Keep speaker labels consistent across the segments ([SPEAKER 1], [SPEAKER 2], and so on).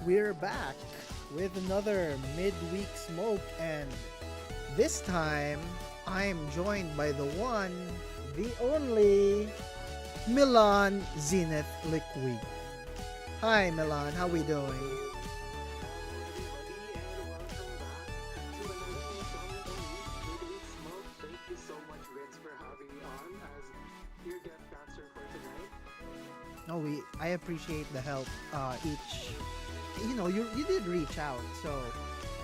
[SPEAKER 1] We're back with another midweek smoke, and this time I'm joined by the one, the only Milan Zenith Liquid. Hi Milan, how we doing?
[SPEAKER 2] Hello, everybody, and welcome back to another installment of Midweek Smoke. Thank you so much, Vince, for having me on as your guest caster for tonight.
[SPEAKER 1] Oh, I appreciate the help. Each, you did reach out, so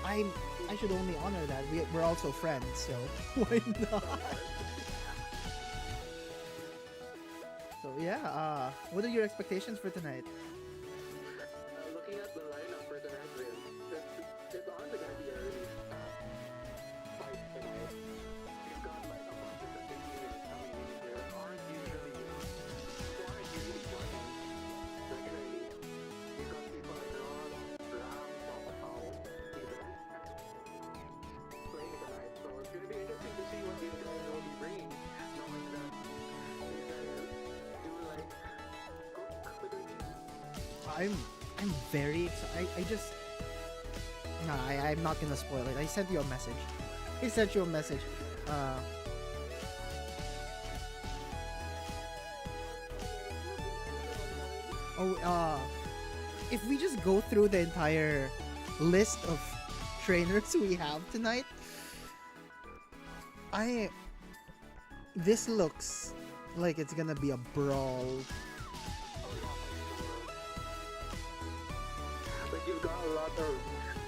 [SPEAKER 1] I I should only honor that. We're also friends, so why not?
[SPEAKER 2] Of course.
[SPEAKER 1] So yeah, what are your expectations for tonight?
[SPEAKER 2] Looking at the lineup for tonight, Vince, it's honestly going to be a really fast fight tonight. We've got like a bunch of different units coming in here. Who aren't usually joining regularly. We've got people like Ron, Ram, No.4, Steven, playing tonight. So it's going to be interesting to see what these guys will be bringing, knowing that these guys do like cook with their team.
[SPEAKER 1] I'm I'm very excited. I just nah, I'm not gonna spoil it. I sent you a message. I sent you a message. Uh, oh, if we just go through the entire list of trainers we have tonight, I this looks like it's gonna be a brawl.
[SPEAKER 2] Oh yeah, for sure. Like you've got a lot of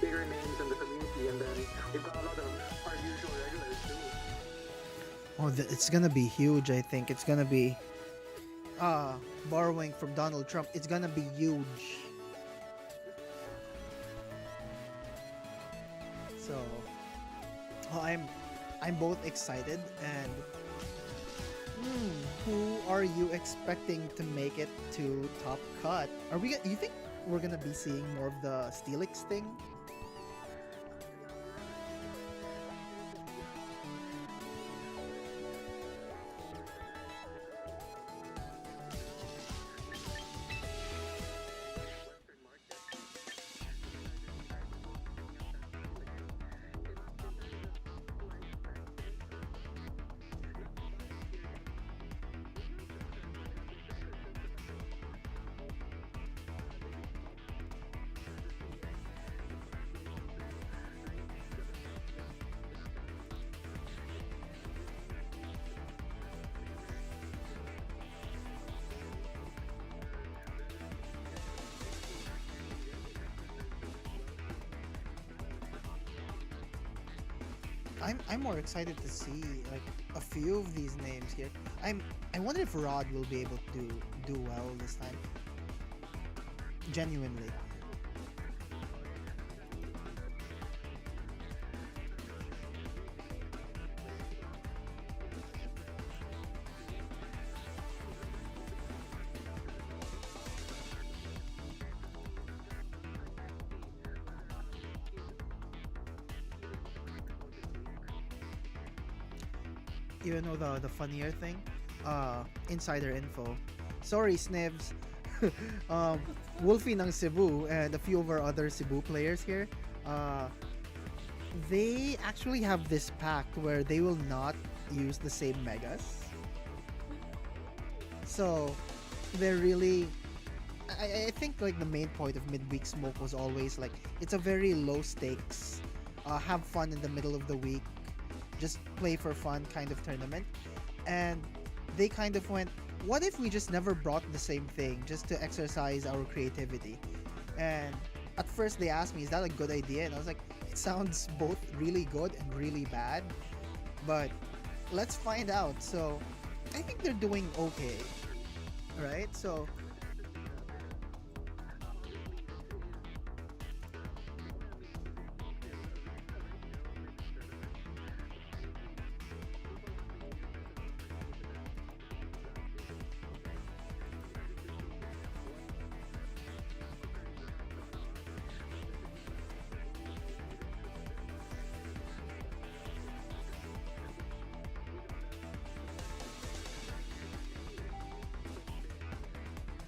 [SPEAKER 2] bigger names in the community, and then you've got a lot of our usual regulars too.
[SPEAKER 1] Oh, it's gonna be huge. I think it's gonna be uh borrowing from Donald Trump. It's gonna be huge. So, oh, I'm both excited and who are you expecting to make it to top cut? You think we're gonna be seeing more of the Steelix thing?
[SPEAKER 2] Western market. These are the type of booking up that we look at. In terms of who I'm expecting, not a lot of experience. With no exception, I think these guys are sentimental. They do love the CS, especially since they're right next to the top cut. As a trainer,
[SPEAKER 1] I'm more excited to see like a few of these names here. I wonder if Rod will be able to do well this time. Genuinely. You know the funnier thing? Insider info. Sorry, Snivs. um, Wolfie ng Cebu and a few of our other Cebu players here. Uh, they actually have this pact where they will not use the same megas. So they're really I think like the main point of midweek smoke was always like it's a very low stakes, have fun in the middle of the week, just play for fun kind of tournament. And they kind of went, what if we just never brought the same thing just to exercise our creativity? And at first they asked me, is that a good idea? And I was like, it sounds both really good and really bad, but let's find out. So I think they're doing okay, right? So
[SPEAKER 2] obviously this is one of the this is a very narrow minded tournament. So obviously people are playing different philosophies about that game. And it's interesting to see what concurrently has going on in the community of Cebu with regards to this tournament. We know that the Western market is very big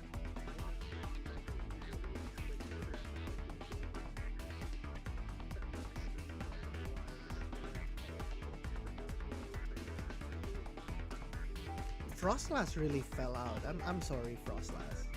[SPEAKER 1] Frostlass really fell out. I'm sorry, Frostlass.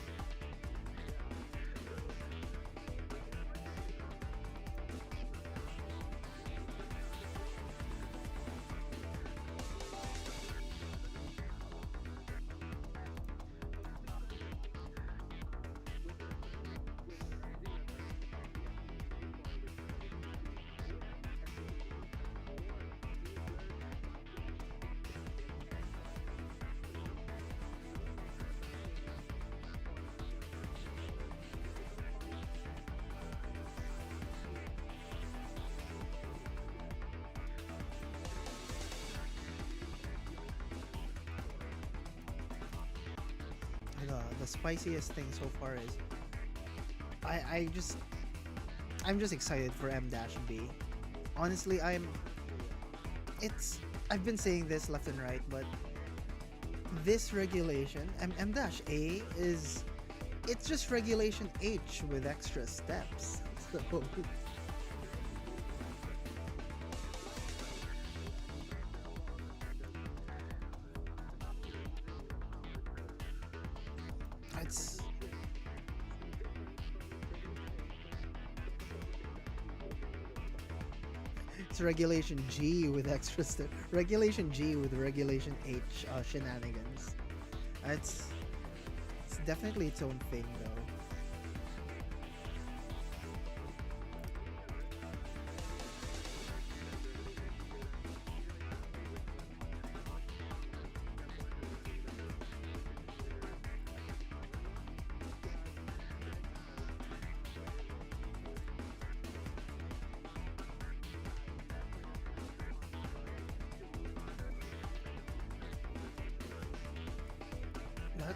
[SPEAKER 1] The spiciest thing so far is I I just I'm just excited for M dash B. Honestly, it's I've been saying this left and right, but this regulation M dash A is it's just regulation H with extra steps. So it's it's regulation G with extra step. Regulation G with regulation H shenanigans. It's it's definitely its own thing though.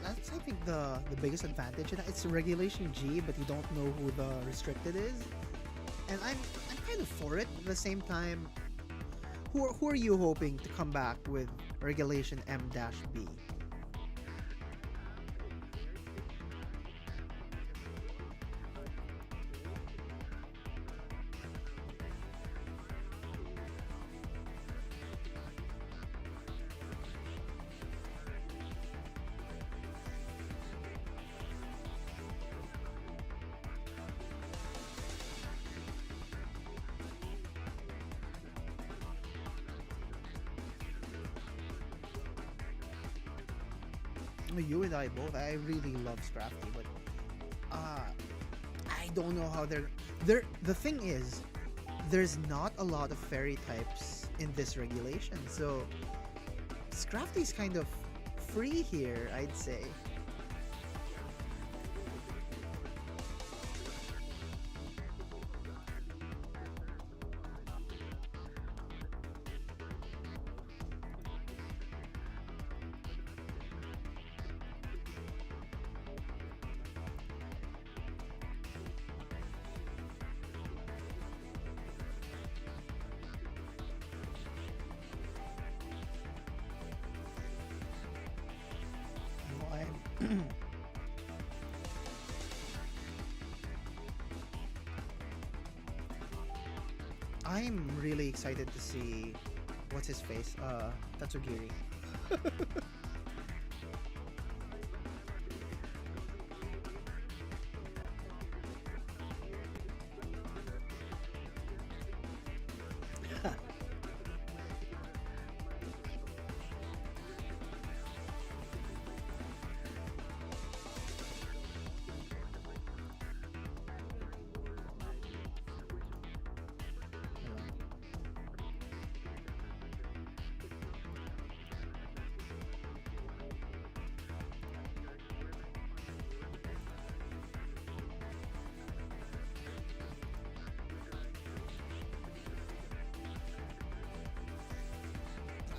[SPEAKER 1] That's I think the biggest advantage. It's regulation G, but you don't know who the restricted is, and I'm kind of for it. At the same time, who are you hoping to come back with regulation M dash B? You and I both. I really love Scrafty, but uh, I don't know how they're. The thing is, there's not a lot of fairy types in this regulation, so Scrafty's kind of free here, I'd say. No, I'm really excited to see what's his face, Tatsugiri.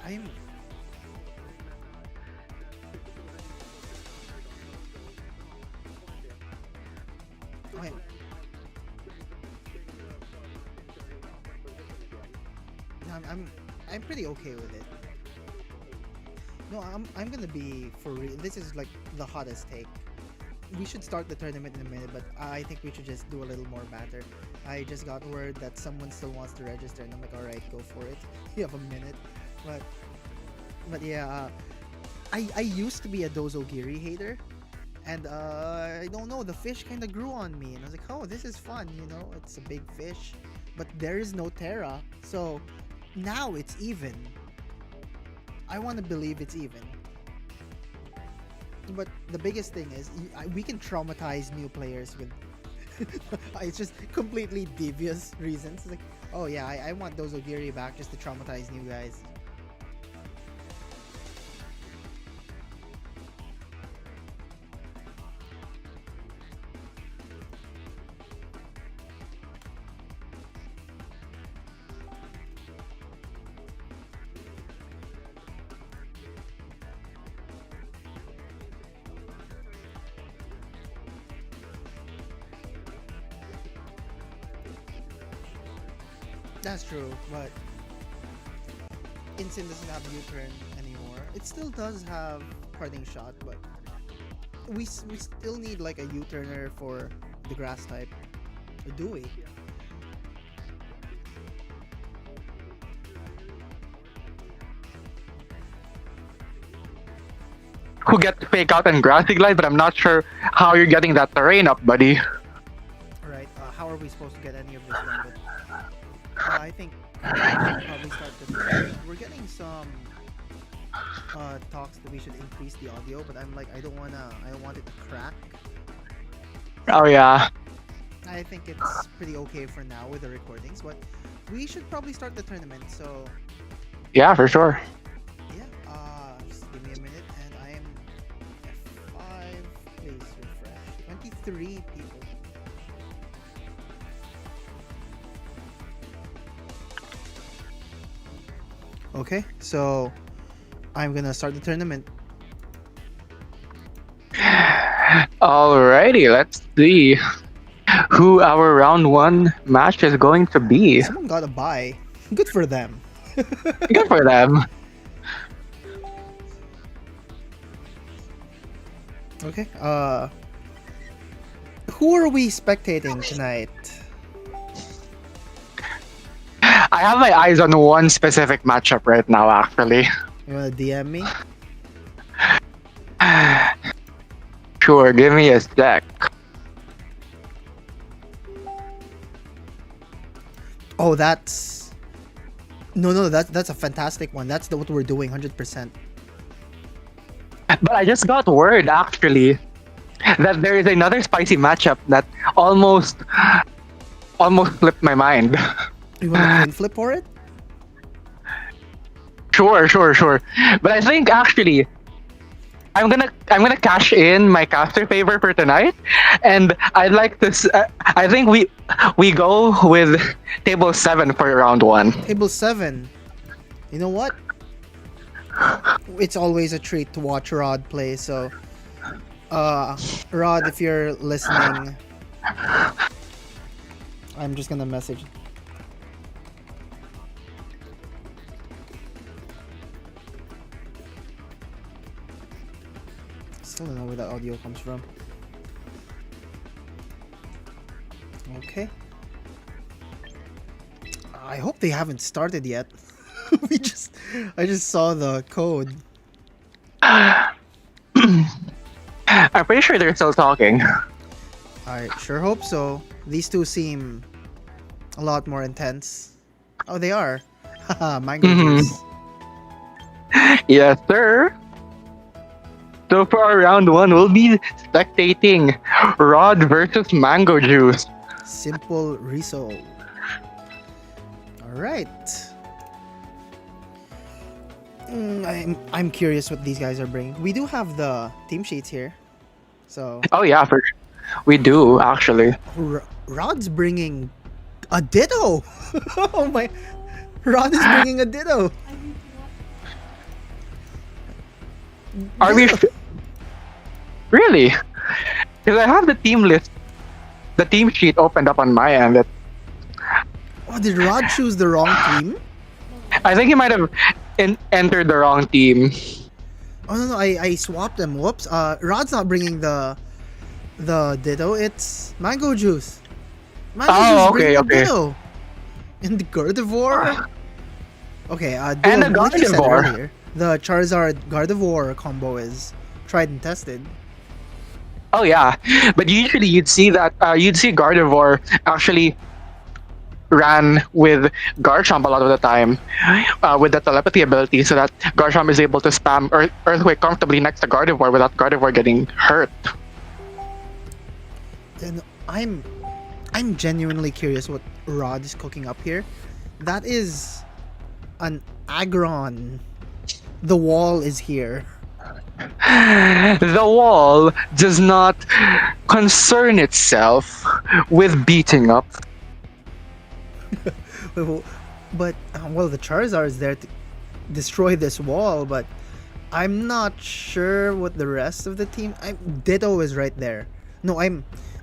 [SPEAKER 1] I'm okay. No, I'm pretty okay with it. No, I'm gonna be for real. This is like the hottest take. We should start the tournament in a minute, but I think we should just do a little more banter. I just got word that someone still wants to register, and I'm like, all right, go for it. You have a minute, but yeah, I used to be a Dozogiri hater, and I don't know, the fish kind of grew on me, and I was like, oh, this is fun, you know, it's a big fish, but there is no Terra, so now it's even. I want to believe it's even. But the biggest thing is we can traumatize new players with it's just completely devious reasons. It's like, oh yeah, I want Dozogiri back just to traumatize new guys. That's true, but Insane doesn't have U-turn anymore. It still does have parting shot, but we still need like a U-turner for the grass type. Or do we?
[SPEAKER 3] Who gets fake out and grassy glide, but I'm not sure how you're getting that terrain up, buddy.
[SPEAKER 1] Alright, how are we supposed to get any of this done? But, I think we should probably start the. We're getting some talks that we should increase the audio, but I'm like, I don't want it to crack.
[SPEAKER 3] Oh yeah.
[SPEAKER 1] I think it's pretty okay for now with the recordings, but we should probably start the tournament. So
[SPEAKER 3] Yeah, for sure.
[SPEAKER 1] yeah, just give me a minute, and I am F5. Please refresh. 23 people. Okay, so I'm gonna start the tournament.
[SPEAKER 3] Alrighty, let's see who our round one match is going to be.
[SPEAKER 1] Someone got a buy. Good for them.
[SPEAKER 3] Good for them.
[SPEAKER 1] Okay, who are we spectating tonight?
[SPEAKER 3] I have my eyes on one specific matchup right now, actually.
[SPEAKER 1] You wanna DM me?
[SPEAKER 3] Sure, give me a sec.
[SPEAKER 1] Oh, that's no, that's a fantastic one. That's what we're doing, 100%.
[SPEAKER 3] But I just got word, actually, that there is another spicy matchup that almost flipped my mind.
[SPEAKER 1] You want to coin flip for it?
[SPEAKER 3] Sure. But I think actually I'm gonna cash in my caster favor for tonight, and I'd like to. I think we go with table 7 for round 1.
[SPEAKER 1] Table 7. You know what? It's always a treat to watch Rod play. So, Rod, if you're listening, I'm just gonna message. Still don't know where that audio comes from. Okay. I hope they haven't started yet. I just saw the code.
[SPEAKER 3] I'm pretty sure they're still talking.
[SPEAKER 1] I sure hope so. These two seem a lot more intense. Oh, they are. Haha, mango juice.
[SPEAKER 3] Yes, sir. So for our round 1, we'll be spectating Rod versus Mango Juice.
[SPEAKER 1] Simple Riso. Alright. I'm curious what these guys are bringing. We do have the team sheets here. So
[SPEAKER 3] Oh yeah, for sure. We do, actually.
[SPEAKER 1] Rod's bringing a Ditto. Oh my. Rod is bringing a Ditto.
[SPEAKER 3] Are we... Really? Because I have the team list, the team sheet opened up on my end.
[SPEAKER 1] Oh, did Rod choose the wrong team?
[SPEAKER 3] I think he might have entered the wrong team.
[SPEAKER 1] Oh no, I swapped them. Whoops. Rod's not bringing the Ditto. It's Mango Juice. Mango Juice bringing the Ditto. And the Gardevoir. Okay.
[SPEAKER 3] And the
[SPEAKER 1] Dylan, like you said
[SPEAKER 3] Gardevoir.
[SPEAKER 1] earlier, The Charizard Gardevoir combo is tried and tested.
[SPEAKER 3] Oh yeah, but usually you'd see Gardevoir actually ran with Garchomp a lot of the time with the telepathy ability, so that Garchomp is able to spam Earthquake comfortably next to Gardevoir without Gardevoir getting hurt.
[SPEAKER 1] And I'm genuinely curious what Rod is cooking up here. That is an Aggron. The wall is here.
[SPEAKER 3] The wall does not concern itself with beating up.
[SPEAKER 1] But well, the Charizard is there to destroy this wall, but I'm not sure what the rest of the team. Ditto is right there. No,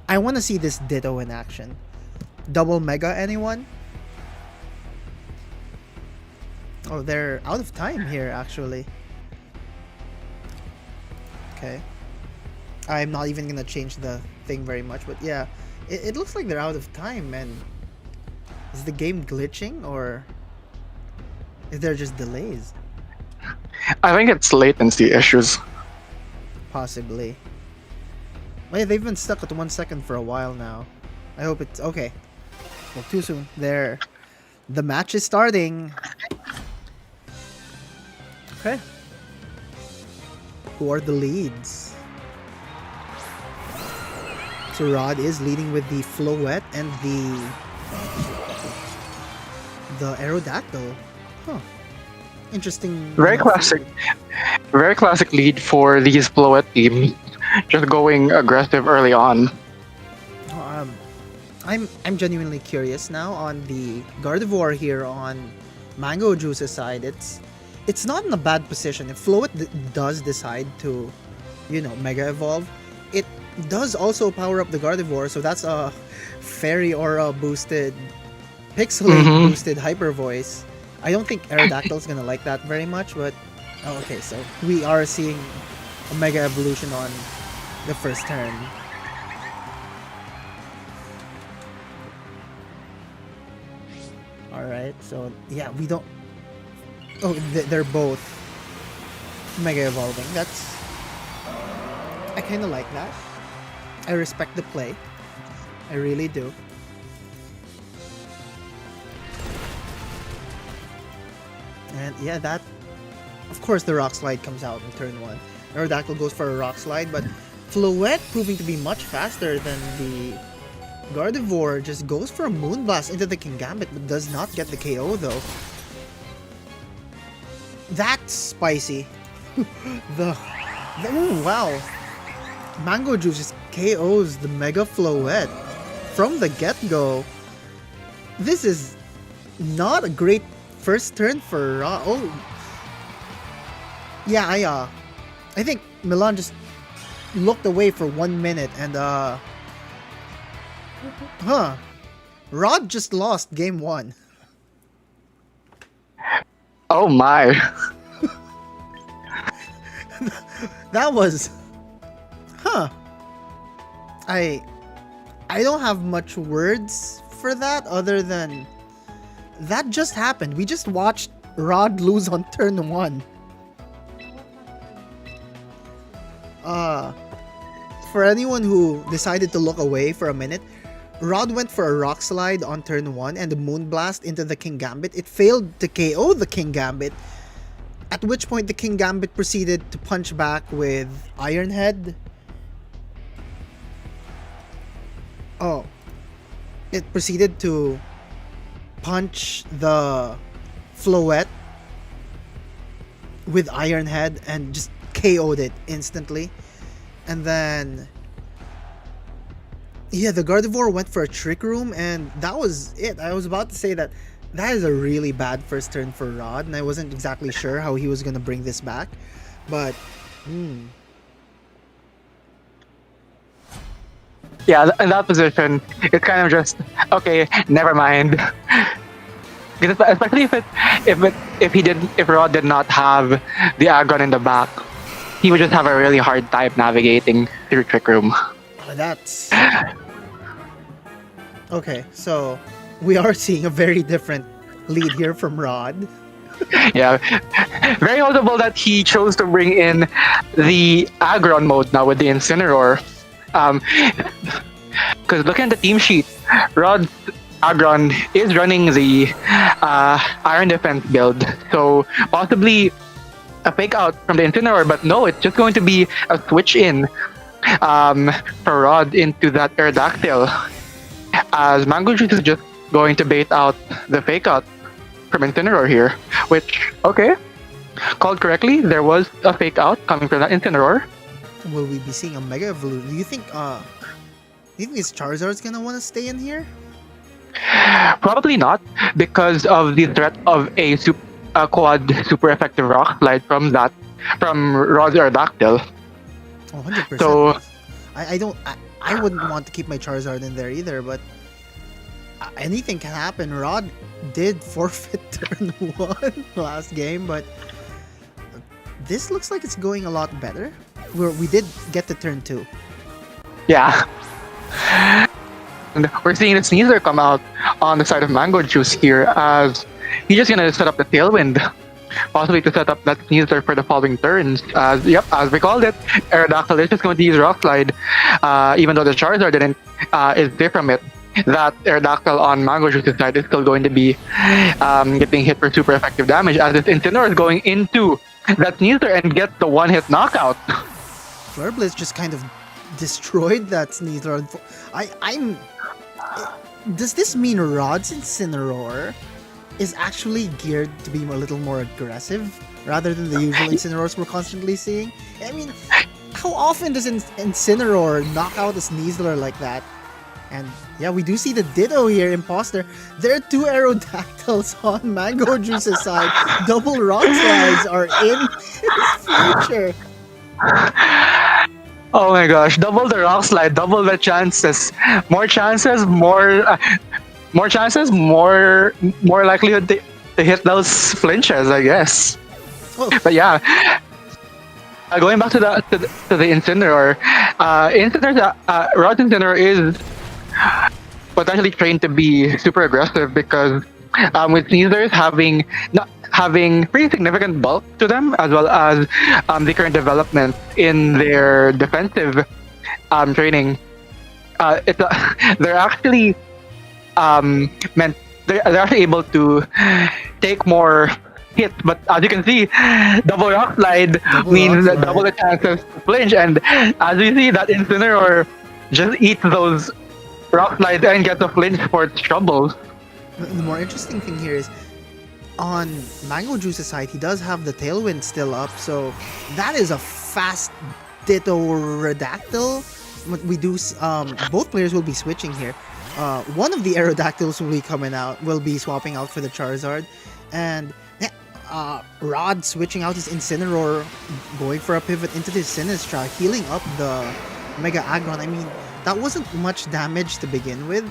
[SPEAKER 1] I want to see this Ditto in action. Double Mega, anyone? Oh, they're out of time here, actually. Okay. I'm not even gonna change the thing very much, but yeah, it looks like they're out of time, and is the game glitching or is there just delays?
[SPEAKER 3] I think it's latency issues.
[SPEAKER 1] Possibly. Well, yeah, they've been stuck at 1 second for a while now. I hope it's okay. Well, too soon. There. The match is starting. Okay. Who are the leads? So Rod is leading with the Floette and the Aerodactyl. Huh. Interesting.
[SPEAKER 3] Very classic. Very classic lead for these Bloet teams. Just going aggressive early on.
[SPEAKER 1] Um, I'm genuinely curious now on the Gardevoir here on Mango Juice's side. It's not in a bad position. If Floet does decide to, Mega Evolve, it does also power up the Gardevoir, so that's a Fairy Aura boosted, Pixelate boosted Hyper Voice. I don't think Aerodactyl's gonna like that very much, but okay, so we are seeing a Mega Evolution on the first turn. Alright, so yeah, we don't. Oh, they're both Mega Evolving. That's. I kind of like that. I respect the play. I really do. And yeah, that. Of course, the Rock Slide comes out in turn 1. Aerodactyl goes for a Rock Slide, but Floette, proving to be much faster than the Gardevoir, just goes for a Moonblast into the Kingambit, but does not get the KO though. That's spicy. Ooh, wow. Mango Juice just KOs the Mega Floette from the get-go. This is not a great first turn for oh. Yeah, I think Milan just looked away for 1 minute and Rod just lost game 1.
[SPEAKER 3] Oh my.
[SPEAKER 1] That was I don't have much words for that other than that just happened. We just watched Rod lose on turn 1. For anyone who decided to look away for a minute, Rod went for a Rock Slide on turn 1 and a Moonblast into the Kingambit. It failed to KO the Kingambit, at which point the Kingambit proceeded to punch back with Iron Head. Oh. It proceeded to punch the Floette with Iron Head and just KO'd it instantly. And then yeah, the Gardevoir went for a Trick Room and that was it. I was about to say that is a really bad first turn for Rod, and I wasn't exactly sure how he was going to bring this back. But
[SPEAKER 3] Yeah, in that position, it's kind of just okay. Never mind. Because especially if Rod did not have the Aggron in the back, he would just have a really hard time navigating through Trick Room.
[SPEAKER 1] that's okay. So we are seeing a very different lead here from Rod.
[SPEAKER 3] Yeah, very notable that he chose to bring in the Agron mode now with the Incineroar. Um, because looking at the team sheet, Rod Agron is running the Iron Defense build, so possibly a fake out from the Incineroar, but no, it's just going to be a switch in um, for Rod into that Aerodactyl, as Mango Juice is just going to bait out the fake out from Incineroar here, which, okay, called correctly, there was a fake out coming from that Incineroar.
[SPEAKER 1] Will we be seeing a Mega Evolution? Do you think this Charizard's gonna want to stay in here?
[SPEAKER 3] Probably not, because of the threat of a quad super effective rock slide from Rod's Aerodactyl.
[SPEAKER 1] Oh, 100%.
[SPEAKER 3] So
[SPEAKER 1] I don't. I wouldn't want to keep my Charizard in there either, but anything can happen. Rod did forfeit turn 1 last game, but this looks like it's going a lot better. We did get to turn 2.
[SPEAKER 3] yeah, and we're seeing the Sneasler come out on the side of Mango Juice here, as he's just gonna set up the Tailwind, possibly to set up that Sneasler for the following turns. As we called it, Aerodactyl is just going to use Rock Slide, even though the Charizard didn't is free from it. That Aerodactyl on Mango Juice's side is still going to be getting hit for super effective damage, as this Incineroar is going into that Sneasler and gets the one-hit knockout.
[SPEAKER 1] Flare Blitz just kind of destroyed that Sneasler. I'm. Does this mean Rod's Incineroar is actually geared to be a little more aggressive rather than the usual Incineroars we're constantly seeing? I mean, how often does Incineroar knock out a Sneasler like that? And yeah, we do see the Ditto here, Imposter. There are 2 Aerodactyls on Mango Juice's side. Double Rock Slides are in his future.
[SPEAKER 3] Oh my gosh, double the rock slide, double the chances. More chances, more chances, more likelihood to hit those flinches, I guess.
[SPEAKER 1] Oh,
[SPEAKER 3] But yeah, going back to the Incineroar, Rod Incineroar is potentially trained to be super aggressive, because with Sneasers having pretty significant bulk to them, as well as the current development in their defensive training, they're actually meant they're actually able to take more hits. But as you can see, double rock slide means
[SPEAKER 1] rock slide.
[SPEAKER 3] double the chances to flinch, and as we see, that Incineroar just eats those rock slides and gets a flinch for its troubles.
[SPEAKER 1] The more interesting thing here is on Mango Juice's side, he does have the Tailwind still up, so that is a fast Ditto Redactyl. But we do, both players will be switching here. One of the Aerodactyls will be swapping out for the Charizard, and Rod switching out his Incineroar, going for a pivot into the Sinistra, healing up the Mega Aggron. I mean, that wasn't much damage to begin with,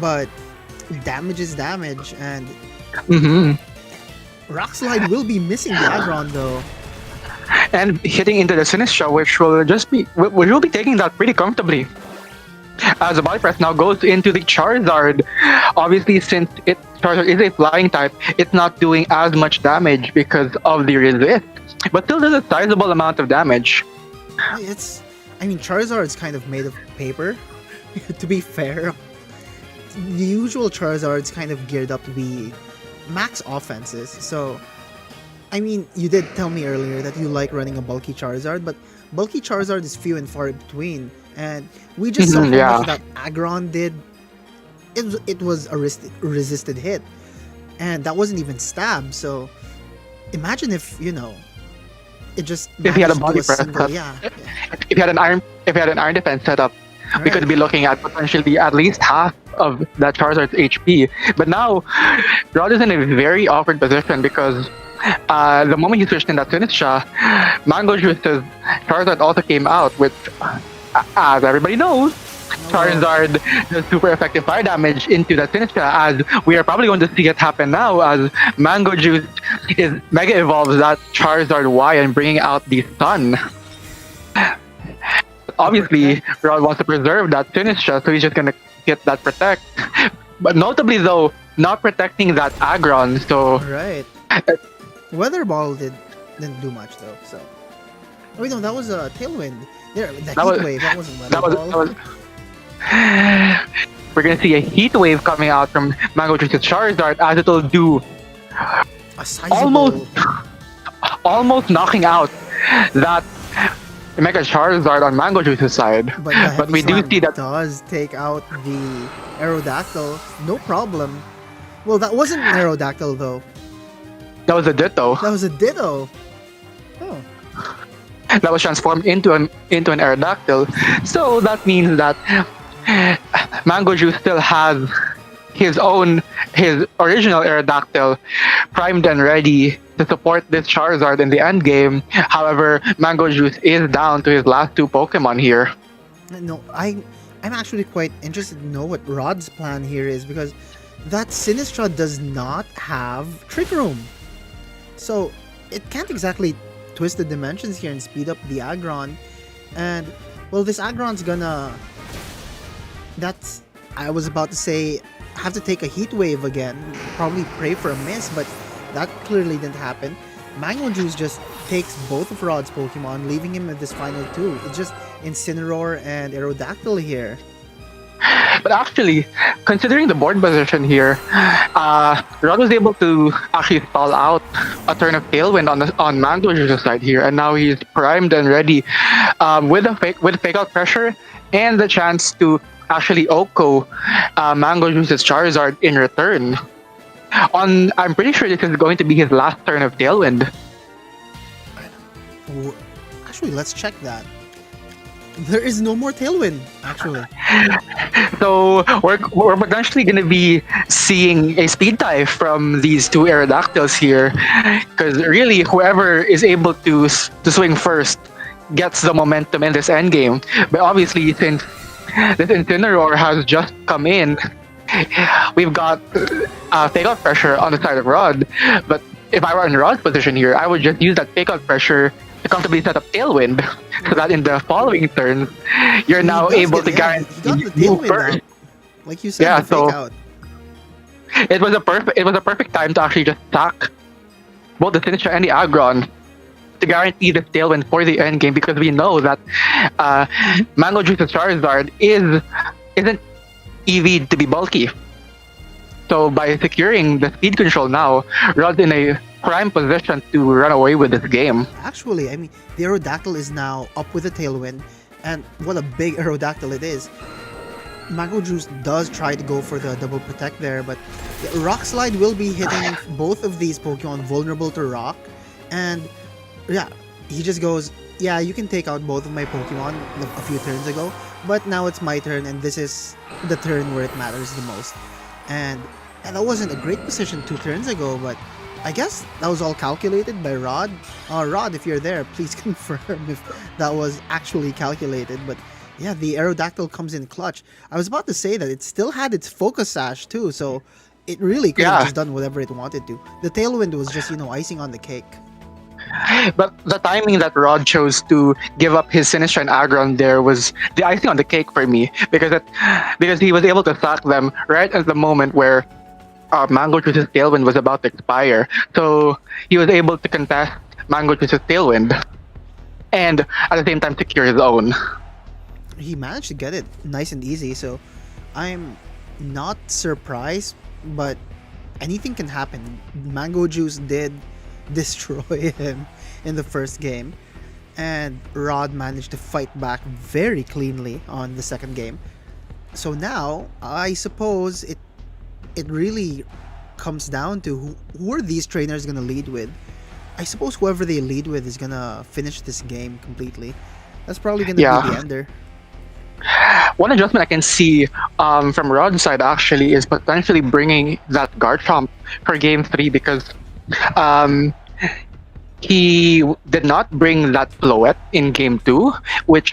[SPEAKER 1] but damage is damage, and
[SPEAKER 3] Mm-hmm.
[SPEAKER 1] Rock Slide will be missing the Aggron though.
[SPEAKER 3] And hitting into the Sinistra, which will be taking that pretty comfortably. As the body press now goes into the Charizard. Obviously, since Charizard is a flying type, it's not doing as much damage because of the resist, but still does a sizable amount of damage.
[SPEAKER 1] I mean, Charizard's kind of made of paper, to be fair. The usual Charizard's kind of geared up to be max offenses, so I mean, you did tell me earlier that you like running a bulky Charizard, but bulky Charizard is few and far between, and we just saw how much that Aggron did. It was a resisted hit, and that wasn't even stab, so imagine if, it just
[SPEAKER 3] If he had a
[SPEAKER 1] managed to do
[SPEAKER 3] body press,
[SPEAKER 1] single, yeah.
[SPEAKER 3] if he had an iron defense setup, we
[SPEAKER 1] Right.
[SPEAKER 3] could be looking at potentially at least half of that Charizard's HP. But now, Rod is in a very awkward position, because the moment he switched in that Sinistra, Mango Juice's Charizard also came out, which, as everybody knows, Charizard does super effective fire damage into that Sinistra, as we are probably going to see it happen now, as Mango Juice is Mega Evolves that Charizard Y and bringing out the Sun. Obviously, Rod wants to preserve that Sinistra, so he's just gonna get that Protect. But notably though, not protecting that Aggron, so
[SPEAKER 1] Right. Weather Ball didn't do much though. So, oh wait, no, that was a Tailwind. There, the
[SPEAKER 3] That
[SPEAKER 1] Heat
[SPEAKER 3] was
[SPEAKER 1] Wave. That wasn't Weather
[SPEAKER 3] that was
[SPEAKER 1] Ball.
[SPEAKER 3] that was. We're gonna see a heat wave coming out from Mango Juice's Charizard as it'll do
[SPEAKER 1] A
[SPEAKER 3] almost
[SPEAKER 1] sizable.
[SPEAKER 3] almost knocking out that Mega Charizard on Mango Juice's side.
[SPEAKER 1] But the
[SPEAKER 3] But
[SPEAKER 1] Heavy
[SPEAKER 3] we do
[SPEAKER 1] Slam
[SPEAKER 3] see that
[SPEAKER 1] does take out the Aerodactyl. No problem. Well, that wasn't an Aerodactyl though.
[SPEAKER 3] that was a Ditto
[SPEAKER 1] That was a Ditto. Oh.
[SPEAKER 3] that was transformed into an Aerodactyl. So that means that Mango Juice still has his original Aerodactyl primed and ready to support this Charizard in the end game. However, Mango Juice is down to his last two Pokemon here.
[SPEAKER 1] No, I'm actually quite interested to know what Rod's plan here is because that Sinistra does not have Trick Room. So it can't exactly twist the dimensions here and speed up the Aggron. And well, this Aggron's gonna. That's. I was about to say have to take a Heat Wave again. Probably pray for a miss, but that clearly didn't happen. Mango Juice just takes both of Rod's Pokemon, leaving him with this final two. It's just Incineroar and Aerodactyl here.
[SPEAKER 3] But actually, considering the board position here, Rod was able to actually stall out a turn of Tailwind on Mango Juice's side here, and now he's primed and ready with fake out pressure and the chance to actually Oko Mango Juice's Charizard in return. I'm pretty sure this is going to be his last turn of Tailwind.
[SPEAKER 1] Actually, let's check that. There is no more Tailwind, actually.
[SPEAKER 3] So we're potentially going to be seeing a speed dive from these two Aerodactyls here, because really whoever is able to swing first gets the momentum in this endgame. But obviously, since this Incineroar has just come in, we've got fake out pressure on the side of Rod. But if I were in Rod's position here, I would just use that fake out pressure to comfortably set up Tailwind, so that in the following turn, you're now able to guarantee
[SPEAKER 1] He got the
[SPEAKER 3] move
[SPEAKER 1] Tailwind
[SPEAKER 3] first.
[SPEAKER 1] out. Like you said,
[SPEAKER 3] Yeah,
[SPEAKER 1] the fake
[SPEAKER 3] so-
[SPEAKER 1] out.
[SPEAKER 3] It was a perfect time to actually just sack both the Sinistra and the Aggron to guarantee the Tailwind for the end game, because we know that Mango Juice's Charizard isn't EV to be bulky. So by securing the speed control now, Rod's in a prime position to run away with this game.
[SPEAKER 1] Actually, I mean, the Aerodactyl is now up with the Tailwind, and what a big Aerodactyl it is. Mango Juice does try to go for the double protect there, but the Rock Slide will be hitting both of these Pokemon vulnerable to Rock, and yeah, he just goes, yeah, you can take out both of my Pokemon a few turns ago, but now it's my turn, and this is the turn where it matters the most. And that wasn't a great position 2 turns ago, but I guess that was all calculated by Rod. Rod, if you're there, please confirm if that was actually calculated. But yeah, the Aerodactyl comes in clutch. I was about to say that it still had its Focus Sash too, so it really could have
[SPEAKER 3] Yeah.
[SPEAKER 1] just done whatever it wanted to. The Tailwind was just, icing on the cake.
[SPEAKER 3] But the timing that Rod chose to give up his Sinistra and Aggron there was the icing on the cake for me, because he was able to sack them right at the moment where Mango Juice's Tailwind was about to expire. So he was able to contest Mango Juice's Tailwind and at the same time secure his own.
[SPEAKER 1] He managed to get it nice and easy, so I'm not surprised, but anything can happen. Mango Juice did destroy him in the first game, and Rod managed to fight back very cleanly on the second game. So now, I suppose it really comes down to who are these trainers going to lead with. I suppose whoever they lead with is going to finish this game completely. That's probably going to
[SPEAKER 3] Yeah.
[SPEAKER 1] be the ender.
[SPEAKER 3] One adjustment I can see from Rod's side actually is potentially bringing that Garchomp for Game 3, because he did not bring that Floette in Game 2, which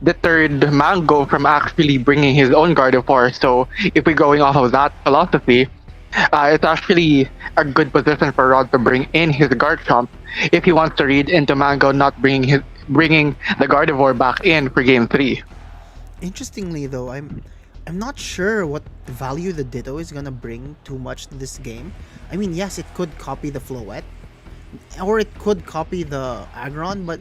[SPEAKER 3] deterred Mango from actually bringing his own Gardevoir. So if we're going off of that philosophy, it's actually a good position for Rod to bring in his Garchomp if he wants to read into Mango not bringing the Gardevoir back in for Game 3.
[SPEAKER 1] Interestingly though, I'm not sure what value the Ditto is gonna bring too much to this game. I mean, yes, it could copy the Floette, or it could copy the Aggron, but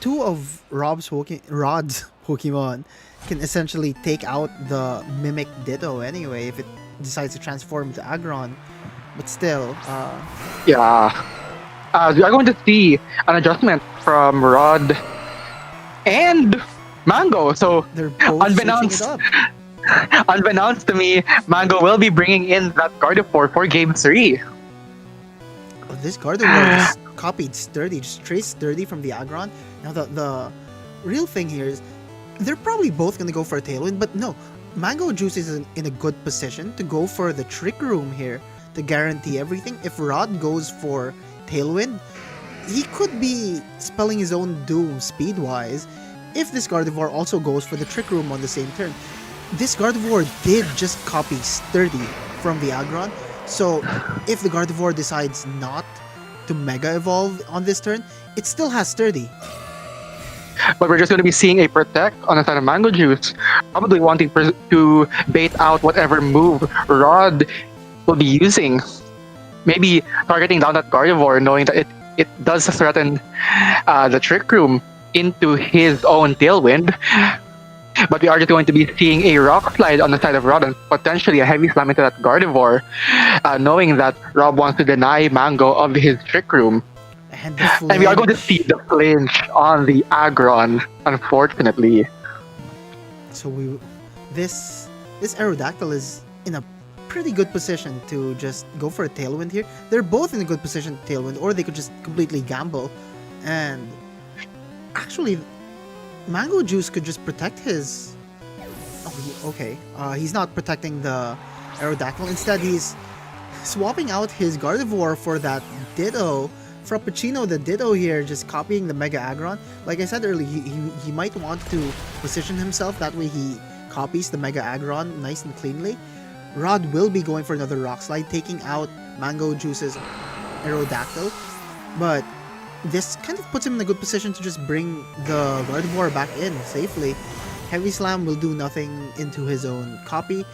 [SPEAKER 1] two of Rod's Pokemon can essentially take out the Mimic Ditto anyway if it decides to transform to Aggron. But still,
[SPEAKER 3] Yeah. We are going to see an adjustment from Rod and Mango. So,
[SPEAKER 1] they're both switching it
[SPEAKER 3] unbeknownst,
[SPEAKER 1] up.
[SPEAKER 3] unbeknownst to me, Mango will be bringing in that Gardevoir for Game 3.
[SPEAKER 1] Oh, this Gardevoir just copied Sturdy, just traced Sturdy from the Aggron. Now the real thing here is they're probably both gonna go for a Tailwind, but no, Mango Juice is in a good position to go for the Trick Room here to guarantee everything. If Rod goes for Tailwind, he could be spelling his own doom speed-wise if this Gardevoir also goes for the Trick Room on the same turn. This Gardevoir did just copy Sturdy from the Aggron, so if the Gardevoir decides not to Mega Evolve on this turn, it still has Sturdy.
[SPEAKER 3] But we're just going to be seeing a Protect on the side of Mango Juice, probably wanting to bait out whatever move Rod will be using. Maybe targeting down that Gardevoir, knowing that it does threaten the Trick Room into his own Tailwind. But we are just going to be seeing a Rock Slide on the side of Rod and potentially a Heavy Slam into that Gardevoir, knowing that Rob wants to deny Mango of his Trick Room.
[SPEAKER 1] And the
[SPEAKER 3] And we are going to
[SPEAKER 1] flinch.
[SPEAKER 3] see the flinch on the Aggron, unfortunately.
[SPEAKER 1] So this Aerodactyl is in a pretty good position to just go for a Tailwind here. They're both in a good position to Tailwind, or they could just completely gamble. And actually, Mango Juice could just protect his. Oh, okay. He's not protecting the Aerodactyl. Instead, he's swapping out his Gardevoir for that Ditto. Frappuccino, the Ditto here, just copying the Mega Aggron. Like I said earlier, he might want to position himself, that way he copies the Mega Aggron nice and cleanly. Rod will be going for another Rock Slide, taking out Mango Juice's Aerodactyl. But this kind of puts him in a good position to just bring the Gardevoir back in safely. Heavy Slam will do nothing into his own copy.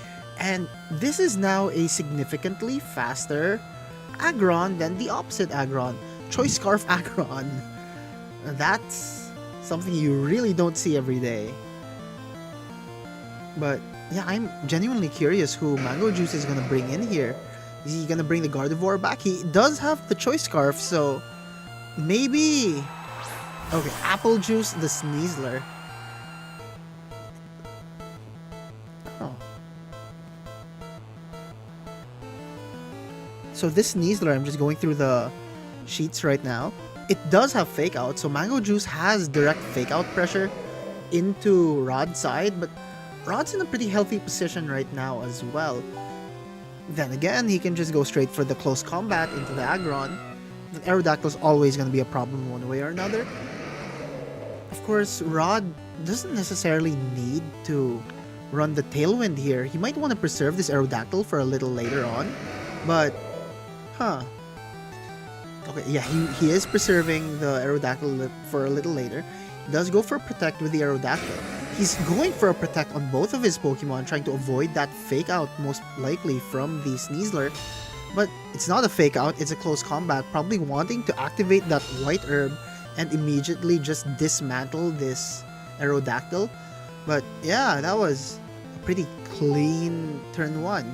[SPEAKER 1] And this is now a significantly faster Aggron than the opposite Aggron. Choice Scarf Aggron. That's something you really don't see every day. But yeah, I'm genuinely curious who Mango Juice is gonna bring in here. Is he gonna bring the Gardevoir back? He does have the Choice Scarf, so maybe. Okay, Apple Juice, the Sneasler. Oh. So this Sneasler, I'm just going through the sheets right now. It does have Fake Out, so Mango Juice has direct Fake Out pressure into Rod's side, but Rod's in a pretty healthy position right now as well. Then again, he can just go straight for the close combat into the Aggron. The Aerodactyl's always going to be a problem one way or another. Of course, Rod doesn't necessarily need to run the Tailwind here. He might want to preserve this Aerodactyl for a little later on, but okay, yeah, he is preserving the Aerodactyl for a little later. He does go for a Protect with the Aerodactyl. He's going for a Protect on both of his Pokemon, trying to avoid that Fake Out most likely from the Sneasler. But it's not a Fake Out, it's a close combat, probably wanting to activate that White Herb and immediately just dismantle this Aerodactyl. But yeah, that was a pretty clean turn 1.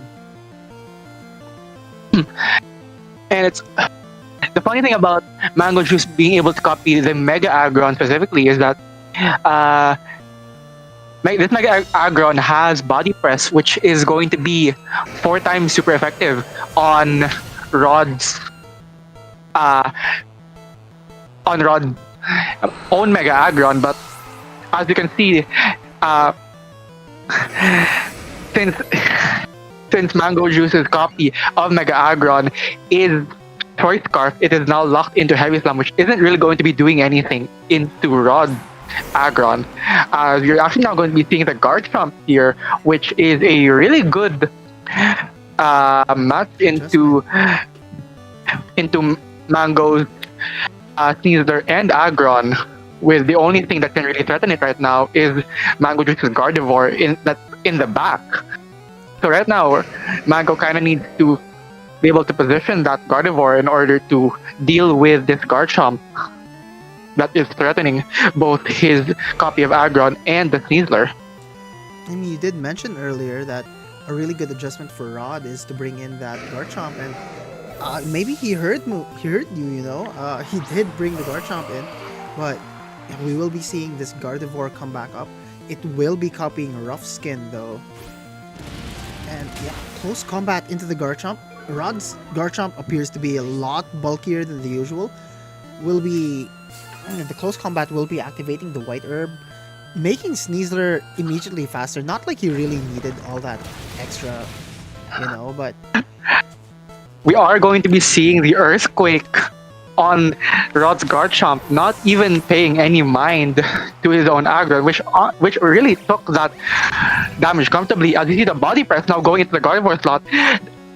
[SPEAKER 3] And it's the funny thing about Mango Juice being able to copy the Mega Aggron specifically is that this Mega Aggron has Body Press, which is going to be 4 times super effective on Rod's own Mega Aggron. But as you can see, since since Mango Juice's copy of Mega Aggron is Choice Scarf, it is now locked into Heavy Slam, which isn't really going to be doing anything into Rod Aggron. You're actually now going to be seeing the Garchomp here, which is a really good match into Mango's Sneasler and Aggron, with the only thing that can really threaten it right now is Mango Juice's Gardevoir in the back. So right now, Mango kind of needs to be able to position that Gardevoir in order to deal with this Garchomp that is threatening both his copy of Aggron and the Sneasler.
[SPEAKER 1] I mean, you did mention earlier that a really good adjustment for Rod is to bring in that Garchomp, and maybe he heard you. He did bring the Garchomp in, but we will be seeing this Gardevoir come back up. It will be copying Rough Skin though, and yeah, close combat into the Garchomp. Rod's Garchomp appears to be a lot bulkier than the usual. Will be the close combat will be activating the White Herb, making Sneasler immediately faster. Not like he really needed all that extra, but
[SPEAKER 3] We are going to be seeing the Earthquake on Rod's Garchomp, not even paying any mind to his own aggro, which really took that damage comfortably. As you see the body press now going into the Gardevoir slot.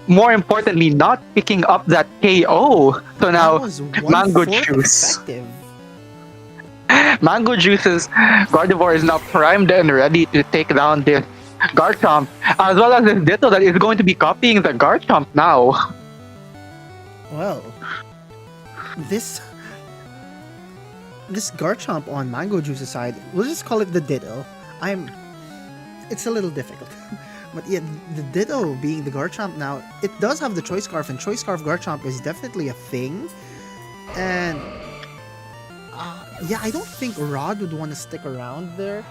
[SPEAKER 3] More importantly, not picking up that KO. So
[SPEAKER 1] that
[SPEAKER 3] now
[SPEAKER 1] was
[SPEAKER 3] Mango
[SPEAKER 1] 1/4
[SPEAKER 3] Juice.
[SPEAKER 1] effective.
[SPEAKER 3] Mango Juice's Gardevoir is now primed and ready to take down this Garchomp, as well as this Ditto that is going to be copying the Garchomp now.
[SPEAKER 1] Well, this Garchomp on Mango Juice's side, we'll just call it the Ditto. It's a little difficult. But yeah, the Ditto being the Garchomp now, it does have the Choice Scarf, and Choice Scarf Garchomp is definitely a thing. And yeah, I don't think Rod would want to stick around there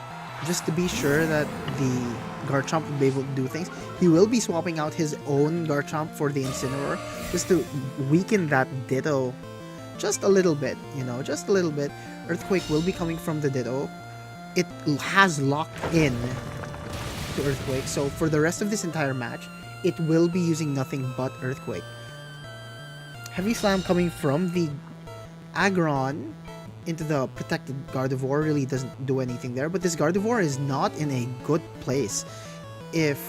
[SPEAKER 1] just to be sure that the Garchomp would be able to do things. He will be swapping out his own Garchomp for the Incineroar just to weaken that Ditto just a little bit, just a little bit. Earthquake will be coming from the Ditto. It has locked in to Earthquake, so for the rest of this entire match, it will be using nothing but Earthquake. Heavy Slam coming from the Aggron into the protected Gardevoir really doesn't do anything there, but this Gardevoir is not in a good place. If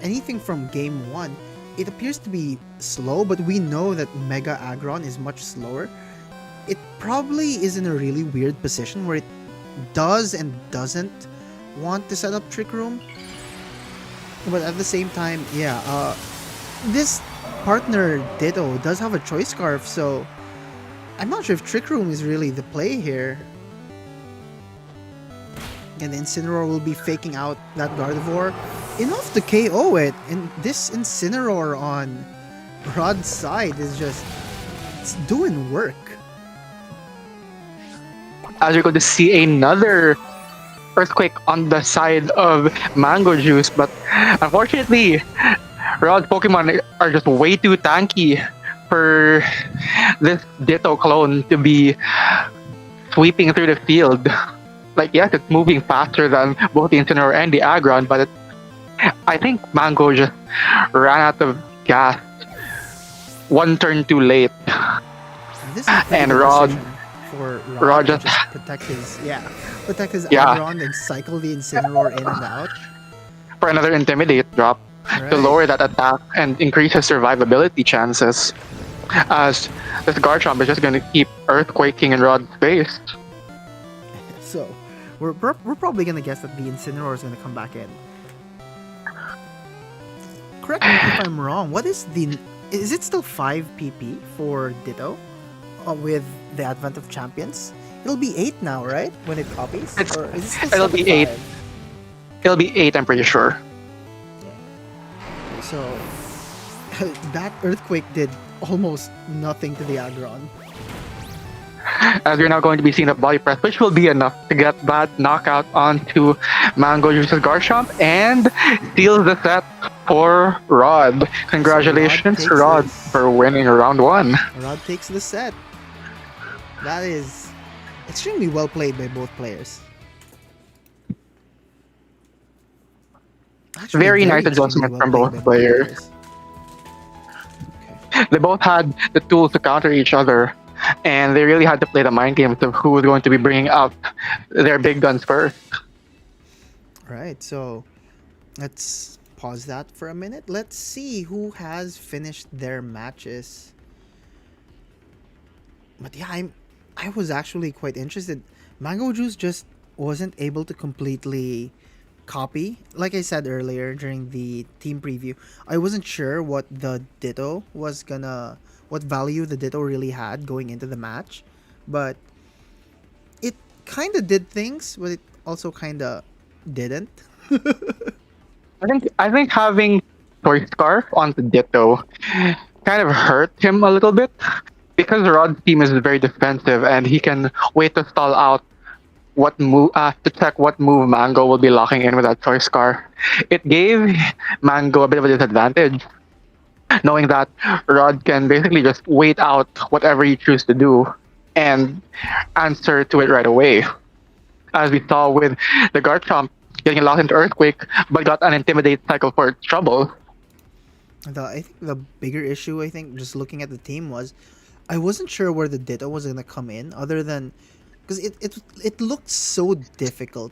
[SPEAKER 1] anything from game 1, it appears to be slow, but we know that Mega Aggron is much slower. It probably is in a really weird position where it does and doesn't want to set up Trick Room, but at the same time, this partner Ditto does have a Choice Scarf, so I'm not sure if Trick Room is really the play here. And the Incineroar will be faking out that Gardevoir enough to KO it, and this Incineroar on Rod's side is it's doing work.
[SPEAKER 3] As you're going to see another Earthquake on the side of Mango Juice, but unfortunately, Rod's Pokemon are just way too tanky for this Ditto clone to be sweeping through the field. Like, yes, it's moving faster than both the Incineroar and the Aggron, but I think Mango just ran out of gas one turn too late.
[SPEAKER 1] This is a pretty
[SPEAKER 3] And
[SPEAKER 1] good
[SPEAKER 3] Rod
[SPEAKER 1] decision for Rod to
[SPEAKER 3] just
[SPEAKER 1] protect his Aggron and cycle the Incineroar in and out.
[SPEAKER 3] for another Intimidate drop to lower that attack and increase his survivability chances. As this Garchomp is just going to keep Earthquaking in Rod's face.
[SPEAKER 1] So, we're probably going to guess that the Incineroar is going to come back in. Correct me if I'm wrong. Is it still 5 PP for Ditto with the Advent of Champions? It'll be 8 now, right? When it copies? Or is it still
[SPEAKER 3] It'll be 8.
[SPEAKER 1] 7-5?
[SPEAKER 3] It'll be 8, I'm pretty sure.
[SPEAKER 1] So, that Earthquake did almost nothing to the Aggron.
[SPEAKER 3] As you're now going to be seeing a body press, which will be enough to get that knockout onto Mango Juice's Garchomp and steals the set for Rod. Congratulations,
[SPEAKER 1] So
[SPEAKER 3] Rod,
[SPEAKER 1] this.
[SPEAKER 3] for winning round 1.
[SPEAKER 1] Rod takes the set. That is extremely well played by both players. Actually,
[SPEAKER 3] Very nice
[SPEAKER 1] extremely
[SPEAKER 3] adjustment
[SPEAKER 1] well
[SPEAKER 3] from
[SPEAKER 1] played
[SPEAKER 3] both
[SPEAKER 1] by
[SPEAKER 3] players. They both had the tools to counter each other, and they really had to play the mind games of who was going to be bringing out their big guns first.
[SPEAKER 1] Right, so let's pause that for a minute. Let's see who has finished their matches. But yeah, I was actually quite interested. Mango Juice just wasn't able to completely copy. Like I said earlier during the team preview, I wasn't sure what the Ditto was gonna, what value the Ditto really had going into the match, but it kind of did things, but it also kind of didn't.
[SPEAKER 3] I think having Toy Scarf on the Ditto kind of hurt him a little bit because Rod's team is very defensive and he can wait to stall out what move to check what move Mango will be locking in with that choice car. It gave Mango a bit of a disadvantage, knowing that Rod can basically just wait out whatever you choose to do and answer to it right away. As we saw with the Garchomp getting locked into Earthquake, but got an Intimidate cycle for trouble.
[SPEAKER 1] I think the bigger issue, I think, just looking at the team was, I wasn't sure where the Ditto was gonna come in, other than because it looked so difficult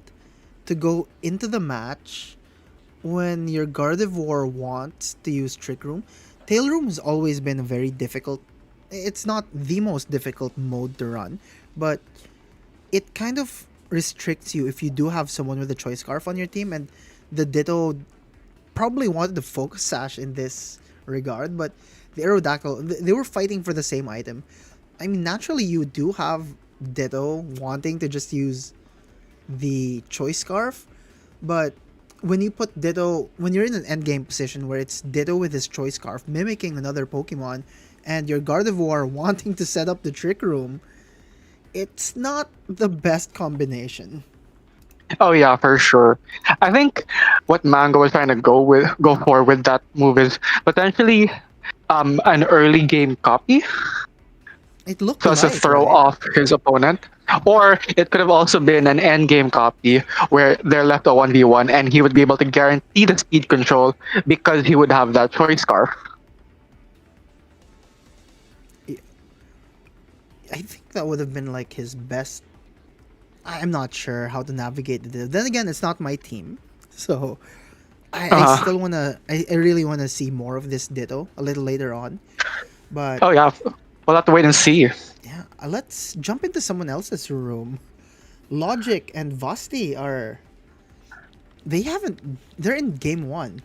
[SPEAKER 1] to go into the match when your Gardevoir wants to use Trick Room. Tail Room has always been a very difficult. It's not the most difficult mode to run, but it kind of restricts you if you do have someone with a Choice Scarf on your team, and the Ditto probably wanted to focus Sash in this regard, but the Aerodactyl, they were fighting for the same item. I mean, naturally, you do have Ditto wanting to just use the Choice Scarf, but when you put Ditto, when you're in an endgame position where it's Ditto with his Choice Scarf mimicking another Pokemon, and your Gardevoir wanting to set up the Trick Room, it's not the best combination.
[SPEAKER 3] Oh yeah, for sure. I think what Mango was trying to go for with that move is potentially an early game copy,
[SPEAKER 1] It looked
[SPEAKER 3] so as to
[SPEAKER 1] like,
[SPEAKER 3] throw
[SPEAKER 1] right?
[SPEAKER 3] off his opponent. Or it could have also been an end game copy where they're left a 1v1 and he would be able to guarantee the speed control because he would have that choice scarf.
[SPEAKER 1] I think that would have been like his best. I'm not sure how to navigate it. Then again, it's not my team, so I
[SPEAKER 3] Uh,
[SPEAKER 1] still wanna. I really wanna see more of this Ditto a little later on. But
[SPEAKER 3] oh yeah, we'll have to wait and see.
[SPEAKER 1] yeah, let's jump into someone else's room. Logic and Vasti are. They haven't. They're in game one.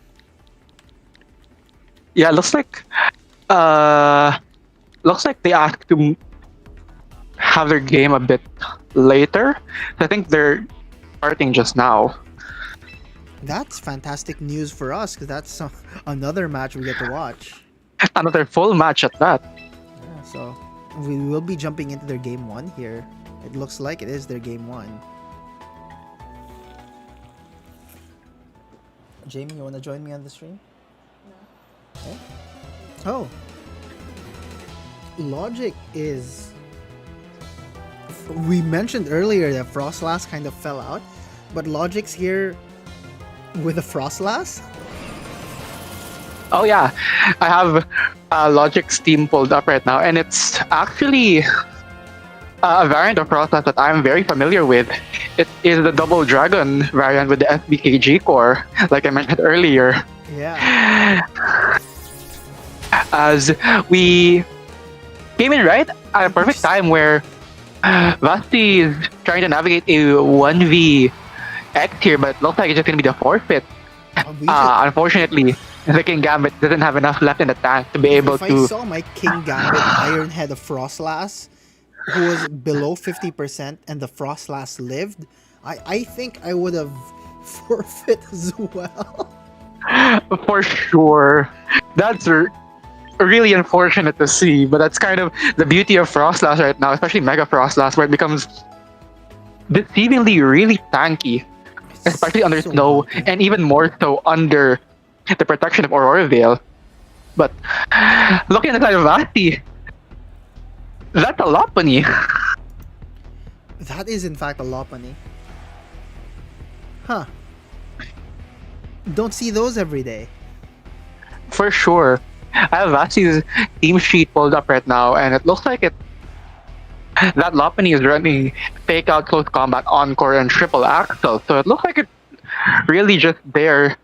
[SPEAKER 3] Yeah, uh looks like they asked to have their game a bit later. I think they're starting just now.
[SPEAKER 1] That's fantastic news for us because that's another match we get to watch.
[SPEAKER 3] Another full match at that.
[SPEAKER 1] Yeah, so we will be jumping into their game one here. It looks like it is their game one. Jamie, you want to join me on the stream? No. Okay. Oh. Logic is. We mentioned earlier that Frostlass kind of fell out, but Logic's here with a Frostlass?
[SPEAKER 3] Oh yeah, I have Logic's team pulled up right now, and it's actually a variant of process that I'm very familiar with. It is the Double Dragon variant with the SBKG core, like I mentioned earlier.
[SPEAKER 1] Yeah.
[SPEAKER 3] As we came in right at a perfect time where Vasti is trying to navigate a 1v X here, but it looks like it's just going to be the forfeit. Unfortunately, the King Gambit doesn't have enough left in the tank to be able
[SPEAKER 1] if
[SPEAKER 3] to.
[SPEAKER 1] I saw my King Gambit Iron Head of Frostlass, who was below 50% and the Frostlass lived, I think I would have forfeit as well.
[SPEAKER 3] For sure. That's really unfortunate to see, but that's kind of the beauty of Frostlass right now, especially Mega Frostlass, where it becomes deceivingly really tanky, especially under
[SPEAKER 1] so
[SPEAKER 3] snow,
[SPEAKER 1] bulky.
[SPEAKER 3] and even more so under the protection of Aurora Veil. But looking at the side of Vasti, that's a Lopunny.
[SPEAKER 1] That is in fact a Lopunny. Huh. Don't see those every day.
[SPEAKER 3] For sure. I have Vasti's team sheet pulled up right now, and it looks like that Lopunny is running Fake Out, Close Combat, Encore, and Triple Axle. So it looks like it's really just there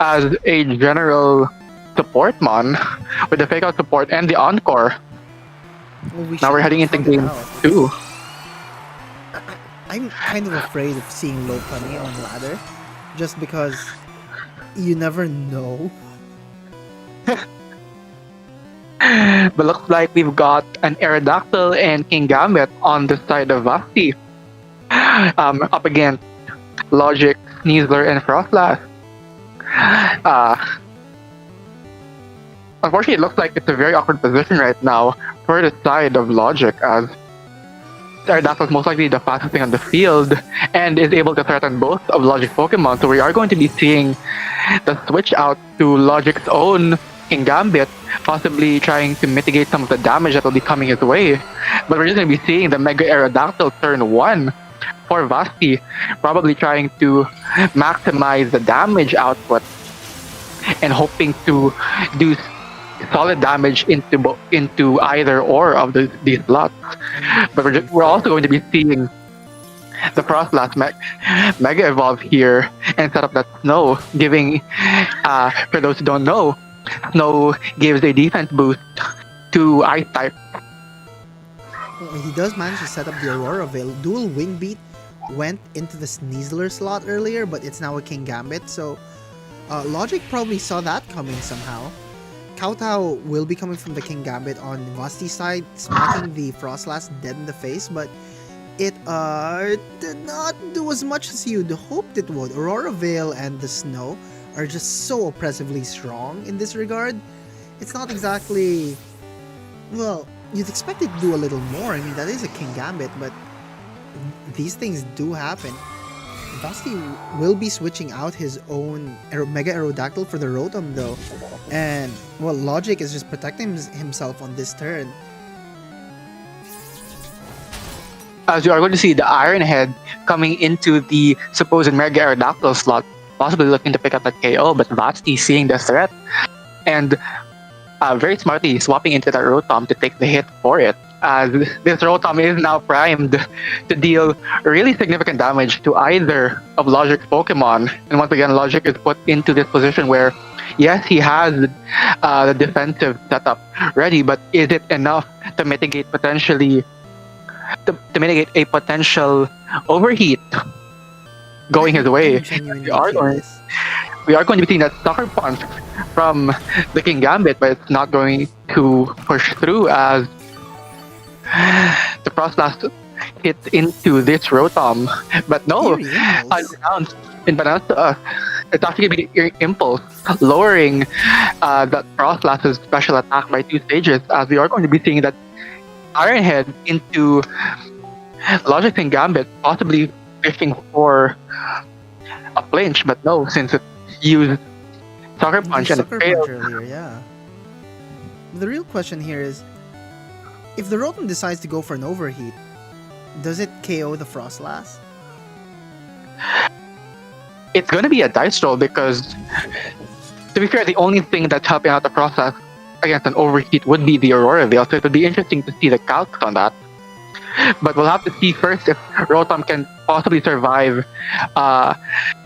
[SPEAKER 3] as a general support mon with the Fake Out support and the Encore.
[SPEAKER 1] Well,
[SPEAKER 3] Now we're heading into
[SPEAKER 1] find it
[SPEAKER 3] game
[SPEAKER 1] out.
[SPEAKER 3] 2.
[SPEAKER 1] I'm kind of afraid of seeing Lopunny on ladder just because you never know.
[SPEAKER 3] But looks like we've got an Aerodactyl and King Gambit on the side of Vasti. Up against Logic, Sneasler, and Frostlass. Uh, Unfortunately, it looks like it's a very awkward position right now for the side of Logic, as Aerodactyl is most likely the fastest thing on the field and is able to threaten both of Logic's Pokemon. So we are going to be seeing the switch out to Logic's own King Gambit, possibly trying to mitigate some of the damage that will be coming his way. But we're just going to be seeing the Mega Aerodactyl turn 1 for Vasti, probably trying to maximize the damage output and hoping to do solid damage into either or of these slots. But we're also going to be seeing the Frostlass Mega Evolve here and set up that Snow, giving, for those who don't know, Snow gives a defense boost to Ice type.
[SPEAKER 1] He does manage to set up the Aurora Veil. Dual Wing Beat went into the Sneasler slot earlier, but it's now a King Gambit, so Logic probably saw that coming somehow. Kowtow will be coming from the King Gambit on Vasti's side, smacking the Frostlass dead in the face, but it did not do as much as you'd hoped it would. Aurora Veil and the Snow are just so oppressively strong in this regard. It's not exactly... Well, you'd expect it to do a little more. I mean, that is a King Gambit, but these things do happen. Vasti will be switching out his own Mega Aerodactyl for the Rotom though. And, well, Logic is just protecting himself on this turn.
[SPEAKER 3] As you are going to see the Iron Head coming into the supposed Mega Aerodactyl slot, possibly looking to pick up that KO, but Vasti seeing the threat and very smartly swapping into that Rotom to take the hit for it. As this Rotom is now primed to deal really significant damage to either of Logic's Pokemon. And once again, Logic is put into this position where, yes, he has the defensive setup ready, but is it enough to mitigate potentially to mitigate a potential overheat going his way? We are going to be seeing that Sucker Punch from the King Gambit, but it's not going to push through as the Frostlass hits into this Rotom. But no, unbeknownst to us, it's actually going to be the Impulse, lowering that Frostlass's special attack by 2 stages, as we are going to be seeing that Iron Head into Logic and Gambit, possibly fishing for a flinch, but no, since it used Sucker Punch and it failed.
[SPEAKER 1] Earlier, yeah. The real question here is, if the Rotom decides to go for an overheat, does it KO the Frostlass?
[SPEAKER 3] It's going to be a dice roll because, to be fair, the only thing that's helping out the Frostlass against an overheat would be the Aurora Veil, so it would be interesting to see the calcs on that. But we'll have to see first if Rotom can possibly survive a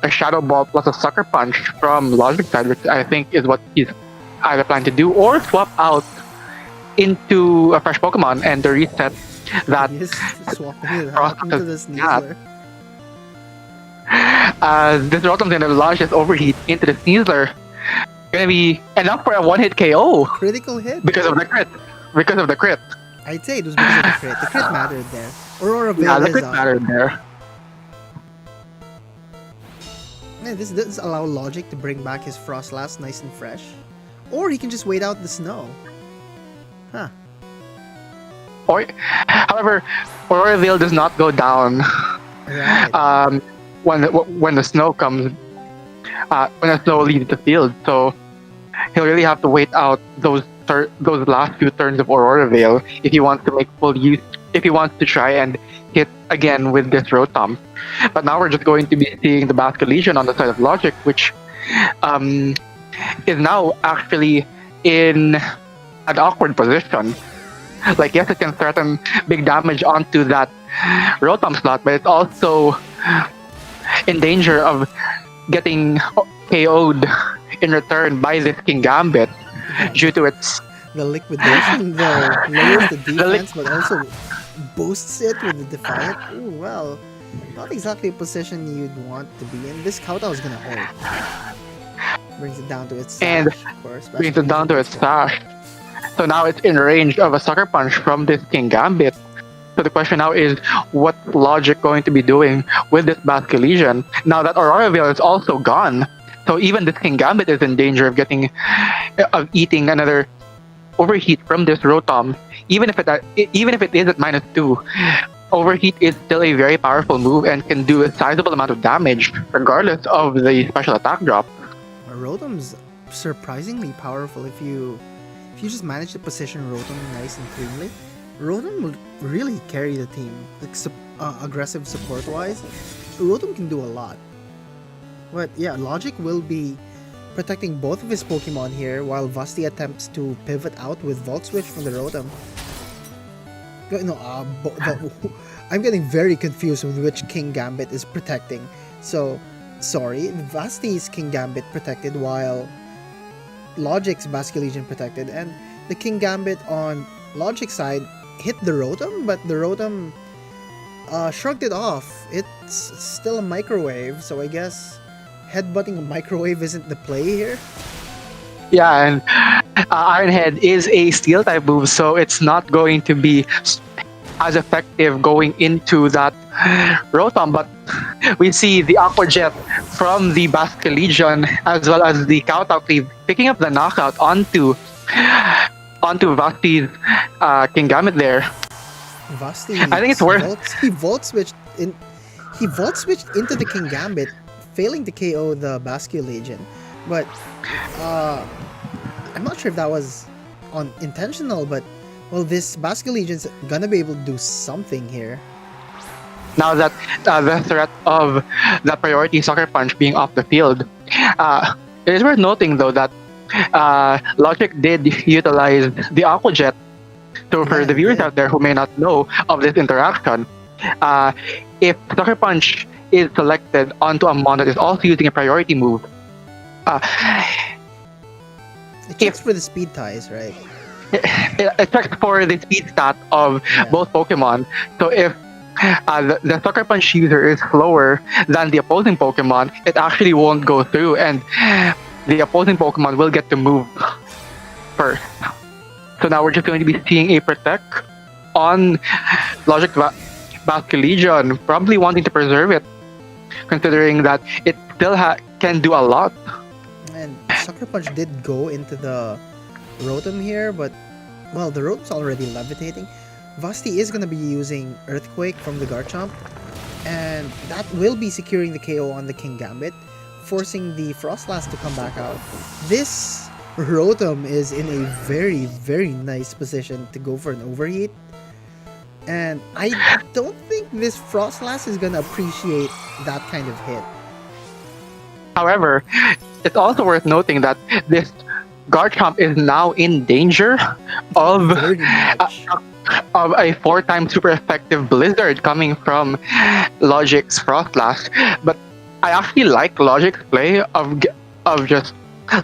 [SPEAKER 3] Shadow Ball plus a Sucker Punch from Logic side, which I think is what he's either planning to do, or swap out into a fresh Pokemon and to reset that.
[SPEAKER 1] He is swapping it out into the Sneasler.
[SPEAKER 3] This Rotom's gonna launch this overheat into the Sneasler. Gonna be enough for a one-hit KO.
[SPEAKER 1] Critical hit.
[SPEAKER 3] Because of the crit.
[SPEAKER 1] I'd say it was because of the crit. The crit mattered there. Aurora Veil
[SPEAKER 3] the crit mattered there.
[SPEAKER 1] Yeah, this does allow Logic to bring back his Frostlass nice and fresh. Or he can just wait out the snow. Huh.
[SPEAKER 3] However, Aurora Veil does not go down.
[SPEAKER 1] Right.
[SPEAKER 3] When the snow comes, when the snow leaves the field, so he'll really have to wait out those last few turns of Aurora Veil if he wants to make full use. If he wants to try and hit again with this Rotom. But now we're just going to be seeing the Basket Legion on the side of Logic, which is now actually in an awkward position. Like, yes, it can threaten big damage onto that Rotom slot, but it's also in danger of getting KO'd in return by this King Gambit due to its...
[SPEAKER 1] The liquidation, though, lowers the defense, but also boosts it with the Defiant. Ooh, well, Not exactly a position you'd want to be in. This Kauta is gonna hurt. Brings it down to its
[SPEAKER 3] and
[SPEAKER 1] sash, of course.
[SPEAKER 3] brings
[SPEAKER 1] Special
[SPEAKER 3] it down
[SPEAKER 1] Legion
[SPEAKER 3] to
[SPEAKER 1] gets
[SPEAKER 3] its
[SPEAKER 1] one.
[SPEAKER 3] sash. So now it's in range of a sucker punch from this King Gambit. So the question now is, what Logic going to be doing with this Basque Legion now that Aurora Veil is also gone? So even this King Gambit is in danger of eating another overheat from this Rotom. Even if it is at -2, overheat is still a very powerful move and can do a sizable amount of damage regardless of the special attack drop.
[SPEAKER 1] Rotom's surprisingly powerful if you just manage to position Rotom nice and cleanly. Rotom will really carry the team, like aggressive support wise. Rotom can do a lot. But yeah, Logic will be protecting both of his Pokemon here while Vasti attempts to pivot out with Volt Switch from the Rotom. No, I'm getting very confused with which King Gambit is protecting. So, sorry, Vasti's King Gambit protected while Logic's Basque Legion protected, and the King Gambit on Logic's side hit the Rotom, but the Rotom shrugged it off. It's still a microwave, so I guess headbutting a microwave isn't the play here.
[SPEAKER 3] Yeah, and Iron Head is a steel type move, so it's not going to be as effective going into that Rotom. But we see the Aqua Jet from the Basque Legion as well as the Kowtow Cleave picking up the knockout onto Vasti's King Gambit there.
[SPEAKER 1] Vasti,
[SPEAKER 3] I think it's worth.
[SPEAKER 1] he volt switched into the King Gambit, failing to KO the Basque Legion. But I'm not sure if that was intentional, but well, this Basque Legion's gonna be able to do something here.
[SPEAKER 3] Now that the threat of the priority sucker punch being off the field, it is worth noting though that Logic did utilize the Aqua Jet. So for
[SPEAKER 1] Yeah,
[SPEAKER 3] the viewers
[SPEAKER 1] yeah.
[SPEAKER 3] out there who may not know of this interaction, if sucker punch is selected onto a mon that is also using a priority move, uh,
[SPEAKER 1] It checks for the speed ties, right?
[SPEAKER 3] it checks for the speed stat of
[SPEAKER 1] Yeah.
[SPEAKER 3] both Pokemon. So if the Sucker Punch user is slower than the opposing Pokemon, it actually won't go through, and the opposing Pokemon will get to move first. So now we're just going to be seeing a Protect on Basque Legion, probably wanting to preserve it, considering that it still can do a lot.
[SPEAKER 1] And Sucker Punch did go into the Rotom here, but well, the Rotom's already levitating. Vasti is gonna be using Earthquake from the Garchomp, and that will be securing the KO on the King Gambit, forcing the Frostlass to come back out. This Rotom is in a very, very nice position to go for an overheat, and I don't think this Frostlass is gonna appreciate that kind of hit.
[SPEAKER 3] However, it's also worth noting that this Garchomp is now in danger of
[SPEAKER 1] Very much.
[SPEAKER 3] of a 4-time super effective Blizzard coming from Logic's Frostlass. But I actually like Logic's play of just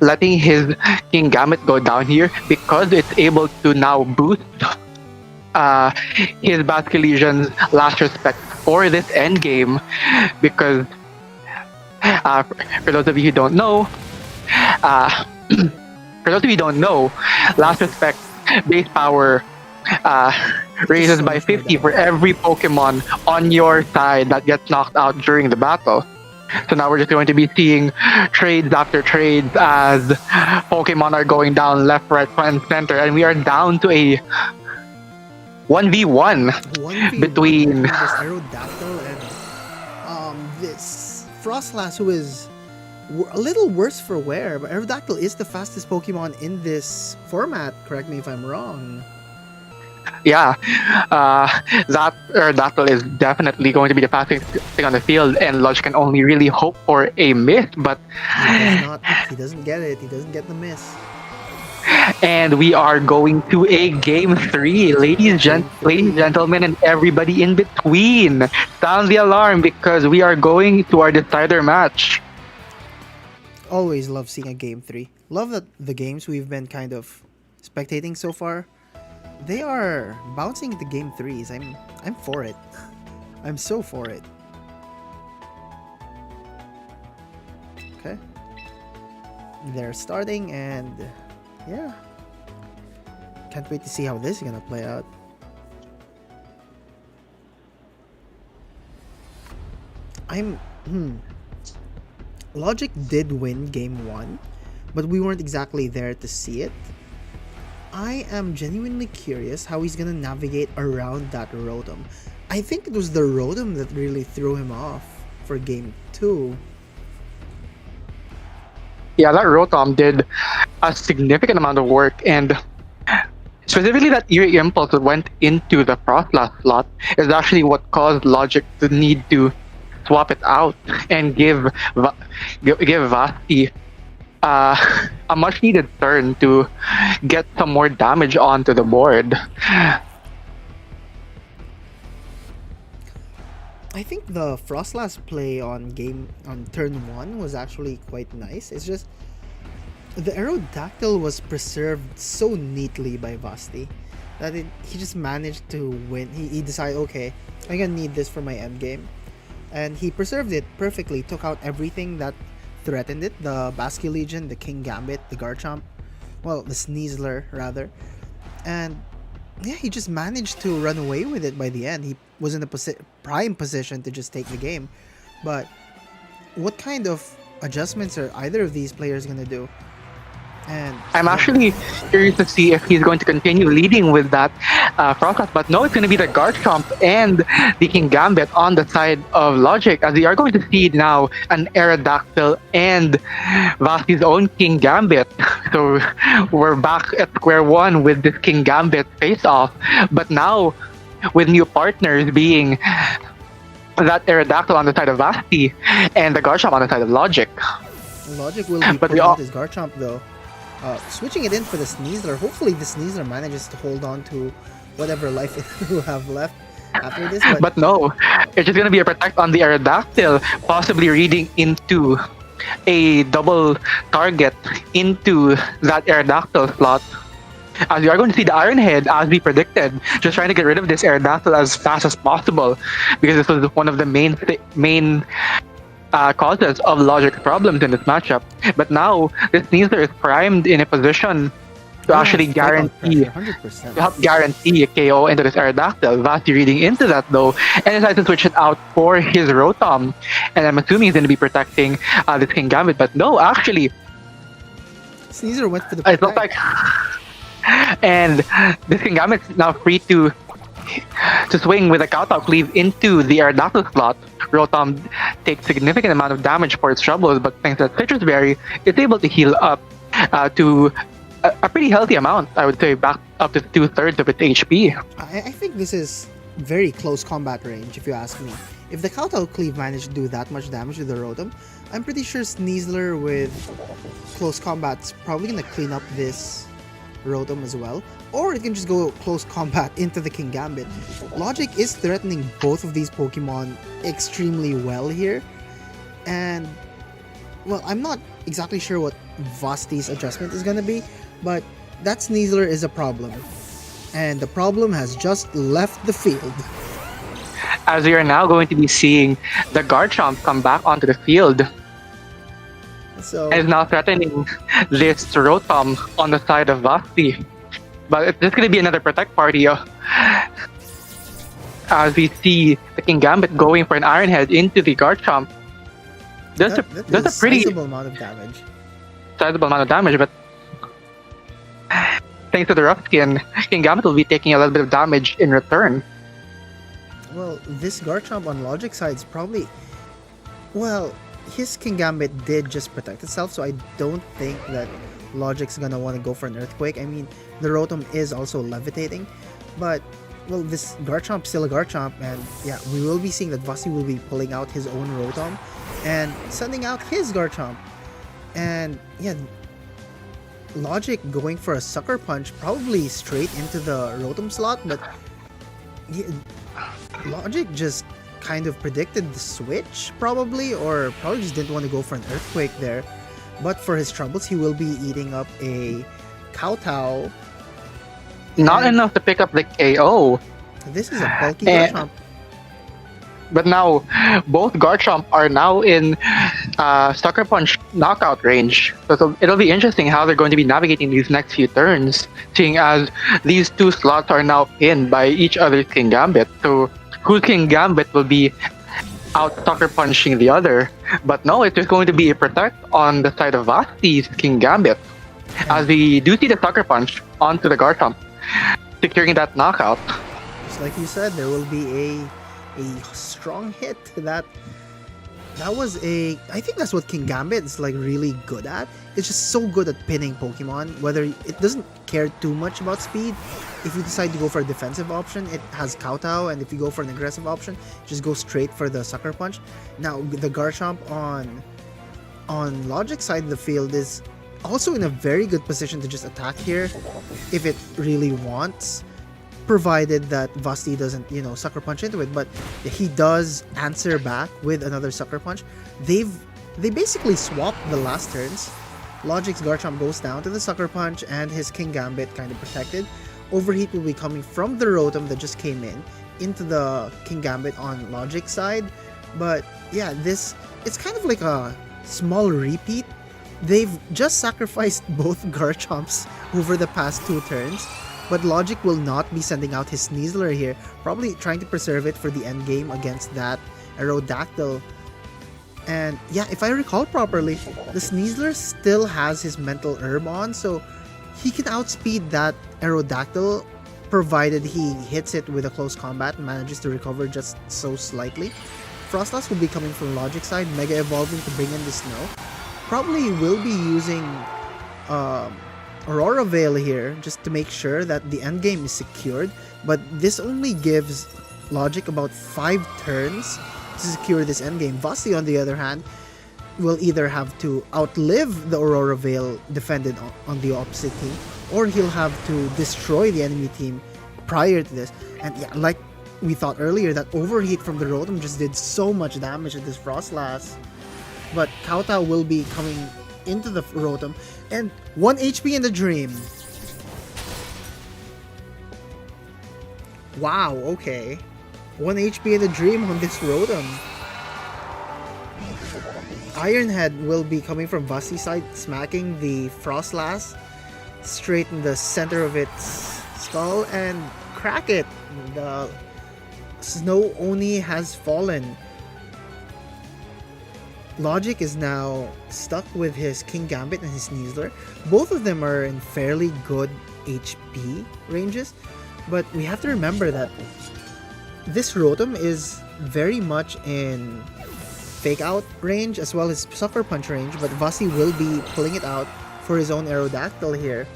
[SPEAKER 3] letting his King Gambit go down here because it's able to now boost his Basque Legion's last respect for this end game, because for those of you who don't know, last respect base power raises by 50 for every Pokemon on your side that gets knocked out during the battle. So now we're just going to be seeing trades after trades as Pokemon are going down left, right, front, and center, and we are down to a 1v1 between
[SPEAKER 1] this Aerodactyl and this Frostlass, who is a little worse for wear, but Aerodactyl is the fastest Pokemon in this format. Correct me if I'm wrong.
[SPEAKER 3] yeah, that Aerodactyl is definitely going to be the fastest thing on the field, and Lodge can only really hope for a miss, but
[SPEAKER 1] He doesn't get it. He doesn't get the miss.
[SPEAKER 3] and we are going to a game 3, ladies and gentlemen, and everybody in between. Sound the alarm because we are going to our decider match.
[SPEAKER 1] Always love seeing a game 3. Love that the games we've been kind of spectating so far, they are bouncing into game 3s. I'm for it. I'm so for it. they're starting, and yeah, can't wait to see how this is gonna play out. I'm Logic did win game one, but we weren't exactly there to see it. I am genuinely curious how he's gonna navigate around that Rotom. I think it was the Rotom that really threw him off for game two.
[SPEAKER 3] Yeah, that Rotom did a significant amount of work, and specifically that Eerie Impulse that went into the Frostlass slot is actually what caused Logic to need to swap it out and give Vasti a much needed turn to get some more damage onto the board.
[SPEAKER 1] I think the Frostlass play on turn one was actually quite nice. It's just the Aerodactyl was preserved so neatly by Vasti that he just managed to win. He decided, okay, I'm gonna need this for my end game, and he preserved it perfectly. Took out everything that threatened it: the Basculegion, the King Gambit, the Garchomp, well, the Sneasler rather, and yeah, he just managed to run away with it by the end. He was in a prime position to just take the game, but what kind of adjustments are either of these players gonna do? And
[SPEAKER 3] I'm
[SPEAKER 1] yeah,
[SPEAKER 3] actually curious to see if he's going to continue leading with that Frostlass, but no, it's going to be the Garchomp and the King Gambit on the side of Logic, as we are going to see now an Aerodactyl and Vasti's own King Gambit. So we're back at square one with this King Gambit face-off, but now with new partners being that Aerodactyl on the side of Vasti and the Garchomp on the side of Logic.
[SPEAKER 1] Logic will be
[SPEAKER 3] But we
[SPEAKER 1] pulling
[SPEAKER 3] all
[SPEAKER 1] out his Garchomp though. Switching it in for the Sneasler. Hopefully the Sneasler manages to hold on to whatever life it will have left after this.
[SPEAKER 3] But no, it's just gonna be a protect on the Aerodactyl, possibly reading into a double target into that Aerodactyl slot. As we are going to see the Iron Head, as we predicted, just trying to get rid of this Aerodactyl as fast as possible, because this was one of the main causes of Logic's problems in this matchup. But now, this Sneasler is primed in a position to actually guarantee
[SPEAKER 1] 100%.
[SPEAKER 3] to help guarantee a KO into this Aerodactyl. Vasti reading into that though, and decides to switch it out for his Rotom. And I'm assuming he's going to be protecting this King Gambit. But no, actually,
[SPEAKER 1] Sneasler went for the
[SPEAKER 3] it looks like. And this King Gambit is now free to swing with a Kowtow Cleave into the Aerodactyl slot. Rotom takes significant amount of damage for its troubles, but thanks to Citrus Berry, it's able to heal up to a pretty healthy amount, I would say, back up to 2/3 of its HP.
[SPEAKER 1] I think this is very close combat range, if you ask me. If the Kowtow Cleave managed to do that much damage to the Rotom, I'm pretty sure Sneasler with close combat's probably gonna clean up this Rotom as well. Or it can just go close combat into the King Gambit. Logic is threatening both of these Pokemon extremely well here. And, well, I'm not exactly sure what Vasti's adjustment is gonna be, but that Sneasler is a problem. And the problem has just left the field.
[SPEAKER 3] As we are now going to be seeing the Garchomp come back onto the field,
[SPEAKER 1] So,
[SPEAKER 3] and is now threatening this Rotom on the side of Vasti. But it's just going to be another Protect party as we see the King Gambit going for an Iron Head into the Garchomp. That's a pretty
[SPEAKER 1] sizable amount of damage.
[SPEAKER 3] sizable amount of damage, but thanks to the Rough Skin, King Gambit will be taking a little bit of damage in return.
[SPEAKER 1] Well, this Garchomp on Logic side is probably... Well, his King Gambit did just protect itself, so I don't think that Logic's gonna want to go for an Earthquake. I mean, the Rotom is also levitating, but, well, this Garchomp's still a Garchomp, and yeah, we will be seeing that Vasi will be pulling out his own Rotom and sending out his Garchomp. And, yeah, Logic going for a Sucker Punch, probably straight into the Rotom slot, but yeah, Logic just kind of predicted the switch, probably, or probably just didn't want to go for an Earthquake there. But for his troubles, he will be eating up a Kowtow.
[SPEAKER 3] Not enough to pick up the KO.
[SPEAKER 1] This is a bulky
[SPEAKER 3] And-
[SPEAKER 1] Garchomp.
[SPEAKER 3] But now, both Garchomp are now in Sucker Punch knockout range. So it'll be interesting how they're going to be navigating these next few turns, seeing as these two slots are now pinned by each other's King Gambit. So whose King Gambit will be out sucker punching the other? But no, it's just going to be a protect on the side of Vasti's King Gambit,
[SPEAKER 1] And
[SPEAKER 3] as we do see the sucker punch onto the Garchomp, securing that knockout.
[SPEAKER 1] just like you said, there will be a strong hit that was a I think that's what King Gambit is like really good at. It's just so good at pinning Pokemon, whether it doesn't care too much about speed. If you decide to go for a defensive option, it has Kowtow, and if you go for an aggressive option, just go straight for the Sucker Punch. Now the Garchomp on Logic's side of the field is also in a very good position to just attack here if it really wants, provided that Vasti doesn't, sucker punch into it. But he does answer back with another sucker punch. They basically swapped the last turns. Logic's Garchomp goes down to the sucker punch, and his King Gambit kind of protected. Overheat will be coming from the Rotom that just came in into the King Gambit on Logic's side. But yeah, it's kind of like a small repeat. They've just sacrificed both Garchomps over the past two turns, but Logic will not be sending out his Sneasler here, probably trying to preserve it for the end game against that Aerodactyl. And yeah, if I recall properly, the Sneasler still has his Mental Herb on, so he can outspeed that Aerodactyl, provided he hits it with a close combat and manages to recover just so slightly. Frostlass will be coming from Logic's side, Mega Evolving to bring in the snow. Probably will be using Aurora Veil here just to make sure that the endgame is secured, but this only gives Logic about 5 turns to secure this endgame. Vasti, on the other hand, will either have to outlive the Aurora Veil defended on the opposite team, or he'll have to destroy the enemy team prior to this. And yeah, like we thought earlier, that overheat from the Rotom just did so much damage to this Frostlass. But Kowtow will be coming into the Rotom, and 1 HP in the Dream. Wow, okay. 1 HP in the Dream on this Rotom. Ironhead will be coming from Vasti's side, smacking the Frostlass straight in the center of its skull and crack it. The Snow Oni has fallen. Logic is now stuck with his King Gambit and his Sneasler. Both of them are in fairly good HP ranges, but we have to remember that this Rotom is very much in Fake Out range as well as Sucker Punch range, but Vasi will be pulling it out for his own Aerodactyl here.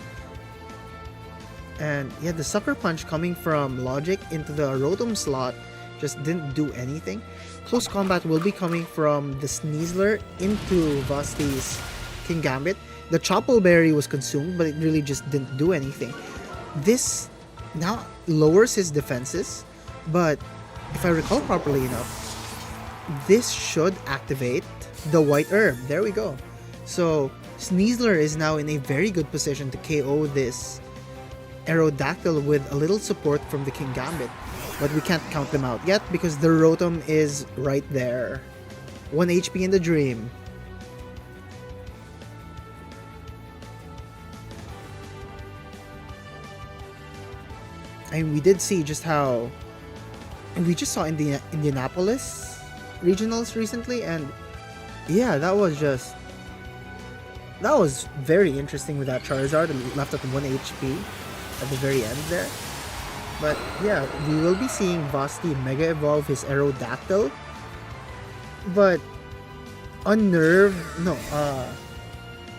[SPEAKER 1] And yeah, the Sucker Punch coming from Logic into the Rotom slot just didn't do anything. Close combat will be coming from the Sneasler into Vasti's King Gambit. The Chople Berry was consumed, but it really just didn't do anything. This now lowers his defenses, but if I recall properly enough, this should activate the White Herb. There we go. So Sneasler is now in a very good position to KO this Aerodactyl with a little support from the King Gambit. But we can't count them out yet because the Rotom is right there. 1 HP in the Dream. And we did see just how... And we just saw Indianapolis regionals recently, and yeah, that was very interesting with that Charizard left at 1 HP at the very end there. But yeah, we will be seeing Vasti Mega Evolve his Aerodactyl. But Unnerved, no,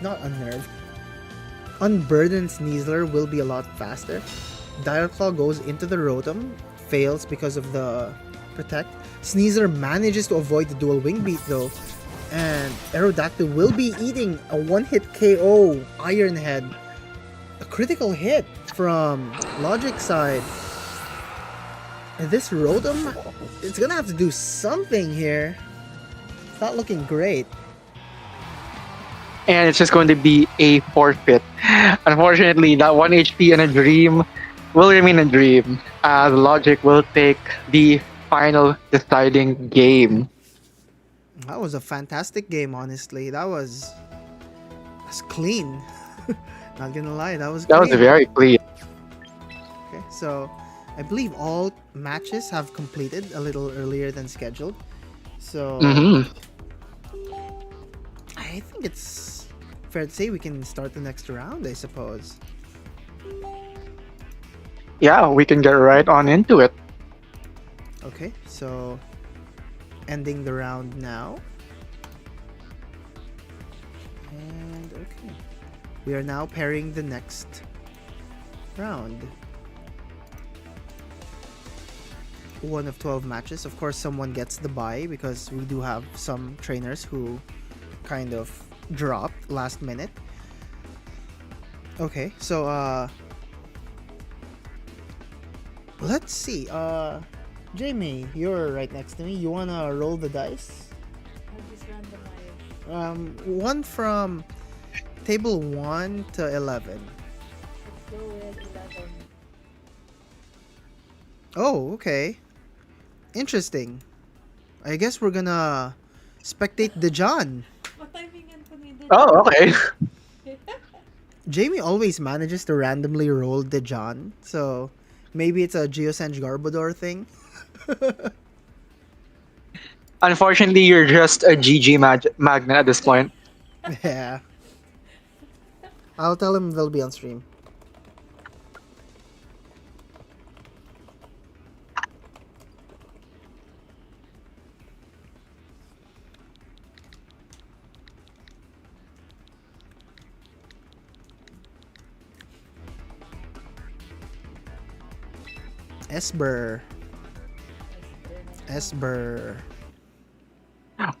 [SPEAKER 1] not Unnerved. Unburdened Sneasler will be a lot faster. Dire Claw goes into the Rotom, fails because of the Protect. Sneasler manages to avoid the dual Wing Beat though, and Aerodactyl will be eating a one-hit KO Ironhead. A critical hit from Logic's side. And this Rotom, it's gonna have to do something here. It's not looking great.
[SPEAKER 3] And it's just going to be a forfeit. Unfortunately, that 1 HP and a Dream will remain a Dream, as Logic will take the final deciding game.
[SPEAKER 1] That was a fantastic game, honestly. That's clean. Not gonna lie, that was
[SPEAKER 3] That was
[SPEAKER 1] clean.
[SPEAKER 3] very clean.
[SPEAKER 1] Okay, so I believe all matches have completed a little earlier than scheduled. So
[SPEAKER 3] Hmm.
[SPEAKER 1] I think it's fair to say we can start the next round, I suppose.
[SPEAKER 3] Yeah, we can get right on into it.
[SPEAKER 1] Okay, so ending the round now. And okay. We are now pairing the next round. One of 12 matches. Of course, someone gets the bye because we do have some trainers who kind of dropped last minute. Okay, so let's see. Jamie, you're right next to me. You wanna roll the dice?
[SPEAKER 2] I'll just randomize.
[SPEAKER 1] One from table 1 to 11.
[SPEAKER 2] Let's go with 11.
[SPEAKER 1] Oh, okay. Interesting. I guess we're gonna spectate Dejan.
[SPEAKER 2] Matimingan ko ni
[SPEAKER 3] Oh, okay.
[SPEAKER 1] Jamie always manages to randomly roll Dejan, so maybe it's a Geosenge Garbodor thing.
[SPEAKER 3] Unfortunately, you're just a GG magnet at this point.
[SPEAKER 1] Yeah. I'll tell him they'll be on stream. Esber. Esber.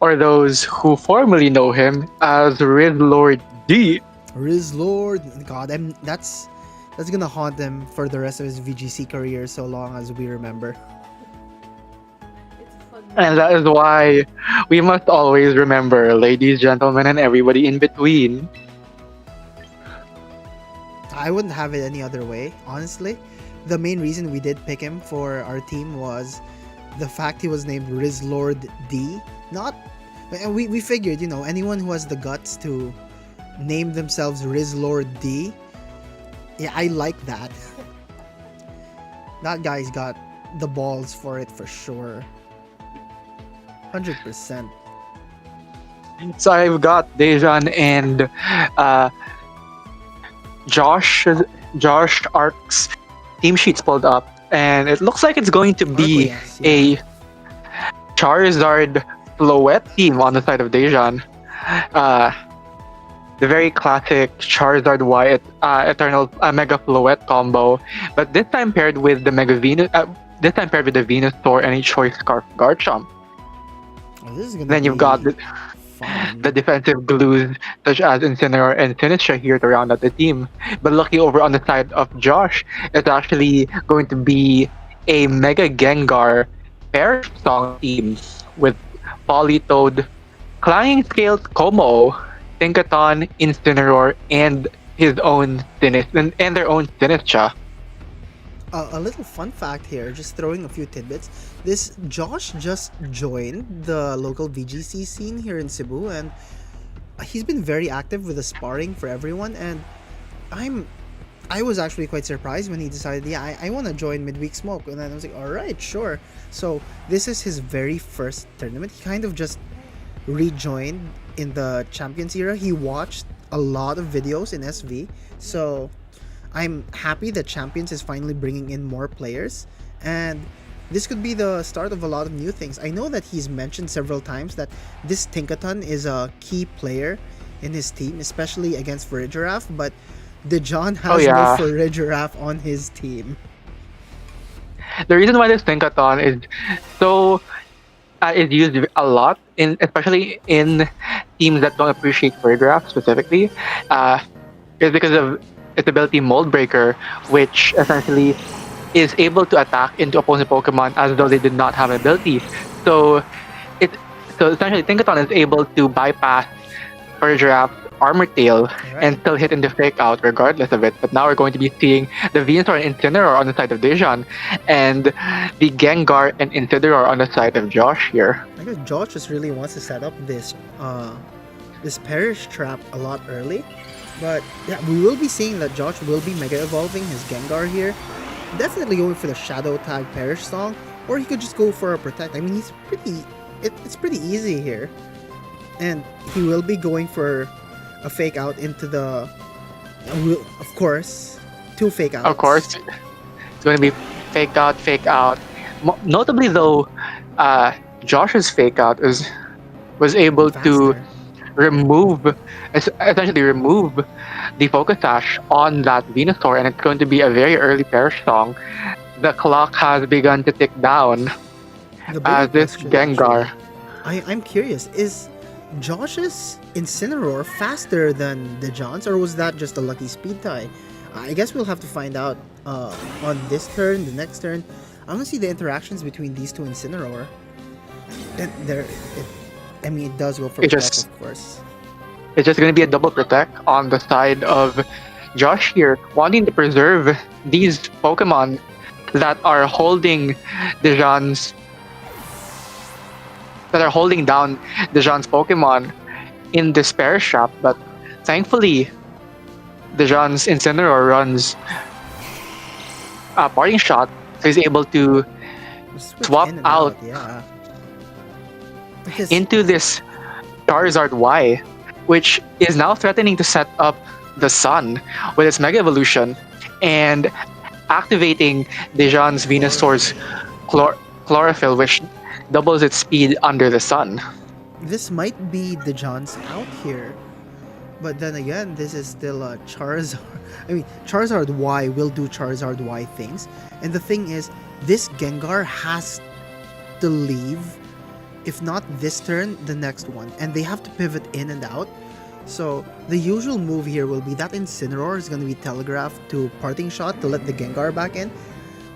[SPEAKER 3] Or those who formerly know him as Rid Lord D.
[SPEAKER 1] Riz Lord. God, that's gonna haunt him for the rest of his VGC career so long as we remember.
[SPEAKER 2] It's a fun
[SPEAKER 3] And that is why we must always remember, ladies, gentlemen, and everybody in between.
[SPEAKER 1] I wouldn't have it any other way, honestly. The main reason we did pick him for our team was the fact he was named Riz Lord D. Not, and we figured, anyone who has the guts to name themselves Riz Lord D. Yeah, I like that. That guy's got the balls for it for sure. 100%.
[SPEAKER 3] So I've got Dejan and uh, Josh Ark's team sheets pulled up, and it looks like it's going to be
[SPEAKER 1] Arqueas,
[SPEAKER 3] a Charizard Floette team on the side of Dejan. Uh, the very classic Charizard Y Eternal Mega Floette combo, but this time paired with the Mega Venus. This time paired with the Venusaur and a Choice Scarf Garchomp.
[SPEAKER 1] Oh, this is gonna
[SPEAKER 3] Then
[SPEAKER 1] be
[SPEAKER 3] you've got
[SPEAKER 1] fun.
[SPEAKER 3] the defensive glues such as Incineroar and Sinistcha here to round out the team. But looking over on the side of Josh, it's actually going to be a Mega Gengar pair song team with Politoed, Clanging Scales Como, Tinkaton, Incineroar, and his own and their own Sinistcha.
[SPEAKER 1] A little fun fact here, just throwing a few tidbits. This Josh just joined the local VGC scene here in Cebu, and he's been very active with the sparring for everyone. And I was actually quite surprised when he decided, yeah, I want to join Midweek Smoke, and then I was like, all right, sure. So this is his very first tournament. He kind of just rejoined in the Champions era. He watched a lot of videos in SV, so I'm happy that Champions is finally bringing in more players, and this could be the start of a lot of new things. I know that he's mentioned several times that this Tinkaton is a key player in his team, especially against Farigiraf, but Dejan has no
[SPEAKER 3] Yeah.
[SPEAKER 1] Farigiraf on his team.
[SPEAKER 3] The reason why this Tinkaton is used a lot especially in teams that don't appreciate Paragraph specifically, is because of its ability Mold Breaker, which essentially is able to attack into opposing Pokemon as though they did not have an ability. So it so essentially Tinkaton is able to bypass Paragraph Armor Tail and
[SPEAKER 1] Right.
[SPEAKER 3] still hit in the fake out regardless of it. But now we're going to be seeing the Venusaur and Incineroar on the side of Dejan, and the Gengar and Incineroar on the side of Josh here.
[SPEAKER 1] I guess Josh just really wants to set up this Perish trap a lot early. But yeah, we will be seeing that Josh will be Mega Evolving his Gengar here. Definitely going for the Shadow Tag Perish song, or he could just go for a Protect. I mean, it's pretty easy here. And he will be going for a fake out into the, of course, two fake outs.
[SPEAKER 3] Of course, it's going to be fake out, fake out. Notably, though, Josh's fake out was able to
[SPEAKER 1] Faster.
[SPEAKER 3] essentially remove the Focus Sash on that Venusaur, and it's going to be a very early Perish song. The clock has begun to tick down
[SPEAKER 1] The
[SPEAKER 3] as
[SPEAKER 1] bigger
[SPEAKER 3] this
[SPEAKER 1] question,
[SPEAKER 3] Gengar.
[SPEAKER 1] I'm curious, is Josh's Incineroar faster than Dejan's, or was that just a lucky speed tie? I guess we'll have to find out on this turn, the next turn. I want to see the interactions between these two Incineroar. And I mean, it does go for
[SPEAKER 3] It
[SPEAKER 1] Protect,
[SPEAKER 3] just
[SPEAKER 1] of course.
[SPEAKER 3] it's just going to be a double Protect on the side of Josh here, wanting to preserve these Pokemon that are holding Dejan's that are holding down Dejan's Pokemon in this Perish trap. But thankfully, Dejan's Incineroar runs a parting shot, so he's able to
[SPEAKER 1] Switch
[SPEAKER 3] swap
[SPEAKER 1] in and
[SPEAKER 3] out
[SPEAKER 1] yeah. Because
[SPEAKER 3] into this Charizard Y, which is now threatening to set up the Sun with its Mega Evolution and activating Dejan's Venusaur's Chlorophyll, which doubles its speed under the Sun.
[SPEAKER 1] this might be Dejan's out here. But then again, this is still a Charizard. I mean, Charizard Y will do Charizard Y things. And the thing is, this Gengar has to leave, if not this turn, the next one. And they have to pivot in and out. So the usual move here will be that Incineroar is going to be telegraphed to Parting Shot to let the Gengar back in.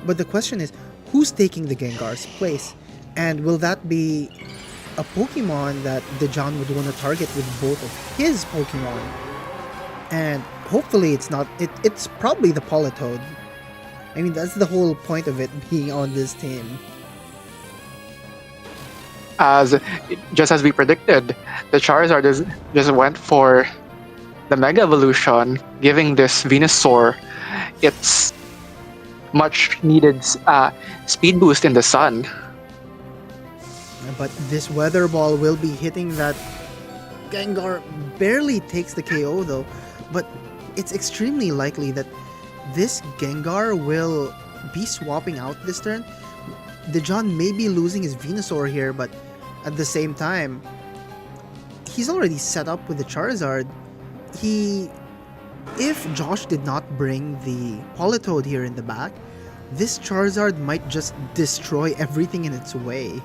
[SPEAKER 1] But the question is, who's taking the Gengar's place? And will that be a Pokemon that Dejan would want to target with both of his Pokemon? And hopefully it's not, it's probably the Politoed. I mean, that's the whole point of it being on this team.
[SPEAKER 3] As just as we predicted, the Charizard just went for the Mega Evolution, giving this Venusaur its much needed speed boost in the Sun.
[SPEAKER 1] But this Weather Ball will be hitting that Gengar. Barely takes the KO though, but it's extremely likely that this Gengar will be swapping out this turn. Dejan may be losing his Venusaur here, but at the same time, he's already set up with the Charizard. If Josh did not bring the Politoed here in the back, this Charizard might just destroy everything in its way.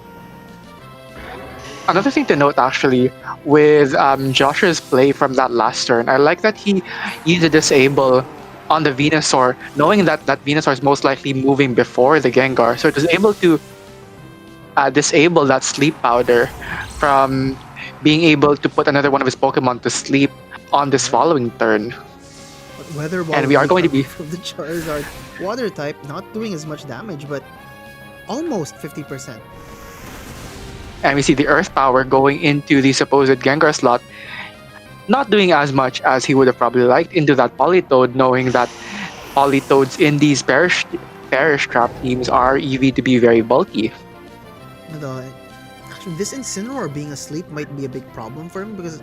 [SPEAKER 3] Another thing to note, actually, with Josh's play from that last turn, I like that he used a disable on the Venusaur, knowing that that Venusaur is most likely moving before the Gengar, so it was able to disable that sleep powder from being able to put another one of his Pokemon to sleep on this following turn.
[SPEAKER 1] But Weather Ball
[SPEAKER 3] And we are going to be
[SPEAKER 1] from the Charizard Water type, not doing as much damage, but almost 50%.
[SPEAKER 3] and we see the Earth Power going into the supposed Gengar slot, not doing as much as he would have probably liked into that Politoed, knowing that Politoads in these Perish Trap teams are EV to be very bulky.
[SPEAKER 1] But, actually, this Incineroar being asleep might be a big problem for him because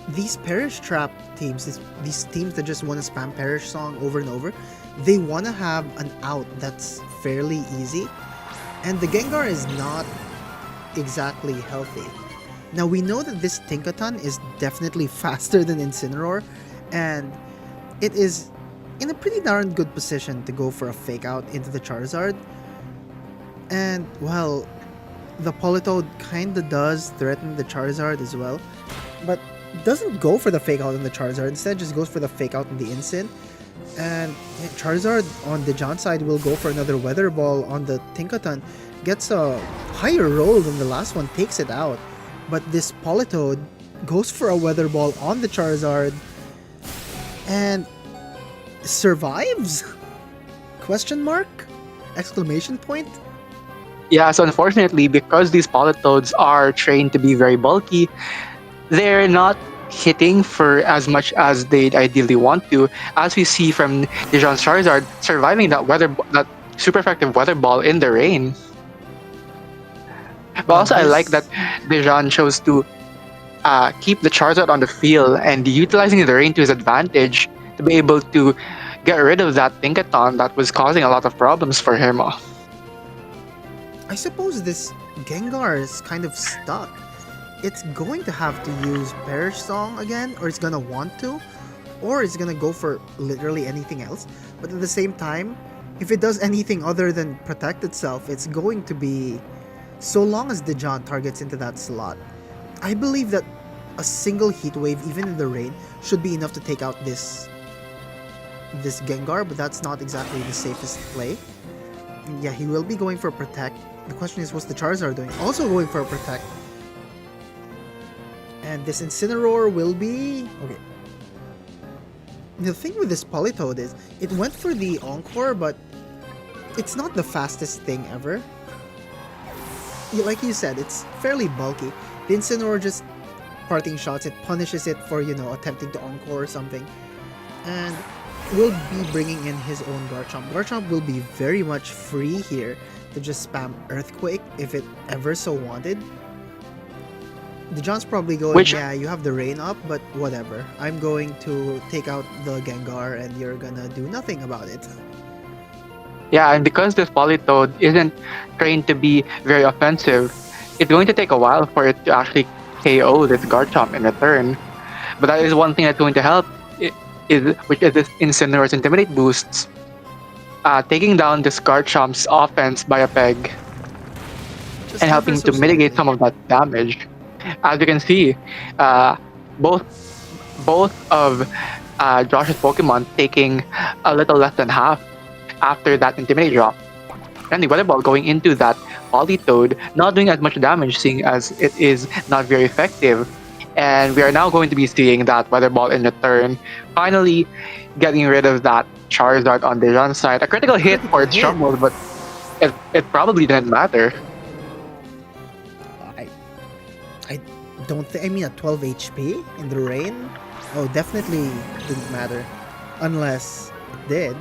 [SPEAKER 1] these Perish Trap teams, these teams that just want to spam Perish Song over and over, they want to have an out that's fairly easy. And the Gengar is not exactly healthy. Now we know that this Tinkaton is definitely faster than Incineroar, and it is in a pretty darn good position to go for a fake out into the Charizard. And well, the Politoed kinda does threaten the Charizard as well, but doesn't go for the fake out on the Charizard, instead just goes for the fake out in the Incin. And Charizard on the John side will go for another Weather Ball on the Tinkaton, gets a higher roll than the last one, takes it out. But this Politoed goes for a Weather Ball on the Charizard and survives? Question mark? Exclamation point?
[SPEAKER 3] Yeah, so unfortunately, because these Politoads are trained to be very bulky, they're not hitting for as much as they'd ideally want to, as we see from Dijon's Charizard surviving that super effective weather ball in the rain. But
[SPEAKER 1] Wow,
[SPEAKER 3] also, I like that
[SPEAKER 1] this
[SPEAKER 3] Dijon chose to keep the Charizard on the field and utilizing the rain to his advantage to be able to get rid of that Tinkaton that was causing a lot of problems for him.
[SPEAKER 1] I suppose this Gengar is kind of stuck. It's going to have to use Perish Song again, or it's gonna want to, or it's gonna go for literally anything else. But at the same time, if it does anything other than protect itself, it's going to be so long as Dijon targets into that slot. I believe that a single Heat Wave, even in the rain, should be enough to take out this Gengar, but that's not exactly the safest play. And yeah, he will be going for Protect. The question is, what's the Charizard doing? Also going for a Protect. And this Incineroar will be... Okay. The thing with this Politoed is, it went for the Encore, but it's not the fastest thing ever. Like you said, it's fairly bulky. The Incineroar just parting shots, it punishes it for, attempting to Encore or something. And will be bringing in his own Garchomp. Garchomp will be very much free here to just spam Earthquake if it ever so wanted. Dijon's probably going,
[SPEAKER 3] Which
[SPEAKER 1] yeah, you have the rain up, but whatever. I'm going to take out the Gengar and you're gonna do nothing about it.
[SPEAKER 3] Yeah, and because this Politoed isn't trained to be very offensive, it's going to take a while for it to actually KO this Garchomp in return. But that is one thing that's going to help, which is this Incineroar's Intimidate boosts, taking down this Garchomp's offense by a peg
[SPEAKER 1] Just
[SPEAKER 3] and
[SPEAKER 1] ever
[SPEAKER 3] helping
[SPEAKER 1] so
[SPEAKER 3] to mitigate
[SPEAKER 1] slightly.
[SPEAKER 3] some of that damage. As you can see, both both of Josh's Pokemon taking a little less than half after that Intimidate drop. And the Weather Ball going into that Politoed, not doing as much damage, seeing as it is not very effective. And we are now going to be seeing that Weather Ball in return, finally getting rid of that Charizard on Dijon's side. A critical hit
[SPEAKER 1] Critical
[SPEAKER 3] for its
[SPEAKER 1] hit.
[SPEAKER 3] trouble, but it probably didn't matter.
[SPEAKER 1] I I don't think, I mean, at 12 HP in the rain? Oh, definitely didn't matter. Unless it did.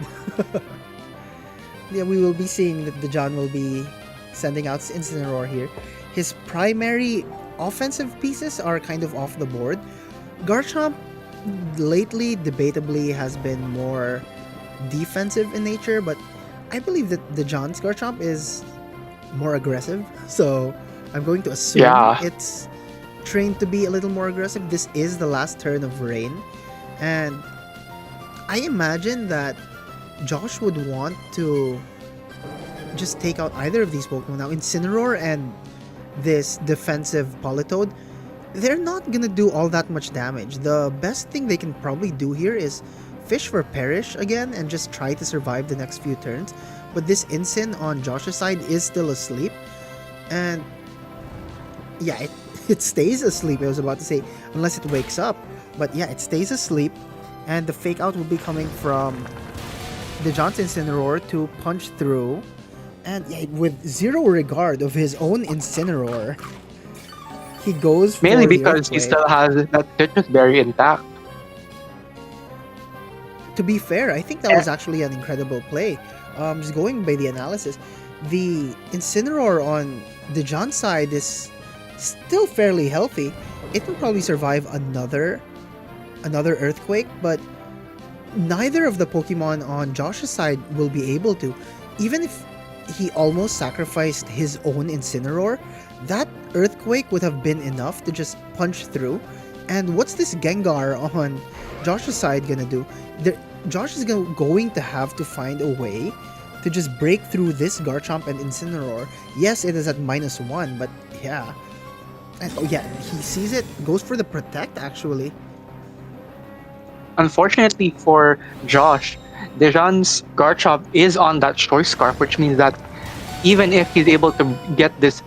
[SPEAKER 1] Yeah, we will be seeing that the John will be sending out Incineroar here. His primary offensive pieces are kind of off the board. Garchomp lately debatably has been more defensive in nature, but I believe that the John's Garchomp is more aggressive. So I'm going to assume
[SPEAKER 3] Yeah.
[SPEAKER 1] it's trained to be a little more aggressive. This is the last turn of rain, and I imagine that Josh would want to just take out either of these Pokemon. Now, Incineroar and this defensive Politoed, they're not gonna do all that much damage. The best thing they can probably do here is fish for Perish again and just try to survive the next few turns. But this Incin on Josh's side is still asleep, and yeah, it stays asleep. I was about to say, unless it wakes up, but yeah, it stays asleep, and the fake out will be coming from the Johnson Incineroar to punch through, and yeah, with zero regard of his own Incineroar, he goes for
[SPEAKER 3] Mainly
[SPEAKER 1] the
[SPEAKER 3] because he
[SPEAKER 1] Earthquake.
[SPEAKER 3] still has that citrus berry intact.
[SPEAKER 1] To be fair, I think that was actually an incredible play. Just going by the analysis, the Incineroar on the John side is still fairly healthy. It will probably survive another Earthquake, but neither of the Pokemon on Josh's side will be able to. Even if he almost sacrificed his own Incineroar, that Earthquake would have been enough to just punch through. And what's this Gengar on Josh's side gonna do? Josh is going to have to find a way to just break through this Garchomp and Incineroar. Yes, it is at -1, but yeah. And oh yeah, he sees it, goes for the Protect actually.
[SPEAKER 3] Unfortunately for Josh, Dejan's Garchomp is on that choice scarf, which means that even if he's able to get this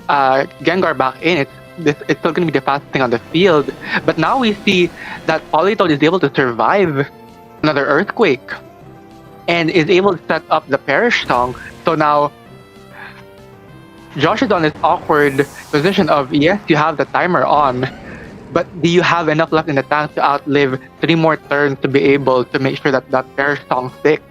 [SPEAKER 3] Gengar back in, it's it's still going to be the fastest thing on the field. But now we see that Polytoad is able to survive another earthquake and is able to set up the Perish Song. So now Josh is on this awkward position of, yes, you have the timer on, but do you have enough left in the tank to outlive 3 more turns to be able to make sure that that Perish Song sticks?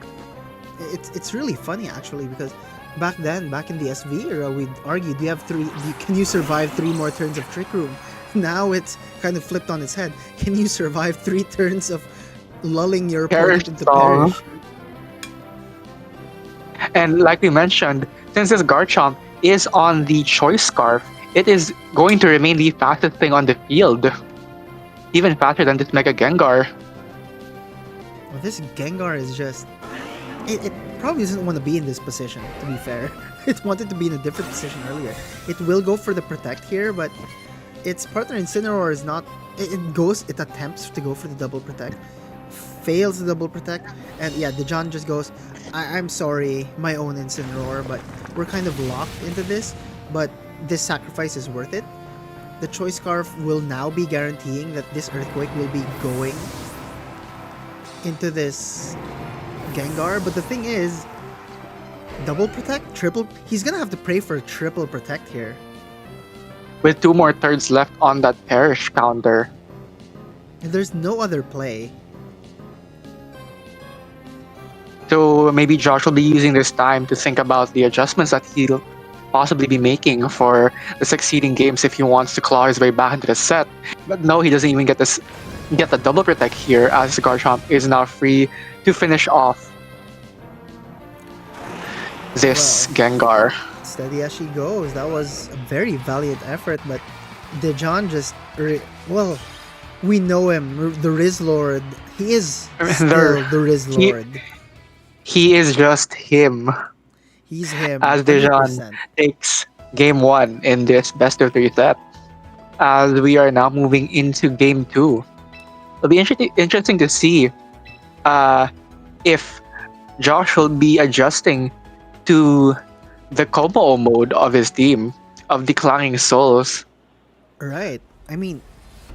[SPEAKER 1] It's really funny actually because back then, back in the SV era, we'd argue, do you have can you survive 3 more turns of Trick Room? Now it's kind of flipped on its head. Can you survive 3 turns of lulling your
[SPEAKER 3] Perish
[SPEAKER 1] opponent into
[SPEAKER 3] Song.
[SPEAKER 1] perish?
[SPEAKER 3] And like we mentioned, since this Garchomp is on the Choice Scarf, it is going to remain the fastest thing on the field. Even faster than this Mega Gengar.
[SPEAKER 1] Well, this Gengar is just. It probably doesn't want to be in this position, to be fair. It wanted to be in a different position earlier. It will go for the Protect here, but its partner Incineroar is not. It attempts to go for the double Protect, fails the double Protect, and yeah, Dejan just goes, I'm sorry, my own Incineroar, but we're kind of locked into this, but this sacrifice is worth it. The Choice Scarf will now be guaranteeing that this Earthquake will be going into this Gengar, but the thing is, double Protect, triple, he's gonna have to pray for a triple Protect here.
[SPEAKER 3] With 2 more turns left on that Perish counter.
[SPEAKER 1] And there's no other play.
[SPEAKER 3] So maybe Josh will be using this time to think about the adjustments that he'll possibly be making for the succeeding games if he wants to claw his way back into the set. But no, he doesn't even get the double Protect here, as Garchomp is now free to finish off this Gengar.
[SPEAKER 1] Steady as she goes. That was a very valiant effort, but Dejan just. Well, we know him, the Riz Lord. He is still the Riz Lord.
[SPEAKER 3] He is just him.
[SPEAKER 1] He's him.
[SPEAKER 3] As Dejan
[SPEAKER 1] 100%.
[SPEAKER 3] takes game 1 in this best of 3 set. As we are now moving into game 2. It'll be interesting to see if Josh will be adjusting to the combo mode of his team of Declining Souls.
[SPEAKER 1] Right. I mean,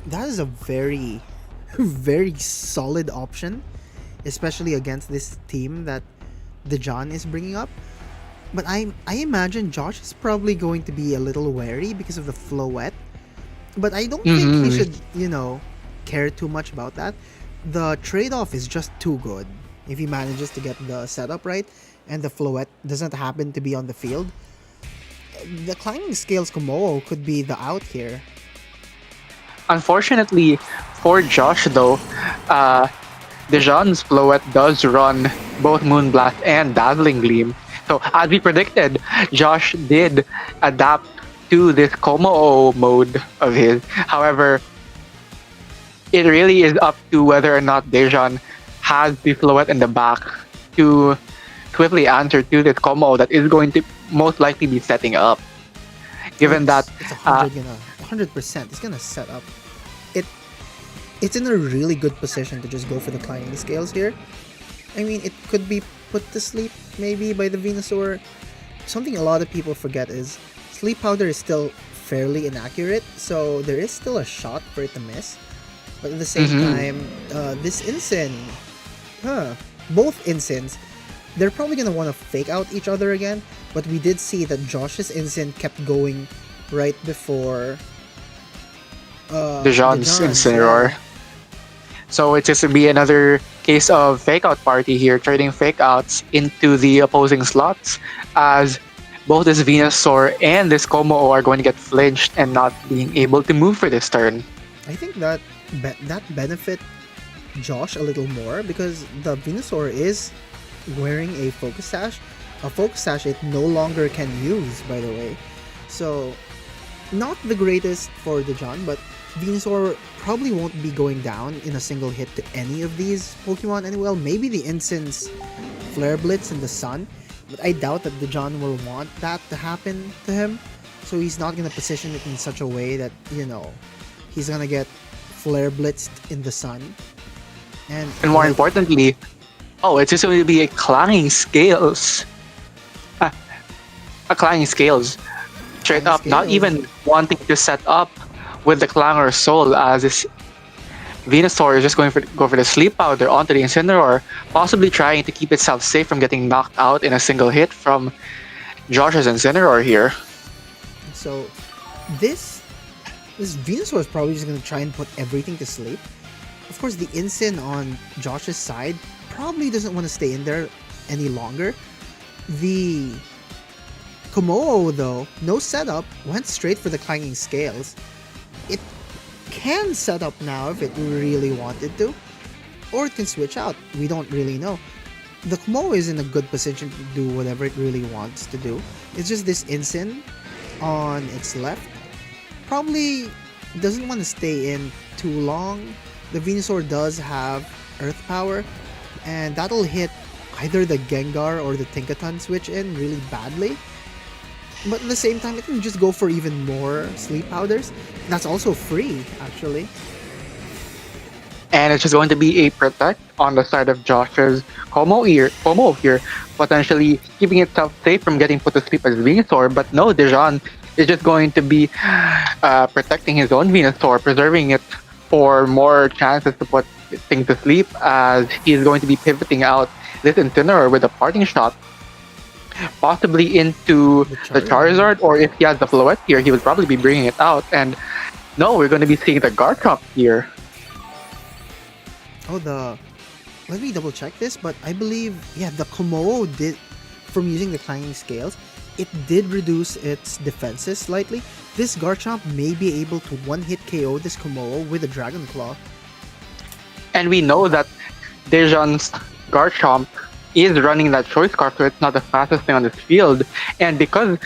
[SPEAKER 1] that is a very, very solid option, especially against this team that Dejan is bringing up. But I imagine Josh is probably going to be a little wary because of the Floette. But I don't think he should, care too much about that. The trade-off is just too good. If he manages to get the setup right and the Floette doesn't happen to be on the field, the Climbing Scales Komodo could be the out here.
[SPEAKER 3] Unfortunately for Josh though, Dejan's Floette does run both Moonblast and Dazzling Gleam. So as we predicted, Josh did adapt to this Komo mode of his. However, it really is up to whether or not Dejan has the Floette in the back to swiftly answer to this Komo that is going to most likely be setting up. Given that
[SPEAKER 1] It's 100%. It's gonna set up. It's in a really good position to just go for the Climbing Scales here. I mean, it could be put to sleep maybe by the Venusaur. Something a lot of people forget is Sleep Powder is still fairly inaccurate, so there is still a shot for it to miss. But at the same time, this Incin, both Incins, they're probably gonna want to fake out each other again. But we did see that Josh's Incin kept going right before
[SPEAKER 3] Dejan's Incineroar. So it's just to be another case of fake out party here, trading fake outs into the opposing slots, as both this Venusaur and this Komo are going to get flinched and not being able to move for this turn.
[SPEAKER 1] I think that that benefit Josh a little more because the Venusaur is wearing a Focus Sash it no longer can use, by the way. So, not the greatest for Dejan, but Venusaur probably won't be going down in a single hit to any of these Pokemon. And well, maybe the Incense Flare Blitz in the Sun, but I doubt that Dejan will want that to happen to him. So he's not going to position it in such a way that, he's going to get Flare Blitzed in the Sun. And
[SPEAKER 3] more importantly, it's just going to be a Clanging Scales. A Clanging Scales. straight
[SPEAKER 1] Clanging
[SPEAKER 3] up, not
[SPEAKER 1] scales.
[SPEAKER 3] even wanting to set up with the Clangor Soul, as this Venusaur is just going for go for the Sleep Powder onto the Incineroar, possibly trying to keep itself safe from getting knocked out in a single hit from Josh's Incineroar here.
[SPEAKER 1] So this this Venusaur is probably just gonna try and put everything to sleep. Of course, the Incin on Josh's side probably doesn't want to stay in there any longer. The Komodo, though, no setup, went straight for the Clanging Scales. It can set up now if it really wanted to, or it can switch out. We don't really know. The Komodo is in a good position to do whatever it really wants to do. It's just this Incin on its left probably doesn't want to stay in too long. The Venusaur does have Earth Power, and that'll hit either the Gengar or the Tinkaton switch in really badly. But at the same time, it can just go for even more Sleep Powders. That's also free, actually.
[SPEAKER 3] And it's just going to be a protect on the side of Josh's Como here, potentially keeping itself safe from getting put to sleep as Venusaur. But no, Dejan is just going to be protecting his own Venusaur, preserving it for more chances to put things to sleep, as he's going to be pivoting out this Incineroar with a parting shot, possibly into the Charizard, or if he has the Floette here, he would probably be bringing it out. And no, we're going to be seeing the Garchomp here.
[SPEAKER 1] Oh, let me double check this, but I believe, yeah, the Komodo did, from using the Clanging Scales, it did reduce its defenses slightly. This Garchomp may be able to one-hit KO this Komodo with a Dragon Claw.
[SPEAKER 3] And we know that Dejan's Garchomp is running that Choice Scarf, so it's not the fastest thing on this field. And because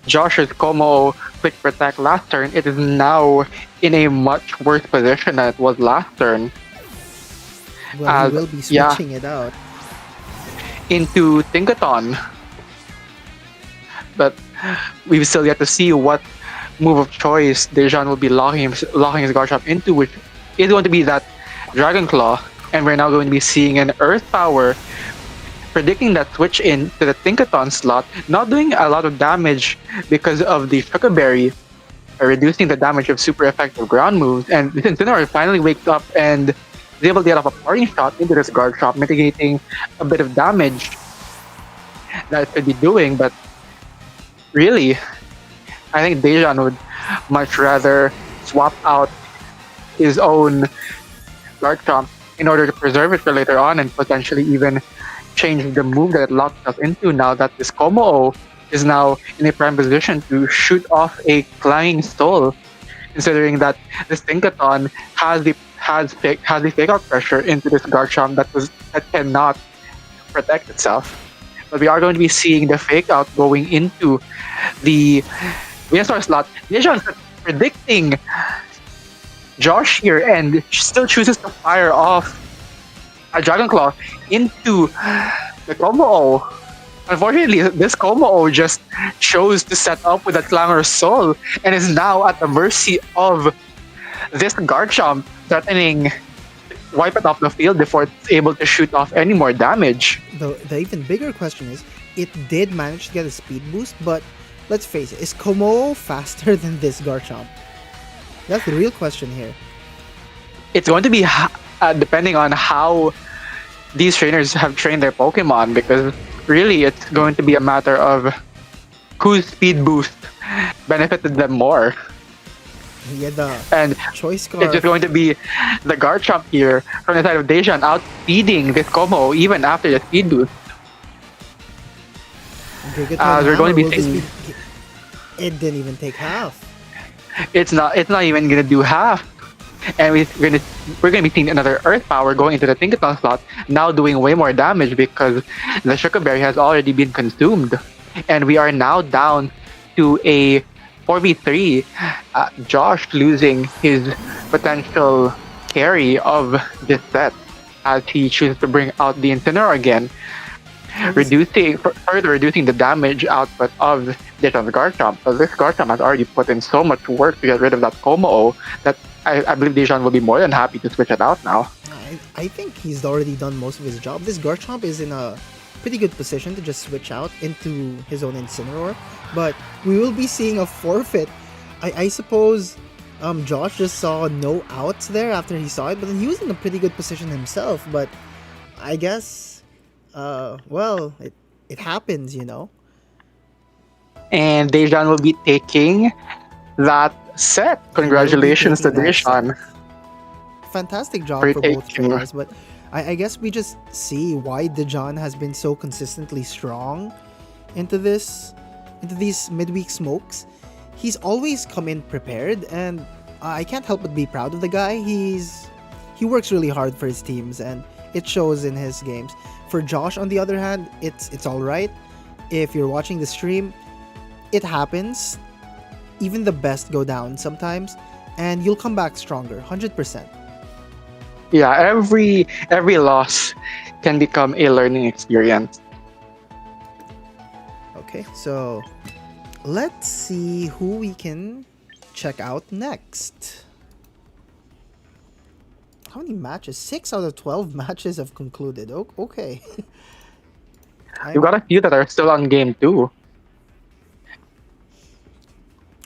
[SPEAKER 3] Josh's Como Quick Protect last turn, it is now in a much worse position than it was last turn.
[SPEAKER 1] Well, he will be switching it out.
[SPEAKER 3] Into Tinkaton. But we've still yet to see what move of choice Dejan will be locking his Garchomp into, which is going to be that Dragon Claw. And we're now going to be seeing an Earth Power, predicting that switch in to the Tinkaton slot, not doing a lot of damage because of the Sugar Berry, reducing the damage of super effective ground moves. And this Incineroar finally wakes up and is able to get off a parting shot into this Garchomp, mitigating a bit of damage that it could be doing. But really, I think Dejan would much rather swap out his own Garchomp in order to preserve it for later on, and potentially even change the move that it locked us into now that this Como is now in a prime position to shoot off a Clanging Soul, considering that this Tinkaton has the fake out pressure into this Garchomp that cannot protect itself. But we are going to be seeing the fake out going into the Venusaur slot. Dejan predicting Josh here and still chooses to fire off a Dragon Claw into the Como. Unfortunately, this Como just chose to set up with a Clangor Soul and is now at the mercy of this Garchomp, threatening to wipe it off the field before it's able to shoot off any more damage.
[SPEAKER 1] The even bigger question is, it did manage to get a speed boost, but let's face it, is Como faster than this Garchomp? That's the real question here.
[SPEAKER 3] It's going to be depending on how these trainers have trained their Pokemon, because really it's going to be a matter of whose speed boost benefited them more.
[SPEAKER 1] Yeah, the
[SPEAKER 3] And
[SPEAKER 1] Choice Scarf.
[SPEAKER 3] it's just going to be the Garchomp here from the side of Dejan outspeeding this Como even after the speed boost. We're going to be seeing,
[SPEAKER 1] it didn't even take half.
[SPEAKER 3] it's not even gonna do half. And we're gonna be seeing another Earth Power going into the Tinkaton slot, now doing way more damage because the Sugar Berry has already been consumed. And we are now down to a 4v3. Josh losing his potential carry of this set as he chooses to bring out the Incineroar again, further reducing the damage output of Dejan's Garchomp. So this Garchomp has already put in so much work to get rid of that Como that I believe Dejan will be more than happy to switch it out now.
[SPEAKER 1] I think he's already done most of his job. This Garchomp is in a pretty good position to just switch out into his own Incineroar, but we will be seeing a forfeit. I suppose Josh just saw no outs there after he saw it, but then he was in a pretty good position himself. But I guess, well, it happens, you know.
[SPEAKER 3] And Dejan will be taking that set.
[SPEAKER 1] He will be
[SPEAKER 3] Congratulations to
[SPEAKER 1] taking that set.
[SPEAKER 3] Dejan
[SPEAKER 1] Fantastic job
[SPEAKER 3] for
[SPEAKER 1] for both
[SPEAKER 3] taking.
[SPEAKER 1] players, but I guess we just see why Dejan has been so consistently strong into these midweek smokes. He's always come in prepared, and I can't help but be proud of the guy. He works really hard for his teams, and it shows in his games. For Josh, on the other hand, it's all right. If you're watching the stream, it happens. Even the best go down sometimes, and you'll come back stronger, 100%.
[SPEAKER 3] Yeah, every loss can become a learning experience.
[SPEAKER 1] Okay, so let's see who we can check out next. How many matches? 6 out of 12 matches have concluded. Okay.
[SPEAKER 3] We've got a few that are still on game 2.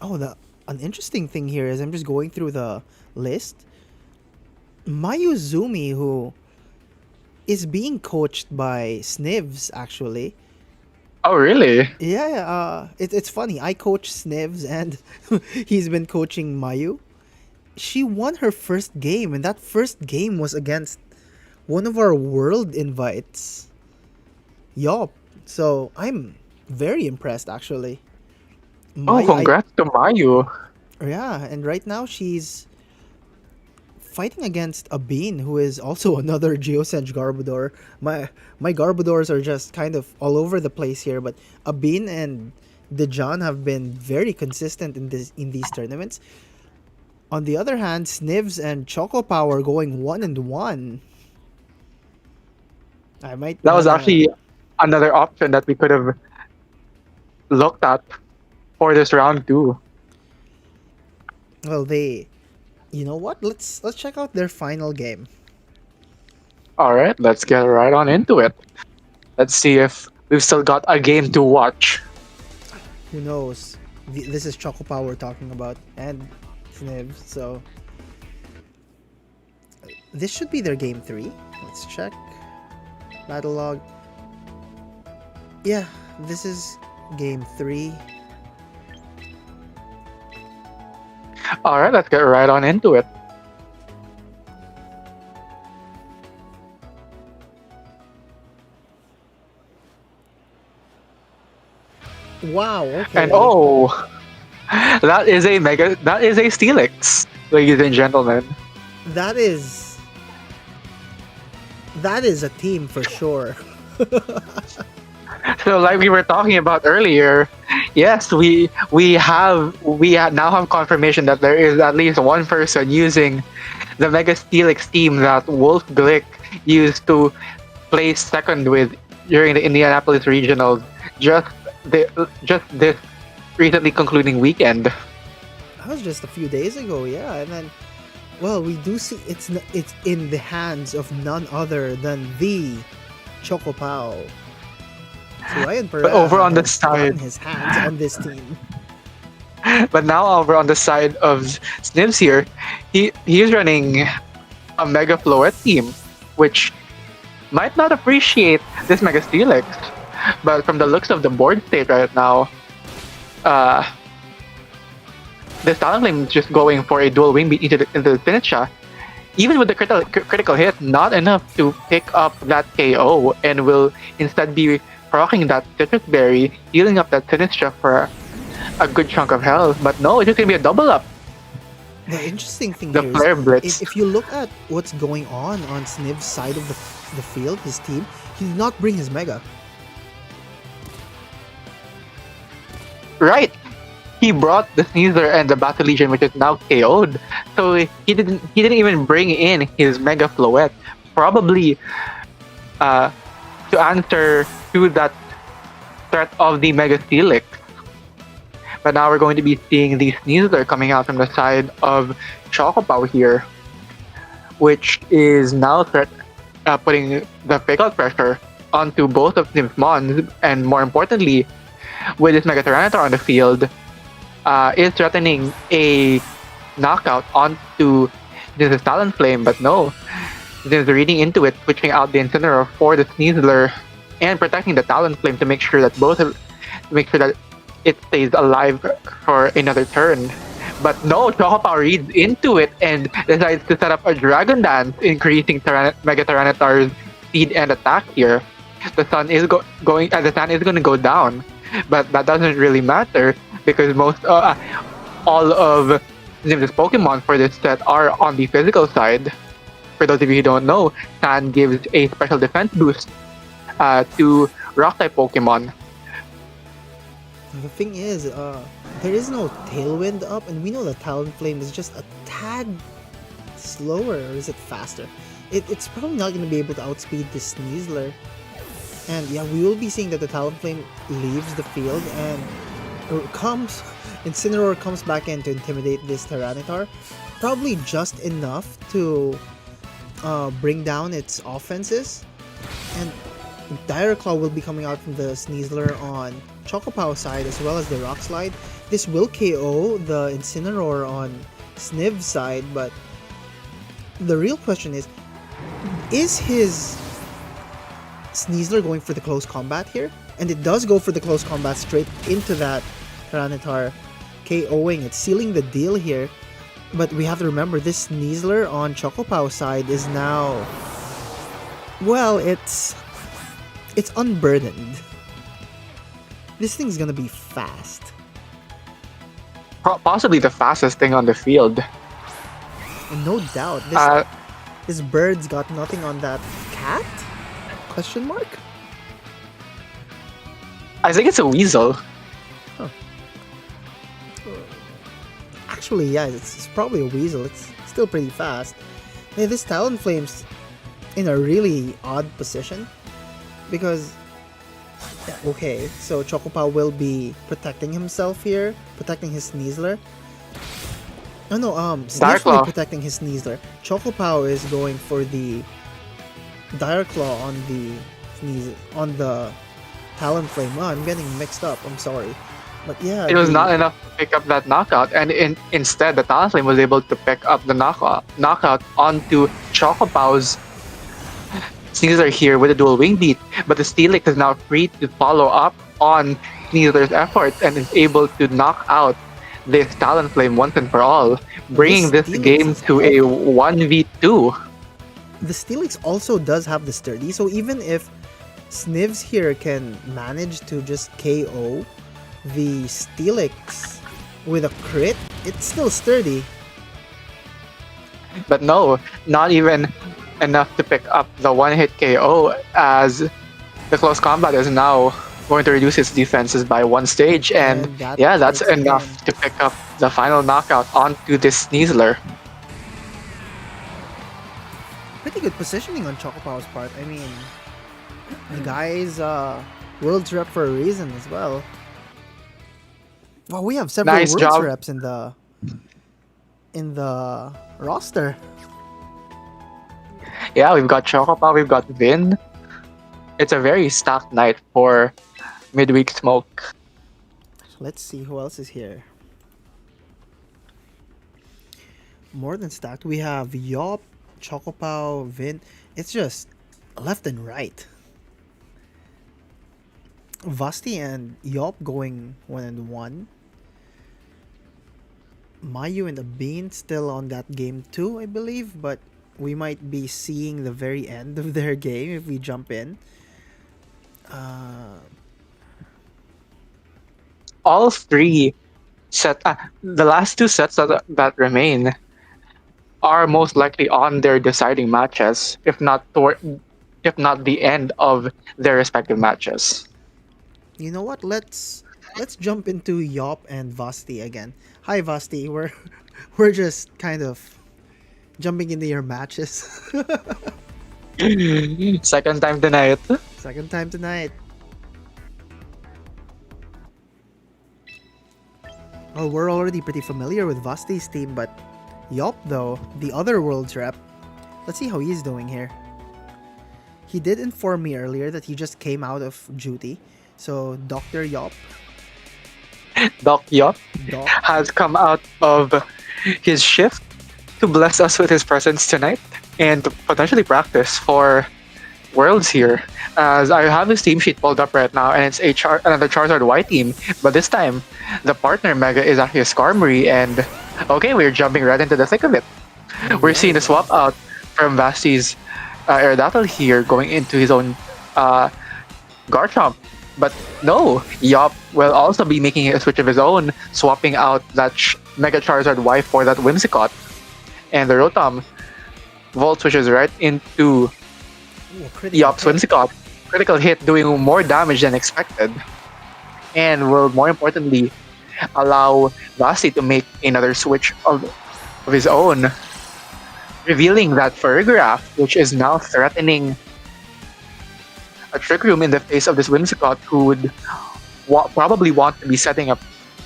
[SPEAKER 1] Oh, an interesting thing here is I'm just going through the list. Mayuzumi, who is being coached by Snivs, actually.
[SPEAKER 3] Oh, really?
[SPEAKER 1] Yeah, it's funny. I coach Snivs, and he's been coaching Mayu. She won her first game, and that first game was against one of our world invites. Yup. So I'm very impressed, actually.
[SPEAKER 3] Oh, congrats to Mayu.
[SPEAKER 1] Yeah, and right now she's fighting against a Bean, who is also another Geosenge Garbodor. My Garbodors are just kind of all over the place here, but a Bean and Dejan have been very consistent in these tournaments. On the other hand, Snivs and Choco Power going 1-1. I might.
[SPEAKER 3] That was actually another option that we could have looked at for this round too.
[SPEAKER 1] Well, you know what? Let's check out their final game.
[SPEAKER 3] All right, let's get right on into it. Let's see if we've still got a game to watch.
[SPEAKER 1] Who knows? This is Choco Power talking about, and Sniv. So this should be their game 3. Let's check battle log. Yeah, this is game 3.
[SPEAKER 3] All right, let's get right on into it.
[SPEAKER 1] Wow. Okay.
[SPEAKER 3] And oh, that is a Steelix, ladies and gentlemen.
[SPEAKER 1] That is a team for sure.
[SPEAKER 3] So, like we were talking about earlier, yes, we now have confirmation that there is at least one person using the Mega Steelix team that Wolf Glick used to place second with during the Indianapolis Regionals just this recently concluding weekend.
[SPEAKER 1] That was just a few days ago, yeah. And then, well, we do see it's in the hands of none other than the Choco Pao. So Ryan Pereira
[SPEAKER 3] over on the
[SPEAKER 1] has
[SPEAKER 3] side,
[SPEAKER 1] gotten his hands on this team.
[SPEAKER 3] But now over on the side of Snivs here, he's running a Mega Floet team, which might not appreciate this Mega Steelix, but from the looks of the board state right now, this Talonflame is just going for a dual wing beat into the Sinistcha. Even with the critical hit, not enough to pick up that KO, and will instead be rocking that Citrus Berry, healing up that Sinistcha for a good chunk of health. But no, it's just gonna be a double up.
[SPEAKER 1] The interesting thing
[SPEAKER 3] The
[SPEAKER 1] here
[SPEAKER 3] Flare
[SPEAKER 1] is,
[SPEAKER 3] Blitz.
[SPEAKER 1] if you look at what's going on Sniv's side of the field, his team, he did not bring his Mega.
[SPEAKER 3] Right. He brought the Sneasler and the Battle Legion, which is now KO'd. So he didn't even bring in his Mega Floet. Probably to answer to that threat of the Mega Steelix. But now we're going to be seeing the Sneasler coming out from the side of Chocopow here, which is now putting the fake out pressure onto both of Nymph Mons, and more importantly, with this Mega Tyranitar on the field, is threatening a knockout onto this Talonflame, but no. Just reading into it, switching out the Incineroar for the Sneasler, and protecting the Talonflame to make sure that it stays alive for another turn. But no, Chocopow reads into it and decides to set up a Dragon Dance, increasing Mega Tyranitar's speed and attack here. The sun is going to go down, but that doesn't really matter because all of Nim's Pokemon for this set are on the physical side. For those of you who don't know, Sand gives a special defense boost to Rock type Pokemon.
[SPEAKER 1] The thing is, there is no Tailwind up, and we know that Talonflame is just a tad slower, or is it faster? It's probably not going to be able to outspeed the Sneasler. And yeah, we will be seeing that the Talonflame leaves the field and Incineroar comes back in to intimidate this Tyranitar. Probably just enough to bring down its offenses. And Dire Claw will be coming out from the Sneasler on Chocopow side as well as the Rock Slide. This will KO the Incineroar on Sniv's side, but the real question is his Sneasler going for the close combat here? And it does go for the close combat straight into that Tyranitar, KOing it, sealing the deal here. But we have to remember, this Sneasler on Chocopow side is now, well, it's unburdened. This thing's gonna be fast.
[SPEAKER 3] Possibly the fastest thing on the field.
[SPEAKER 1] And no doubt, this bird's got nothing on that cat? Question mark?
[SPEAKER 3] I think it's a Weasel.
[SPEAKER 1] Huh. Actually, yeah, it's probably a Weasel. It's still pretty fast. Hey, this Talonflame's in a really odd position because, okay, so Chocopow will be protecting himself here, protecting his Sneasler. No, Sniv's will be protecting his Sneasler. Chocopow is going for the Dire Claw on the Talonflame. Oh, I'm getting mixed up. I'm sorry, but yeah,
[SPEAKER 3] it was not enough to pick up that knockout, and instead the Talonflame was able to pick up the knockout onto Chocopow's Sneasler here with a dual wing beat. But the Steelix is now free to follow up on Sneasler's efforts and is able to knock out this Talonflame once and for all, bringing this game to a 1v2.
[SPEAKER 1] The Steelix also does have the sturdy, so even if Snivs here can manage to just KO the Steelix with a crit, it's still sturdy.
[SPEAKER 3] But no, not even enough to pick up the one-hit KO, as the close combat is now going to reduce its defenses by one stage, and that's enough to pick up the final knockout onto this Sneasler.
[SPEAKER 1] Pretty good positioning on Chocopow's part. I mean, the guy's World's Rep for a reason as well. Well, we have several World's Reps in the roster.
[SPEAKER 3] Yeah, we've got Chocopow, we've got Vin. It's a very stacked night for midweek smoke.
[SPEAKER 1] Let's see who else is here. More than stacked. We have Yop, Chocopow, Vin. It's just left and right. Vasti and Yop going 1-1. Mayu and the Bean still on that game too, I believe, but we might be seeing the very end of their game if we jump in.
[SPEAKER 3] All three the last two sets that remain are most likely on their deciding matches, if not the end of their respective matches.
[SPEAKER 1] You know what? Let's jump into Yop and Vasti again. Hi Vasti, we're just kind of jumping into your matches.
[SPEAKER 3] Second time tonight.
[SPEAKER 1] Second time tonight. Well, we're already pretty familiar with Vasti's team, but Yop though, the other World's Rep, let's see how he's doing here. He did inform me earlier that he just came out of duty. So Dr. Yop,
[SPEAKER 3] Doc Yop
[SPEAKER 1] Doc,
[SPEAKER 3] has come out of his shift to bless us with his presence tonight and to potentially practice for Worlds here. As I have his team sheet pulled up right now, and it's another Charizard Y team, but this time the partner Mega is actually a Skarmory, and okay, we're jumping right into the thick of it. We're seeing the swap out from Vasti's Aerodactyl here going into his own uh, Garchomp. But no, Yop will also be making a switch of his own, swapping out that Mega Charizard Y for that Whimsicott. And the Rotom Volt switches right into Yop's Whimsicott. Critical hit doing more damage than expected. And will more importantly allow Vasti to make another switch of his own, revealing that Ferrigraph, which is now threatening a Trick Room in the face of this Whimsicott, who would probably want to be setting up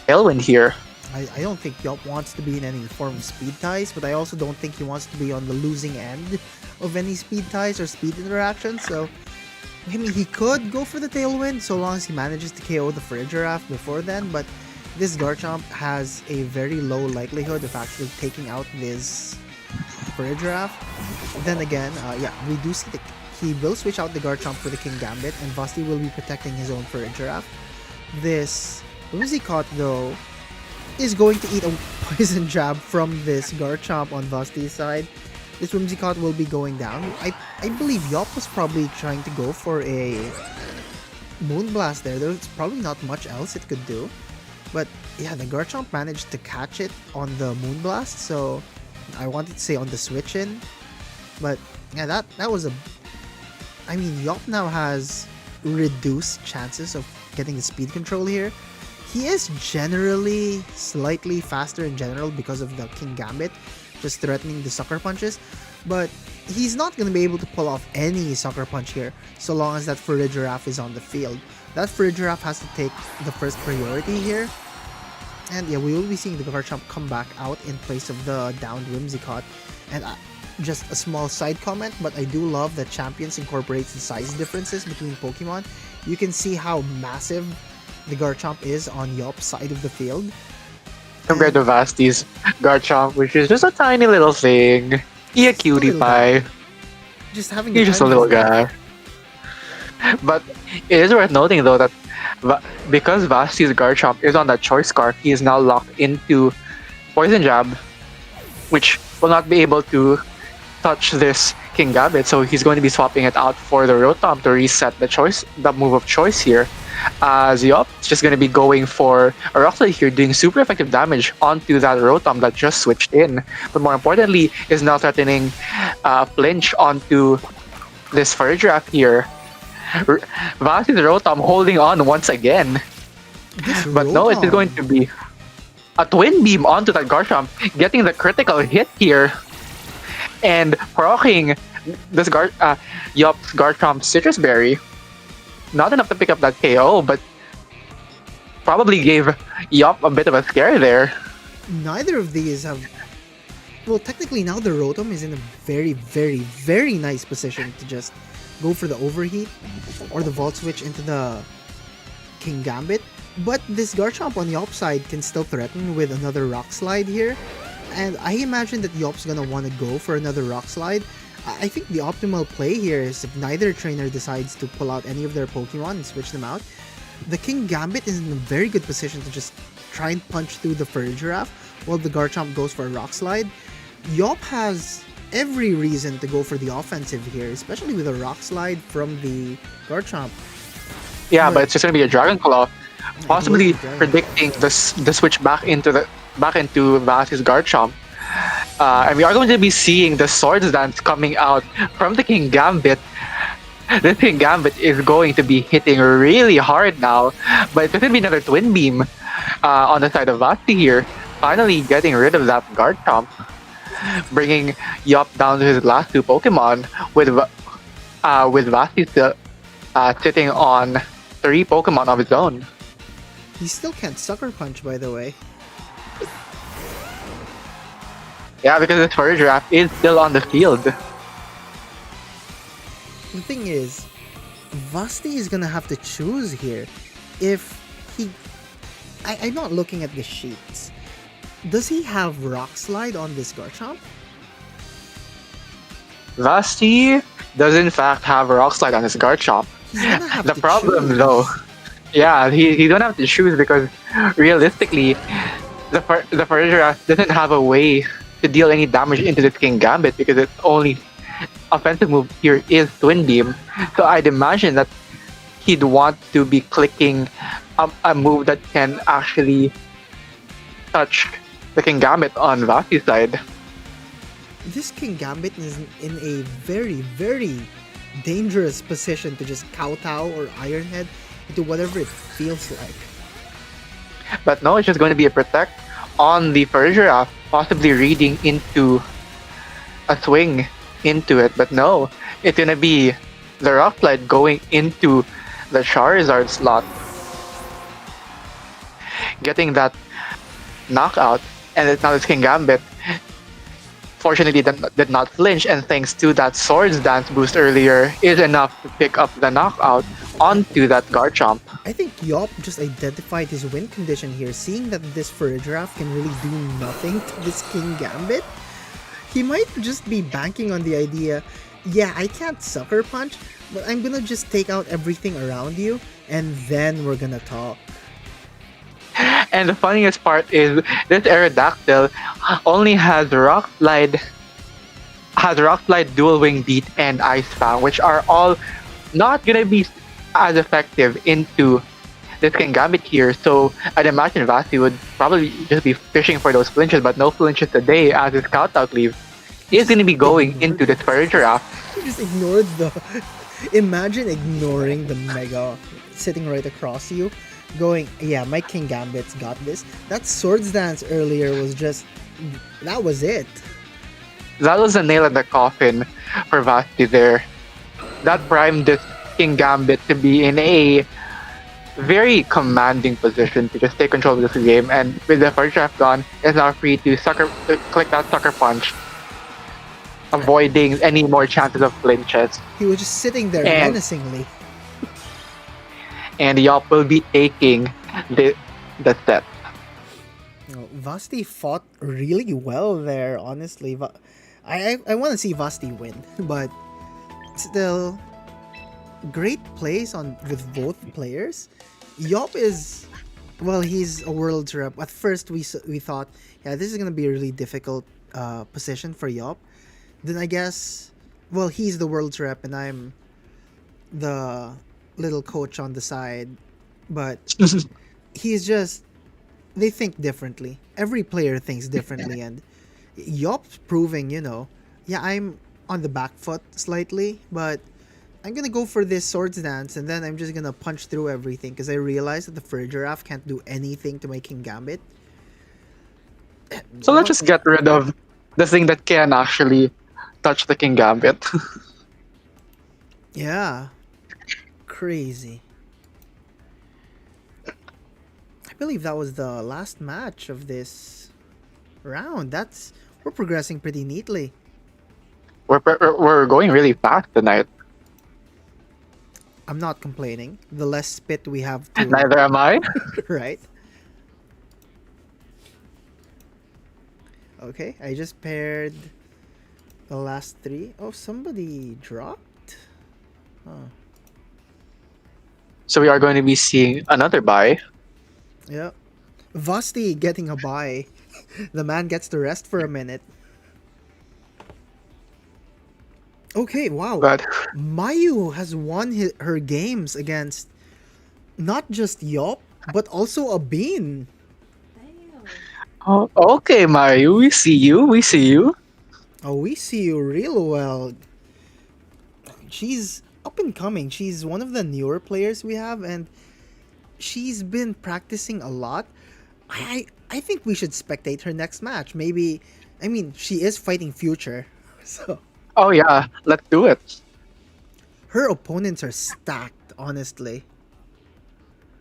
[SPEAKER 3] Tailwind here.
[SPEAKER 1] I don't think Yop wants to be in any form of speed ties, but I also don't think he wants to be on the losing end of any speed ties or speed interactions. So, I mean, he could go for the Tailwind so long as he manages to KO the Farigiraf before then, but this Garchomp has a very low likelihood of actually taking out this Farigiraf. Then again, yeah, we do see that he will switch out the Garchomp for the King Gambit, and Vasti will be protecting his own Farigiraf. This Whimsicott, though, is going to eat a poison jab from this Garchomp on Vasti's side. This Whimsicott will be going down. I believe Yop was probably trying to go for a Moonblast there. There's probably not much else it could do. But yeah, the Garchomp managed to catch it on the Moonblast, so I wanted to say on the switch in. But yeah, that was a... I mean, Yop now has reduced chances of getting the speed control here. He is generally slightly faster in general because of the King Gambit, just threatening the Sucker Punches, but he's not going to be able to pull off any Sucker Punch here so long as that Farigiraf is on the field. That Farigiraf has to take the first priority here, and yeah, we will be seeing the Garchomp come back out in place of the downed Whimsicott. And just a small side comment, but I do love that Champions incorporates the size differences between Pokemon. You can see how massive the Garchomp is on Yop's side of the field.
[SPEAKER 3] Compared to Vasti's Garchomp, which is just a tiny little thing. He a cutie pie.
[SPEAKER 1] Just having
[SPEAKER 3] He's just a little guy. But it is worth noting though that because Vasti's Garchomp is on that Choice Scarf, he is now locked into Poison Jab, which will not be able to touch this King Gambit, so he's going to be swapping it out for the Rotom to reset the move of choice here. As Yop is just going to be going for a Rock Slide here, doing super effective damage onto that Rotom that just switched in. But more importantly, is now threatening flinch onto this Farigiraf here. Vasti's Rotom holding on once again. But no, it is going to be a Twin Beam onto that Garchomp, getting the critical hit here. And proccing this Yop's Garchomp Citrus Berry. Not enough to pick up that KO, but probably gave Yop a bit of a scare there.
[SPEAKER 1] Neither of these have... Well, technically now the Rotom is in a very, very, very nice position to just go for the Overheat or the Volt Switch into the King Gambit. But this Garchomp on Yop's side can still threaten with another Rock Slide here. And I imagine that Yop's gonna want to go for another Rock Slide. I think the optimal play here is if neither trainer decides to pull out any of their Pokemon and switch them out, the King Gambit is in a very good position to just try and punch through the Farigiraf while the Garchomp goes for a Rock Slide. Yop has every reason to go for the offensive here, especially with a Rock Slide from the Garchomp.
[SPEAKER 3] Yeah, but it's just gonna be a Dragon Claw, possibly predicting the switch back into Vasti's Garchomp. And we are going to be seeing the Swords Dance coming out from the King Gambit. The King Gambit is going to be hitting really hard now, but it's going to be another Twin Beam on the side of Vasti here, finally getting rid of that Garchomp, bringing Yop down to his last two Pokemon, with Vasti still sitting on 3 Pokemon of his own.
[SPEAKER 1] He still can't Sucker Punch, by the way.
[SPEAKER 3] Yeah, because this Farigiraf is still on the field.
[SPEAKER 1] The thing is, Vasti is gonna have to choose here. If he, I'm not looking at the sheets. Does he have Rock Slide on this Garchomp?
[SPEAKER 3] Vasti does in fact have a Rock Slide on his Garchomp.
[SPEAKER 1] He's gonna have
[SPEAKER 3] The
[SPEAKER 1] to
[SPEAKER 3] problem
[SPEAKER 1] choose.
[SPEAKER 3] though, yeah, he don't have to choose because realistically, the Ferreira doesn't have a way to deal any damage into this King Gambit because its only offensive move here is Twin Beam. So I'd imagine that he'd want to be clicking a move that can actually touch the King Gambit on Vasti's side.
[SPEAKER 1] This King Gambit is in a very, very dangerous position to just kowtow or Ironhead into whatever it feels like.
[SPEAKER 3] But no, it's just going to be a protect on the Ferreira, possibly reading into a swing into it. But no, it's going to be the Rock Slide going into the Charizard slot, getting that knockout, and it's now this King Gambit. Fortunately, did not flinch, and thanks to that Swords Dance boost earlier, is enough to pick up the knockout onto that Garchomp.
[SPEAKER 1] I think Yop just identified his win condition here, seeing that this Furdraft can really do nothing to this King Gambit. He might just be banking on the idea, yeah, I can't Sucker Punch, but I'm gonna just take out everything around you, and then we're gonna talk.
[SPEAKER 3] And the funniest part is this Aerodactyl only has Rock Slide, Dual Wing Beat, and Ice Fang, which are all not gonna be as effective into this King Gambit here. So I'd imagine Vasti would probably just be fishing for those flinches, but no flinches today as his Scout Out Leave is gonna be going into this Ferreira.
[SPEAKER 1] He just ignored the. Imagine ignoring the Mega sitting right across you, going, yeah, my King Gambit's got this. That Swords Dance earlier was just. That was it.
[SPEAKER 3] That was a nail in the coffin for Vasti there. That primed this King Gambit to be in a very commanding position to just take control of this game, and with the first draft gone, is now free to click that sucker punch, avoiding any more chances of flinches.
[SPEAKER 1] He was just sitting there
[SPEAKER 3] And-
[SPEAKER 1] menacingly.
[SPEAKER 3] And Yop will be taking the set.
[SPEAKER 1] Vasti fought really well there, honestly. I want to see Vasti win, but still, great plays on with both players. Yop is, well, he's a Worlds rep. At first, we thought, yeah, this is gonna be a really difficult position for Yop. Then I guess, well, he's the Worlds rep, and I'm the little coach on the side, but he's just, they think differently. Every player thinks differently, and Yop's proving, yeah, I'm on the back foot slightly, but I'm gonna go for this Swords Dance, and then I'm just gonna punch through everything because I realize that the Furgiraf can't do anything to my King Gambit.
[SPEAKER 3] So let's just get rid of the thing that can actually touch the King Gambit.
[SPEAKER 1] Yeah. Crazy. I believe that was the last match of this round. We're progressing pretty neatly.
[SPEAKER 3] we're going really fast tonight.
[SPEAKER 1] I'm not complaining. The less spit we have to
[SPEAKER 3] Neither am I.
[SPEAKER 1] right? Okay, I just paired the last three. Oh, somebody dropped? Oh,
[SPEAKER 3] So we are going to be seeing another buy.
[SPEAKER 1] yeah. Vasti getting a bye. The man gets to rest for a minute. Okay, wow.
[SPEAKER 3] But
[SPEAKER 1] Mayu has won her games against not just Yop, but also a Bean.
[SPEAKER 3] oh, okay, Mario, we see you. We see you.
[SPEAKER 1] Oh, we see you real well. She's up and coming. She's one of the newer players we have, and she's been practicing a lot. I think we should spectate her next match. Maybe, I mean, she is fighting Future, so
[SPEAKER 3] Oh yeah, let's do it.
[SPEAKER 1] her opponents are stacked, honestly.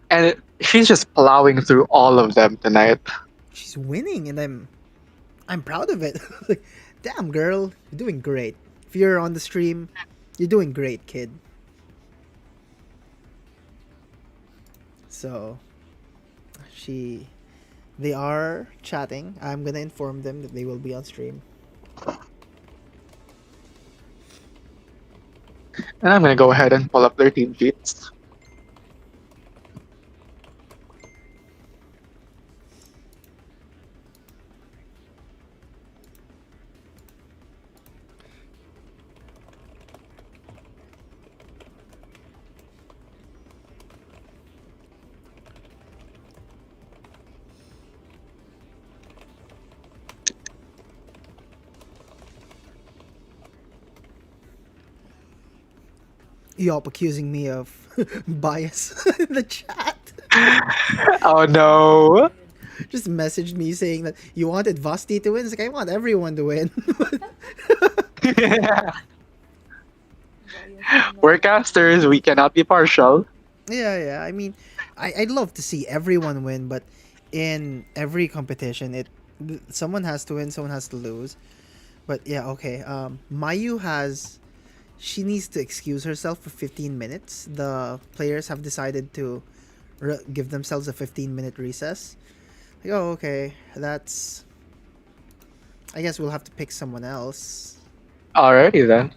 [SPEAKER 3] And she's just plowing through all of them tonight.
[SPEAKER 1] She's winning, and I'm proud of it. Like, damn girl, you're doing great. If you're on the stream, You're doing great, kid. So she they are chatting. I'm gonna inform them that they will be on stream.
[SPEAKER 3] And I'm gonna go ahead and pull up their team sheets.
[SPEAKER 1] Yop accusing me of bias in the chat.
[SPEAKER 3] Oh no.
[SPEAKER 1] Just messaged me saying that you wanted Vasti to win. It's like I want everyone to win.
[SPEAKER 2] Bias
[SPEAKER 3] We're
[SPEAKER 2] naman.
[SPEAKER 3] casters, we cannot be partial.
[SPEAKER 1] Yeah, yeah. I mean, I'd love to see everyone win, but in every competition, someone has to win, someone has to lose. But yeah, okay. Mayu has she needs to excuse herself for 15 minutes. The players have decided to give themselves a 15-minute recess. Like, oh, okay. That's. I guess we'll have to pick someone else.
[SPEAKER 3] Alrighty then.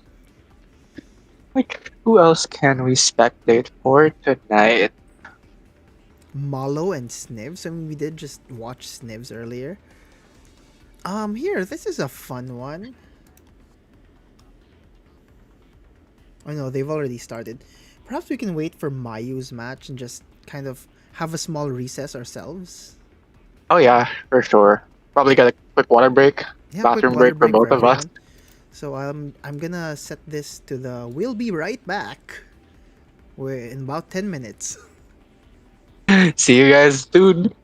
[SPEAKER 3] Like, who else can we spectate for tonight?
[SPEAKER 1] Malo and Snivs. I mean, we did just watch Snivs earlier. Here, this is a fun one. Oh no, they've already started. Perhaps we can wait for Mayu's match and just kind of have a small recess ourselves.
[SPEAKER 3] Oh yeah, for sure. Probably got a quick water break,
[SPEAKER 1] Yeah, quick
[SPEAKER 3] bathroom
[SPEAKER 1] water
[SPEAKER 3] break for
[SPEAKER 1] break for
[SPEAKER 3] both of us.
[SPEAKER 1] everyone. So I'm gonna set this to the we'll be right back. We're in about 10 minutes.
[SPEAKER 3] See you guys soon.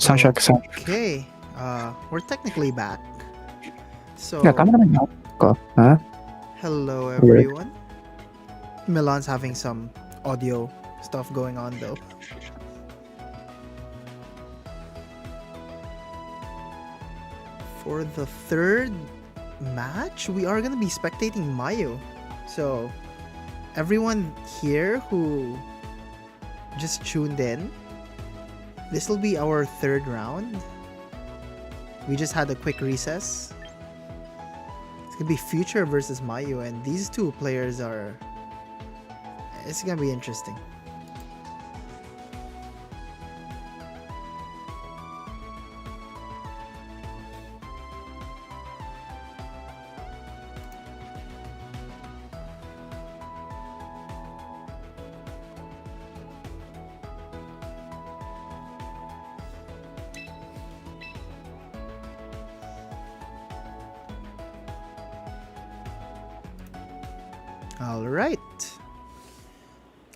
[SPEAKER 3] Soundtrack, soundtrack.
[SPEAKER 1] Okay, we're technically back.
[SPEAKER 3] Yeah,
[SPEAKER 1] So,
[SPEAKER 3] tama naman ako. Ha?
[SPEAKER 1] hello
[SPEAKER 3] Weird.
[SPEAKER 1] everyone. Milan's having some audio stuff going on though. For the third match, we are gonna be spectating Mayu. So, everyone here who just tuned in, this will be our third round. We just had a quick recess. It's gonna be Future versus Mayu, and these two players are. It's gonna be interesting. All right.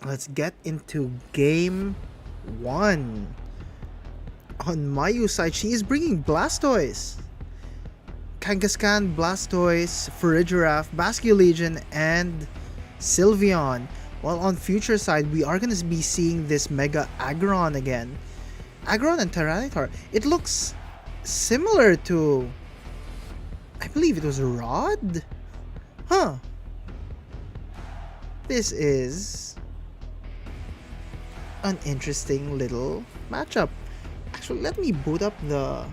[SPEAKER 1] Let's get into game 1. On Mayu's side, she is bringing Blastoise, Kangaskhan, Blastoise, Farigiraf, Basculegion, and Sylveon. While on Future side, we are going to be seeing this Mega Aggron again. Aggron and Tyranitar. It looks similar to, I believe it was Rod? Huh. This is an interesting little matchup. Actually, let me boot up the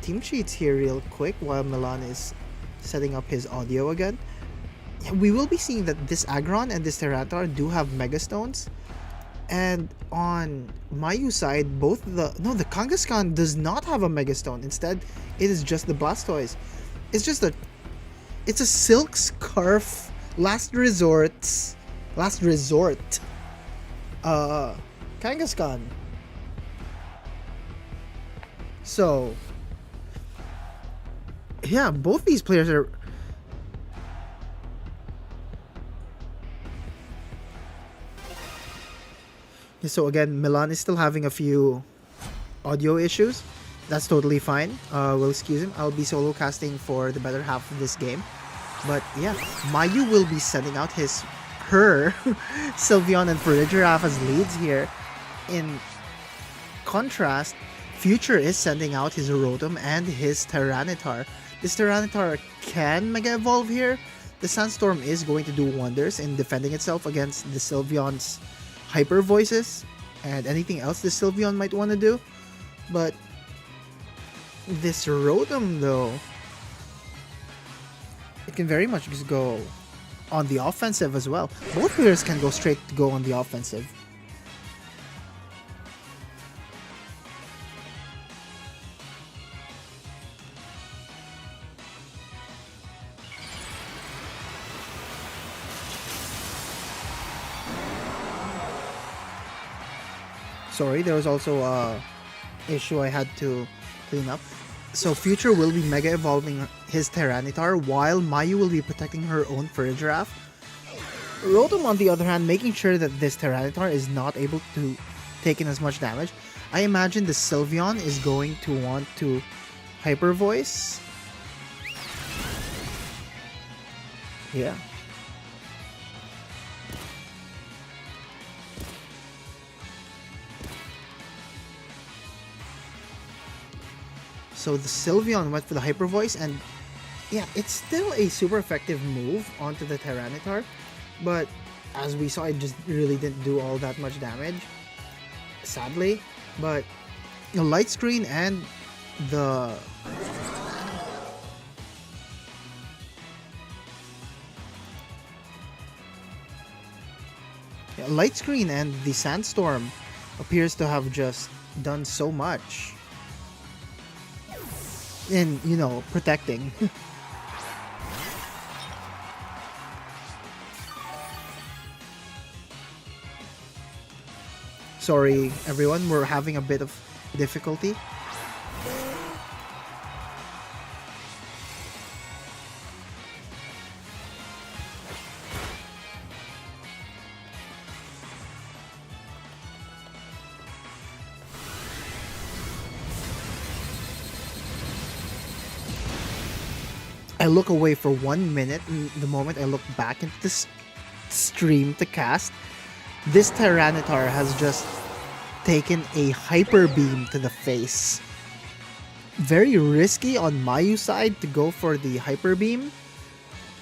[SPEAKER 1] team sheets here real quick while Milan is setting up his audio again. Yeah, we will be seeing that this Aggron and this Tyranitar do have Mega Stones. And on Mayu side, the Kangaskhan does not have a Mega Stone. Instead, it is just the Blastoise. It's a Silk Scarf last resort Kangaskhan. So yeah, both these players are so again, Milan is still having a few audio issues. That's totally fine. We'll excuse him. I'll be solo casting for the better half of this game. But yeah, Mayu will be sending out her Sylveon and Farigiraf as leads here. In contrast, Future is sending out his Rotom and his Tyranitar. This Tyranitar can Mega Evolve here. The Sandstorm is going to do wonders in defending itself against the Sylveon's Hyper Voices and anything else the Sylveon might want to do. But this Rotom though, it can very much just go on the offensive as well. Both players can go straight to go on the offensive. Sorry, there was also a issue I had to clean up. So Future will be Mega Evolving his Tyranitar while Mayu will be protecting her own Farigiraf. Rotom, on the other hand, making sure that this Tyranitar is not able to take in as much damage. I imagine the Sylveon is going to want to Hyper Voice. Yeah. So the Sylveon went for the Hyper Voice, and yeah, it's still a super effective move onto the Tyranitar, but as we saw, it just really didn't do all that much damage, sadly. But the Light Screen and the Light Screen and the Sandstorm appears to have just done so much in, protecting. Sorry, everyone, we're having a bit of difficulty. I look away for 1 minute, and the moment I look back into this stream to cast, this Tyranitar has just taken a Hyper Beam to the face. Very risky on Mayu's side to go for the Hyper Beam,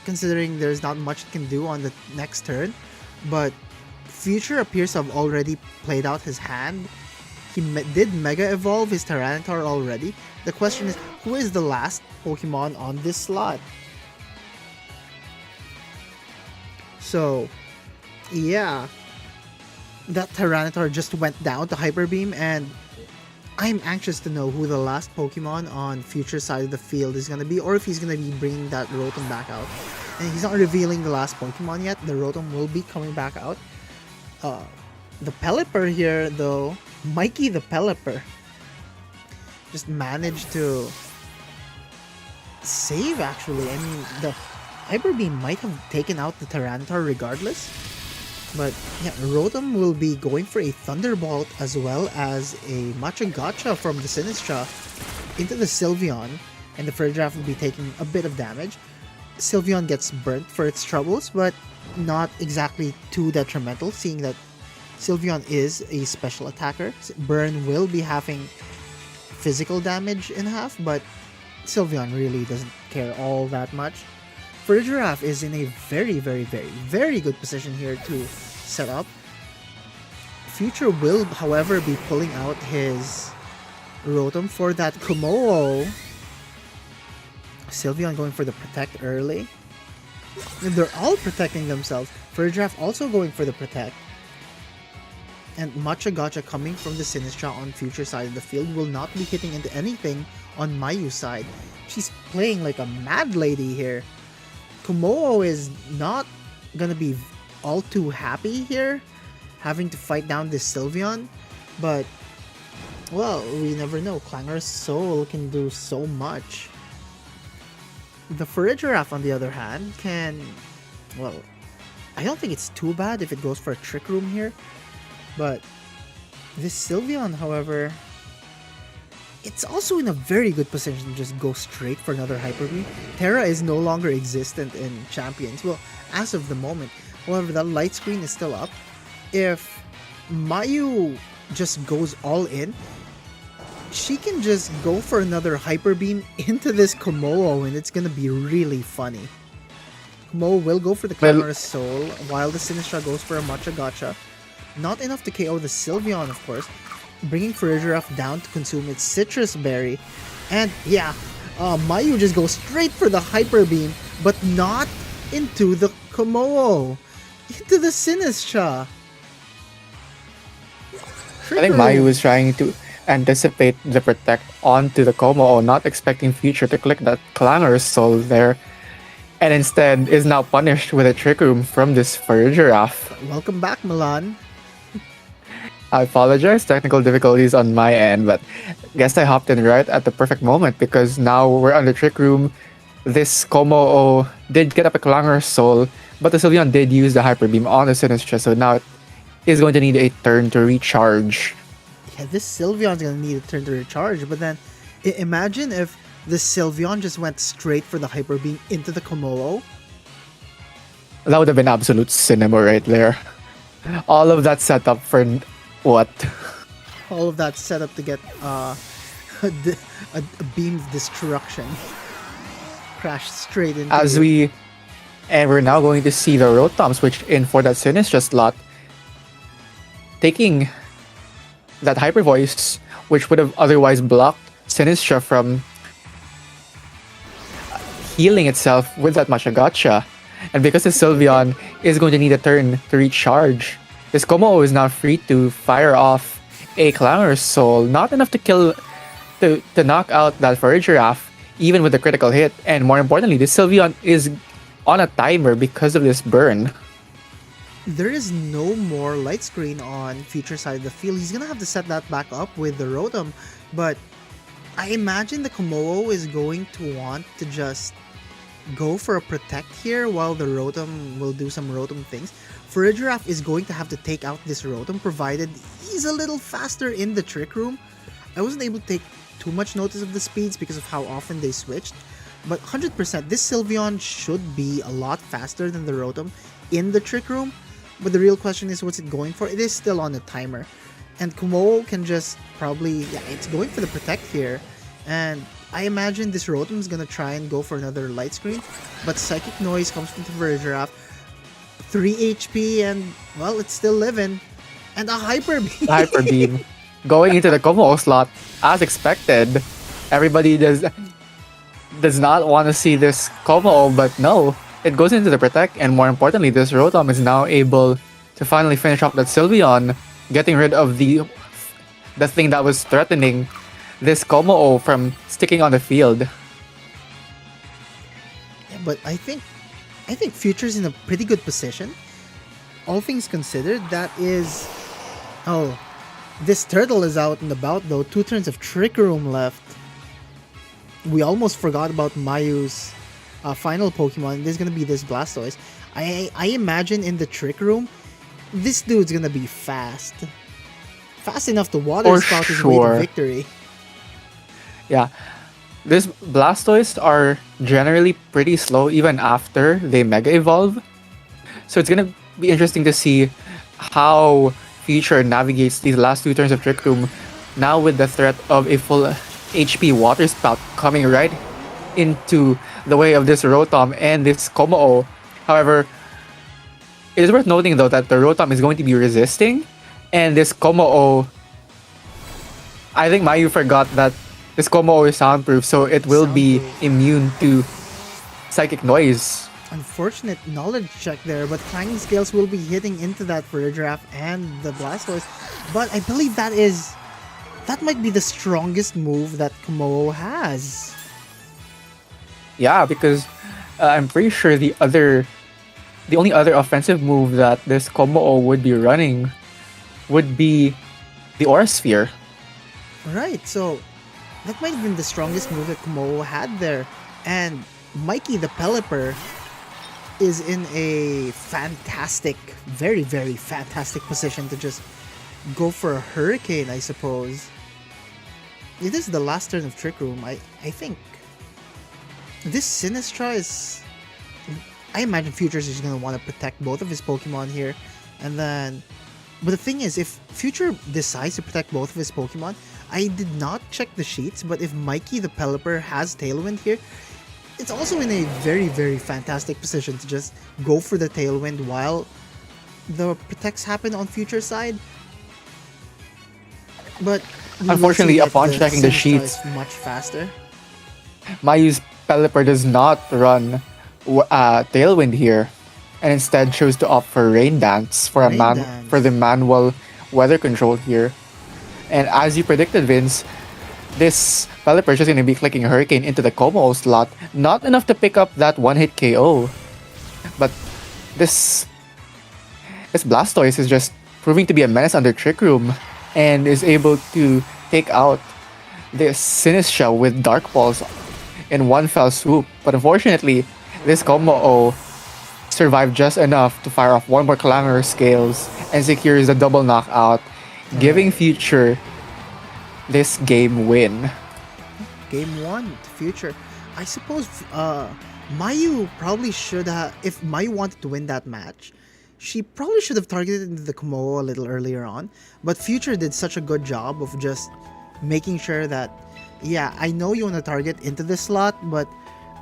[SPEAKER 1] considering there's not much it can do on the next turn, but Future appears to have already played out his hand. He did Mega Evolve his Tyranitar already. The question is, who is the last Pokemon on this slot? So, yeah. That Tyranitar just went down to Hyper Beam, and I'm anxious to know who the last Pokemon on Future side of the field is going to be, or if he's going to be bringing that Rotom back out. And he's not revealing the last Pokemon yet. The Rotom will be coming back out. The Pelipper here, though, Mikey the Pelipper, just managed to save, actually. I mean, the Hyper Beam might have taken out the Tyranitar regardless. But yeah, Rotom will be going for a Thunderbolt as well as a Machagacha from the Sinistra into the Sylveon, and the Furdraft will be taking a bit of damage. Sylveon gets burnt for its troubles, but not exactly too detrimental, seeing that Sylveon is a special attacker. Burn will be having physical damage in half, but Sylveon really doesn't care all that much. Furdraft is in a very, very, very, very good position here to set up. Future will, however, be pulling out his Rotom for that Kumo. Sylveon going for the Protect early. And they're all protecting themselves. Furdraft also going for the Protect. And Machagacha coming from the Sinistra on Future side of the field will not be hitting into anything on Mayu's side. She's playing like a mad lady here. Kumo is not gonna be all too happy here, having to fight down this Sylveon, but, well, we never know. Clangor's Soul can do so much. The Farigiraf, on the other hand, can, well, I don't think it's too bad if it goes for a Trick Room here, but this Sylveon, however, it's also in a very good position to just go straight for another Hyper Beam. Terra is no longer existent in Champions, well, as of the moment. However, that light screen is still up. If Mayu just goes all in, she can just go for another Hyper Beam into this Komodo, and it's gonna be really funny. Komodo will go for the Clamorous Soul, while the Sinistra goes for a Machagacha. Not enough to KO the Sylveon, of course, bringing Farigiraf down to consume its Citrus Berry. And yeah, Mayu just goes straight for the Hyper Beam, but not into the Komodo. Into the Sinistra.
[SPEAKER 4] I think Mayu was trying to anticipate the Protect onto the Como, not expecting Future to click that Clangor's Soul there, and instead is now punished with a Trick Room from this Farigiraf.
[SPEAKER 1] Welcome back, Milan.
[SPEAKER 4] I apologize, technical difficulties on my end, but guess I hopped in right at the perfect moment because now we're on the Trick Room. This Como did get up a Clangor's Soul, but the Sylveon did use the Hyper Beam on the Sinistra, so now it is going to need a turn to recharge.
[SPEAKER 1] Yeah, this Sylveon's gonna need a turn to recharge, but then imagine if the Sylveon just went straight for the Hyper Beam into the Komodo.
[SPEAKER 4] That would have been absolute cinema right there. All of that setup for what?
[SPEAKER 1] All of that set up to get a beam of destruction. Crash straight into
[SPEAKER 4] And we're now going to see the Rotom switch in for that Sinistra slot, taking that Hyper Voice, which would have otherwise blocked Sinistra from healing itself with that Machagacha. And because the Sylveon is going to need a turn to recharge, this Como is now free to fire off a Clangor's Soul. Not enough to kill, to knock out that Farigiraf, even with a critical hit. And more importantly, this Sylveon is on a timer because of this burn.
[SPEAKER 1] There is no more light screen on Future side of the field. He's gonna have to set that back up with the Rotom, but I imagine the Komodo is going to want to just go for a Protect here while the Rotom will do some Rotom things. Farigiraf is going to have to take out this Rotom, provided he's a little faster in the Trick Room. I wasn't able to take too much notice of the speeds because of how often they switched, But 100%, this Sylveon should be a lot faster than the Rotom in the Trick Room. But the real question is, what's it going for? It is still on a timer. And Kumo can just probably, yeah, it's going for the Protect here. And I imagine this Rotom is gonna try and go for another Light Screen. But Psychic Noise comes from the Vergiraff. 3 HP and, well, it's still living. And a Hyper Beam.
[SPEAKER 4] Hyper Beam going into the Como slot as expected. Everybody does not want to see this Como, but no, it goes into the Protect, and more importantly, this Rotom is now able to finally finish off that Sylveon, getting rid of the thing that was threatening this Como from sticking on the field.
[SPEAKER 1] Yeah, but I think Future's in a pretty good position. All things considered, that is... Oh, this turtle is out and about though. 2 turns of Trick Room left. We almost forgot about Mayu's final Pokemon. There's gonna be this Blastoise. I imagine in the Trick Room, this dude's gonna be fast. Fast enough to water
[SPEAKER 4] For
[SPEAKER 1] spout his way to
[SPEAKER 4] sure.
[SPEAKER 1] victory.
[SPEAKER 4] Yeah, these Blastoise are generally pretty slow even after they Mega Evolve. So it's gonna be interesting to see how Future navigates these last 2 turns of Trick Room, now with the threat of a full HP Water Spout coming right into the way of this Rotom and this Como. However, it is worth noting though that the Rotom is going to be resisting, and this Como, I think Mayu forgot that this Como is soundproof, so it will be
[SPEAKER 1] Soundproof.
[SPEAKER 4] immune to Psychic Noise.
[SPEAKER 1] Unfortunate knowledge check there, but Clanging Scales will be hitting into that Vergiraff and the Blastoise. But I believe that might be the strongest move that Kumo has.
[SPEAKER 4] Yeah, because I'm pretty sure the only other offensive move that this Como would be running would be the Aura Sphere.
[SPEAKER 1] Right, so that might have been the strongest move that Kumo had there. And Mikey the Pelipper is in a fantastic, very, very fantastic position to just go for a Hurricane, I suppose. It is the last turn of Trick Room. I think this Sinistra is... I imagine Future's is going to want to protect both of his Pokemon here. And then... But the thing is, if Future decides to protect both of his Pokemon, I did not check the sheets, but if Mikey the Pelipper has Tailwind here, it's also in a very, very fantastic position to just go for the Tailwind while the protects happen on Future's side. But we will
[SPEAKER 4] Unfortunately,
[SPEAKER 1] see that
[SPEAKER 4] upon checking the
[SPEAKER 1] Sinistra
[SPEAKER 4] sheets,
[SPEAKER 1] is much faster.
[SPEAKER 4] Mayu's Pelipper does not run Tailwind here, and instead chose to opt for Rain Dance for
[SPEAKER 1] Rain Dance.
[SPEAKER 4] for the manual weather control here. And as you predicted, Vince, this Pelipper is just going to be clicking Hurricane into the Como slot. Not enough to pick up that one-hit KO. But this Blastoise is just proving to be a menace under Trick Room, and is able to take out this Sinistra with Dark Pulse in one fell swoop. But unfortunately, this Como survived just enough to fire off one more Clangor Scales and secures the double knockout, giving Future this game win.
[SPEAKER 1] Game 1 to Future. I suppose Mayu probably should have... If Mayu wanted to win that match, she probably should have targeted into the Kumo a little earlier on. But Future did such a good job of just making sure that, yeah, I know you want to target into this slot, but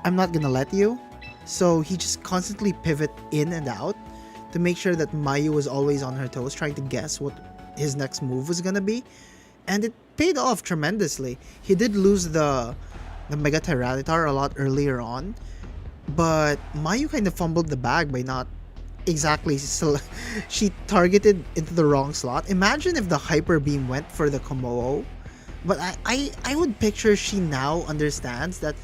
[SPEAKER 1] I'm not gonna let you. So he just constantly pivot in and out to make sure that Mayu was always on her toes, trying to guess what his next move was gonna be. And it paid off tremendously. He did lose the Mega Tyranitar a lot earlier on, but Mayu kind of fumbled the bag by not exactly... She targeted into the wrong slot. Imagine if the Hyper Beam went for the Komodo. But I would picture she now understands that,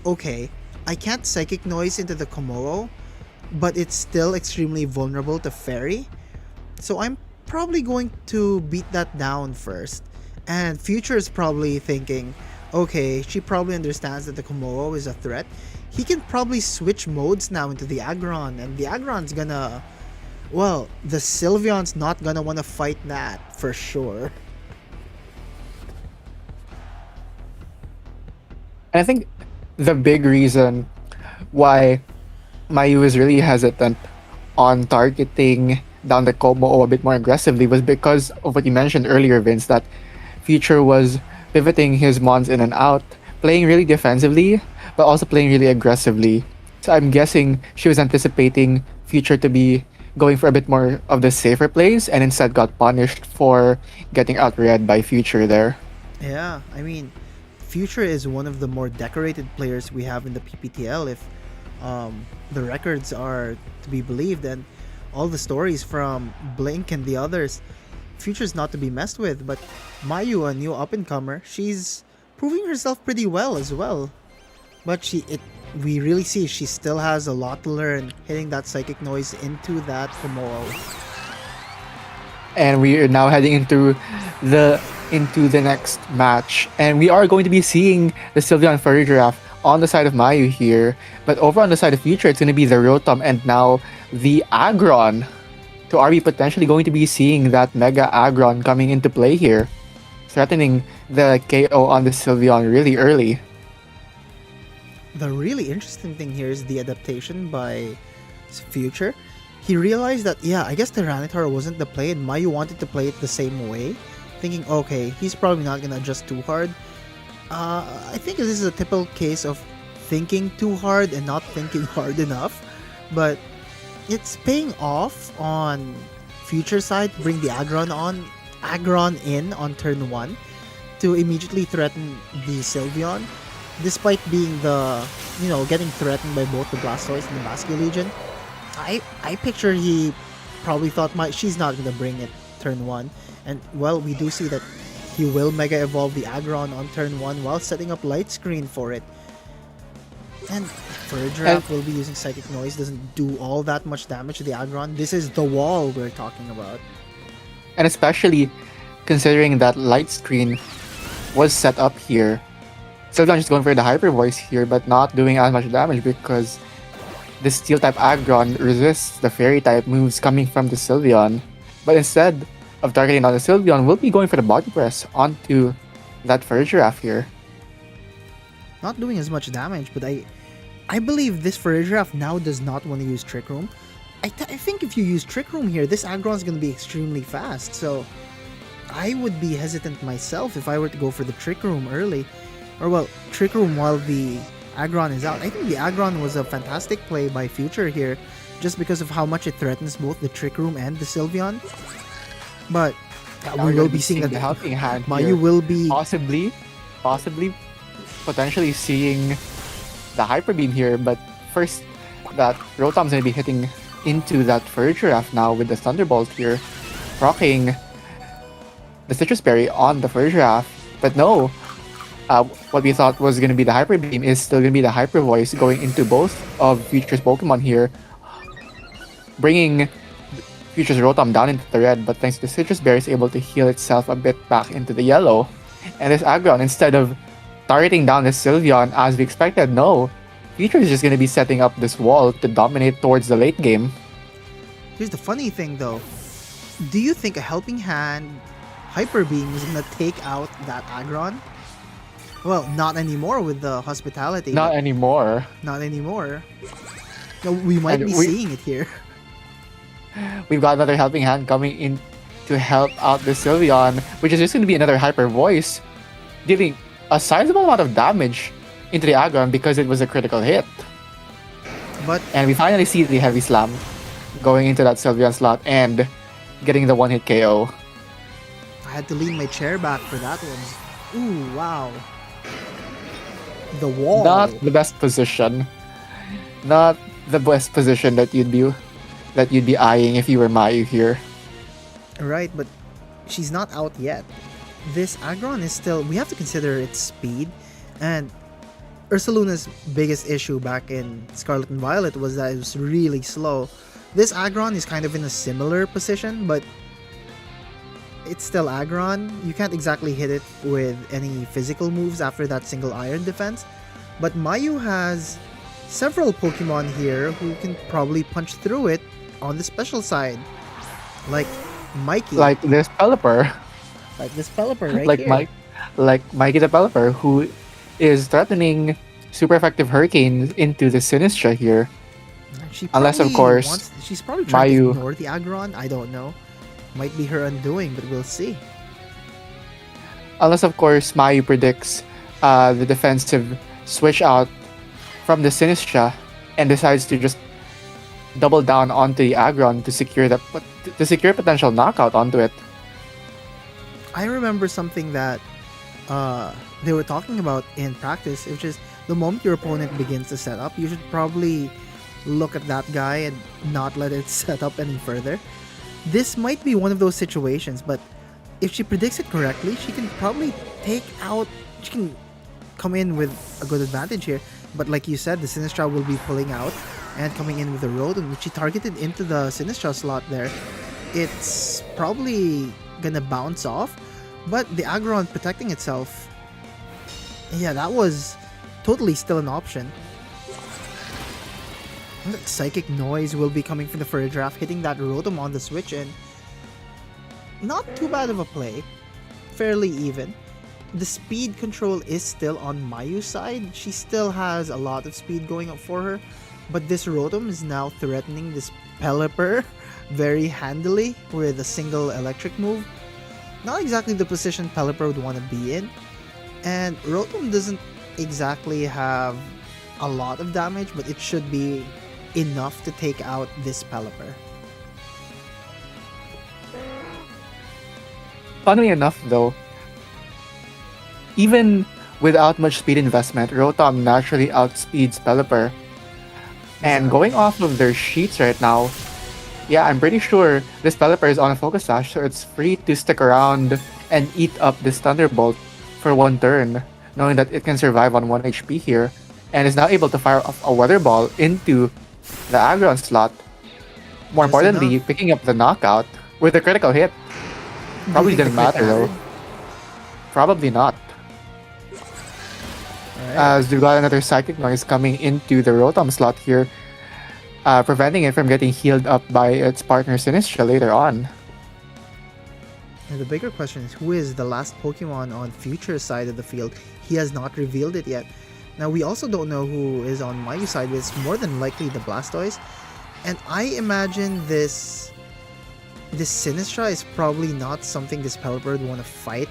[SPEAKER 1] okay, I can't Psychic Noise into the Komodo, but it's still extremely vulnerable to Fairy. So I'm probably going to beat that down first. And Future is probably thinking, okay, she probably understands that the Komodo is a threat. He can probably switch modes now into the Aggron, and the Aggron's gonna... Well, the Sylveon's not gonna want to fight that, for sure.
[SPEAKER 4] And I think the big reason why Mayu is really hesitant on targeting down the Como a bit more aggressively was because of what you mentioned earlier, Vince, that Future was pivoting his mons in and out, playing really defensively, but also playing really aggressively. So I'm guessing she was anticipating Future to be going for a bit more of the safer plays and instead got punished for getting outread by Future there.
[SPEAKER 1] Yeah, I mean, Future is one of the more decorated players we have in the PPTL if the records are to be believed, and all the stories from Blink and the others. Future's not to be messed with, but Mayu, a new up and comer, she's proving herself pretty well as well. But we really see she still has a lot to learn hitting that psychic noise into that Komodo.
[SPEAKER 4] And we are now heading into the next match, and we are going to be seeing the Sylveon Furry Giraffe on the side of Mayu here, but over on the side of Future, it's going to be the Rotom and now the Aggron. So are we potentially going to be seeing that Mega Aggron coming into play here, threatening the KO on the Sylveon really early?
[SPEAKER 1] The really interesting thing here is the adaptation by Future. He realized that, yeah, I guess Tyranitar wasn't the play and Mayu wanted to play it the same way, thinking, okay, he's probably not gonna adjust too hard. I think this is a typical case of thinking too hard and not thinking hard enough, but it's paying off on Future side. Bring the Aggron in on turn 1 to immediately threaten the Sylveon, despite being getting threatened by both the Blastoise and the Basculegion. I picture he probably thought she's not gonna bring it turn 1, and well, we do see that he will Mega Evolve the Aggron on turn 1 while setting up Light Screen for it. And Furdraft will be using Psychic Noise, doesn't do all that much damage to the Aggron. This is the wall we're talking about.
[SPEAKER 4] And especially considering that Light Screen was set up here, Sylveon just going for the Hyper Voice here, but not doing as much damage because the Steel type Aggron resists the Fairy type moves coming from the Sylveon. But instead of targeting on the Sylveon, we'll be going for the Body Press onto that Fur Giraffe here.
[SPEAKER 1] Not doing as much damage, but I believe this Fur Giraffe now does not want to use Trick Room. I think if you use Trick Room here, this Aggron's going to be extremely fast, so I would be hesitant myself if I were to go for the Trick Room early. Or well, Trick Room while the Aggron is out. I think the Aggron was a fantastic play by Future here, just because of how much it threatens both the Trick Room and the Sylveon. But we will be seeing that
[SPEAKER 4] the Helping Hand
[SPEAKER 1] Mayu
[SPEAKER 4] here.
[SPEAKER 1] will be
[SPEAKER 4] possibly, potentially seeing the Hyper Beam here. But first, that Rotom's going to be hitting into that Fur Giraffe now with the Thunderbolt here, rocking the Citrus Berry on the Fur Giraffe. But no, what we thought was going to be the Hyper Beam is still going to be the Hyper Voice going into both of Future's Pokemon here, bringing Future's Rotom down into the red, but thanks to Citrus Berry is able to heal itself a bit back into the yellow. And this Aggron, instead of targeting down the Sylveon as we expected, no, Future is just going to be setting up this wall to dominate towards the late game.
[SPEAKER 1] Here's the funny thing though. Do you think a Helping Hand Hyper Beam is gonna take out that Aggron? Well, not anymore with the Hospitality.
[SPEAKER 4] Not anymore.
[SPEAKER 1] Not anymore. No, we might
[SPEAKER 4] And
[SPEAKER 1] be seeing it here.
[SPEAKER 4] We've got another Helping Hand coming in to help out the Sylveon, which is just going to be another Hyper Voice, dealing a sizable amount of damage into the Aggron because it was a critical hit.
[SPEAKER 1] But
[SPEAKER 4] And we finally see the Heavy Slam going into that Sylveon slot and getting the one-hit KO.
[SPEAKER 1] I had to lean my chair back for that one. Ooh, wow. The wall.
[SPEAKER 4] Not the best position. Not the best position that you'd be eyeing if you were Mayu here.
[SPEAKER 1] Right, but she's not out yet. This Aggron is still... We have to consider its speed. And Ursaluna's biggest issue back in Scarlet and Violet was that it was really slow. This Aggron is kind of in a similar position, but it's still Aggron. You can't exactly hit it with any physical moves after that single Iron defense. But Mayu has several Pokemon here who can probably punch through it on the special side. Like Mikey.
[SPEAKER 4] Like this Pelipper.
[SPEAKER 1] Like this Pelipper right
[SPEAKER 4] like
[SPEAKER 1] here.
[SPEAKER 4] Mike, like Mikey the Pelipper, who is threatening super effective Hurricane into the Sinistra here.
[SPEAKER 1] She
[SPEAKER 4] Unless, of
[SPEAKER 1] probably
[SPEAKER 4] course,
[SPEAKER 1] wants. She's probably trying to
[SPEAKER 4] Mayu.
[SPEAKER 1] ignore the Aggron. I don't know. Might be her undoing, but we'll see.
[SPEAKER 4] Unless, of course, Mayu predicts the defensive switch out from the Sinistra and decides to just double down onto the Aggron to secure potential knockout onto it.
[SPEAKER 1] I remember something that they were talking about in practice, which is the moment your opponent begins to set up, you should probably look at that guy and not let it set up any further. This might be one of those situations, but if she predicts it correctly, she can probably take out. She can come in with a good advantage here. But like you said, the Sinistra will be pulling out and coming in with a Rotom, which she targeted into the Sinistra slot there. It's probably gonna bounce off, but the Aggron protecting itself, yeah, that was totally still an option. Psychic Noise will be coming from the Furry Draft, hitting that Rotom on the switch, and not too bad of a play. Fairly even. The speed control is still on Mayu's side. She still has a lot of speed going up for her, but this Rotom is now threatening this Pelipper very handily with a single electric move. Not exactly the position Pelipper would want to be in, and Rotom doesn't exactly have a lot of damage, but it should be enough to take out this Pelipper.
[SPEAKER 4] Funnily enough, though, even without much speed investment, Rotom naturally outspeeds Pelipper. And going off of their sheets right now, yeah, I'm pretty sure this Pelipper is on a Focus Sash, so it's free to stick around and eat up this Thunderbolt for one turn, knowing that it can survive on 1 HP here, and is now able to fire off a Weather Ball into the Aggron slot. More
[SPEAKER 1] Just
[SPEAKER 4] importantly,
[SPEAKER 1] enough.
[SPEAKER 4] picking up the knockout with a critical hit. Probably
[SPEAKER 1] Do you think
[SPEAKER 4] didn't
[SPEAKER 1] the crit
[SPEAKER 4] matter though.
[SPEAKER 1] mattered?
[SPEAKER 4] Probably not.
[SPEAKER 1] Alright.
[SPEAKER 4] As we've got another Psychic Noise coming into the Rotom slot here, preventing it from getting healed up by its partner Sinistra later on.
[SPEAKER 1] And the bigger question is, who is the last Pokemon on Future's side of the field? He has not revealed it yet. Now, we also don't know who is on Mayu's side, but it's more than likely the Blastoise. And I imagine this Sinistra is probably not something this Pelipper would want to fight.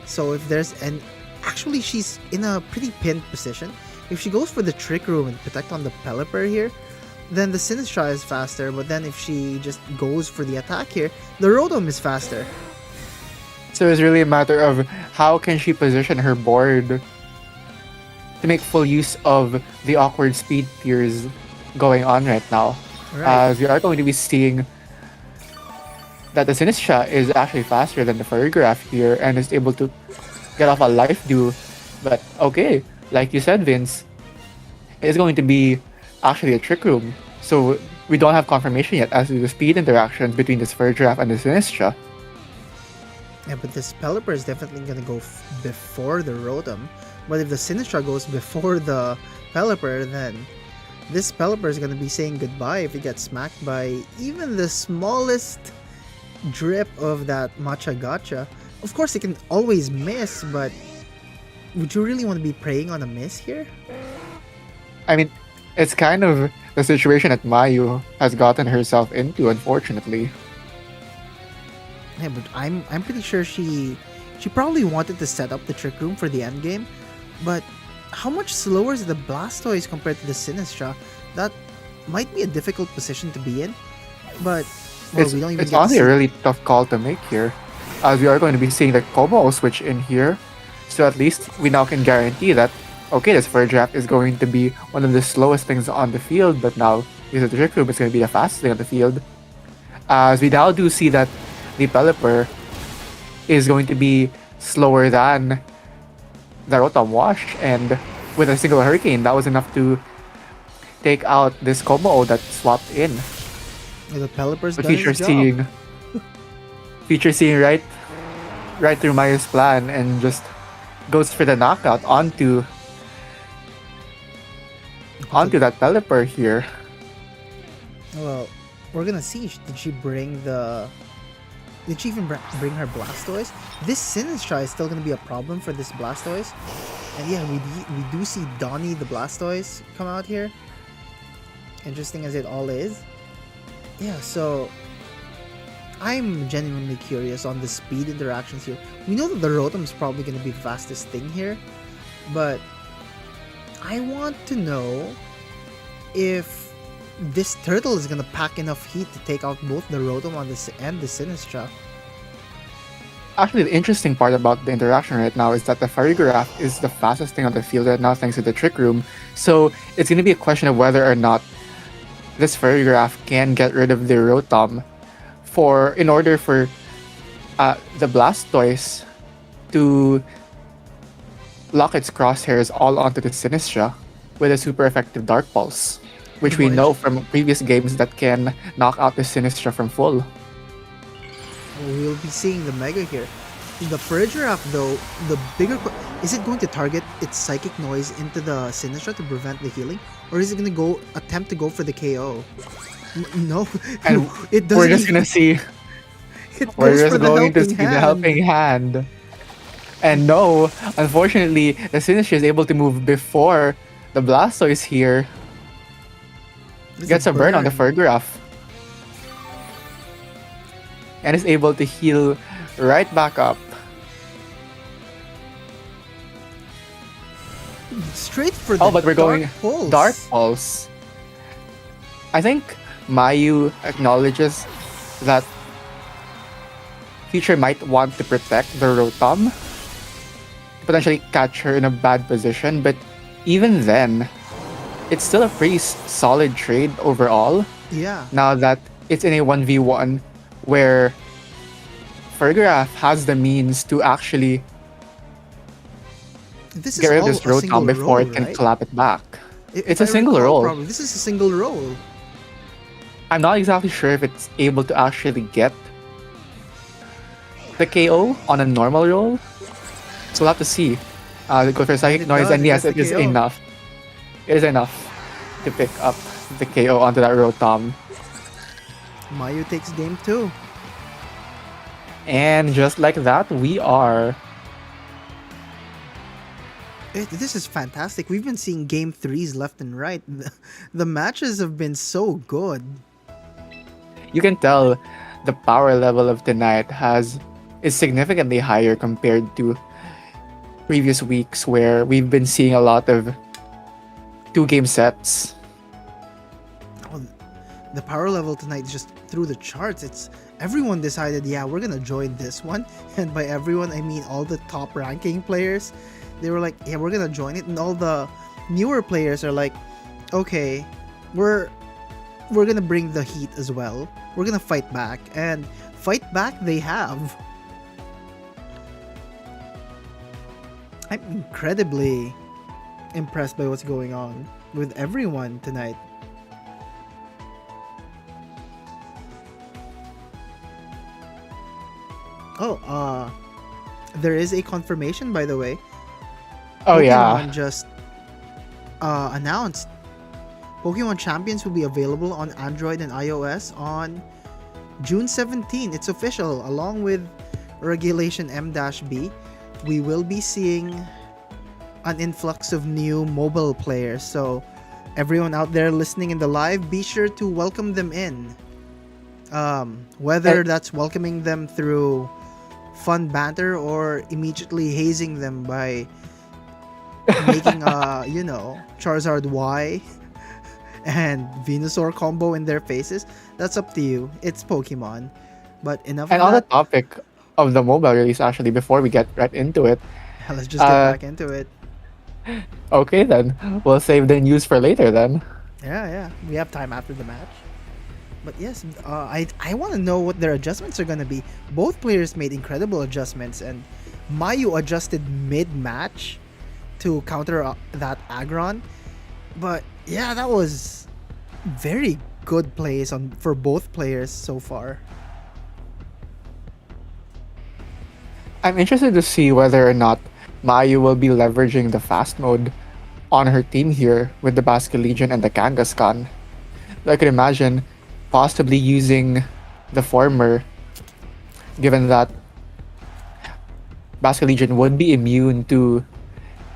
[SPEAKER 1] So if there's an... Actually, she's in a pretty pinned position. If she goes for the Trick Room and protect on the Pelipper here, then the Sinistra is faster, but then if she just goes for the attack here, the Rotom is faster.
[SPEAKER 4] So it's really a matter of how can she position her board to make full use of the awkward speed tiers going on right now.
[SPEAKER 1] Right.
[SPEAKER 4] As we are going to be seeing that the Sinistra is actually faster than the Furrygraph here and is able to get off a Life Dew. But okay, like you said, Vince, it's going to be actually a Trick Room. So we don't have confirmation yet as to the speed interactions between this Furrygraph and the Sinistra.
[SPEAKER 1] Yeah, but this Pelipper is definitely gonna go before the Rotom. But if the Sinistra goes before the Pelipper, then this Pelipper is gonna be saying goodbye if it gets smacked by even the smallest drip of that Matcha Gotcha. Of course, it can always miss, but would you really want to be preying on a miss here?
[SPEAKER 4] I mean, it's kind of the situation that Mayu has gotten herself into, unfortunately.
[SPEAKER 1] Yeah, but I'm pretty sure she probably wanted to set up the Trick Room for the end game, but how much slower is the Blastoise compared to the Sinistra? That might be a difficult position to be in, but well, we don't even
[SPEAKER 4] It's
[SPEAKER 1] get to
[SPEAKER 4] honestly
[SPEAKER 1] see.
[SPEAKER 4] a really tough call to make here, as we are going to be seeing the Como switch in here. So at least we now can guarantee that, okay, this Fur Draft is going to be one of the slowest things on the field, but now because of the Trick Room, it's going to be the fastest thing on the field. As we now do see that the Pelipper is going to be slower than the Rotom Wash, and with a single Hurricane, that was enough to take out this Como that swapped in.
[SPEAKER 1] The Pelipper's
[SPEAKER 4] The
[SPEAKER 1] done
[SPEAKER 4] feature
[SPEAKER 1] his job.
[SPEAKER 4] seeing right through Maya's plan and just goes for the knockout onto that Pelipper here.
[SPEAKER 1] Well, we're gonna see. Did she bring the Did she even bring her Blastoise? This Sinistcha is still gonna be a problem for this Blastoise. And yeah, we do see Donnie the Blastoise come out here. Interesting as it all is. Yeah, so I'm genuinely curious on the speed interactions here. We know that the Rotom is probably going to be the fastest thing here, but I want to know if this turtle is going to pack enough heat to take out both the Rotom and the Sinistcha.
[SPEAKER 4] Actually, the interesting part about the interaction right now is that the Farigiraf is the fastest thing on the field right now thanks to the Trick Room. So it's going to be a question of whether or not this Farigiraf can get rid of the Rotom in order for the Blastoise to lock its crosshairs all onto the Sinistcha with a super effective Dark Pulse, which we know from previous games that can knock out the Sinistcha from full.
[SPEAKER 1] We'll be seeing the Mega here. The Farigiraf, though, is it going to target its Psychic Noise into the Sinistcha to prevent the healing? Or is it going to attempt to go for the KO? No,
[SPEAKER 4] And
[SPEAKER 1] it doesn't.
[SPEAKER 4] we're just gonna see. We're just going to see the helping hand. And no, unfortunately, the Sinistcha is able to move before the Blastoise here gets a burn on the Farigiraf. And is able to heal right back up.
[SPEAKER 1] Straight for the
[SPEAKER 4] but we're going
[SPEAKER 1] Pulse.
[SPEAKER 4] Dark Pulse. I think Mayu acknowledges that Future might want to protect the Rotom, potentially catch her in a bad position, but even then, it's still a pretty solid trade overall.
[SPEAKER 1] Yeah.
[SPEAKER 4] Now that it's in a 1v1 where Farigiraf has the means to actually get rid of this Rotom before it can clap it back. It's a single roll.
[SPEAKER 1] Probably. This is a single roll.
[SPEAKER 4] I'm not exactly sure if it's able to actually get the KO on a normal roll. So we'll have to see. Go for Psychic Noise, and yes, it is enough. It is enough to pick up the KO onto that Rotom.
[SPEAKER 1] Mayu takes game 2.
[SPEAKER 4] And just like that, we are...
[SPEAKER 1] This is fantastic. We've been seeing game 3s left and right. The matches have been so good.
[SPEAKER 4] You can tell the power level of tonight is significantly higher compared to previous weeks where we've been seeing a lot of 2-game sets.
[SPEAKER 1] Oh, the power level tonight is just through the charts. Everyone decided, yeah, we're gonna join this one, and by everyone I mean all the top ranking players. They were like, yeah, we're gonna join it, and all the newer players are like, okay, we're gonna bring the heat as well. We're gonna fight back, and fight back they have. I'm incredibly impressed by what's going on with everyone tonight. Oh, there is a confirmation, by the way.
[SPEAKER 4] Oh,
[SPEAKER 1] Pokemon
[SPEAKER 4] yeah.
[SPEAKER 1] just announced Pokemon Champions will be available on Android and iOS on June 17. It's official. Along with Regulation M-B, we will be seeing an influx of new mobile players. So everyone out there listening in the live, be sure to welcome them in. Whether that's welcoming them through fun banter or immediately hazing them by making a, Charizard Y and Venusaur combo in their faces, that's up to you. It's Pokemon. But enough
[SPEAKER 4] And
[SPEAKER 1] of
[SPEAKER 4] on the
[SPEAKER 1] that.
[SPEAKER 4] topic of the mobile release, actually, before we get right into it,
[SPEAKER 1] Let's just get back into it.
[SPEAKER 4] okay then, we'll save the news for later then.
[SPEAKER 1] Yeah. We have time after the match. But yes, I want to know what their adjustments are going to be. Both players made incredible adjustments, and Mayu adjusted mid-match to counter that Aggron. But yeah, that was very good plays for both players so far.
[SPEAKER 4] I'm interested to see whether or not Mayu will be leveraging the fast mode on her team here with the Basket Legion and the Kangaskhan. I could imagine possibly using the former given that Basket Legion would be immune to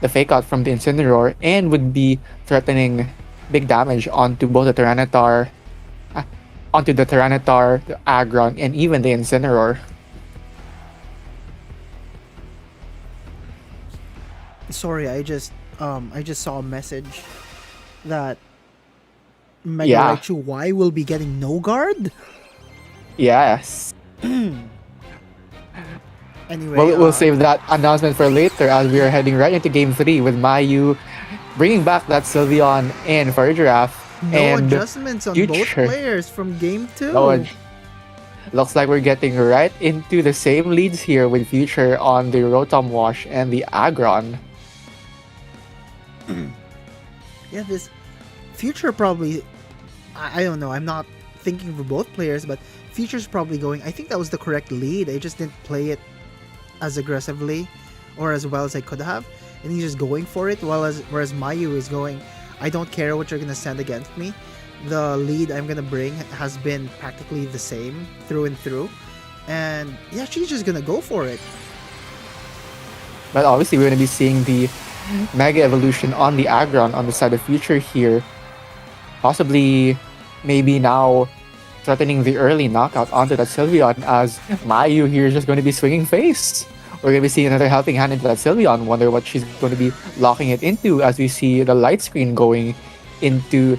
[SPEAKER 4] the fake out from the Incineroar and would be threatening big damage onto both the Tyranitar, uh, onto the Tyranitar, the Aggron, and even the Incineroar.
[SPEAKER 1] Sorry, I just saw a message that Mega
[SPEAKER 4] Yeah,
[SPEAKER 1] Raichu Y will be getting no guard.
[SPEAKER 4] yes.
[SPEAKER 1] Anyway,
[SPEAKER 4] Well, we'll save that announcement for later as we are heading right into Game 3 with Mayu bringing back that Sylveon and Farigiraf
[SPEAKER 1] no
[SPEAKER 4] and
[SPEAKER 1] adjustments on both
[SPEAKER 4] Future.
[SPEAKER 1] players from game
[SPEAKER 4] No,
[SPEAKER 1] 2.
[SPEAKER 4] looks like we're getting right into the same leads here with Future on the Rotom Wash and the Aggron.
[SPEAKER 1] Yeah, this Future probably. I don't know. I'm not thinking for both players, but Future's probably going. I think that was the correct lead. I just didn't play it as aggressively or as well as I could have, and he's just going for it. Whereas Mayu is going, I don't care what you're gonna send against me. The lead I'm gonna bring has been practically the same through and through, and yeah, she's just gonna go for it.
[SPEAKER 4] But obviously, we're going to be seeing the Mega Evolution on the Aggron on the side of Future here. Possibly, maybe now threatening the early knockout onto that Sylveon as Mayu here is just going to be swinging face. We're going to be seeing another helping hand into that Sylveon. Wonder what she's going to be locking it into as we see the light screen going into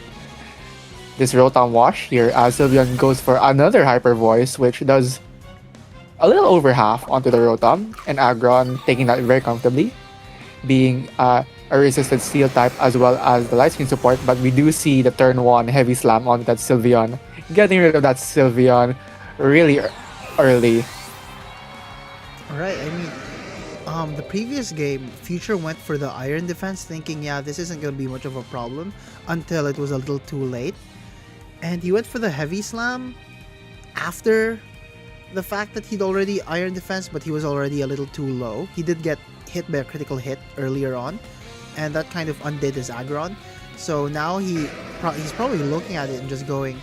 [SPEAKER 4] this Rotom Wash here as Sylveon goes for another Hyper Voice, which does a little over half onto the Rotom, and Aggron taking that very comfortably, being a resisted steel type as well as the light screen support. But we do see the turn 1 heavy slam onto that Sylveon, getting rid of that Sylveon really early.
[SPEAKER 1] Alright, I mean, the previous game, Future went for the Iron Defense thinking, yeah, this isn't going to be much of a problem until it was a little too late. And he went for the Heavy Slam after the fact that he'd already Iron Defense, but he was already a little too low. He did get hit by a critical hit earlier on, and that kind of undid his Aggron. So now he's probably looking at it and just going,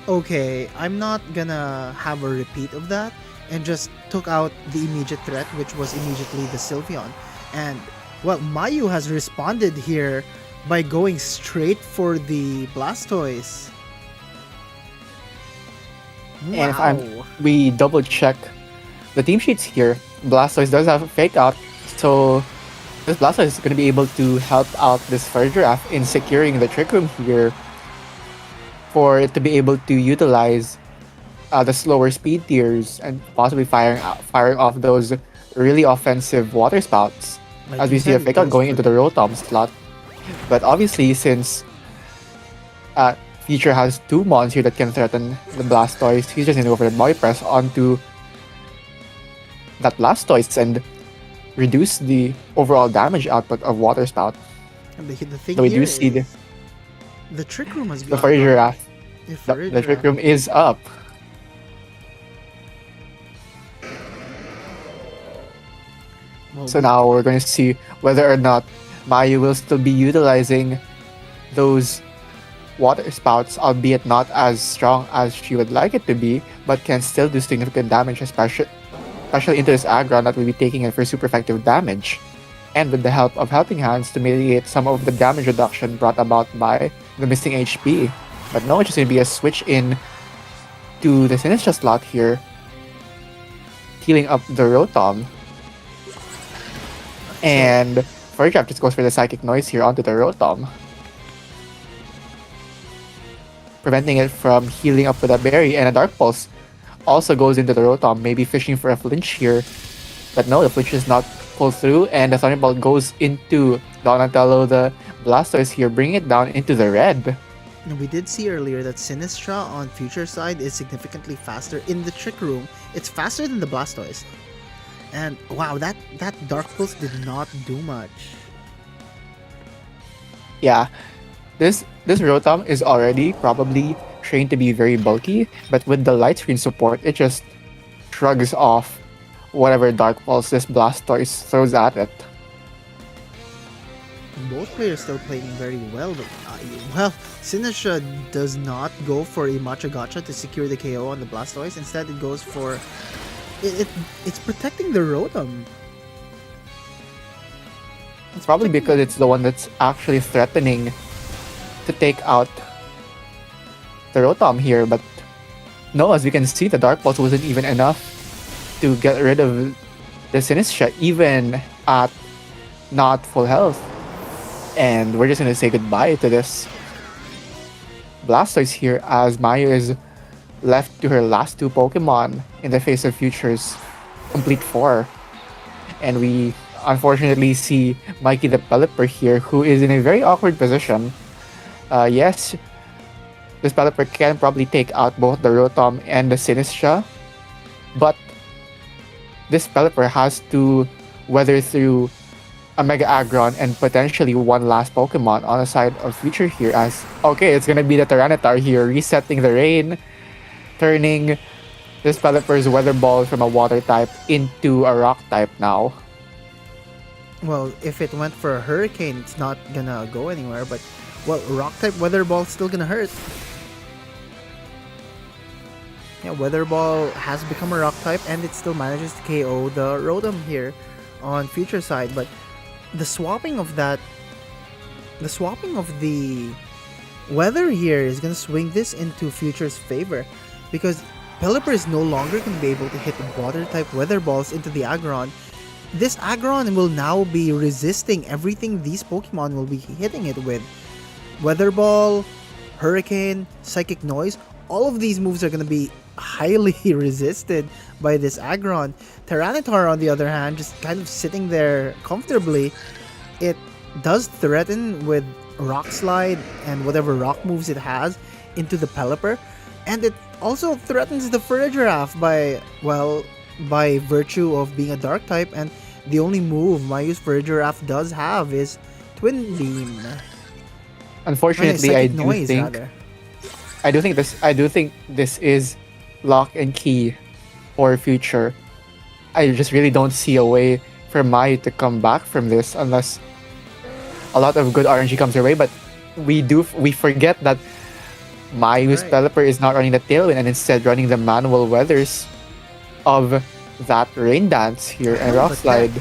[SPEAKER 1] okay, I'm not gonna have a repeat of that, and just took out the immediate threat, which was immediately the Sylveon. And, well, Mayu has responded here by going straight for the Blastoise.
[SPEAKER 4] And if
[SPEAKER 1] Wow.
[SPEAKER 4] we double check the team sheets here, Blastoise does have a fake out, so this Blastoise is going to be able to help out this Farigiraf in securing the Trick Room here for it to be able to utilize the slower speed tiers and possibly firing off those really offensive water spouts
[SPEAKER 1] Like
[SPEAKER 4] as
[SPEAKER 1] you
[SPEAKER 4] we see a
[SPEAKER 1] said, it
[SPEAKER 4] fake out
[SPEAKER 1] goes
[SPEAKER 4] going
[SPEAKER 1] for
[SPEAKER 4] into the Rotom slot. But obviously, since Future has 2 mons here that can threaten the Blastoise, he's just going to go for the Body Press onto that Blastoise and reduce the overall damage output of Water Spout.
[SPEAKER 1] And the thing
[SPEAKER 4] So we
[SPEAKER 1] here
[SPEAKER 4] do see
[SPEAKER 1] is the Trick Room has
[SPEAKER 4] the
[SPEAKER 1] gone
[SPEAKER 4] Farigiraf. The Trick
[SPEAKER 1] Farigiraf.
[SPEAKER 4] Room is up.
[SPEAKER 1] Well,
[SPEAKER 4] So now we're going to see whether or not Mayu will still be utilizing those water spouts, albeit not as strong as she would like it to be, but can still do significant damage, especially into this Aggron that will be taking it for super effective damage. And with the help of Helping Hands to mitigate some of the damage reduction brought about by the missing HP. But no, it's just going to be a switch in to the Sinistra slot here, healing up the Rotom. And Farigiraf just goes for the Psychic Noise here onto the Rotom, preventing it from healing up with a Berry, and a Dark Pulse also goes into the Rotom, maybe fishing for a flinch here. But no, the flinch is not pulled through, and the Thunderbolt goes into Donatello, the Blastoise here, bringing it down into the red.
[SPEAKER 1] And we did see earlier that Sinistra on Future side is significantly faster in the Trick Room. It's faster than the Blastoise. And wow, that Dark Pulse did not do much.
[SPEAKER 4] Yeah, this Rotom is already probably trained to be very bulky, but with the light screen support, it just shrugs off whatever Dark Pulse this Blastoise throws at it.
[SPEAKER 1] Both players still playing very well, but well, Sinistra does not go for a Matcha Gotcha to secure the KO on the Blastoise. Instead, it goes for it it's protecting the Rotom. It's
[SPEAKER 4] Probably
[SPEAKER 1] protecting
[SPEAKER 4] because
[SPEAKER 1] the.
[SPEAKER 4] it's the one that's actually threatening to take out the Rotom here, but no, as we can see, the Dark Pulse wasn't even enough to get rid of the Sinistra, even at not full health. And we're just gonna say goodbye to this Blastoise here as Maya is left to her last two Pokemon in the face of Future's complete four. And we unfortunately see Mikey the Pelipper here, who is in a very awkward position. Yes, this Pelipper can probably take out both the Rotom and the Sinistra, but this Pelipper has to weather through a Mega Aggron and potentially one last Pokemon on the side of Future here as, okay, it's gonna be the Tyranitar here, resetting the rain, turning this Pelipper's Weather Ball from a Water type into a Rock type now.
[SPEAKER 1] Well, if it went for a Hurricane, it's not gonna go anywhere. But well, Rock type Weather Ball's still gonna hurt. Yeah, Weather Ball has become a Rock type, and it still manages to KO the Rotom here on Future side. But the swapping of that, the swapping of the weather here is gonna swing this into Future's favor, because Pelipper is no longer gonna be able to hit Water type Weather Balls into the Aggron. This Aggron will now be resisting everything these Pokemon will be hitting it with. Weather Ball, Hurricane, Psychic Noise, all of these moves are going to be highly resisted by this Aggron. Tyranitar, on the other hand, just kind of sitting there comfortably. It does threaten with Rock Slide and whatever rock moves it has into the Pelipper. And it also threatens the Farigiraf by, well, by virtue of being a Dark type, and the only move Mayu's Farigiraf does have is Twin Beam.
[SPEAKER 4] Unfortunately,
[SPEAKER 1] Psychic Noise, rather.
[SPEAKER 4] I do think this is lock and key for Future. I just really don't see a way for Mayu to come back from this unless a lot of good RNG comes her way. But we forget that Mayu's
[SPEAKER 1] Right.
[SPEAKER 4] Pelipper is not running the Tailwind and instead running the manual weathers of that Rain Dance here, and
[SPEAKER 1] Oh,
[SPEAKER 4] Rock
[SPEAKER 1] but
[SPEAKER 4] Slide.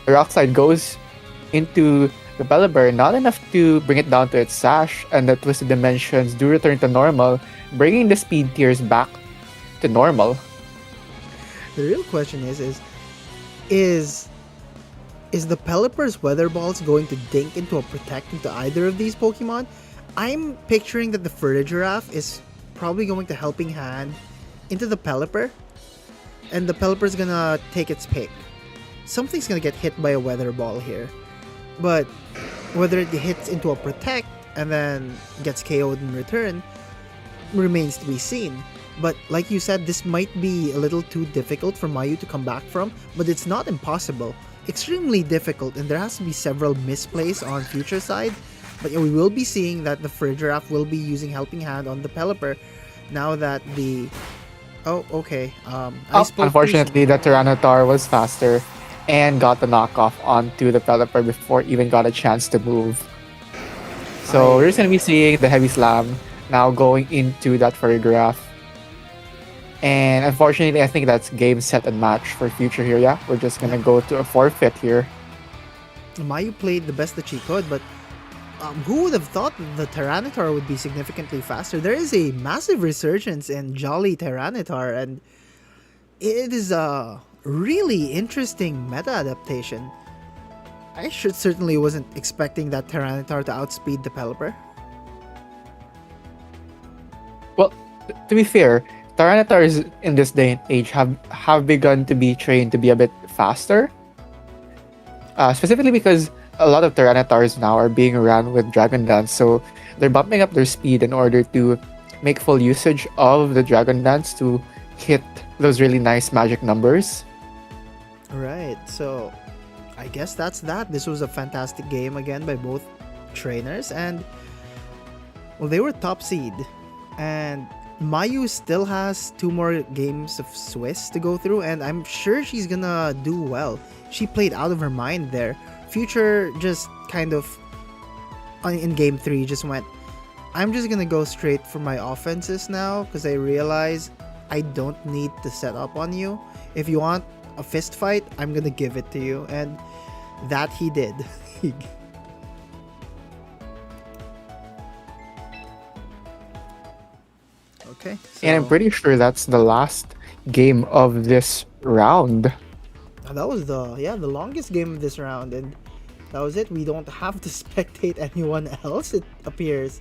[SPEAKER 4] Rock Slide goes into the Pelipper, not enough to bring it down to its sash, and the Twisted Dimensions do return to normal, bringing the speed tiers back to normal.
[SPEAKER 1] The real question is the Pelipper's Weather Balls going to dink into a Protect into either of these Pokemon? I'm picturing that the Farigiraf is probably going to Helping Hand into the Pelipper, and the Pelipper's gonna take its pick. Something's gonna get hit by a Weather Ball here, but whether it hits into a Protect and then gets KO'd in return remains to be seen. But like you said, this might be a little too difficult for Mayu to come back from, but it's not impossible. Extremely difficult, and there has to be several misplays on Future side. But yeah, we will be seeing that the Farigiraf will be using Helping Hand on the Pelipper now that the... Oh, okay. I spoke
[SPEAKER 4] Unfortunately, the Tyranitar was faster and got the knockoff onto the Pelipper before it even got a chance to move. So we're just going to be seeing the Heavy Slam now going into that Farigiraf. And unfortunately, I think that's game, set, and match for Future here. Yeah, we're just going to go to a forfeit here.
[SPEAKER 1] Mayu played the best that she could, but who would have thought that the Tyranitar would be significantly faster? There is a massive resurgence in Jolly Tyranitar, and it is a really interesting meta adaptation. I certainly wasn't expecting that Tyranitar to outspeed the Pelipper.
[SPEAKER 4] Well, to be fair, Tyranitars in this day and age have begun to be trained to be a bit faster. Specifically because a lot of Tyranitars now are being run with Dragon Dance, so they're bumping up their speed in order to make full usage of the Dragon Dance to hit those really nice magic numbers.
[SPEAKER 1] Right, so I guess that's that. This was a fantastic game again by both trainers, and well, they were top seed. And Mayu still has 2 more games of Swiss to go through, and I'm sure she's gonna do well. She played out of her mind there. Future just kind of in game 3 just went, I'm just gonna go straight for my offenses now, because I realize I don't need to set up on you. If you want a fist fight, I'm gonna give it to you. And that he did. Okay,
[SPEAKER 4] And I'm
[SPEAKER 1] so
[SPEAKER 4] pretty sure that's the last game of this round.
[SPEAKER 1] that was the longest game of this round, and that was it. We don't have to spectate anyone else. It appears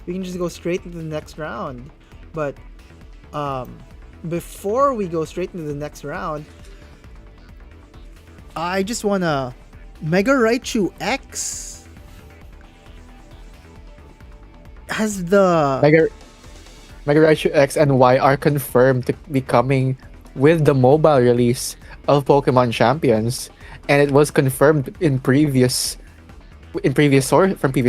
[SPEAKER 1] we can just go straight into the next round. But um, before we go straight into the next round, I just wanna Mega Raichu X has the
[SPEAKER 4] Mega Mega Raichu X and Y are confirmed to be coming with the mobile release of Pokemon Champions, and it was confirmed from previous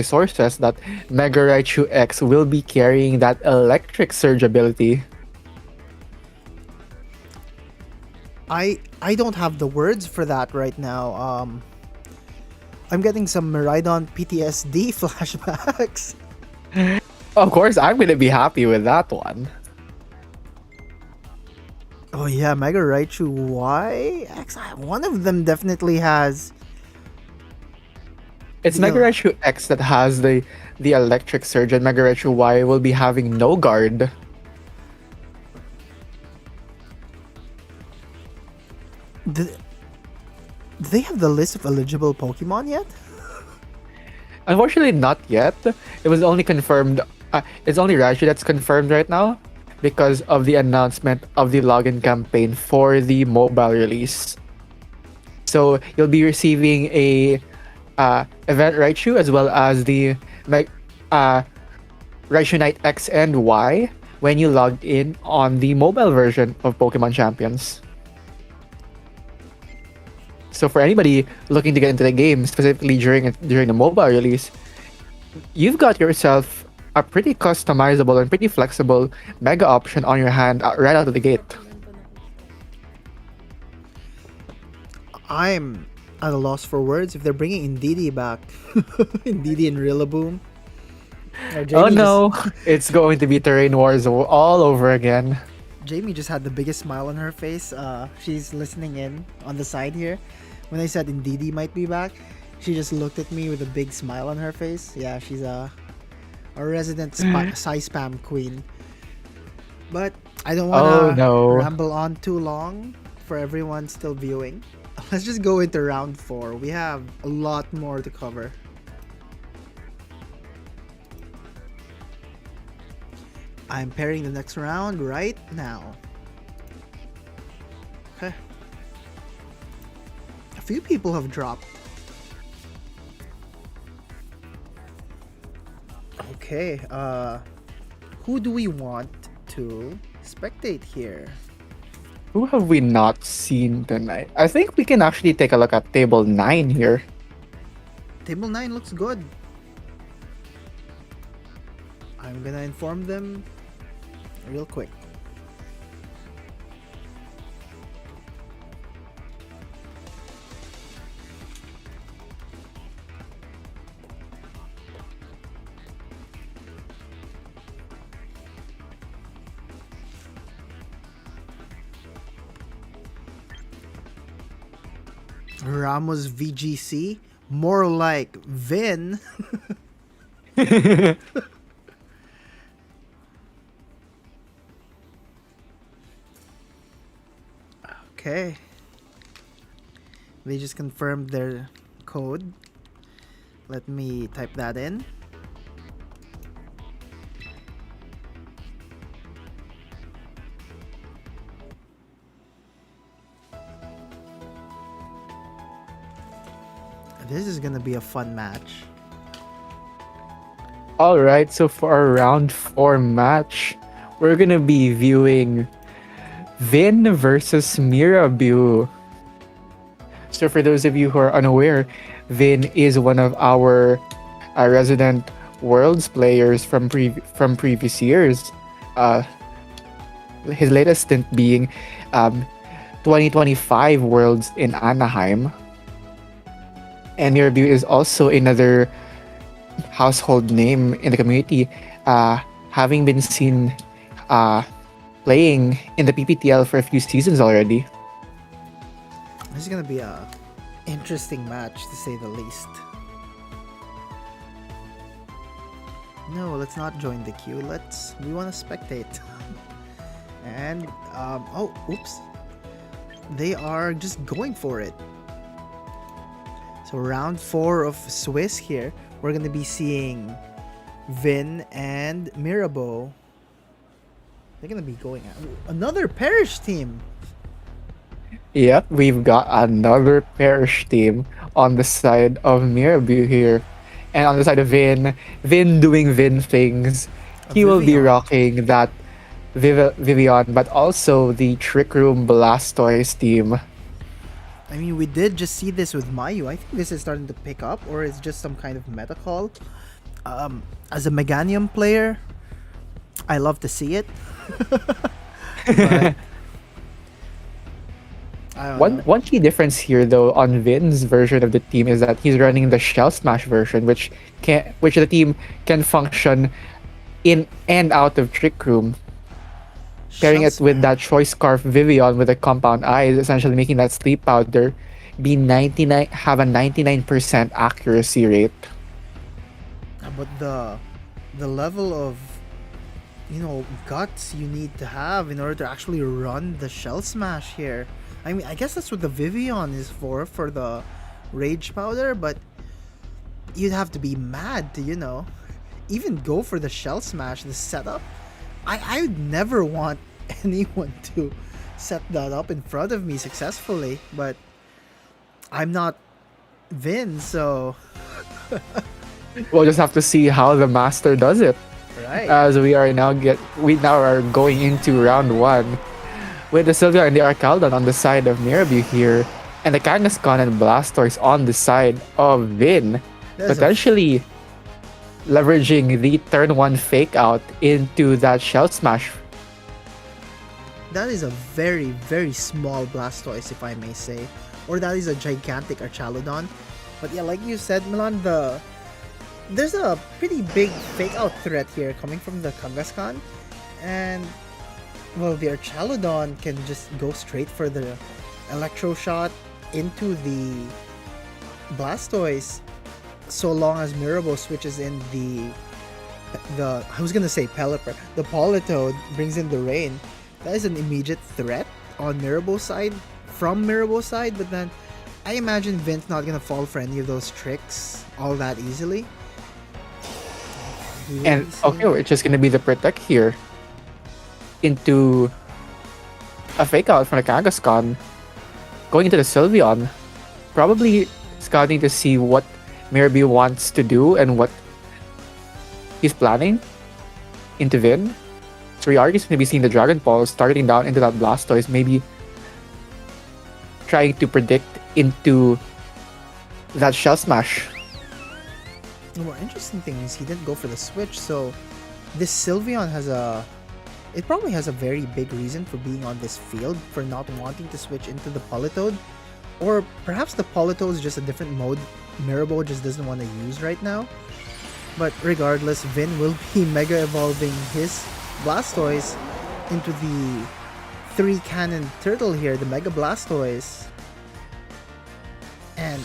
[SPEAKER 4] sources that Mega Raichu X will be carrying that Electric Surge ability.
[SPEAKER 1] I don't have the words for that right now. I'm getting some Miraidon PTSD flashbacks.
[SPEAKER 4] Of course, I'm gonna be happy with that one.
[SPEAKER 1] Oh yeah, Mega Raichu Y X. One of them definitely has.
[SPEAKER 4] It's
[SPEAKER 1] Yeah.
[SPEAKER 4] Mega Raichu X that has the Electric Surge, and Mega Raichu Y will be having no guard.
[SPEAKER 1] Do, do they have the list of eligible Pokemon yet?
[SPEAKER 4] Unfortunately, not yet. It was only confirmed. It's only Raichu that's confirmed right now because of the announcement of the login campaign for the mobile release. So you'll be receiving a event Raichu as well as the Raichu Knight X and Y when you logged in on the mobile version of Pokemon Champions. So for anybody looking to get into the game, specifically during the mobile release, you've got yourself a pretty customizable and pretty flexible mega option on your hand right out of the gate.
[SPEAKER 1] I'm at a loss for words. If they're bringing Indeedee back, Indeedee and Rillaboom.
[SPEAKER 4] Oh no, it's going to be Terrain Wars all over again.
[SPEAKER 1] Jamie just had the biggest smile on her face. She's listening in on the side here. When I said Indeedee might be back, she just looked at me with a big smile on her face. Yeah, she's a resident Psy spam queen. But I don't want to
[SPEAKER 4] Oh no.
[SPEAKER 1] ramble on too long for everyone still viewing. Let's just go into round 4. We have a lot more to cover. I'm pairing the next round right now. Okay. A few people have dropped. Okay, who do we want to spectate here?
[SPEAKER 4] Who have we not seen tonight? I think we can actually take a look at table 9 here.
[SPEAKER 1] Table 9 looks good. I'm gonna inform them real quick. Ramos VGC, more like Vin. Okay. They just confirmed their code. Let me type that in. This is gonna be a fun match.
[SPEAKER 4] Alright, so for our round 4 match, we're gonna be viewing Vin versus Mirabeau. So for those of you who are unaware, Vin is one of our resident Worlds players from previous years. His latest stint being 2025 Worlds in Anaheim. And Mirabeau is also another household name in the community, having been seen playing in the PPTL for a few seasons already.
[SPEAKER 1] This is gonna be a interesting match to say the least. No, let's not join the queue. We want to spectate. And oh, oops. They are just going for it. So round 4 of Swiss here. We're gonna be seeing Vin and Mirabeau. They're gonna be going at another Parish team.
[SPEAKER 4] Yep, we've got another Parish team on the side of Mirabeau here. And on the side of Vin doing Vin things. He will be
[SPEAKER 1] Vivian.
[SPEAKER 4] rocking that Vivian, but also the Trick Room Blastoise team.
[SPEAKER 1] I mean, we did just see this with Mayu. I think this is starting to pick up, or it's just some kind of meta call. As a Meganium player, I love to see it. But, I don't know.
[SPEAKER 4] One key difference here though on Vin's version of the team is that he's running the Shell Smash version, which the team can function in and out of Trick Room. Pairing
[SPEAKER 1] Shell
[SPEAKER 4] it with that Choice Scarf Vivian with a Compound Eyes, essentially making that Sleep Powder have a 99% accuracy rate.
[SPEAKER 1] But the level of guts you need to have in order to actually run the Shell Smash here. I mean, I guess that's what the Vivian is for the Rage Powder, but you'd have to be mad to even go for the Shell Smash, the setup. I would never want anyone to set that up in front of me successfully, but I'm not Vin, so
[SPEAKER 4] We'll just have to see how the master does it.
[SPEAKER 1] right.
[SPEAKER 4] As we now are going into round 1 with the Sylvia and the Arcaldon on the side of Mirabeau here, and the Kangaskhan and Blastoise on the side of Vin,
[SPEAKER 1] There's a-
[SPEAKER 4] potentially leveraging the turn 1 fake out into that Shell Smash.
[SPEAKER 1] That is a very, very small Blastoise, if I may say. Or that is a gigantic Archaludon. But yeah, like you said, Milan, there's a pretty big fake out threat here coming from the Kangaskhan. And, well, the Archaludon can just go straight for the Electro Shot into the Blastoise, so long as Mirabeau switches in the I was gonna say Pelipper, the Politoed brings in the Rain. That is an immediate threat on Mirabeau's side, but then I imagine Vince not gonna fall for any of those tricks all that easily. He will
[SPEAKER 4] And
[SPEAKER 1] be seeing-
[SPEAKER 4] okay, it's just gonna be the Protect here into a fake out from the Kangaskhan, going into the Sylveon, probably scouting to see what Mirabeau wants to do and what he's planning into Vin. So we are just gonna be seeing the Dragon Ball starting down into that Blastoise, maybe trying to predict into that Shell Smash.
[SPEAKER 1] The more interesting thing is he didn't go for the switch, so this Sylveon it probably has a very big reason for being on this field, for not wanting to switch into the Politoed. Or perhaps the Politoed is just a different mode Mirabeau just doesn't want to use right now. But regardless, Vin will be Mega Evolving his Blastoise into the 3-cannon turtle here, the Mega Blastoise. And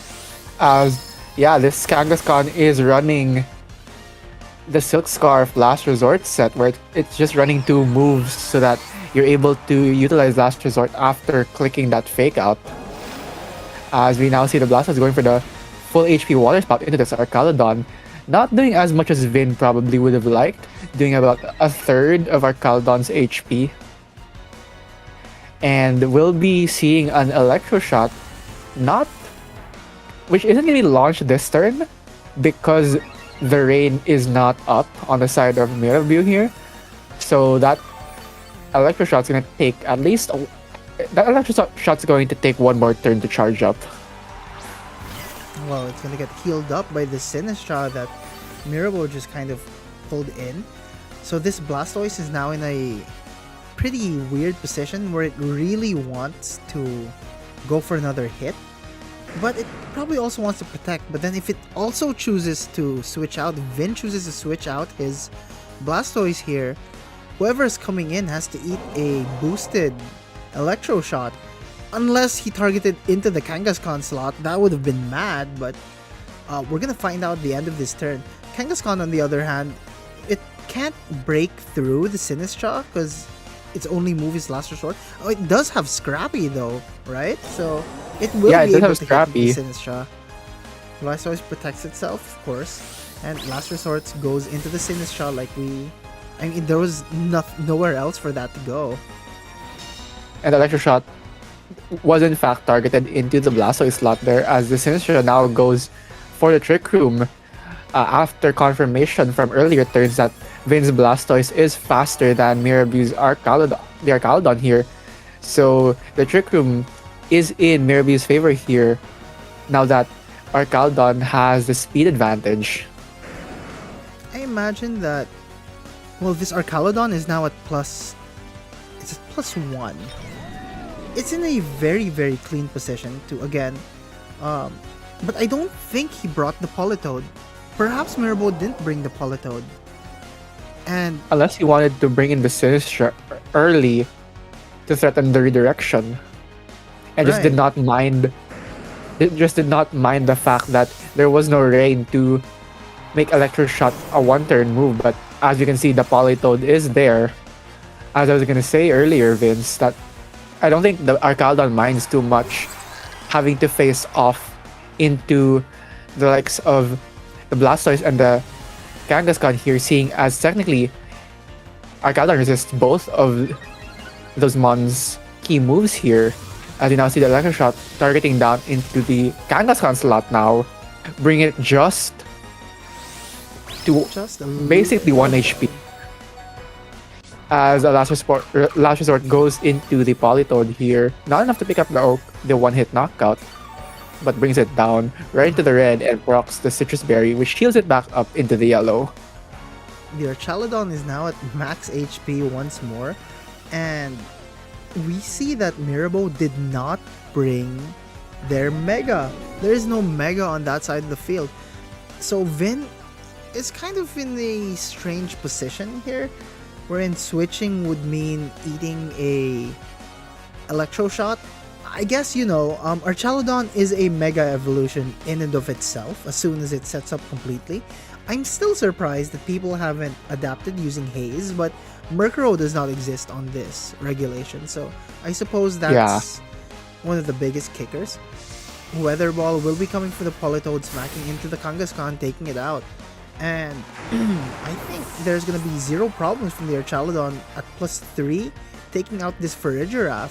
[SPEAKER 4] This Kangaskhan is running the Silk Scarf Last Resort set, where it's just running 2 moves so that you're able to utilize Last Resort after clicking that fake out. As we now see the Blastoise going for the full HP Water Spout into this Archaludon, not doing as much as Vin probably would have liked, doing about a third of Archaludon's HP. And we'll be seeing an Electro Shot, which isn't going to be launched this turn because the rain is not up on the side of Mirabeau here. So that Electro Shot's going to take going to take 1 more turn to charge up.
[SPEAKER 1] well, it's gonna get healed up by the Sinistra that Mirabeau just kind of pulled in. So this Blastoise is now in a pretty weird position where it really wants to go for another hit, but it probably also wants to protect. But then if it also chooses to switch out, Vin chooses to switch out his Blastoise here, whoever's coming in has to eat a boosted electro shot. Unless he targeted into the Kangaskhan slot, that would have been mad, but we're gonna find out at the end of this turn. Kangaskhan, on the other hand, it can't break through the Sinistra because its only move is Last Resort. Oh, it does have Scrappy though, right? So it will
[SPEAKER 4] Yeah, it
[SPEAKER 1] be
[SPEAKER 4] does
[SPEAKER 1] able
[SPEAKER 4] have
[SPEAKER 1] to
[SPEAKER 4] Scrappy.
[SPEAKER 1] hit the Sinistra. Blastoise protects itself, of course, and Last Resort goes into the Sinistra like we. I mean, there was nowhere else for that to go.
[SPEAKER 4] And the Electro Shot was in fact targeted into the Blastoise slot there, as the Sinistra now goes for the Trick Room after confirmation from earlier turns that Vin's Blastoise is faster than Mirabu's the Arcaludon here. So the Trick Room is in Mirabu's favor here now that Arcaludon has the speed advantage.
[SPEAKER 1] I imagine that. Well, this Arcaludon is now at plus. It's at +1. It's in a very, very clean position to again. But I don't think he brought the Politoed. Perhaps Mirabo didn't bring the Politoed. And
[SPEAKER 4] Unless he wanted to bring in the Sinistra early to threaten the redirection. And just did
[SPEAKER 1] Right.
[SPEAKER 4] not mind the fact that there was no rain to make Electro Shot a one-turn move. But as you can see, the Politoed is there. As I was gonna say earlier, Vince, that I don't think the Arcaludon minds too much having to face off into the likes of the Blastoise and the Kangaskhan here, seeing as technically Arcaludon resists both of those Mon's key moves here. As you now see the Electro Shot targeting down into the Kangaskhan slot now, bring it just to
[SPEAKER 1] just a
[SPEAKER 4] basically 1 HP. As the last resort goes into the Politoed here, not enough to pick up the one-hit knockout, but brings it down right into the red and procs the Citrus Berry, which heals it back up into the yellow.
[SPEAKER 1] the Archaludon is now at max HP once more, and we see that Mirabo did not bring their Mega. There is no Mega on that side of the field. So Vin is kind of in a strange position here, wherein switching would mean eating a Electro Shot. I guess, Archaludon is a Mega Evolution in and of itself as soon as it sets up completely. I'm still surprised that people haven't adapted using Haze, but Murkrow does not exist on this regulation, so I suppose that's one of the biggest kickers. Weather Ball will be coming for the Politoed, smacking into the Kangaskhan, taking it out. And I think there's gonna be zero problems from the Archaludon at +3, taking out this Farigiraf.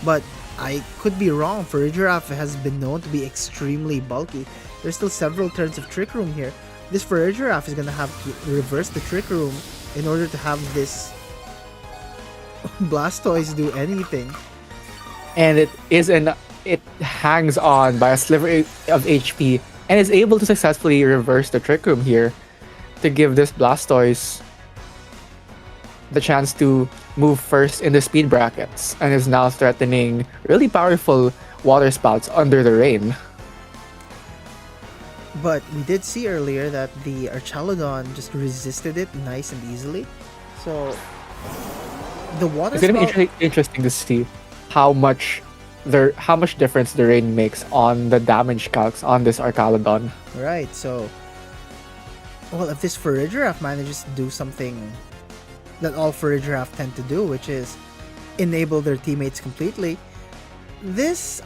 [SPEAKER 1] But I could be wrong, Farigiraf has been known to be extremely bulky. There's still several turns of Trick Room here. This Farigiraf is gonna have to reverse the Trick Room in order to have this Blastoise do anything.
[SPEAKER 4] And it hangs on by a sliver of HP and is able to successfully reverse the Trick Room here to give this Blastoise the chance to move first in the speed brackets, and is now threatening really powerful water spouts under the rain.
[SPEAKER 1] But we did see earlier that the Archaludon just resisted it nice and easily. So the water
[SPEAKER 4] It's gonna be
[SPEAKER 1] spout,
[SPEAKER 4] interesting to see how much difference the rain makes on the damage calcs on this Archaludon.
[SPEAKER 1] right, so well, if this Farigiraf manages to do something that all Farigiraf tend to do, which is enable their teammates completely,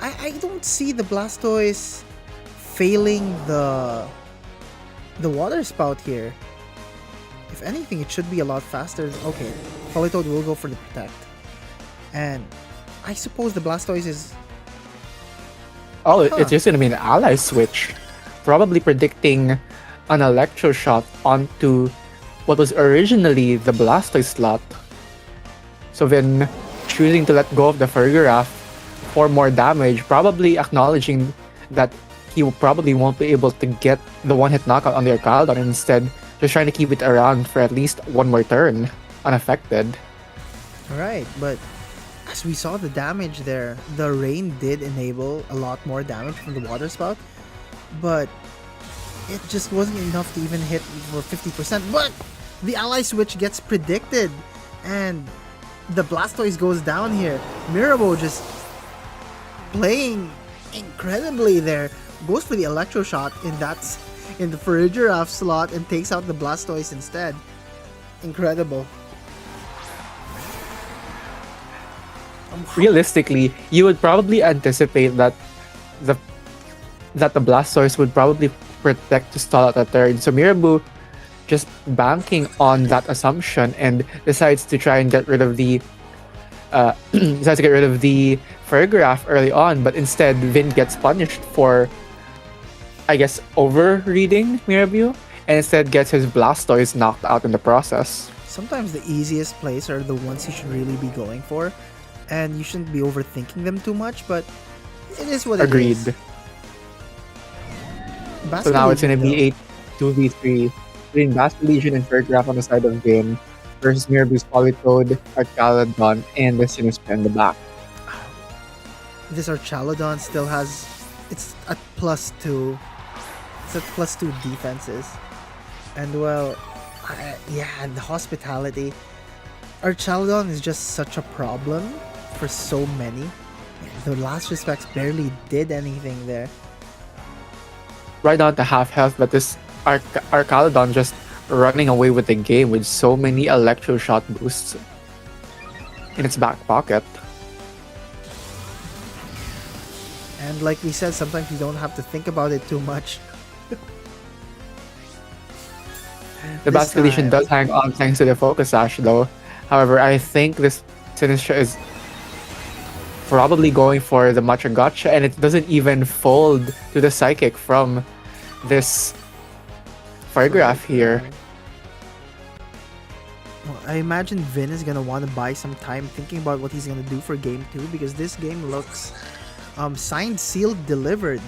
[SPEAKER 1] I don't see the Blastoise failing the water spout here. If anything, it should be a lot faster. Okay, Politoed will go for the protect. And I suppose the Blastoise is...
[SPEAKER 4] Oh, it's just gonna be an ally switch. Probably predicting an Electro Shot onto what was originally the Blastoise slot. So then choosing to let go of the Farigiraf for more damage, probably acknowledging that he probably won't be able to get the one-hit knockout on the Archaludon, and instead just trying to keep it around for at least one more turn, unaffected.
[SPEAKER 1] Right, but as we saw the damage there, the rain did enable a lot more damage from the water spout, but it just wasn't enough to even hit for 50%. But the ally switch gets predicted, And the Blastoise goes down here. Mirabo just playing incredibly there. Goes for the Electro Shot in the Farigiraf slot and takes out the Blastoise instead. Incredible.
[SPEAKER 4] Realistically, you would probably anticipate the the Blastoise would probably protect to stall at a third. So Mirabu just banking on that assumption and decides to try and get rid of the decides to get rid of the Fergraph early on, but instead Vin gets punished for, I guess, overreading Mirabu, and instead gets his Blastoise knocked out in the process.
[SPEAKER 1] Sometimes the easiest plays are the ones you should really be going for, and you shouldn't be overthinking them too much, but it is what it
[SPEAKER 4] Agreed.
[SPEAKER 1] is.
[SPEAKER 4] So now it's
[SPEAKER 1] Basket
[SPEAKER 4] gonna be
[SPEAKER 1] Legion,
[SPEAKER 4] a 2v3 between Bastion and Fergraph on the side of Vin versus Mirabu's Politoed, Archaludon, and the Sinistcha in the back.
[SPEAKER 1] though. This Archaludon still has... It's at +2. It's at +2 defenses. And well, yeah, and the hospitality. Archaludon is just such a problem for so many. The Last Respects barely did anything there.
[SPEAKER 4] Right down to half health, but this Archaludon just running away with the game with so many Electro Shot boosts in its back pocket.
[SPEAKER 1] And like we said, sometimes you don't have to think about it too much.
[SPEAKER 4] The
[SPEAKER 1] This
[SPEAKER 4] Basculation
[SPEAKER 1] time.
[SPEAKER 4] does hang on thanks to the Focus Sash though. However, I think this Sinistcha is probably going for the Matcha Gotcha, and it doesn't even fold to the Psychic from this Firegraph here.
[SPEAKER 1] Well, I imagine Vin is gonna want to buy some time thinking about what he's gonna do for game 2, because this game looks signed, sealed, delivered.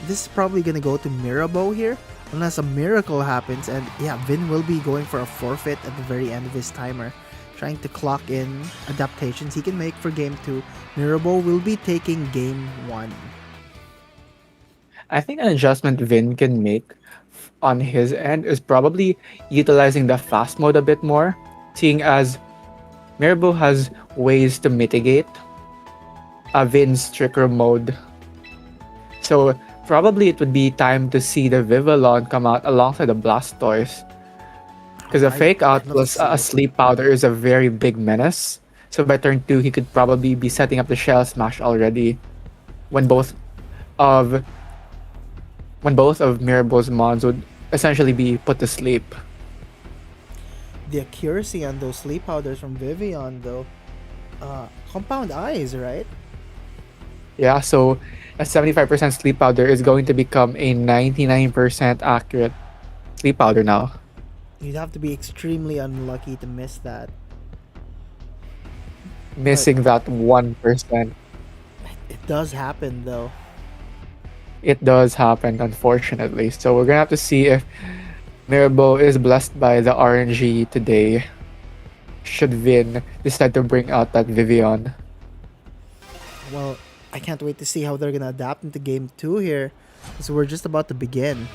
[SPEAKER 1] This is probably gonna go to Mirabeau here, unless a miracle happens, and yeah, Vin will be going for a forfeit at the very end of his timer, trying to clock in adaptations he can make for game 2. Mirabeau will be taking game 1.
[SPEAKER 4] I think an adjustment Vin can make on his end is probably utilizing the fast mode a bit more, seeing as Mirabeau has ways to mitigate Vin's trickery mode. So probably it would be time to see the Vivillon come out alongside the Blastoise. Because a fake out
[SPEAKER 1] I'd love to
[SPEAKER 4] plus
[SPEAKER 1] see
[SPEAKER 4] a
[SPEAKER 1] it.
[SPEAKER 4] sleep powder is a very big menace. So by turn 2, he could probably be setting up the Shell Smash already when both of Mirabeau's mons would essentially be put to sleep.
[SPEAKER 1] The accuracy on those sleep powders from Vivian, though. Compound eyes, right?
[SPEAKER 4] Yeah, so a 75% sleep powder is going to become a 99% accurate sleep powder now.
[SPEAKER 1] You'd have to be extremely unlucky to miss that.
[SPEAKER 4] Missing that 1%.
[SPEAKER 1] It does happen, though.
[SPEAKER 4] It does happen, unfortunately. So we're gonna have to see if Mirabeau is blessed by the RNG today. Should Vin decide to bring out that Vivian.
[SPEAKER 1] Well, I can't wait to see how they're gonna adapt into game 2 here. So we're just about to begin.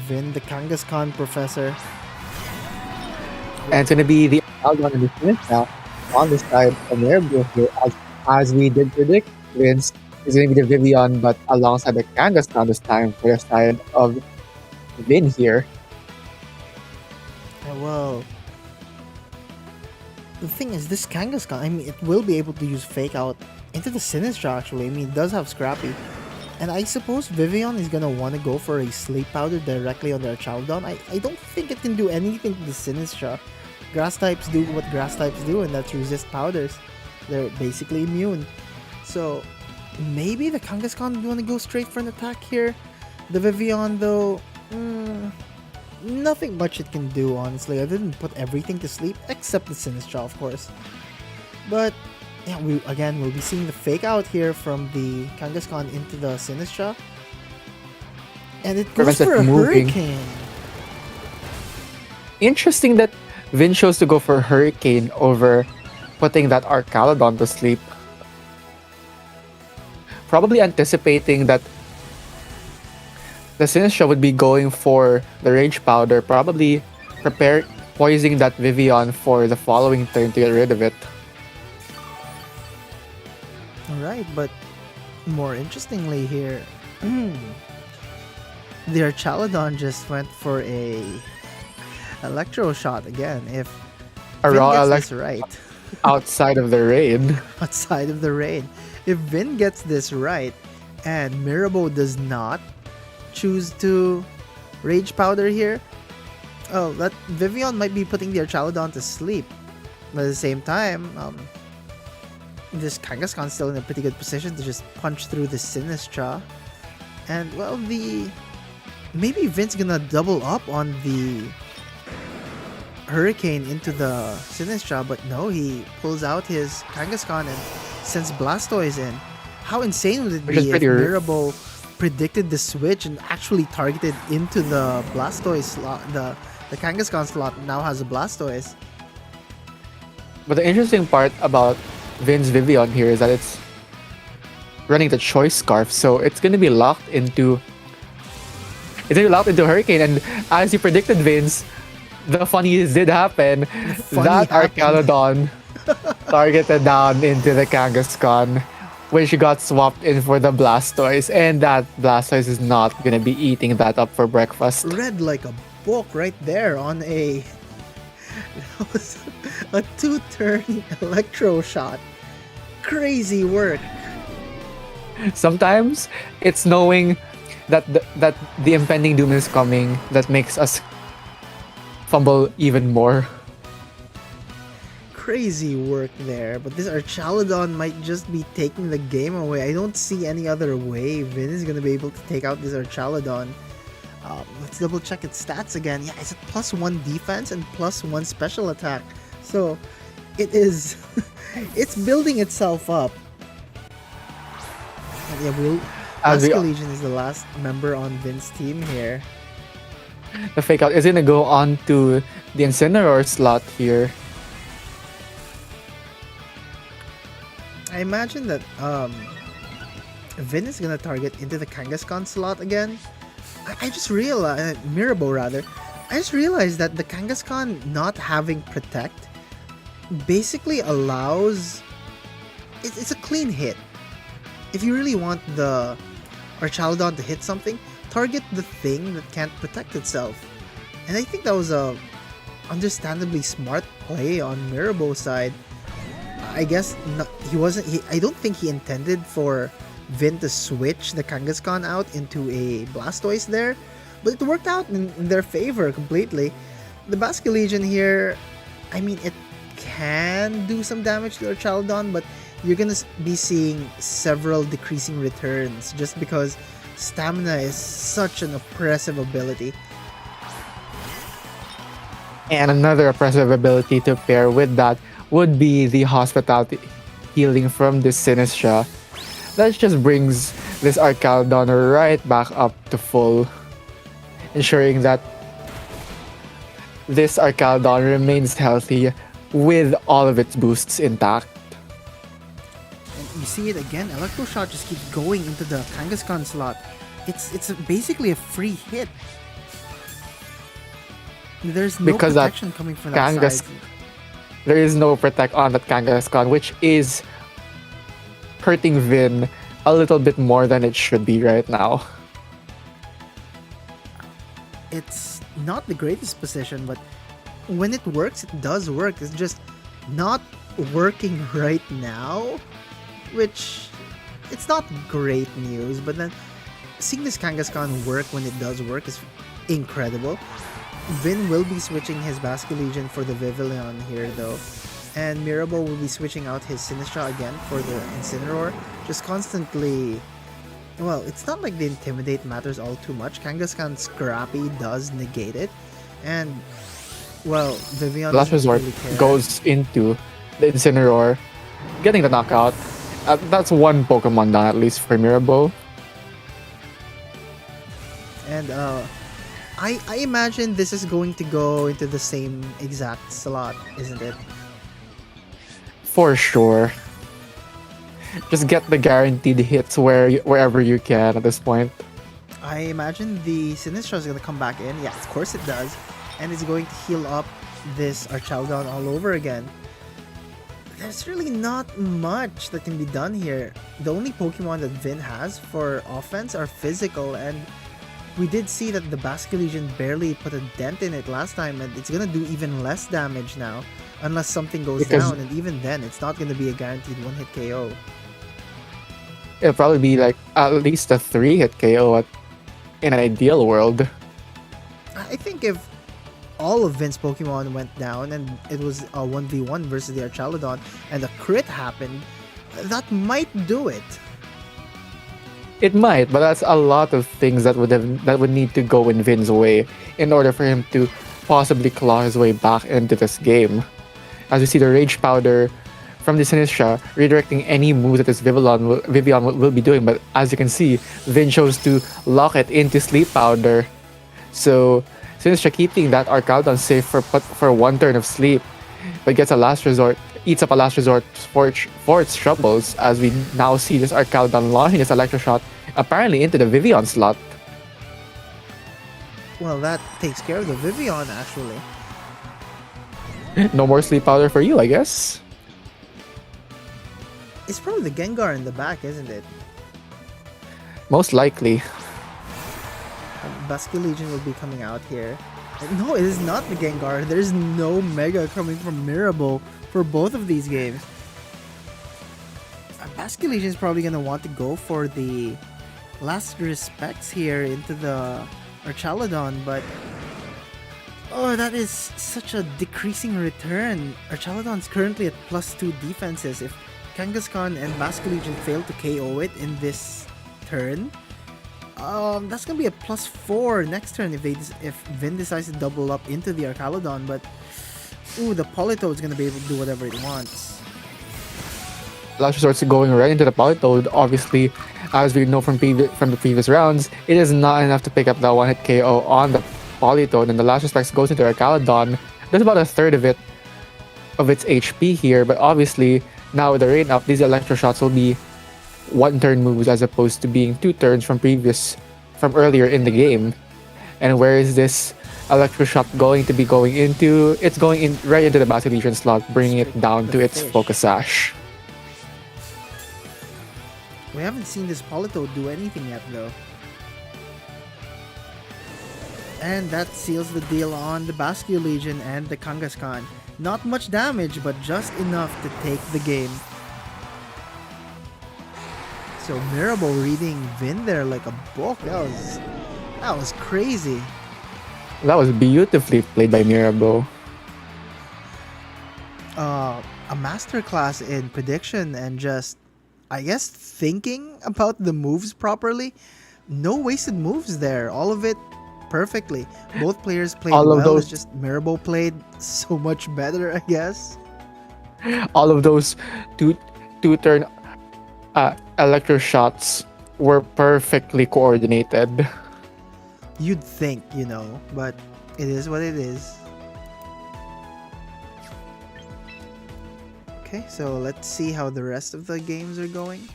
[SPEAKER 1] Vin, the Kangaskhan professor.
[SPEAKER 4] And it's gonna be the Aldon and the finish now on the side of Mirabeau here. As we did predict, Vince is gonna be the Vivian, but alongside the Kangaskhan this time for the side of Vin here.
[SPEAKER 1] Well, the thing is, this Kangaskhan, I mean, it will be able to use Fake Out into the Sinistcha, actually. I mean, it does have Scrappy. And I suppose Vivian is gonna want to go for a Sleep Powder directly on their Chowdown. I don't think it can do anything to the Sinistcha. Grass types do what grass types do, and that's resist powders. They're basically immune. So, maybe the Kangaskhan would want to go straight for an attack here. The Vivian, though, nothing much it can do, honestly. I didn't put everything to sleep, except the Sinistcha, of course. But, yeah, we'll be seeing the Fake Out here from the Kangaskhan into the Sinistcha. And it goes
[SPEAKER 4] Prevents it
[SPEAKER 1] for a
[SPEAKER 4] from moving.
[SPEAKER 1] Hurricane.
[SPEAKER 4] Interesting that Vin chose to go for Hurricane over putting that Archaludon to sleep. Probably anticipating that the Sinistcha would be going for the Rage Powder, probably poising that Vivian for the following turn to get rid of it.
[SPEAKER 1] Alright, but more interestingly here, their Chaladon just went for a electro shot again. If
[SPEAKER 4] A
[SPEAKER 1] Vin
[SPEAKER 4] raw
[SPEAKER 1] gets
[SPEAKER 4] elect
[SPEAKER 1] this right,
[SPEAKER 4] outside of the raid.
[SPEAKER 1] outside of the raid, if Vin gets this right, and Mirabo does not choose to Rage Powder here, oh, that Vivian might be putting their Chaladon to sleep. But at the same time, this Kangaskhan's still in a pretty good position to just punch through the Sinistra. And, well, maybe Vin's gonna double up on the Hurricane into the Sinistra, but no, he pulls out his Kangaskhan and sends Blastoise in. How insane would it
[SPEAKER 4] Which is
[SPEAKER 1] be if
[SPEAKER 4] pretty
[SPEAKER 1] Mirabo predicted the switch and actually targeted into the Blastoise slot, the Kangaskhan slot now has a Blastoise.
[SPEAKER 4] But the interesting part about Vin's Vivian here is that it's running the Choice Scarf, so it's gonna be locked into Hurricane, and as you predicted, Vince, the funniest did happen.
[SPEAKER 1] funny
[SPEAKER 4] That
[SPEAKER 1] happened.
[SPEAKER 4] Arcalodon targeted down into the Kangaskhan, which got swapped in for the Blastoise, and that Blastoise is not gonna be eating that up for breakfast.
[SPEAKER 1] Read like a book right there on a a 2-turn electro shot. Crazy work.
[SPEAKER 4] Sometimes it's knowing that the impending doom is coming that makes us fumble even more.
[SPEAKER 1] Crazy work there, but this Archaludon might just be taking the game away. I don't see any other way Vin is gonna be able to take out this Archaludon. Let's double check its stats again. Yeah, it's at +1 defense and +1 special attack. So it is it's building itself up. And yeah,
[SPEAKER 4] As we-
[SPEAKER 1] Basque Legion is the last member on Vin's team here.
[SPEAKER 4] The fake out is gonna go on to the Incineroar slot here.
[SPEAKER 1] I imagine that Vin is gonna target into the Kangaskhan slot again. I just realized, Mirabo rather, I just realized that the Kangaskhan not having Protect basically allows, it's a clean hit. If you really want the Archaludon to hit something, target the thing that can't protect itself. And I think that was a understandably smart play on Mirabo's side. I guess he wasn't. I don't think he intended for Vin to switch the Kangaskhan out into a Blastoise there, but it worked out in their favor completely. The Basque Legion here, I mean, it can do some damage to Archaludon, but you're gonna be seeing several decreasing returns just because stamina is such an oppressive ability.
[SPEAKER 4] And another oppressive ability to pair with that would be the Hospitality healing from this Sinistra. That just brings this Archaludon right back up to full, ensuring that this Archaludon remains healthy with all of its boosts intact.
[SPEAKER 1] And you see it again, Electro Shot just keeps going into the Kangaskhan slot. It's basically a free hit. There's no
[SPEAKER 4] Because that
[SPEAKER 1] protection coming from that
[SPEAKER 4] Kangas-
[SPEAKER 1] side.
[SPEAKER 4] There is no protect on that Kangaskhan, which is hurting Vin a little bit more than it should be right now.
[SPEAKER 1] It's not the greatest position, but when it works, it does work. It's just not working right now, which it's not great news. But then seeing this Kangaskhan work when it does work is incredible. Vin will be switching his Basque Legion for the Vivillon here though. And Mirabo will be switching out his Sinistra again for the Incineroar. Just constantly... Well, it's not like the Intimidate matters all too much. Kangaskhan Scrappy does negate it. And, well, Vivian
[SPEAKER 4] Last
[SPEAKER 1] doesn't
[SPEAKER 4] Resort
[SPEAKER 1] really care.
[SPEAKER 4] goes into the Incineroar, getting the knockout. That's one Pokemon down at least for Mirabo.
[SPEAKER 1] And, I imagine this is going to go into the same exact slot, isn't it?
[SPEAKER 4] For sure. Just get the guaranteed hits wherever you can at this point.
[SPEAKER 1] I imagine the Sinistra is going to come back in. Yeah, of course it does. And it's going to heal up this Archaludon all over again. There's really not much that can be done here. The only Pokemon that Vin has for offense are physical, and we did see that the Basculegion barely put a dent in it last time, and it's gonna do even less damage now, unless something goes
[SPEAKER 4] Because
[SPEAKER 1] down, and even then, it's not gonna be a guaranteed one-hit KO.
[SPEAKER 4] it'll probably be like at least a 3-hit KO in an ideal world.
[SPEAKER 1] I think if all of Vin's Pokemon went down and it was a 1v1 versus the Archaludon and a crit happened, that might do it.
[SPEAKER 4] It might, but that's a lot of things that would need to go in Vin's way in order for him to possibly claw his way back into this game. As we see the Rage Powder from the Sinistra redirecting any move that this Vivian will be doing, but as you can see, Vin chose to lock it into Sleep Powder. So Sinistra keeping that Arcaldon safe for one turn of sleep, but eats up a last resort for its troubles, as we now see this Arcaldon launching its Electroshot apparently into the Vivian slot.
[SPEAKER 1] Well, that takes care of the Vivian, actually.
[SPEAKER 4] No more Sleep Powder for you, I guess.
[SPEAKER 1] It's probably the Gengar in the back, isn't it?
[SPEAKER 4] Most likely.
[SPEAKER 1] Basculegion will be coming out here. No, it is not the Gengar. There's no Mega coming from Mirabo for both of these games. Basculegion is probably going to want to go for the last respects here into the Archaludon, but oh, that is such a decreasing return. Archaludon's currently at +2 defenses. If Kangaskhan and Basculegion fail to KO it in this turn, that's gonna be a +4 next turn if Vin decides to double up into the Archaludon. But ooh, the Politoed's gonna be able to do whatever it wants.
[SPEAKER 4] Last Resort's going right into the Politoed. Obviously, as we know from the previous rounds, it is not enough to pick up that one-hit KO on the Politoed, and the Last Respects goes into Archaludon. There's about a third of its HP here, but obviously now with the rain up, these Electro Shots will be one-turn moves as opposed to being 2 turns from earlier in the game. And where is this Electro Shot going to be going into? It's going in right into the Basculegion slot, bringing it down to its Focus Sash.
[SPEAKER 1] We haven't seen this Politoed do anything yet, though. And that seals the deal on the Basculegion and the Kangaskhan. Not much damage, but just enough to take the game. So Mirabo reading Vin there like a book. That was crazy.
[SPEAKER 4] That was beautifully played by Mirabo.
[SPEAKER 1] A masterclass in prediction and just, I guess, thinking about the moves properly. No wasted moves there. All of it perfectly. Both players played
[SPEAKER 4] All of
[SPEAKER 1] well.
[SPEAKER 4] those-
[SPEAKER 1] It's just Mirabo played so much better, I guess.
[SPEAKER 4] All of those two-turn Electro Shots were perfectly coordinated.
[SPEAKER 1] You'd think, but it is what it is. Okay, so let's see how the rest of the games are going.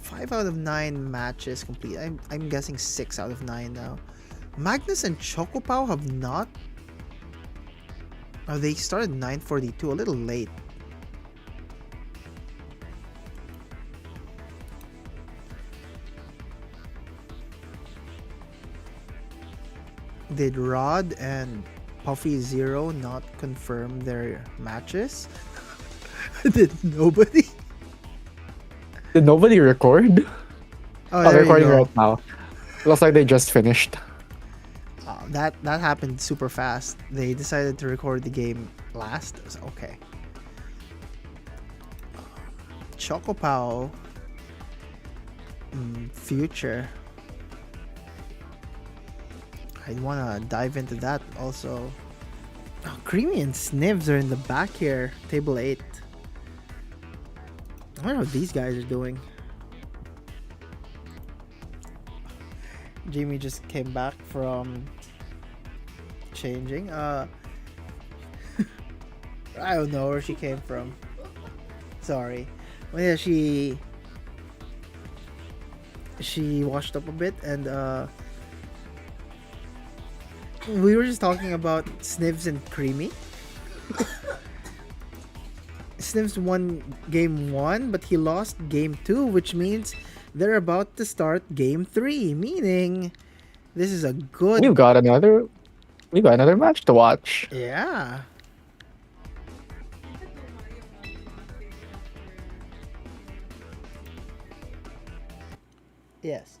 [SPEAKER 1] 5 out of 9 matches complete. I'm guessing 6 out of 9 now. Magnus and Chocopow have not. Oh, they started 9:42, a little late. Did Rod and Puffy Zero not confirm their matches? Did nobody?
[SPEAKER 4] Did nobody record?
[SPEAKER 1] Oh,
[SPEAKER 4] They're
[SPEAKER 1] there you
[SPEAKER 4] recording
[SPEAKER 1] go.
[SPEAKER 4] right now. Looks like they just finished.
[SPEAKER 1] That happened super fast. They decided to record the game last. So, okay. Chocopow. Future. I wanna dive into that also. Oh, Creamy and Snivs are in the back here. Table 8. I wonder what these guys are doing. Jamie just came back from changing. I don't know where she came from. Sorry. Well, yeah, she washed up a bit and We were just talking about Snivs and Creamy. Snivs won game 1, but he lost game 2, which means they're about to start game 3, meaning this is a
[SPEAKER 4] We've
[SPEAKER 1] good.
[SPEAKER 4] got another we've got another match to watch.
[SPEAKER 1] Yeah. Yes.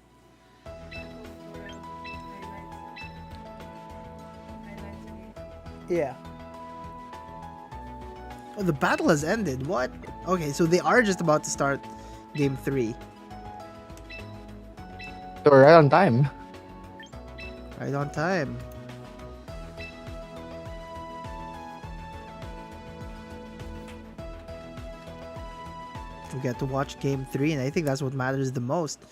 [SPEAKER 1] Yeah. Oh, the battle has ended. What? Okay, so they are just about to start game 3.
[SPEAKER 4] So we're right on time.
[SPEAKER 1] Right on time. We get to watch game 3, and I think that's what matters the most.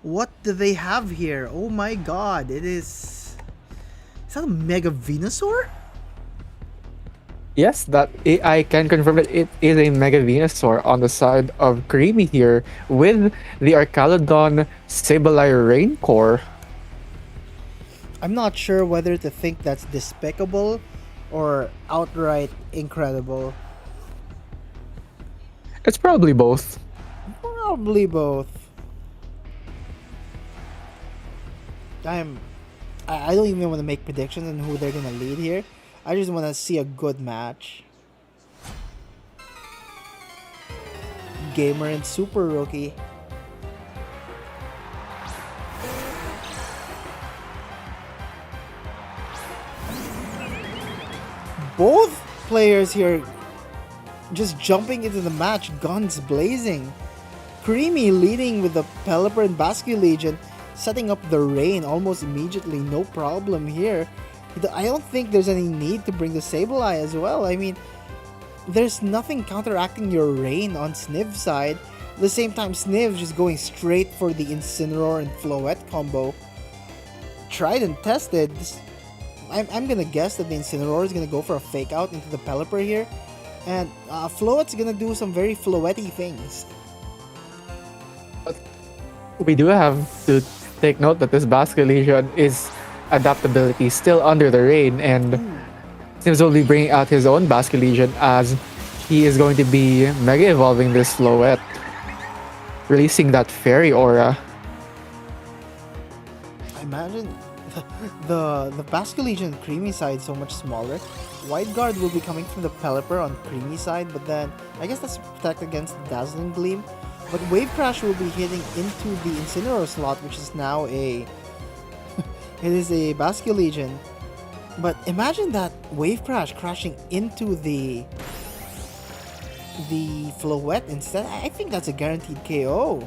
[SPEAKER 1] What do they have here? Oh my god, it is. Is that a Mega Venusaur?
[SPEAKER 4] Yes, I can confirm that it is a Mega Venusaur on the side of Creamy here with the Archaludon Sableye Rain Core.
[SPEAKER 1] I'm not sure whether to think that's despicable or outright incredible.
[SPEAKER 4] It's probably both.
[SPEAKER 1] Probably both. I don't even want to make predictions on who they're gonna lead here. I just want to see a good match. Gamer and Super Rookie. Both players here just jumping into the match, guns blazing. Creamy leading with the Pelipper and Basculegion, setting up the rain almost immediately, no problem here. I don't think there's any need to bring the Sableye as well. I mean, there's nothing counteracting your rain on Sniv's side. At the same time, Sniv just going straight for the Incineroar and Floette combo. Tried and tested. I'm gonna guess that the Incineroar is gonna go for a fake out into the Pelipper here. And Floette's gonna do some very Floette-y things.
[SPEAKER 4] We do have to take note that this Basculegion is adaptability still under the rain, and Snivs will be bringing out his own Basculegion as he is going to be Mega Evolving this Floette, releasing that Fairy Aura.
[SPEAKER 1] Imagine the Basculegion Creamy side so much smaller. Wide Guard will be coming from the Pelipper on Creamy side, but then I guess that's to protect against Dazzling Gleam. But Wave Crash will be hitting into the Incineroar slot, which is now a it is a Basculegion. But imagine that Wave Crash crashing into the Floette instead. I think that's a guaranteed KO.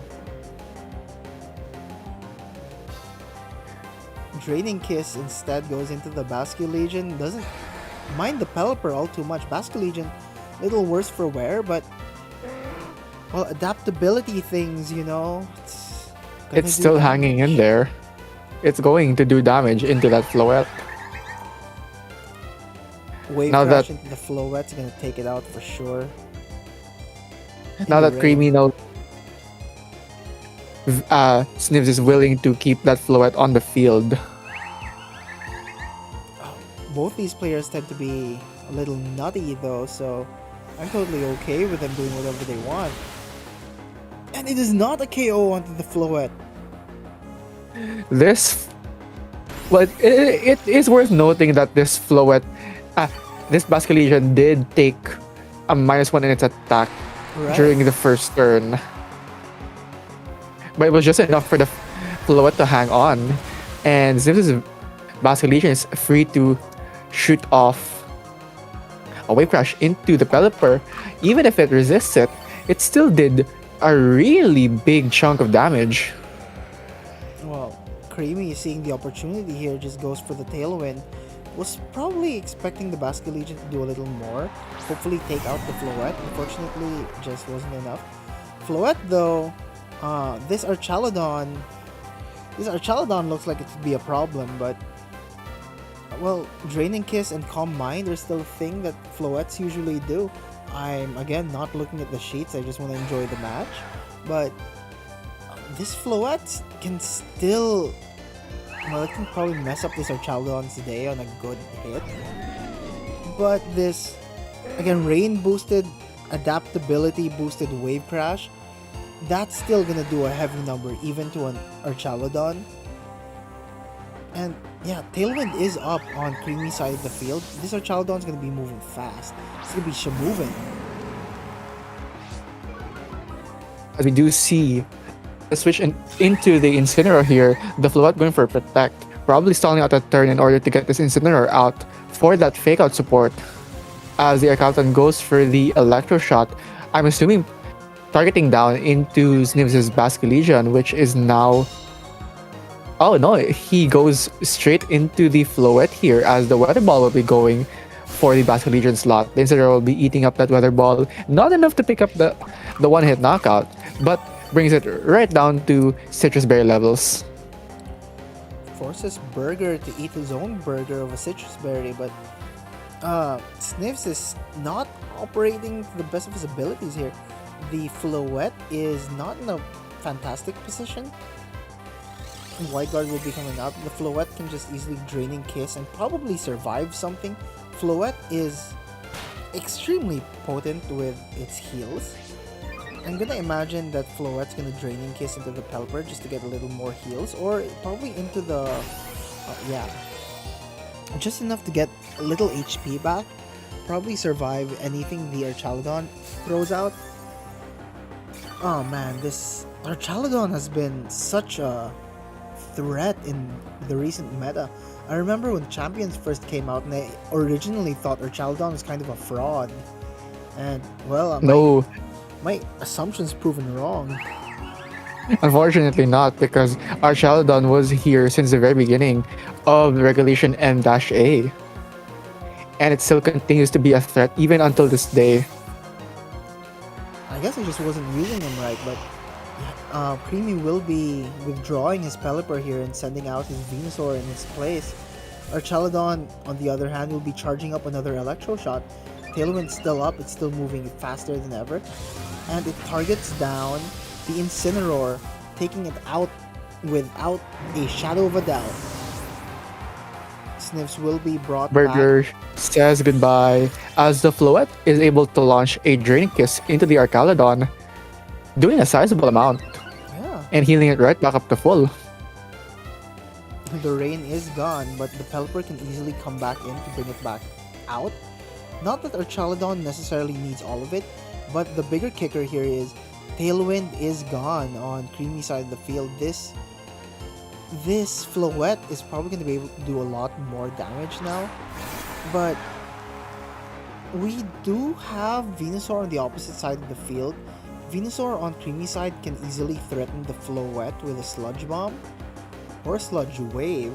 [SPEAKER 1] Draining Kiss instead goes into the Basculegion. Doesn't mind the Pelipper all too much. Basculegion, little worse for wear, but well, adaptability things, you know.
[SPEAKER 4] It's still hanging in there. It's going to do damage into that Floette.
[SPEAKER 1] Wave
[SPEAKER 4] Now
[SPEAKER 1] Crash
[SPEAKER 4] that-
[SPEAKER 1] into the Floette's gonna take it out for sure.
[SPEAKER 4] Now
[SPEAKER 1] the
[SPEAKER 4] that
[SPEAKER 1] rain.
[SPEAKER 4] Creamy knows Snivs is willing to keep that Floette on the field.
[SPEAKER 1] Both these players tend to be a little nutty though, so I'm totally okay with them doing whatever they want. And it is not a KO onto the Floette.
[SPEAKER 4] This, well, it is worth noting that this Floette, this Basculegion did take a -1 in its attack
[SPEAKER 1] Right.
[SPEAKER 4] during the first turn. But it was just enough for the Floette to hang on. And Snivs' Basculegion is free to shoot off a Wave Crash into the Pelipper. Even if it resists it, it still did a really big chunk of damage.
[SPEAKER 1] Well, Creamy seeing the opportunity here just goes for the Tailwind. Was probably expecting the Basculegion to do a little more. Hopefully take out the Floette. Unfortunately, it just wasn't enough. Floette though, this Archaludon looks like it could be a problem, but well, Draining Kiss and Calm Mind are still a thing that Floettes usually do. I'm again not looking at the sheets, I just want to enjoy the match. But this Floette can still Well, it can probably mess up this Archaludon's day on a good hit. But this, again, rain boosted, adaptability boosted wave crash, that's still gonna do a heavy number even to an Archaludon. And yeah, Tailwind is up on Creamy side of the field. This Archaludon's gonna be moving fast. It's gonna be Shamovin.
[SPEAKER 4] As we do see the switch into the Incineroar here, the Float going for Protect, probably stalling out a turn in order to get this Incineroar out for that fake out support. As the Arcalton goes for the Electro Shot, I'm assuming targeting down into Snivs' Basculegion, which is now. Oh no, he goes straight into the Floet here as the Weather Ball will be going for the Basculegion slot. The Incineroar will be eating up that Weather Ball. Not enough to pick up the one-hit knockout, but brings it right down to Citrus Berry levels.
[SPEAKER 1] Forces Burger to eat his own burger of a Citrus Berry, but Snivs is not operating to the best of his abilities here. The Floet is not in a fantastic position. White Guard will be coming out. The Floet can just easily Draining Kiss and probably survive something. Floet is extremely potent with its heals. I'm gonna imagine that Floet's gonna Draining Kiss into the Pelipper just to get a little more heals, or probably into the... yeah. Just enough to get a little HP back. Probably survive anything the Archaludon throws out. Oh man, this Archaludon has been such a threat in the recent meta. I remember when Champions first came out and I originally thought Archaludon was kind of a fraud. And, well,
[SPEAKER 4] No,
[SPEAKER 1] my assumption's proven wrong.
[SPEAKER 4] unfortunately not, because Archaludon was here since the very beginning of Regulation M-A. And it still continues to be a threat even until this day.
[SPEAKER 1] I guess I just wasn't using him right, but Creamy will be withdrawing his Pelipper here and sending out his Venusaur in his place. Archaludon, on the other hand, will be charging up another Electro Shot. Tailwind's still up, it's still moving faster than ever. And it targets down the Incineroar, taking it out without a shadow of a doubt. Snivs will be brought
[SPEAKER 4] Burger says goodbye as the Floet is able to launch a Draining Kiss into the Archaludon, doing a sizable amount
[SPEAKER 1] back. Yeah.
[SPEAKER 4] and healing it right back up to full.
[SPEAKER 1] The rain is gone, but the Pelipper can easily come back in to bring it back out. Not that Archaludon necessarily needs all of it, but the bigger kicker here is Tailwind is gone on Creamy side of the field. This Floet is probably going to be able to do a lot more damage now, but we do have Venusaur on the opposite side of the field. Venusaur on Creamy side can easily threaten the Floet with a Sludge Bomb or Sludge Wave.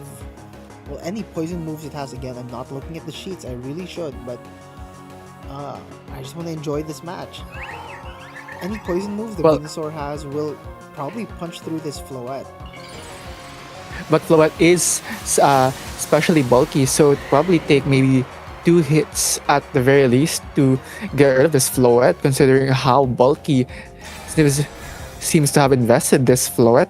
[SPEAKER 1] Well, any poison moves it has, again, I'm not looking at the sheets, I really should, but I just want to enjoy this match. Any poison moves the Venusaur has will probably punch through this Floet.
[SPEAKER 4] But Floet is especially bulky, so it probably take maybe 2 hits at the very least to get rid of this Floet, considering how bulky Snivs seems to have invested this Floet.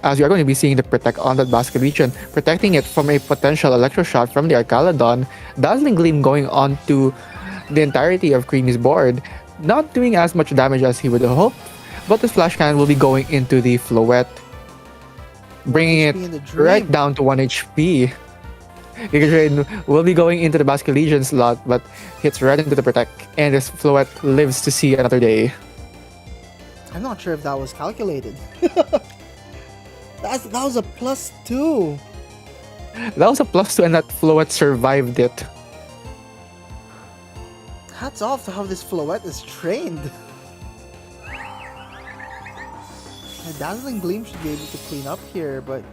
[SPEAKER 4] As we are going to be seeing the Protect on that Basculegion, protecting it from a potential Electro Shot from the Archaludon. Dazzling Gleam going on to the entirety of Creamy's board, not doing as much damage as he would have hoped, but this Flash Cannon will be going into the Floet, bringing it right down to 1 HP. Giga Drain will be going into the Basculegion slot, but hits right into the Protect, and this Floet lives to see another day.
[SPEAKER 1] I'm not sure if that was calculated. That was a +2.
[SPEAKER 4] That was a +2, and that Floet survived it.
[SPEAKER 1] Hats off to how this Floet is trained. A Dazzling Gleam should be able to clean up here, but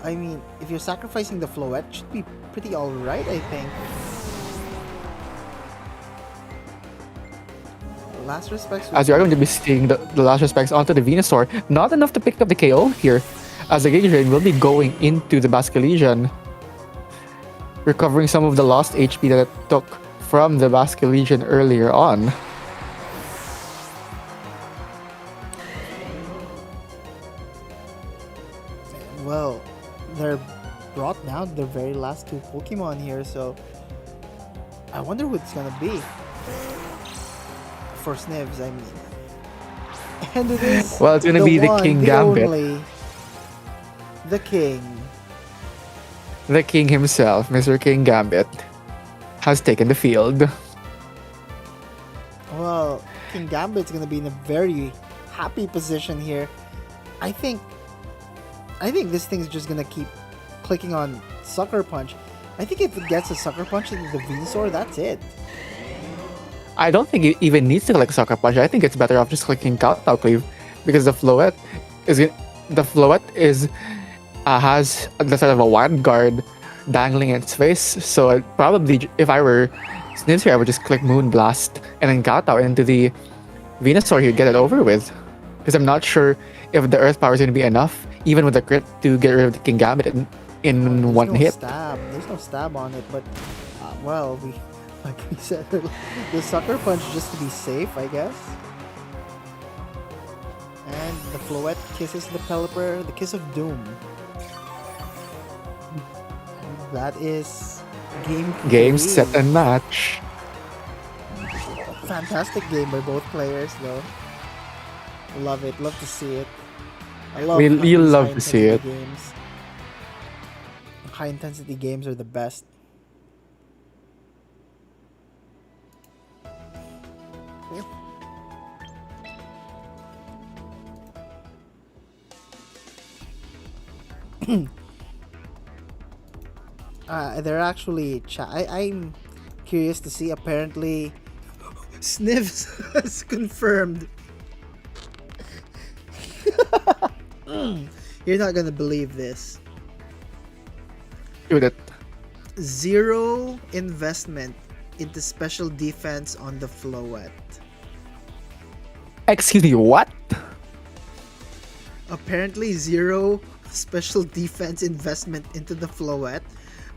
[SPEAKER 1] I mean, if you're sacrificing the Floet, it should be pretty alright, I think. Last respects.
[SPEAKER 4] As you are going to be seeing the last respects onto the Venusaur, not enough to pick up the KO here, as the Giga Drain will be going into the Basculegion, recovering some of the lost HP that it took from the Basculegion earlier on.
[SPEAKER 1] Well, they're brought down to their very last two Pokemon here, so I wonder who it's gonna be. For Snivs, I mean. And it is
[SPEAKER 4] Well, it's gonna
[SPEAKER 1] the
[SPEAKER 4] be the
[SPEAKER 1] one,
[SPEAKER 4] King
[SPEAKER 1] the
[SPEAKER 4] Gambit.
[SPEAKER 1] only, the king.
[SPEAKER 4] The king himself, Mr. King Gambit, has taken the field.
[SPEAKER 1] Well, King Gambit's gonna be in a very happy position here. I think this thing's just gonna keep clicking on Sucker Punch. I think if it gets a Sucker Punch into the Venusaur, that's it.
[SPEAKER 4] I don't think it even needs to click Sucker Punch. I think it's better off just clicking Kowtow Cleave because the Floette is has the sort of a wild guard dangling in its face. So probably if I were Snips here, I would just click Moon Blast and then Kowtow into the Venusaur here, get it over with. Because I'm not sure if the Earth Power is going to be enough, even with the crit, to get rid of the King Gambit in
[SPEAKER 1] There's
[SPEAKER 4] one
[SPEAKER 1] no
[SPEAKER 4] hit.
[SPEAKER 1] stab. There's no stab on it, but well, like we said, the Sucker Punch just to be safe, I guess. And the Floette kisses the Pelipper, the Kiss of Doom. And that is
[SPEAKER 4] Game,
[SPEAKER 1] three.
[SPEAKER 4] set, and match.
[SPEAKER 1] Fantastic game by both players, though. Love it. Love to see it. I love
[SPEAKER 4] We-
[SPEAKER 1] how
[SPEAKER 4] you
[SPEAKER 1] these
[SPEAKER 4] love to see
[SPEAKER 1] high-intensity
[SPEAKER 4] it.
[SPEAKER 1] Games. High intensity games are the best. Yeah. They're actually. I'm curious to see. Apparently, Sniffs has confirmed. You're not gonna believe this.
[SPEAKER 4] Shoot it.
[SPEAKER 1] Zero investment into special defense on the Floette.
[SPEAKER 4] Excuse me, what?
[SPEAKER 1] Apparently, zero special defense investment into the Floette,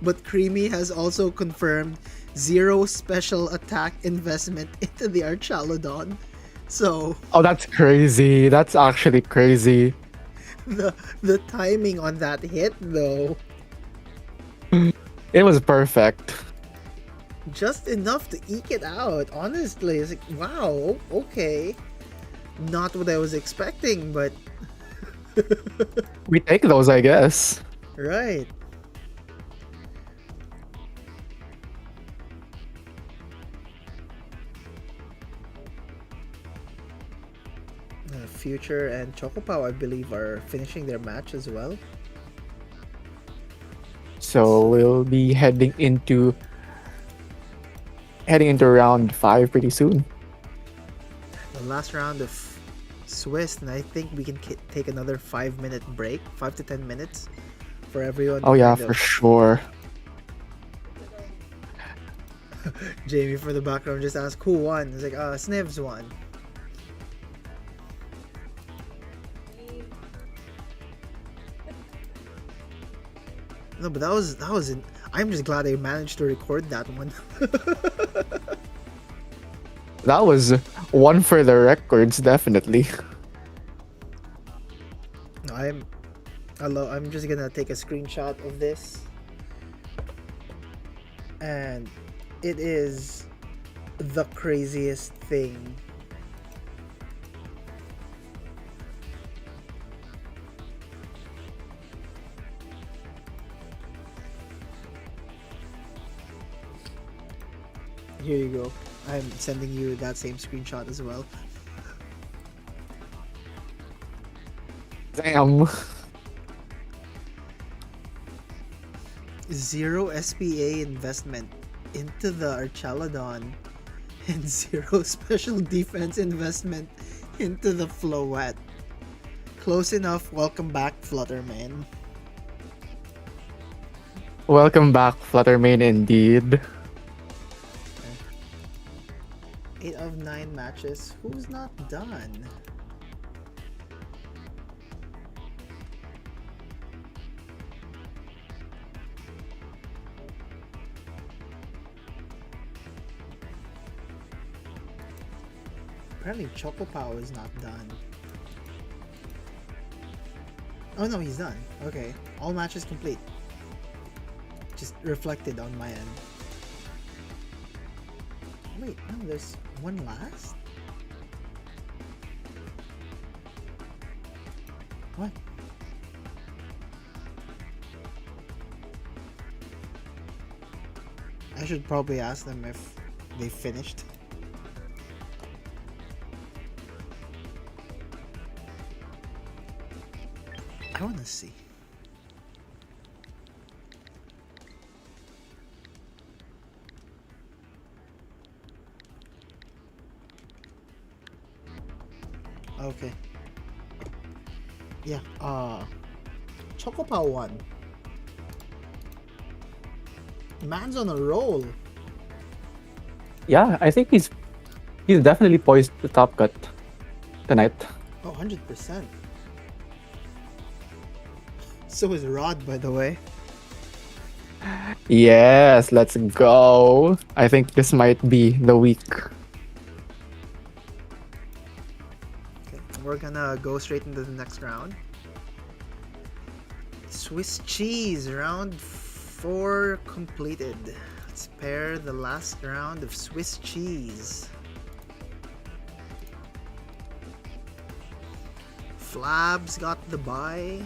[SPEAKER 1] but Creamy has also confirmed zero special attack investment into the Archaludon. So
[SPEAKER 4] Oh, that's crazy. That's actually crazy.
[SPEAKER 1] the timing on that hit, though,
[SPEAKER 4] It was perfect.
[SPEAKER 1] just enough to eke it out. Honestly, it's like, wow, okay, not what I was expecting, but
[SPEAKER 4] We take those, I guess.
[SPEAKER 1] right. Future and Chocopow, I believe, are finishing their match as well.
[SPEAKER 4] So we'll be heading into round 5 pretty soon.
[SPEAKER 1] The last round of Swiss, and I think we can take another 5-minute break, 5 to 10 minutes, for everyone.
[SPEAKER 4] Oh
[SPEAKER 1] to
[SPEAKER 4] yeah,
[SPEAKER 1] kind
[SPEAKER 4] for
[SPEAKER 1] of-
[SPEAKER 4] sure.
[SPEAKER 1] Jamie for the background just asked who won. It's like, Snivs won. No, but that was. I'm just glad I managed to record that one.
[SPEAKER 4] That was one for the records, definitely.
[SPEAKER 1] No, I'm just gonna take a screenshot of this, and it is the craziest thing. Here you go. I'm sending you that same screenshot as well.
[SPEAKER 4] Damn.
[SPEAKER 1] Zero SPA investment into the Archaludon and zero special defense investment into the Floette. Close enough. Welcome back, Flutterman.
[SPEAKER 4] Welcome back, Fluttermane, indeed.
[SPEAKER 1] 8 of 9 matches. Who's not done? Apparently Chocopow is not done. Oh no, he's done. Okay. All matches complete. Just reflected on my end. Wait, no, there's one last? What? I should probably ask them if they finished. I wanna see. Okay. Yeah, Chocopow won. Man's on a roll.
[SPEAKER 4] Yeah, I think he's definitely poised to top cut tonight.
[SPEAKER 1] Oh, 100%. So is Rod, by the way.
[SPEAKER 4] Yes, let's go. I think this might be the week.
[SPEAKER 1] Okay, we're gonna go straight into the next round. Swiss cheese, round 4 completed. Let's pair the last round of Swiss cheese. Flabs got the bye.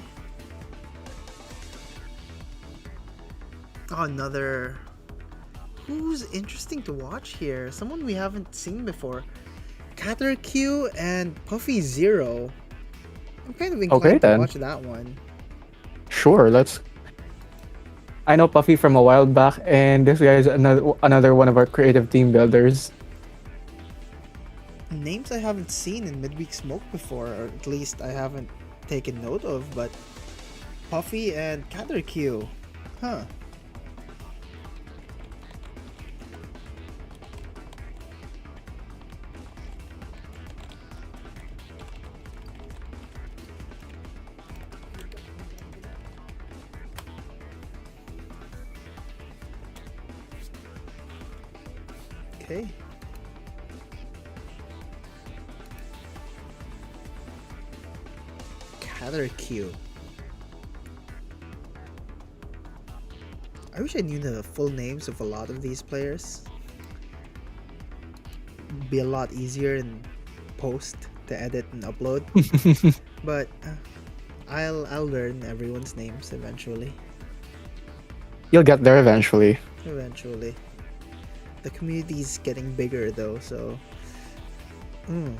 [SPEAKER 1] Oh, another. Who's interesting to watch here? Someone we haven't seen before. Caterq and Puffy Zero. I'm kind of inclined to
[SPEAKER 4] then.
[SPEAKER 1] watch that one.
[SPEAKER 4] Sure, let's. I know Puffy from a while back, and this guy is another one of our creative team builders.
[SPEAKER 1] Names I haven't seen in Midweek Smoke before, or at least I haven't taken note of, but Puffy and Caterq. Huh. Okay. Caterq. I wish I knew the full names of a lot of these players. Be a lot easier in post to edit and upload. But I'll learn everyone's names eventually.
[SPEAKER 4] You'll get there eventually.
[SPEAKER 1] Eventually. The community's getting bigger though, so kind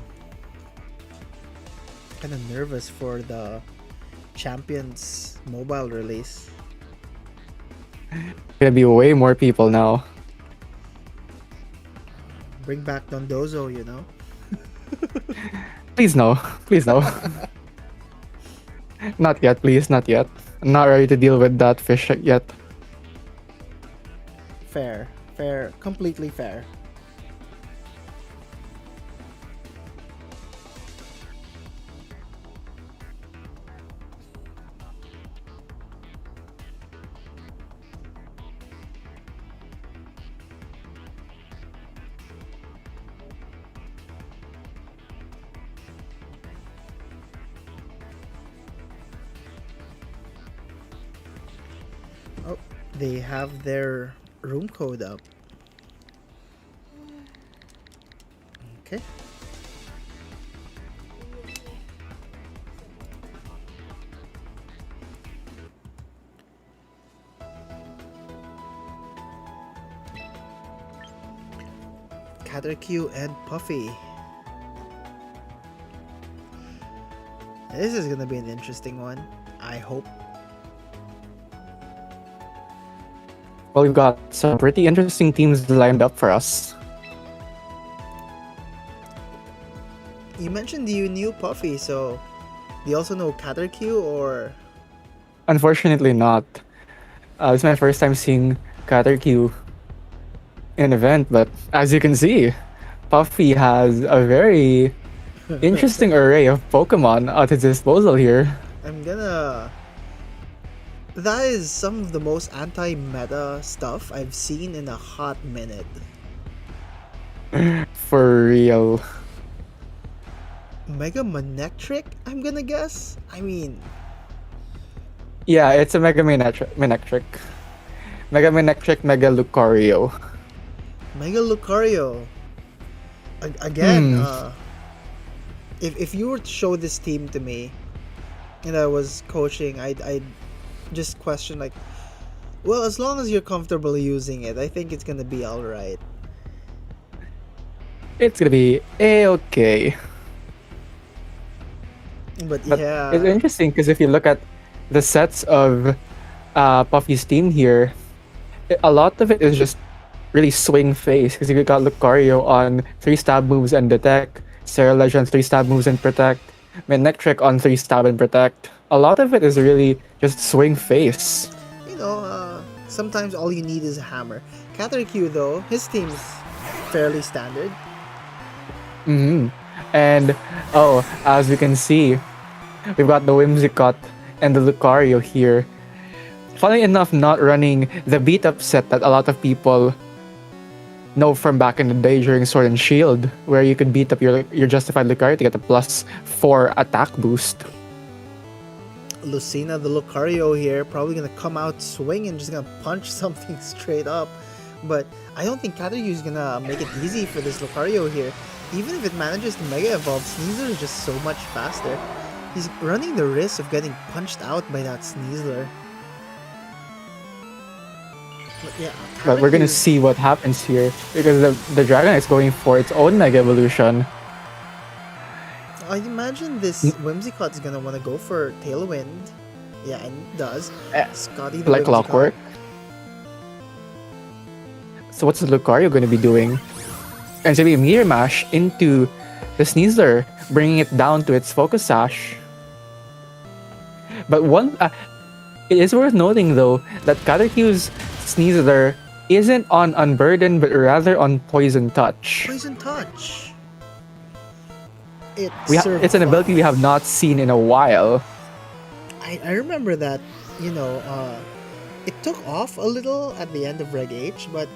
[SPEAKER 1] of nervous for the Champions mobile release.
[SPEAKER 4] Gonna be way more people now.
[SPEAKER 1] Bring back Dondozo, you know?
[SPEAKER 4] Please no. Please no. Not yet, please, not yet. I'm not ready to deal with that fish yet.
[SPEAKER 1] Fair. Fair. Completely fair. Oh, they have their room code up. Okay. Caterq and Puffy. This is gonna be an interesting one. I hope.
[SPEAKER 4] Well, we've got some pretty interesting teams lined up for us.
[SPEAKER 1] You mentioned you knew Puffy, so do you also know Caterq or?
[SPEAKER 4] Unfortunately, not. It's my first time seeing Caterq in an event, but as you can see, Puffy has a very interesting array of Pokemon at his disposal here.
[SPEAKER 1] I'm gonna. That is some of the most anti-meta stuff I've seen in a hot minute.
[SPEAKER 4] For real.
[SPEAKER 1] Mega Manectric, I'm gonna guess? I mean,
[SPEAKER 4] Yeah, it's a Mega Manectric. Mega Manectric, Mega Lucario.
[SPEAKER 1] Mega Lucario. Again,
[SPEAKER 4] Hmm.
[SPEAKER 1] if you were to show this team to me and I was coaching, I'd just question like, well, as long as you're comfortable using it, I think it's gonna be all right.
[SPEAKER 4] It's gonna be a-okay.
[SPEAKER 1] But
[SPEAKER 4] But it's
[SPEAKER 1] yeah,
[SPEAKER 4] interesting because if you look at the sets of Puffy's team here, a lot of it is just really swing face because you got Lucario on 3 stab moves and detect, Cerulege on 3 stab moves and protect, Manectric on 3 stab and protect. A lot of it is really just swing face.
[SPEAKER 1] you know, sometimes all you need is a hammer. Q though, his team's fairly standard.
[SPEAKER 4] Hmm. And oh, as we can see, we've got the Whimsicott and the Lucario here. Funny enough, not running the beat up set that a lot of people know from back in the day during Sword and Shield, where you could beat up your justified Lucario to get a +4 attack boost.
[SPEAKER 1] Lucina the Lucario here probably gonna come out swinging, just gonna punch something straight up. But I don't think Kataryu is gonna make it easy for this Lucario here. Even if it manages to Mega Evolve, Sneasler is just so much faster. He's running the risk of getting punched out by that Sneasler. But yeah,
[SPEAKER 4] But we're gonna
[SPEAKER 1] Kataryu's
[SPEAKER 4] see what happens here because the Dragon is going for its own Mega Evolution.
[SPEAKER 1] I imagine this Whimsicott is gonna wanna go for Tailwind. Yeah, and it does.
[SPEAKER 4] Eh,
[SPEAKER 1] Scotty the
[SPEAKER 4] like
[SPEAKER 1] Whimsicott.
[SPEAKER 4] clockwork. So what's Lucario gonna be doing? And it's gonna be a Meteor Mash into the Sneasler, bringing it down to its Focus Sash. But it is worth noting though that Katakyu's Sneasler isn't on Unburden but rather on Poison Touch.
[SPEAKER 1] Poison Touch. It
[SPEAKER 4] It's an ability we have not seen in a while.
[SPEAKER 1] I remember that, it took off a little at the end of Reg H, but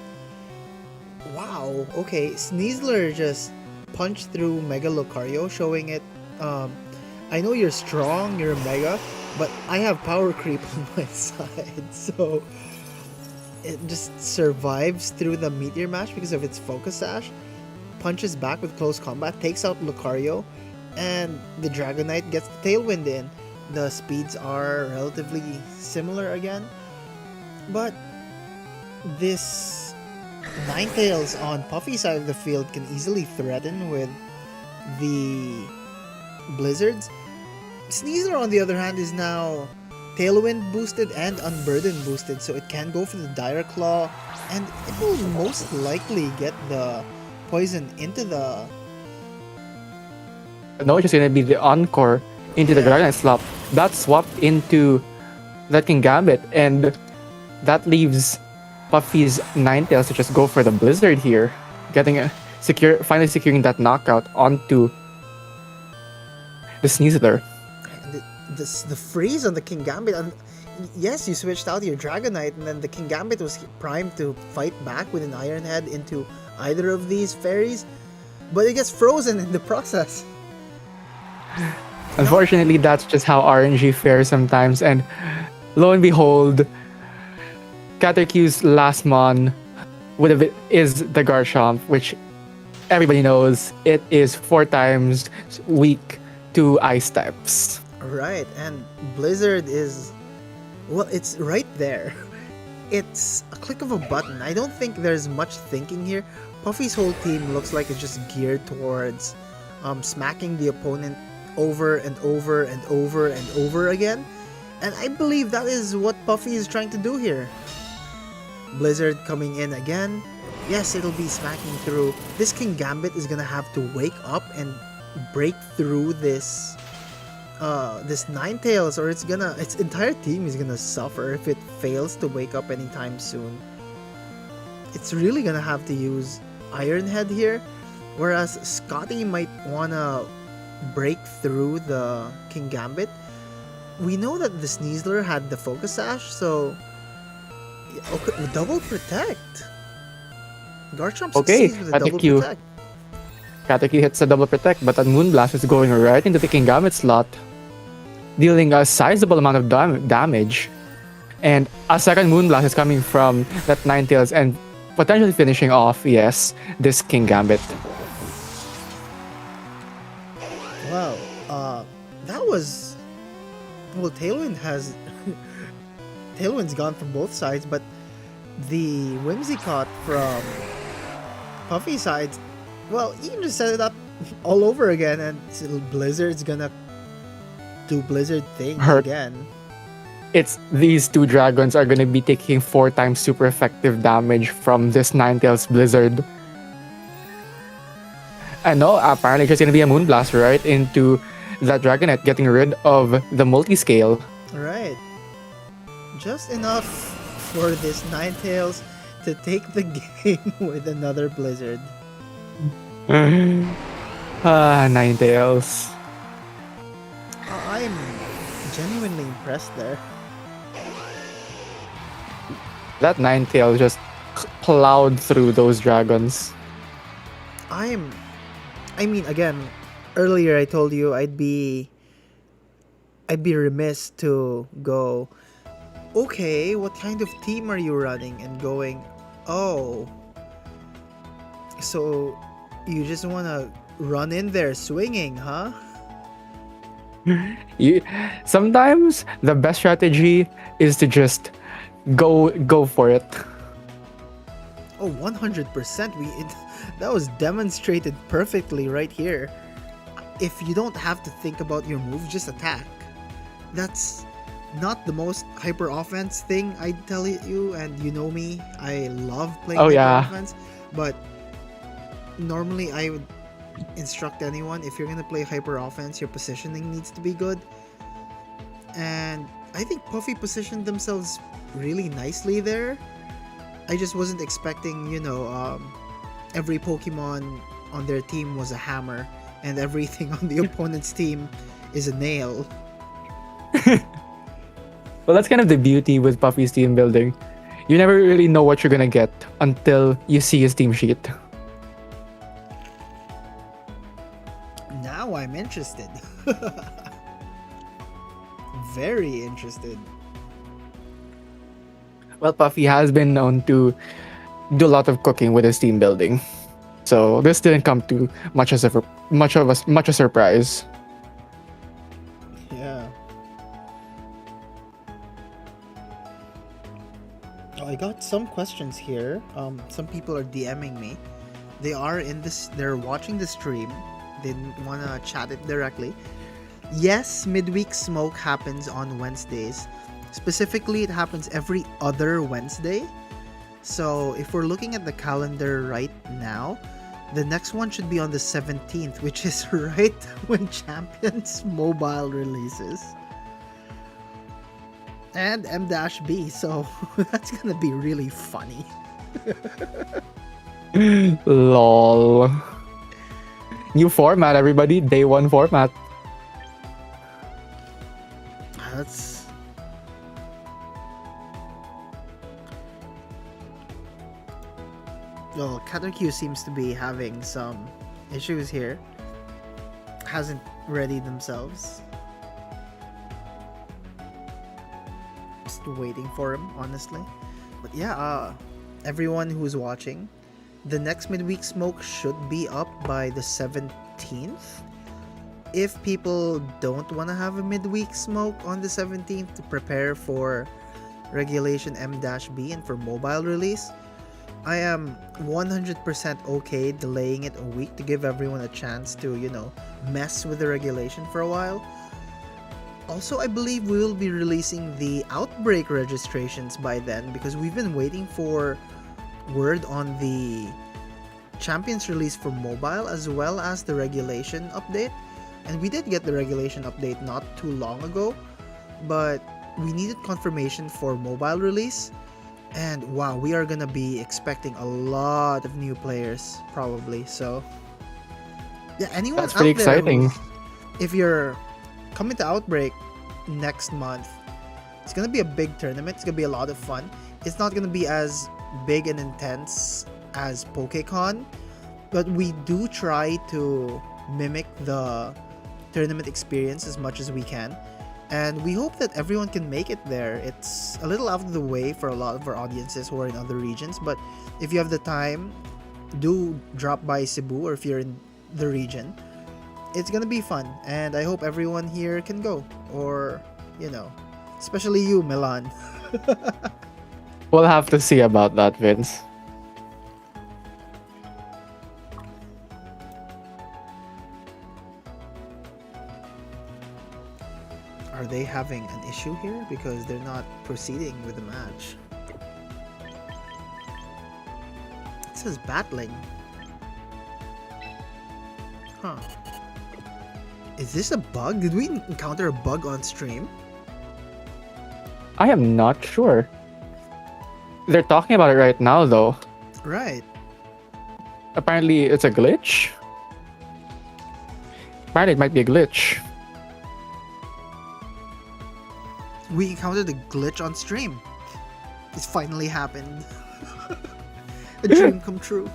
[SPEAKER 1] wow, okay, Sneasler just punched through Mega Lucario, showing it, I know you're strong, you're a Mega, but I have power creep on my side, so it just survives through the Meteor Mash because of its Focus Sash, punches back with close combat, takes out Lucario, and the Dragonite gets the Tailwind in. The speeds are relatively similar again, but this Ninetales on Puffy's side of the field can easily threaten with the Blizzards. Sneasler, on the other hand, is now Tailwind boosted and Unburden boosted, so it can go for the Dire Claw, and it will most likely get the poison into the...
[SPEAKER 4] No, it's just gonna be the Encore into the
[SPEAKER 1] Yeah.
[SPEAKER 4] Dragonite slot. That's swapped into that King Gambit, and that leaves Puffy's Ninetales to just go for the Blizzard here, finally securing that knockout onto the Sneasler.
[SPEAKER 1] And the freeze on the King Gambit, and yes, you switched out your Dragonite, and then the King Gambit was primed to fight back with an Iron Head into either of these fairies, but it gets frozen in the process.
[SPEAKER 4] Unfortunately, that's just how RNG fares sometimes, and lo and behold, Caterq's last mon is the Garchomp, which everybody knows it is 4 times weak to ice types.
[SPEAKER 1] Right, and Blizzard is... well, it's right there. It's a click of a button. I don't think there's much thinking here. Puffy's whole team looks like it's just geared towards smacking the opponent over and over and over and over again. And I believe that is what Puffy is trying to do here. Blizzard coming in again. Yes, it'll be smacking through. This King Gambit is gonna have to wake up and break through this Ninetales, or its entire team is gonna suffer if it fails to wake up anytime soon. It's really gonna have to use Iron Head here, whereas Scotty might wanna break through the King Gambit. We know that the Sneasler had the Focus Sash, so okay, double protect. Garchomp
[SPEAKER 4] Okay,
[SPEAKER 1] succeeds with a double
[SPEAKER 4] Caterq.
[SPEAKER 1] protect.
[SPEAKER 4] Caterq hits a double protect, but that Moonblast is going right into the King Gambit slot. dealing a sizable amount of damage. And a second Moonblast is coming from that Ninetales and potentially finishing off, yes, this King Gambit.
[SPEAKER 1] Wow. That was. Well, Tailwind's gone from both sides, but the Whimsicott from Puffy side, well, you can just set it up all over again, and Blizzard's gonna do Blizzard things
[SPEAKER 4] Hurt.
[SPEAKER 1] again.
[SPEAKER 4] It's these two dragons are gonna be taking 4 times super effective damage from this Ninetales Blizzard. And no, apparently there's gonna be a Moonblast right into that Dragonet, getting rid of the multi-scale.
[SPEAKER 1] Right. Just enough for this Ninetales to take the game with another Blizzard.
[SPEAKER 4] Ninetales.
[SPEAKER 1] I'm genuinely impressed there.
[SPEAKER 4] That Ninetales just plowed through those dragons.
[SPEAKER 1] I mean, again, earlier I told you I'd be remiss to go, okay, what kind of team are you running? And going, oh, so you just want to run in there swinging, huh?
[SPEAKER 4] Sometimes the best strategy is to just go for it.
[SPEAKER 1] Oh, 100%. That was demonstrated perfectly right here. If you don't have to think about your moves, just attack. That's not the most hyper offense thing, I tell you, and you know me, I love playing hyper offense, but normally I would instruct anyone, if you're gonna play hyper offense, your positioning needs to be good. And I think Puffy positioned themselves really nicely there. I just wasn't expecting, every Pokemon on their team was a hammer and everything on the opponent's team is a nail.
[SPEAKER 4] Well, that's kind of the beauty with Puffy's team building. You never really know what you're gonna get until you see his team sheet.
[SPEAKER 1] Now I'm interested. Very interested.
[SPEAKER 4] Well, Puffy has been known to do a lot of cooking with his team building, so this didn't come to much a surprise.
[SPEAKER 1] Yeah. Oh, I got some questions here. Some people are DMing me. They're watching the stream. They want to chat it directly. Yes, midweek smoke happens on Wednesdays. Specifically, it happens every other Wednesday. So if we're looking at the calendar right now, the next one should be on the 17th, which is right when Champions Mobile releases. And M-B, so that's gonna be really funny.
[SPEAKER 4] Lol. New format, everybody. Day 1 format.
[SPEAKER 1] That's... Well, Caterq seems to be having some issues here. Hasn't readied themselves. Just waiting for him, honestly. But yeah, everyone who's watching, the next midweek smoke should be up by the 17th. If people don't want to have a midweek smoke on the 17th to prepare for Regulation M-B and for mobile release, I am 100% okay delaying it a week to give everyone a chance to, mess with the regulation for a while. Also, I believe we will be releasing the Outbreak registrations by then, because we've been waiting for word on the Champions release for mobile as well as the regulation update. And we did get the regulation update not too long ago, but we needed confirmation for mobile release. And wow, we are gonna be expecting a lot of new players probably. So yeah, anyone
[SPEAKER 4] That's
[SPEAKER 1] out
[SPEAKER 4] pretty
[SPEAKER 1] there
[SPEAKER 4] exciting.
[SPEAKER 1] if you're coming to Outbreak next month, it's gonna be a big tournament. It's gonna be a lot of fun. It's not gonna be as big and intense as PokeCon, but we do try to mimic the tournament experience as much as we can. And we hope that everyone can make it there. It's a little out of the way for a lot of our audiences who are in other regions, but if you have the time, do drop by Cebu, or if you're in the region. It's gonna be fun, and I hope everyone here can go. Or, you know, especially you, Milan.
[SPEAKER 4] We'll have to see about that, Vince.
[SPEAKER 1] Are they having an issue here? Because they're not proceeding with the match. It says battling. Huh. Is this a bug? Did we encounter a bug on stream?
[SPEAKER 4] I am not sure. They're talking about it right now, though.
[SPEAKER 1] Right.
[SPEAKER 4] Apparently, it's a glitch. Apparently, it might be a glitch.
[SPEAKER 1] We encountered a glitch on stream. It's finally happened. A dream come true.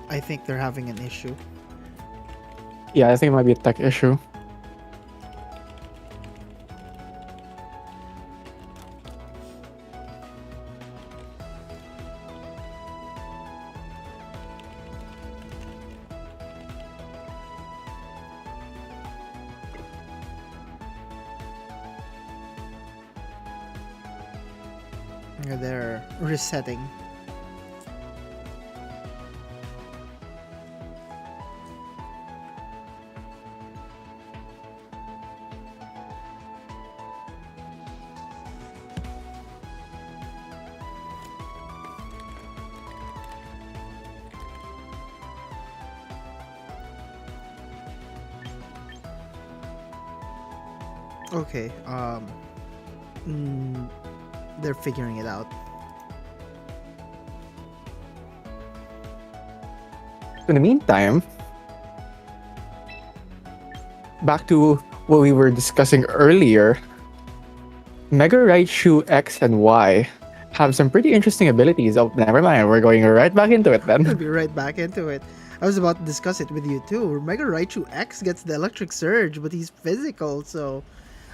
[SPEAKER 1] I think they're having an issue.
[SPEAKER 4] Yeah, I think it might be a tech issue.
[SPEAKER 1] They're resetting. Okay, mm, they're figuring it out.
[SPEAKER 4] In the meantime, back to what we were discussing earlier, Mega Raichu X and Y have some pretty interesting abilities. Oh, never mind. We're going right back into it
[SPEAKER 1] We'll
[SPEAKER 4] then.
[SPEAKER 1] be right back into it. I was about to discuss it with you too. Mega Raichu X gets the electric surge, but he's physical, so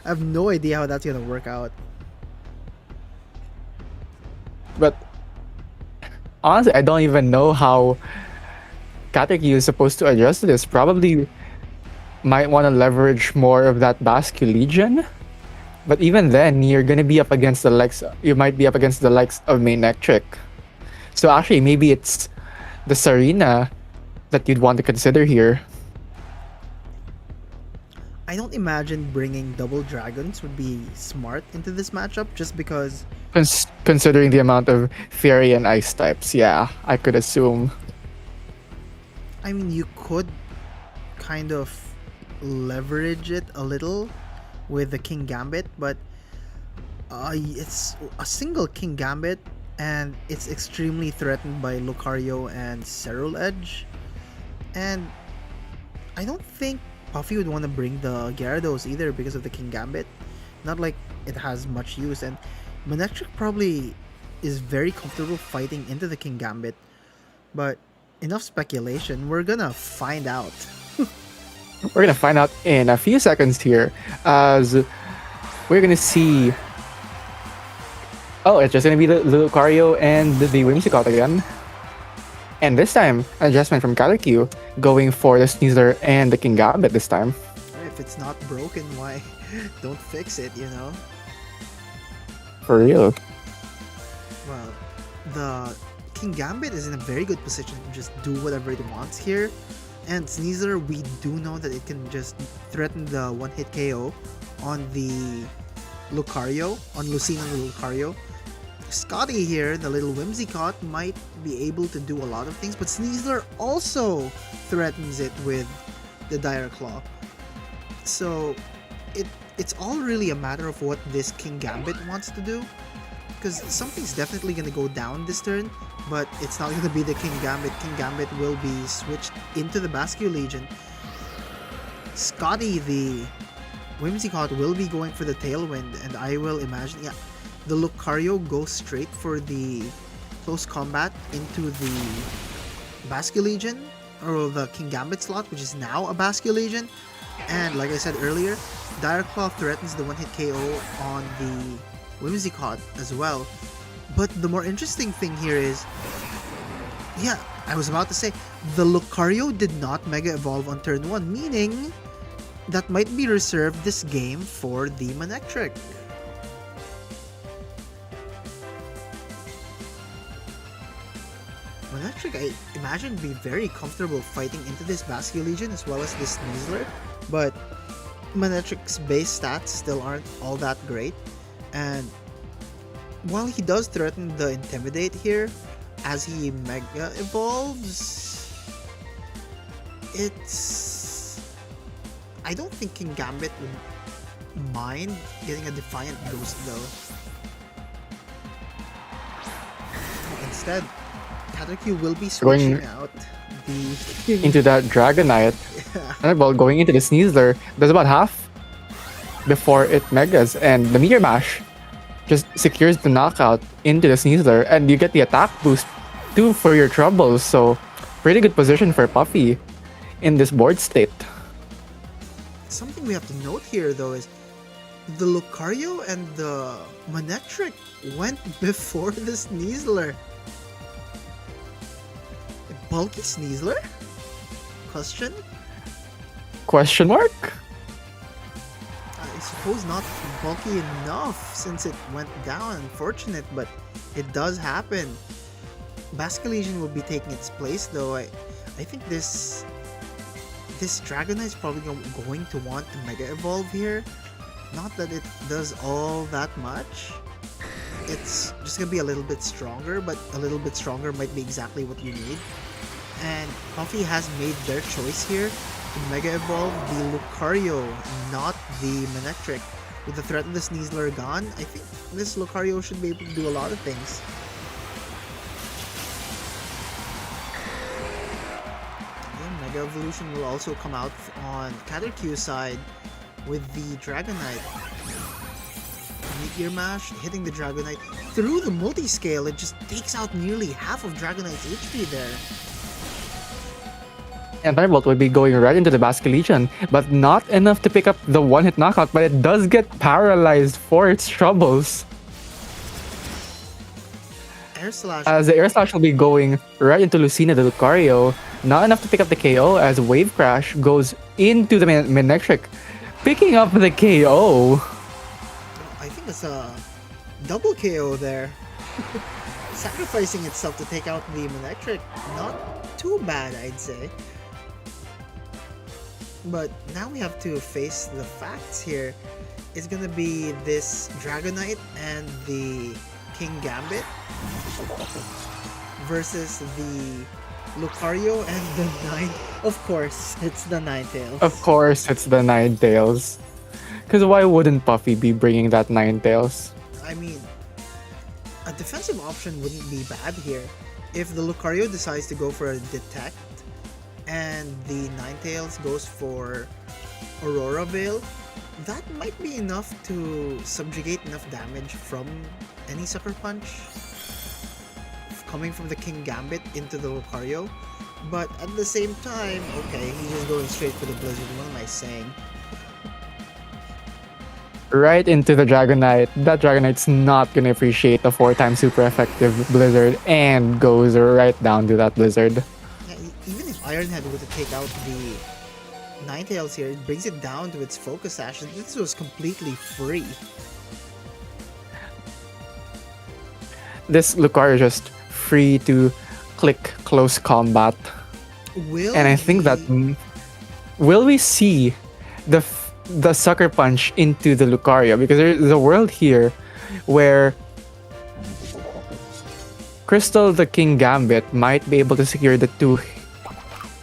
[SPEAKER 1] I have no idea how that's gonna work out.
[SPEAKER 4] But honestly, I don't even know how Katekyu is supposed to adjust to this. Probably might want to leverage more of that Basque Legion. But even then, you're gonna be up against the likes. You might be up against the likes of Main Electric. So actually, maybe it's the Sarina that you'd want to consider here.
[SPEAKER 1] I don't imagine bringing double dragons would be smart into this matchup, just because
[SPEAKER 4] Considering the amount of Fairy and Ice types, yeah, I could assume.
[SPEAKER 1] I mean, you could kind of leverage it a little with the King Gambit, but it's a single King Gambit, and it's extremely threatened by Lucario and Cerule Edge. And I don't think Puffy would want to bring the Gyarados either because of the King Gambit. Not like it has much use, and Manectric probably is very comfortable fighting into the King Gambit. But enough speculation, we're gonna find out.
[SPEAKER 4] We're gonna find out in a few seconds here, as we're gonna see. Oh, it's just gonna be the Lucario and the Whimsicott again. And this time, an adjustment from Katekyu, going for the Sneasler and the King Gambit this time.
[SPEAKER 1] If it's not broken, why don't fix it, you know?
[SPEAKER 4] For real.
[SPEAKER 1] Well, the King Gambit is in a very good position to just do whatever it wants here. And Sneasler, we do know that it can just threaten the one-hit KO on the Lucario, on Lucina and Lucario. Scotty here, the little Whimsicott, might be able to do a lot of things, but Sneasler also threatens it with the Dire Claw. So it's all really a matter of what this King Gambit wants to do. Because something's definitely going to go down this turn, but it's not going to be the King Gambit. King Gambit will be switched into the Bascule Legion. Scotty, the Whimsicott, will be going for the Tailwind, and I will imagine, yeah, the Lucario goes straight for the close combat into the Bascule Legion, or the King Gambit slot, which is now a Bascule Legion. And like I said earlier, Dire Claw threatens the one-hit KO on the Whimsicott as well. But the more interesting thing here is, yeah, I was about to say, the Lucario did not Mega Evolve on turn 1, meaning that might be reserved this game for the Manectric. Manectric, I imagine, be very comfortable fighting into this Bascule Legion as well as this Sneasler, but Manectric's base stats still aren't all that great, and while he does threaten the Intimidate here as he Mega Evolves, I don't think King Gambit would mind getting a Defiant Ghost though. Instead, Caterpie will be switching out the
[SPEAKER 4] into that Dragonite.
[SPEAKER 1] yeah.
[SPEAKER 4] Thunderbolt going into the Sneasler does about half before it Megas, and the Meteor Mash just secures the knockout into the Sneasler, and you get the attack boost too for your troubles. So pretty good position for Puffy in this board state.
[SPEAKER 1] Something we have to note here though is the Lucario and the Manectric went before the Sneasler. A bulky Sneasler? Question?
[SPEAKER 4] Question mark?
[SPEAKER 1] I suppose not bulky enough since it went down. Unfortunate, but it does happen. Bascule Legion will be taking its place though. I think this Dragonite is probably going to want to Mega Evolve here. Not that it does all that much. It's just gonna be a little bit stronger, but a little bit stronger might be exactly what you need. And Puffy has made their choice here to Mega Evolve the Lucario, not the Manectric. With the threat of the Sneasler gone, I think this Lucario should be able to do a lot of things. Mega Evolution will also come out on Caterpie's side with the Dragonite. Meteor Mash hitting the Dragonite through the multi-scale. It just takes out nearly half of Dragonite's HP there.
[SPEAKER 4] And Thunderbolt will be going right into the Bascule Legion, but not enough to pick up the one-hit knockout, but it does get paralyzed for its troubles.
[SPEAKER 1] Air Slash.
[SPEAKER 4] As the Air Slash will be going right into Lucina the Lucario, not enough to pick up the KO as Wave Crash goes into the Manectric, picking up the KO.
[SPEAKER 1] I think it's a double KO there. Sacrificing itself to take out the Manectric. Not too bad, I'd say. But now we have to face the facts here. It's gonna be this Dragonite and the King Gambit versus the Lucario and the Nine. Of course, it's the Ninetales.
[SPEAKER 4] Of course, it's the Ninetales. Because why wouldn't Puffy be bringing that Ninetales?
[SPEAKER 1] I mean, a defensive option wouldn't be bad here. If the Lucario decides to go for a Detect and the Ninetales goes for Aurora Veil, that might be enough to subjugate enough damage from any Sucker Punch coming from the King Gambit into the Lucario. But at the same time, okay, he's just going straight for the Blizzard. What am I saying?
[SPEAKER 4] Right into the Dragonite. That Dragonite's not gonna appreciate the 4-time super effective Blizzard and goes right down to that Blizzard.
[SPEAKER 1] Yeah, even if Ironhead were to take out the Ninetales here, it brings it down to its Focus Sash. This was completely free.
[SPEAKER 4] This Lucario is just free to click close combat. And I think that will we see the Sucker Punch into the Lucario, because there's a world here where Crystal the King Gambit might be able to secure the two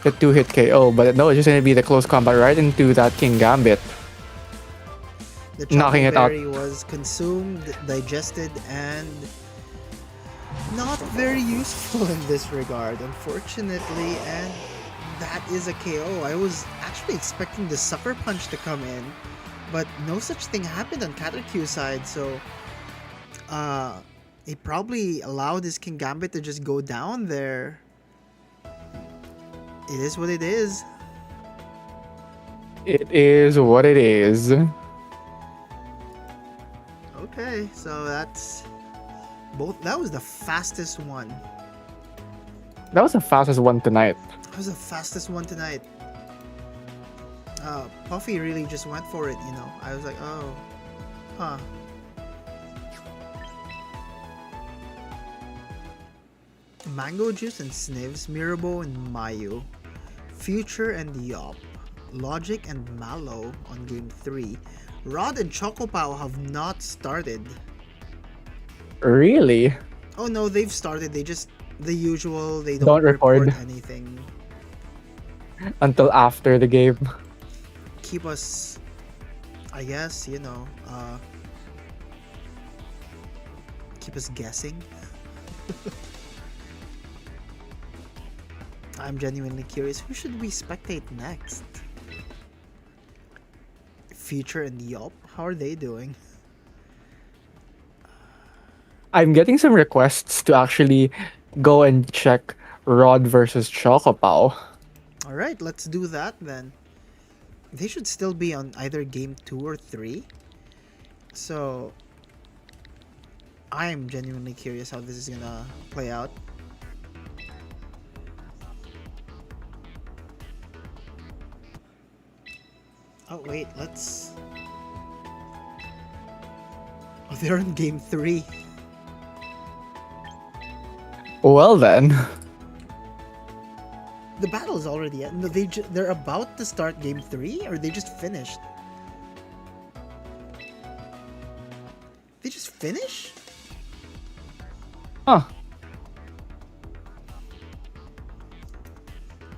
[SPEAKER 4] hit KO, but no, it's just gonna be the close combat right into that King Gambit,
[SPEAKER 1] The
[SPEAKER 4] knocking
[SPEAKER 1] Choco
[SPEAKER 4] it out.
[SPEAKER 1] Berry was consumed, digested, and not very useful in this regard, unfortunately, and that is a KO. I was actually expecting the Sucker Punch to come in, but no such thing happened on Katarkyu's side, so it probably allowed his King Gambit to just go down there. It is what it is.
[SPEAKER 4] It is what it is.
[SPEAKER 1] Okay, so that's both. That was the fastest one.
[SPEAKER 4] That was the fastest one tonight.
[SPEAKER 1] That was the fastest one tonight. Puffy really just went for it, you know. I was like, oh, huh. Mango Juice and Snivs, Mirabo and Mayu, Future and Yop, Logic and Mallow on game 3. Rod and Chocopow have not started.
[SPEAKER 4] Really?
[SPEAKER 1] Oh no, they've started. They just the usual. They
[SPEAKER 4] Don't record.
[SPEAKER 1] anything.
[SPEAKER 4] Until after the game.
[SPEAKER 1] Keep us, I guess, you know, keep us guessing. I'm genuinely curious. Who should we spectate next? Future and Yop. How are they doing?
[SPEAKER 4] I'm getting some requests to actually go and check Rod versus Chocopow.
[SPEAKER 1] All right, let's do that then. They should still be on either game 2 or 3. So I'm genuinely curious how this is gonna play out. Oh wait, let's. Oh, they're in game 3.
[SPEAKER 4] Well then.
[SPEAKER 1] The battle is already at. No, they're about to start game 3, or they just finished. They just finished?
[SPEAKER 4] Huh.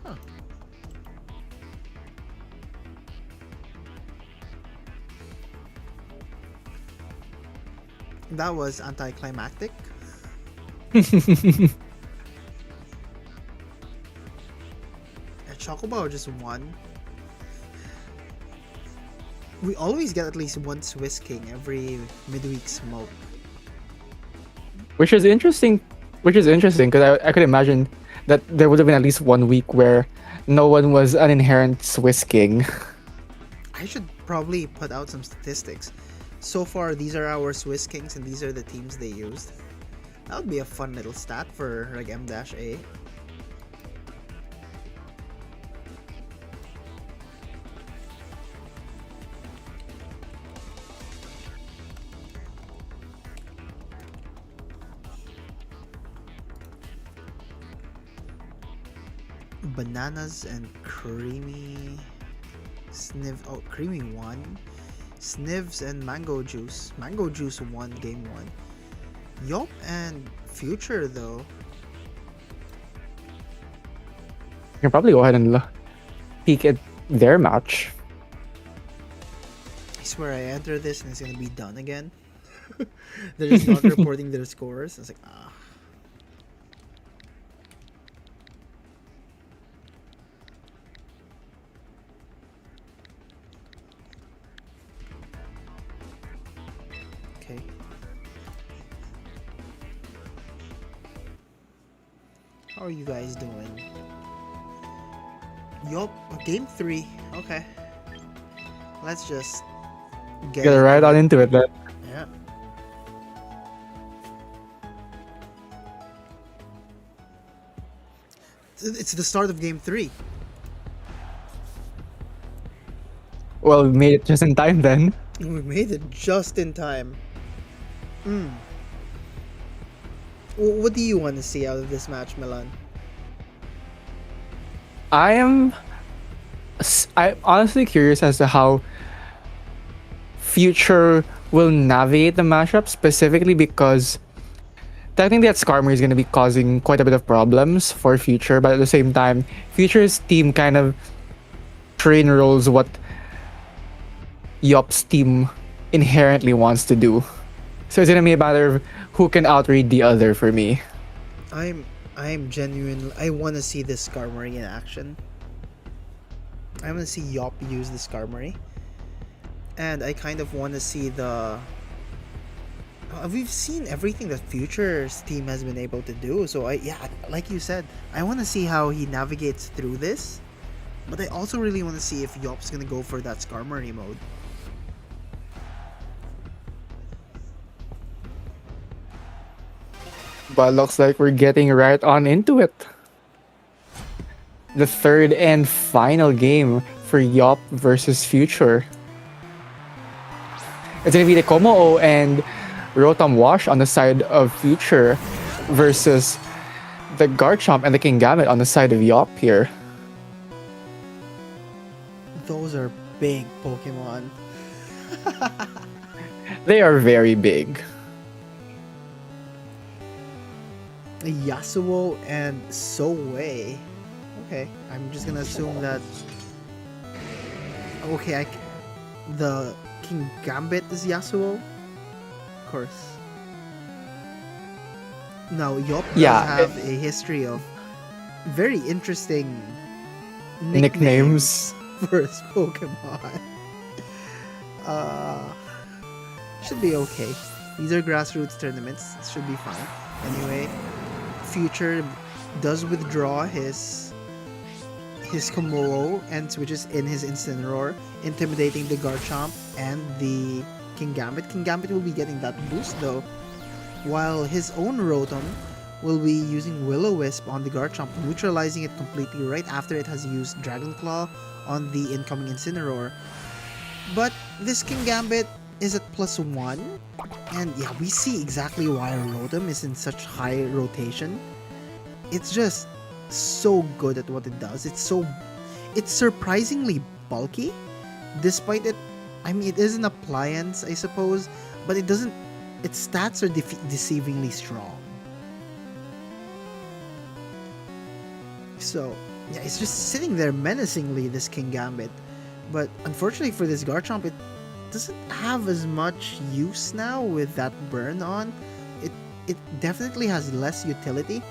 [SPEAKER 1] Huh. That was anticlimactic. Chocobo just won. We always get at least one Swiss King every midweek smoke.
[SPEAKER 4] Which is interesting. Because I could imagine that there would have been at least 1 week where no one was an inherent Swiss king.
[SPEAKER 1] I should probably put out some statistics. So far, these are our Swiss Kings and these are the teams they used. That would be a fun little stat for like M-A. Bananas and creamy creamy one. Snivs and mango juice. Mango juice won game 1. Yop and Future though.
[SPEAKER 4] You can probably go ahead and peek at their match.
[SPEAKER 1] I swear I enter this and it's gonna be done again. They're just not reporting their scores. I was like, ah. Okay. How are you guys doing? Yup, game 3. Okay. Let's just get
[SPEAKER 4] Right on into it then.
[SPEAKER 1] Yeah. It's the start of game 3.
[SPEAKER 4] Well, we made it just in time then.
[SPEAKER 1] We made it just in time. What do you want to see out of this match, Milan?
[SPEAKER 4] I'm honestly curious as to how Future will navigate the matchup, specifically because Technically, that Skarmory is going to be causing quite a bit of problems for Future, but at the same time, Future's team kind of train rolls what Yop's team inherently wants to do. So it's going to be a matter of who can outread the other for me.
[SPEAKER 1] I'm I'm genuine. I want to see this Skarmory in action. I want to see Yop use the Skarmory, and I kind of want to see the. We've seen everything that Future's team has been able to do. So like you said, I want to see how he navigates through this. But I also really want to see if Yop's gonna go for that Skarmory mode.
[SPEAKER 4] But looks like we're getting right on into it. The third and final game for Yop versus Future. It's gonna be the Komo and Rotom Wash on the side of Future versus the Garchomp and the Kingambit on the side of Yop here.
[SPEAKER 1] Those are big Pokemon.
[SPEAKER 4] They are very big.
[SPEAKER 1] Yasuo and Soei. Okay, I'm just gonna assume that. Okay, the King Gambit is Yasuo. Of course. Now Yop does
[SPEAKER 4] Yeah,
[SPEAKER 1] have a history of very interesting
[SPEAKER 4] Nicknames.
[SPEAKER 1] for his Pokemon. Uh, should be okay. These are grassroots tournaments. It should be fine. Anyway, Future does withdraw his Komoro and switches in his Incineroar, intimidating the Garchomp and the Kingambit. Kingambit will be getting that boost though, while his own Rotom will be using Will-O-Wisp on the Garchomp, neutralizing it completely right after it has used Dragon Claw on the incoming Incineroar. But this Kingambit is at +1, and yeah, we see exactly why Rotom is in such high rotation. It's just so good at what it does. It's surprisingly bulky, despite it. I mean, it is an appliance, I suppose, but it doesn't. Its stats are deceivingly strong. So yeah, it's just sitting there menacingly, this Kingambit. But unfortunately for this Garchomp, it doesn't have as much use now with that burn on. It definitely has less utility,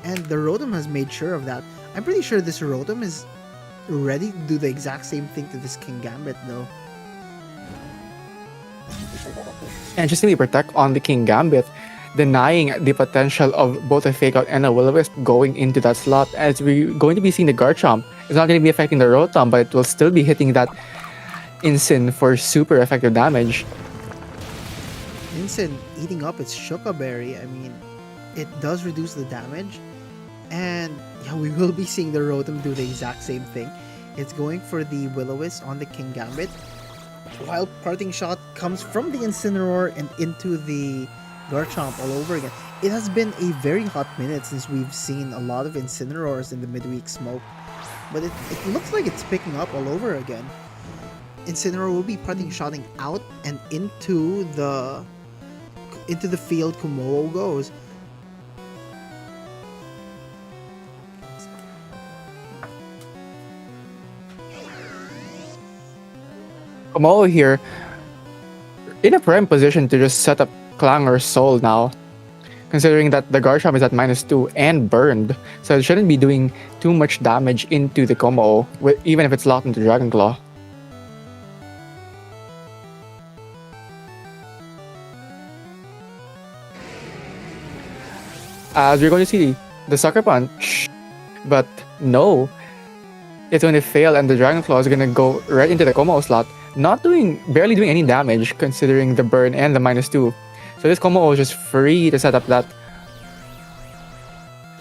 [SPEAKER 1] and the Rotom has made sure of that. I'm pretty sure this Rotom is ready to do the exact same thing to this Kingambit though.
[SPEAKER 4] And just simply protect on the Kingambit, denying the potential of both a Fake Out and a Will-O-Wisp going into that slot, as we're going to be seeing the Garchomp. It's not going to be affecting the Rotom, but it will still be hitting that Incin for super effective damage.
[SPEAKER 1] Incin eating up its Shuka Berry, I mean, it does reduce the damage. And yeah, we will be seeing the Rotom do the exact same thing. It's going for the Will-O-Wisp on the Kingambit, while Parting Shot comes from the Incineroar and into the Garchomp all over again. It has been a very hot minute since we've seen a lot of Incineroars in the midweek smoke, but it looks like it's picking up all over again. Incineroar will be Parting Shotting out and into the field. Kumowo goes.
[SPEAKER 4] Komodo here in a prime position to just set up Clanger's Soul now, considering that the Garchomp is at -2 and burned, so it shouldn't be doing too much damage into the Komodo, even if it's locked into Dragon Claw. As we're going to see the Sucker Punch, but no, it's going to fail and the Dragon Claw is going to go right into the Komodo slot, barely doing any damage considering the burn and the -2. So this Komodo is just free to set up that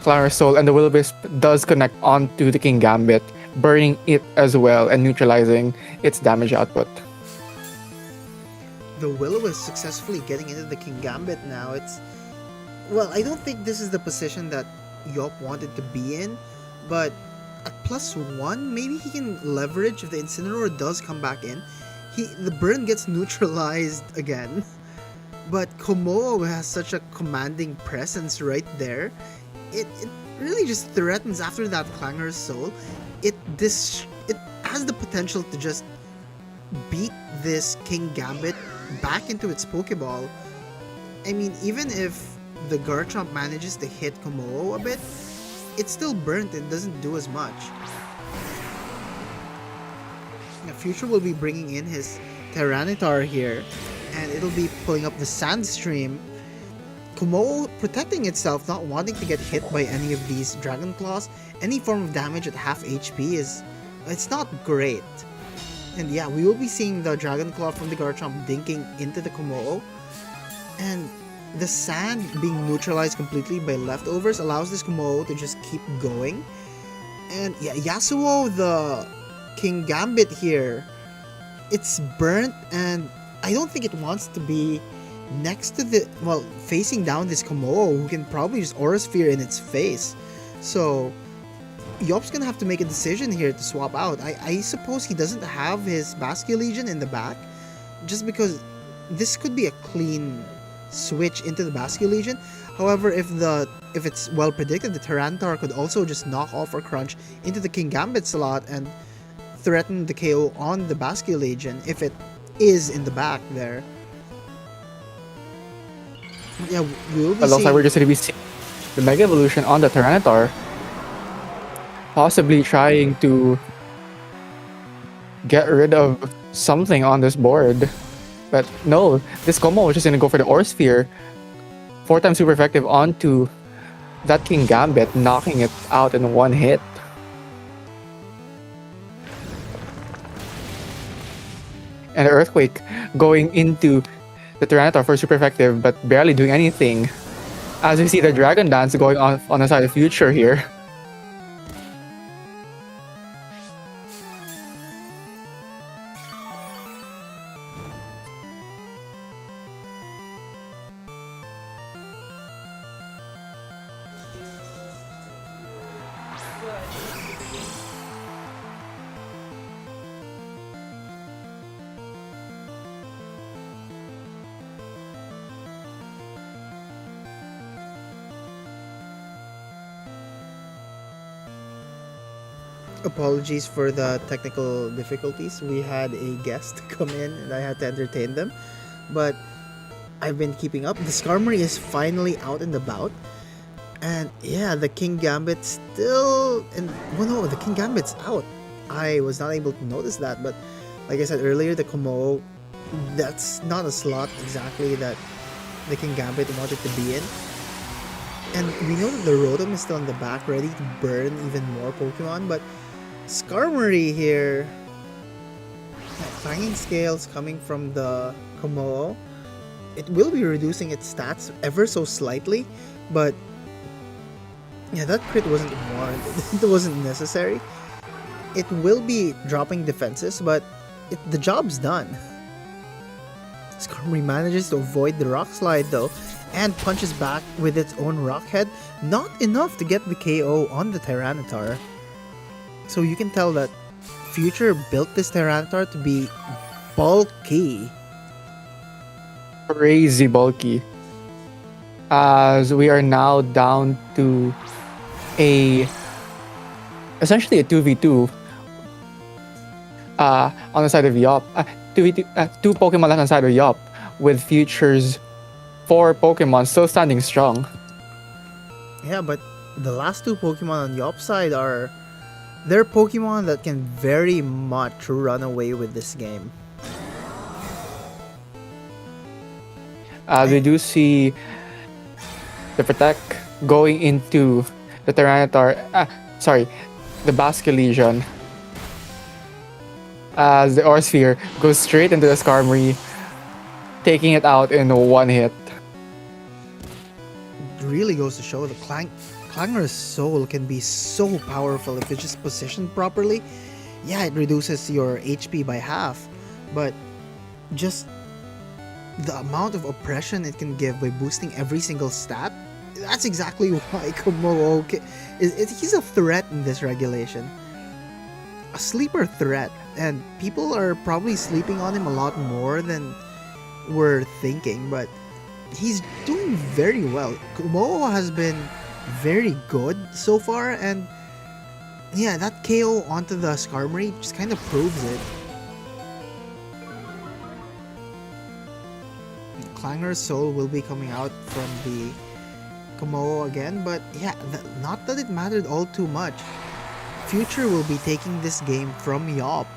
[SPEAKER 4] Clanger's Soul, and the Will-O-Wisp does connect onto the Kingambit, burning it as well and neutralizing its damage output.
[SPEAKER 1] The Will-O-Wisp successfully getting into the Kingambit now. Well, I don't think this is the position that Yop wanted to be in, but at +1, maybe he can leverage if the Incineroar does come back in. The burn gets neutralized again. But Komodo has such a commanding presence right there. It really just threatens after that Clanger's Soul. It has the potential to just beat this King Gambit back into its Pokeball. I mean, even if the Garchomp manages to hit Komodo a bit, it's still burnt and doesn't do as much. The future will be bringing in his Tyranitar here, and it'll be pulling up the Sand Stream. Komodo protecting itself, not wanting to get hit by any of these Dragon Claws. Any form of damage at half HP it's not great. And yeah, we will be seeing the Dragon Claw from the Garchomp dinking into the Komodo. And the sand being neutralized completely by leftovers allows this Komodo to just keep going. And yeah, Yasuo, the King Gambit here, it's burnt, and I don't think it wants to be next to facing down this Komodo, who can probably just Aura Sphere in its face. So Yop's gonna have to make a decision here to swap out. I suppose he doesn't have his Basculegion in the back, just because this could be a clean switch into the Basculegion. However, if it's well predicted, the Tyranitar could also just knock off or crunch into the King Gambit slot and threaten the KO on the Basculegion if it is in the back there. Yeah, we will be
[SPEAKER 4] It looks like
[SPEAKER 1] seeing...
[SPEAKER 4] we're just going to be seeing the Mega Evolution on the Tyranitar. Possibly trying to get rid of something on this board. But no, this Como is just going to go for the Aura Sphere. 4 times super effective onto that King Gambit, knocking it out in one hit. And the Earthquake going into the Tyranitar for super effective, but barely doing anything. As we see the Dragon Dance going on the side of Future here.
[SPEAKER 1] Apologies for the technical difficulties. We had a guest come in and I had to entertain them. But I've been keeping up. The Skarmory is finally out in the bout. And yeah, the King Gambit still... no, the King Gambit's out. I was not able to notice that, but like I said earlier, the Komodo, that's not a slot exactly that the King Gambit wanted to be in. And we know that the Rotom is still in the back, ready to burn even more Pokemon, but Skarmory here, Clanging Scales coming from the Komodo, it will be reducing its stats ever so slightly, but yeah, that crit wasn't warranted. It wasn't necessary. It will be dropping defenses, but the job's done. Skarmory manages to avoid the Rock Slide though, and punches back with its own Rock Head. Not enough to get the KO on the Tyranitar. So you can tell that Future built this Tyranitar to be bulky.
[SPEAKER 4] Crazy bulky. As we are now down to essentially a 2v2 on the side of Yop. 2v2, 2 Pokemon left on the side of Yop, with Future's 4 Pokemon still standing strong.
[SPEAKER 1] Yeah, but the last 2 Pokemon on Yop's side they're Pokemon that can very much run away with this game.
[SPEAKER 4] We do see the Protect going into the Tyranitar, the Basculegion. As the Aura Sphere goes straight into the Skarmory, taking it out in one hit.
[SPEAKER 1] It really goes to show the Clanger's Soul can be so powerful if it's just positioned properly. Yeah, it reduces your HP by half, but just the amount of oppression it can give by boosting every single stat, that's exactly why Komodo he's a threat in this regulation. A sleeper threat, and people are probably sleeping on him a lot more than we're thinking, but he's doing very well. Kumo has been very good so far, and yeah, that KO onto the Skarmory just kind of proves it. Clanger's Soul will be coming out from the Kumo again, but yeah, not that it mattered all too much. Future will be taking this game from Yop,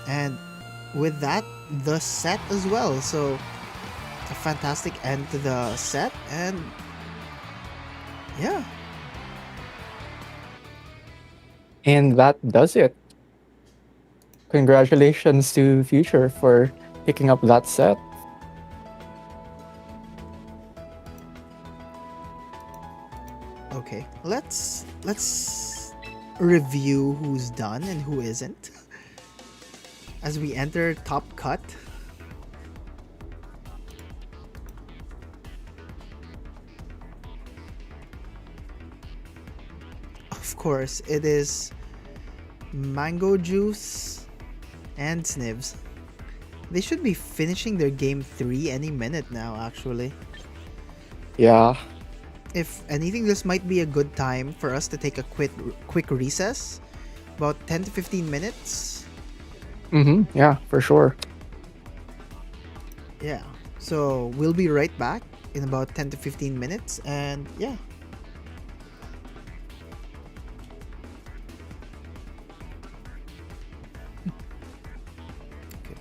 [SPEAKER 1] and with that, the set as well. So, a fantastic end to the set, and yeah,
[SPEAKER 4] And that does it. Congratulations to Future for picking up that set.
[SPEAKER 1] okay. Let's review who's done and who isn't as we enter top cut. Of course, it is Mango Juice and Snivs. They should be finishing their game 3 any minute now, actually.
[SPEAKER 4] Yeah.
[SPEAKER 1] If anything, this might be a good time for us to take a quick recess. About 10 to 15 minutes.
[SPEAKER 4] Yeah, for sure.
[SPEAKER 1] Yeah. So we'll be right back in about 10 to 15 minutes. And yeah. Okay.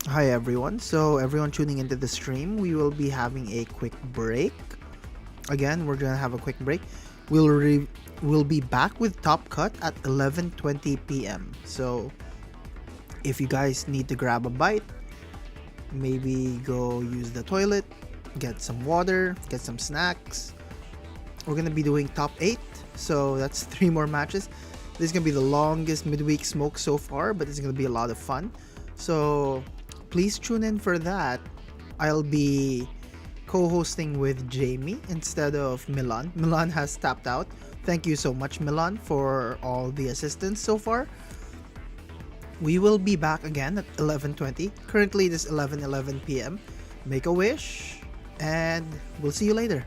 [SPEAKER 1] Hi everyone. So everyone tuning into the stream, we will be having a quick break. Again, we're gonna have a quick break. We'll be back with Top Cut at 11:20 p.m. So if you guys need to grab a bite, maybe go use the toilet, get some water, get some snacks. We're gonna be doing top 8, so that's 3 more matches. This is gonna be the longest midweek smoke so far, but it's gonna be a lot of fun. So please tune in for that. I'll be co-hosting with Jamie instead of Milan. Milan has tapped out. Thank you so much, Milan, for all the assistance so far. We will be back again at 11:20. Currently, it is 11:11 p.m. Make a wish, and we'll see you later.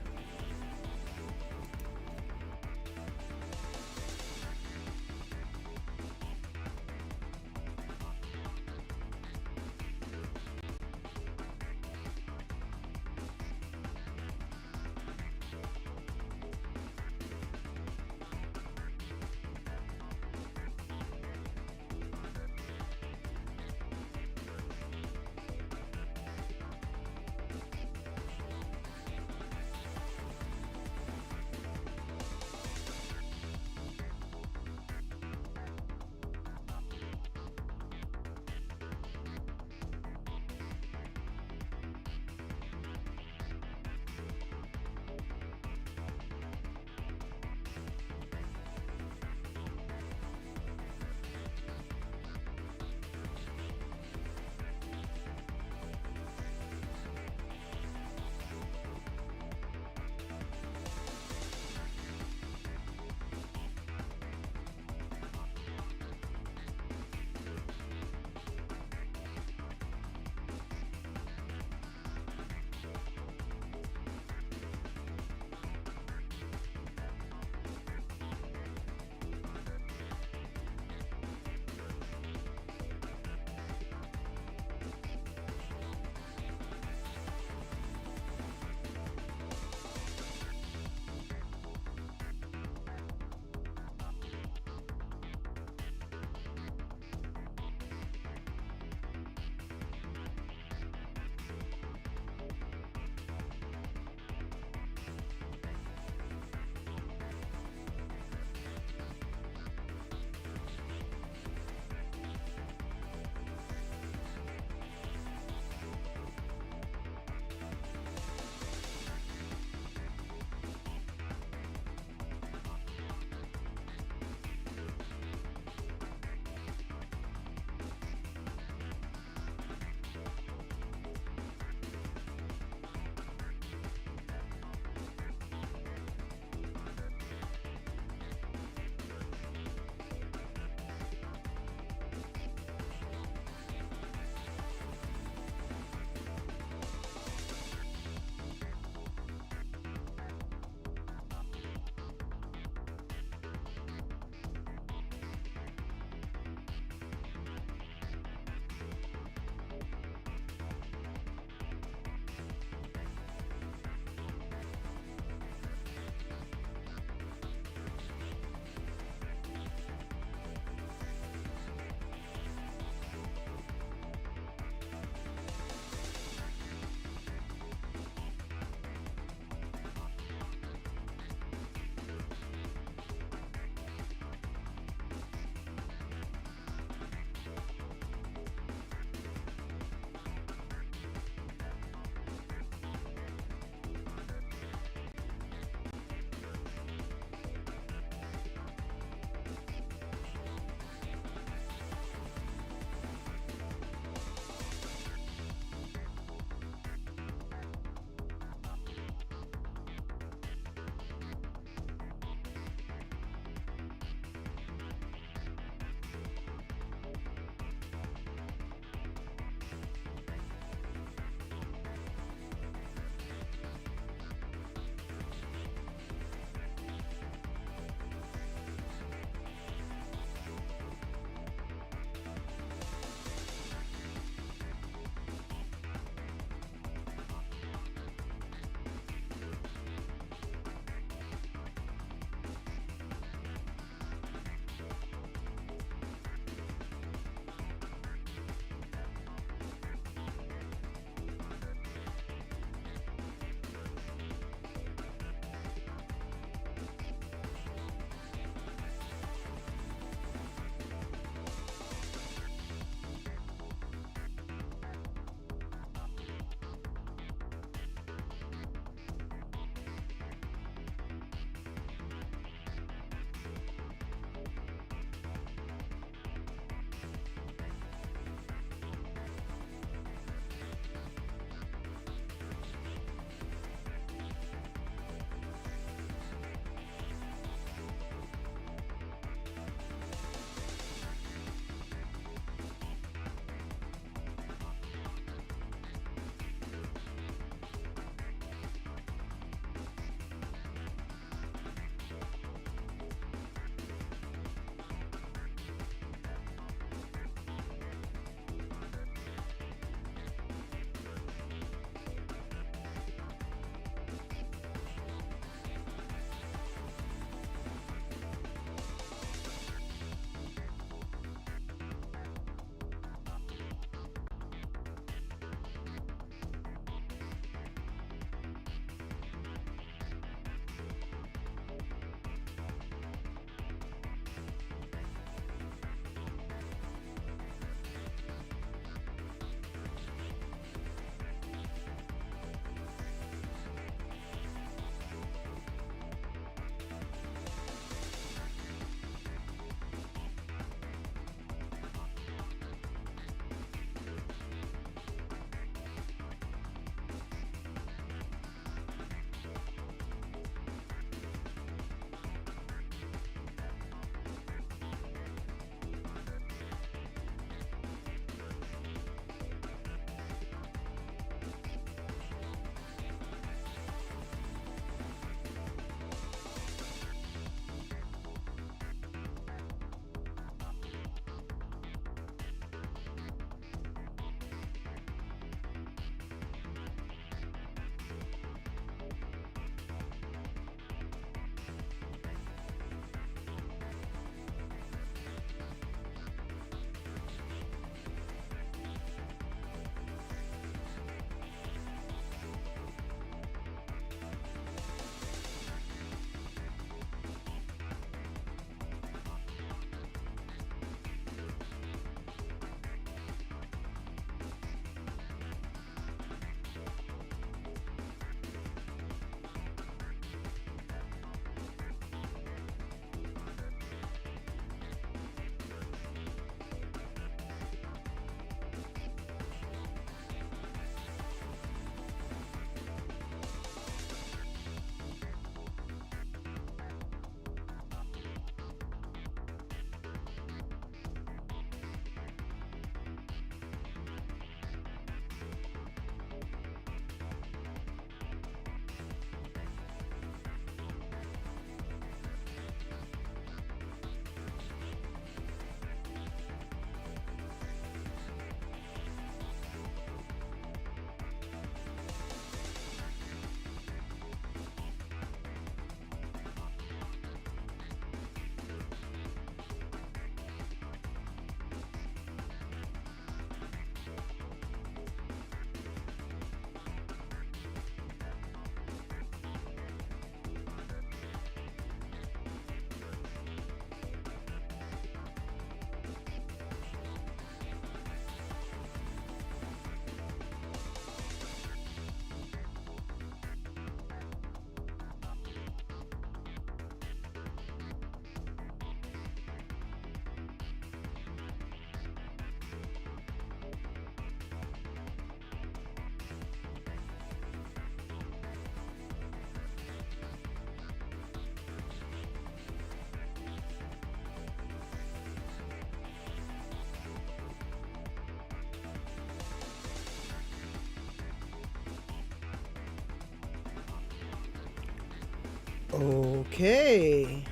[SPEAKER 1] Okay.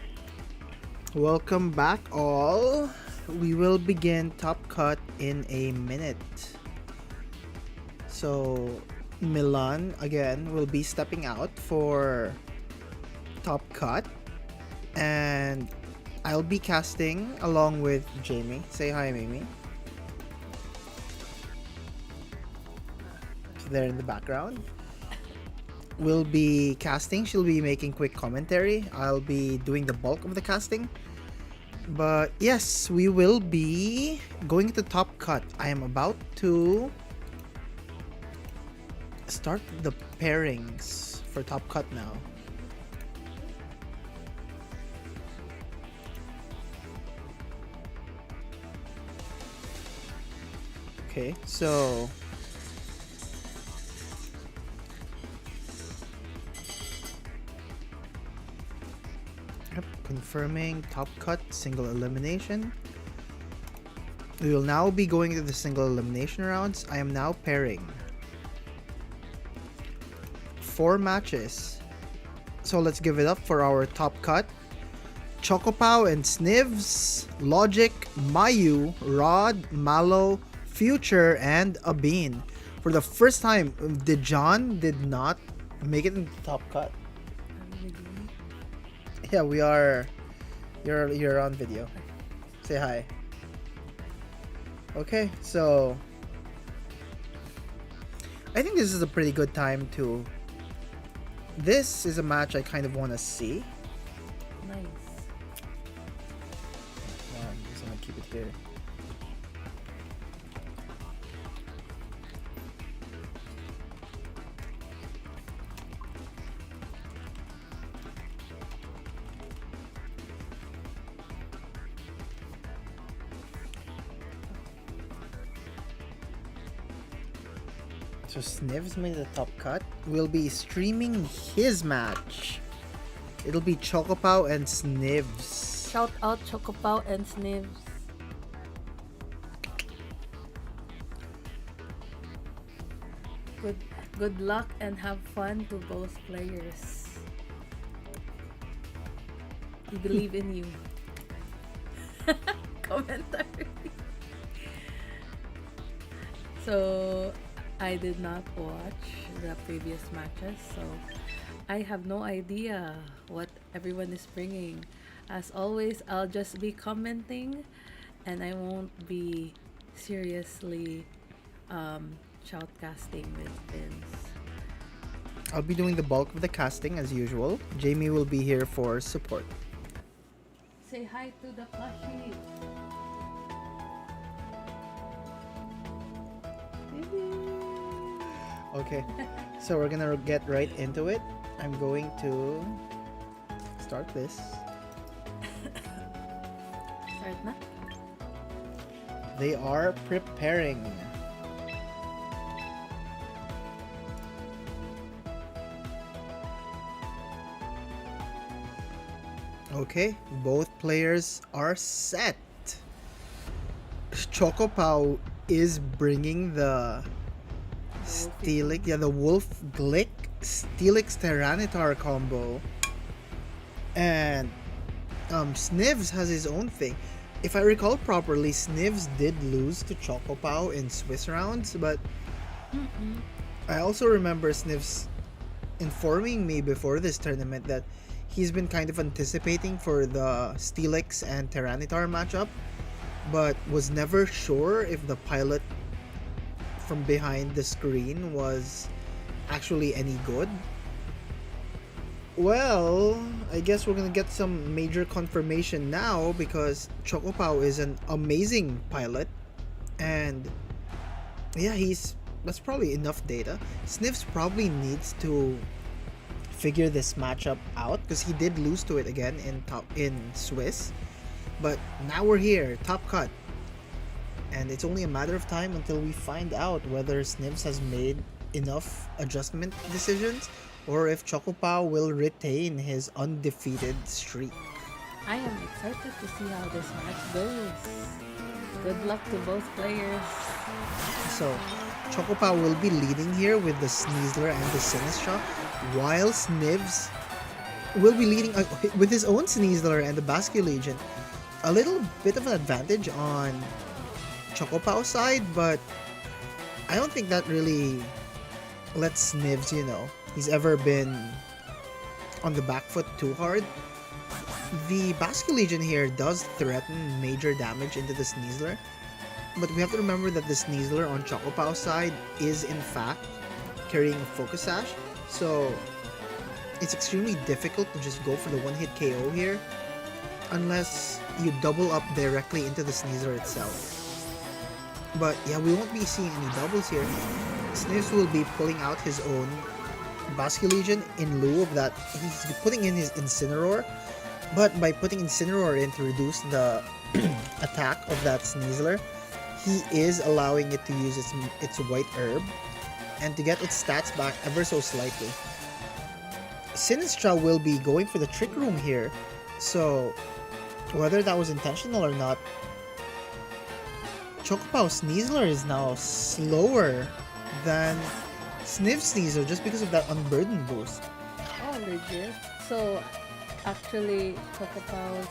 [SPEAKER 1] Welcome back, all. We will begin Top Cut in a minute. So, Milan again will be stepping out for Top Cut, and I'll be casting along with Jamie. Say hi, Mimi. So there in the background. We'll be casting. She'll be making quick commentary. I'll be doing the bulk of the casting. But yes, we will be going to Top Cut. I am about to start the pairings for Top Cut now. Okay, so yep, confirming Top Cut single elimination. We will now be going to the single elimination rounds. I am now pairing 4 matches. So let's give it up for our Top Cut. Chocopow and Snivs, Logic, Mayu, Rod, Malo, Future, and Abin. For the first time, Dijon did not make it in the Top Cut. Yeah, we are. You're on video. Say hi. Okay, so I think this is a pretty good time to. This is a match I kind of want to see.
[SPEAKER 2] Nice.
[SPEAKER 1] I'm just gonna keep it here. So Snivs made the Top Cut. We'll be streaming his match. It'll be Chocopow and Snivs.
[SPEAKER 2] Shout out Chocopow and Snivs. Good luck and have fun to both players. We believe in you. Commentary. So I did not watch the previous matches, so I have no idea what everyone is bringing. As always, I'll just be commenting and I won't be seriously shoutcasting with Vince.
[SPEAKER 1] I'll be doing the bulk of the casting as usual. Jamie will be here for support.
[SPEAKER 2] Say hi to the plushie.
[SPEAKER 1] Okay, so we're gonna get right into it. I'm going to start this.
[SPEAKER 2] Start na?
[SPEAKER 1] They are preparing. Okay, both players are set. Chocopow is bringing the Steelix, the Wolf Glick Steelix Tyranitar combo, and Snivs has his own thing. If I recall properly, Snivs did lose to Chocopow in Swiss rounds, but I also remember Snivs informing me before this tournament that he's been kind of anticipating for the Steelix and Tyranitar matchup, but was never sure if the pilot from behind the screen was actually any good. Well, I guess we're gonna get some major confirmation now because Chocopow is an amazing pilot, and yeah, that's probably enough data. Sniffs probably needs to figure this matchup out because he did lose to it again in Swiss, but now we're here, Top Cut, and it's only a matter of time until we find out whether Snivs has made enough adjustment decisions or if Chocopow will retain his undefeated streak.
[SPEAKER 2] I am excited to see how this match goes. Good luck to both players.
[SPEAKER 1] So, Chocopow will be leading here with the Sneasler and the Sinistra, while Snivs will be leading with his own Sneasler and the Basque Legion. A little bit of an advantage on Chocopao's side, but I don't think that really lets Snivs, he's ever been on the back foot too hard. The Basque Legion here does threaten major damage into the Sneasler, but we have to remember that the Sneasler on Chocopao's side is in fact carrying a Focus Sash, so it's extremely difficult to just go for the one-hit KO here unless you double up directly into the Sneasler itself. But yeah, we won't be seeing any doubles here. Snivs will be pulling out his own Basque Legion in lieu of that. He's putting in his Incineroar, but by putting Incineroar in to reduce the attack of that Sneasler, he is allowing it to use its White Herb and to get its stats back ever so slightly. Sinistra will be going for the Trick Room here, so whether that was intentional or not, Chocopao Sneasler is now slower than Sniv Sneasler just because of that Unburden boost.
[SPEAKER 2] Oh, legit. So, actually, Chocopao's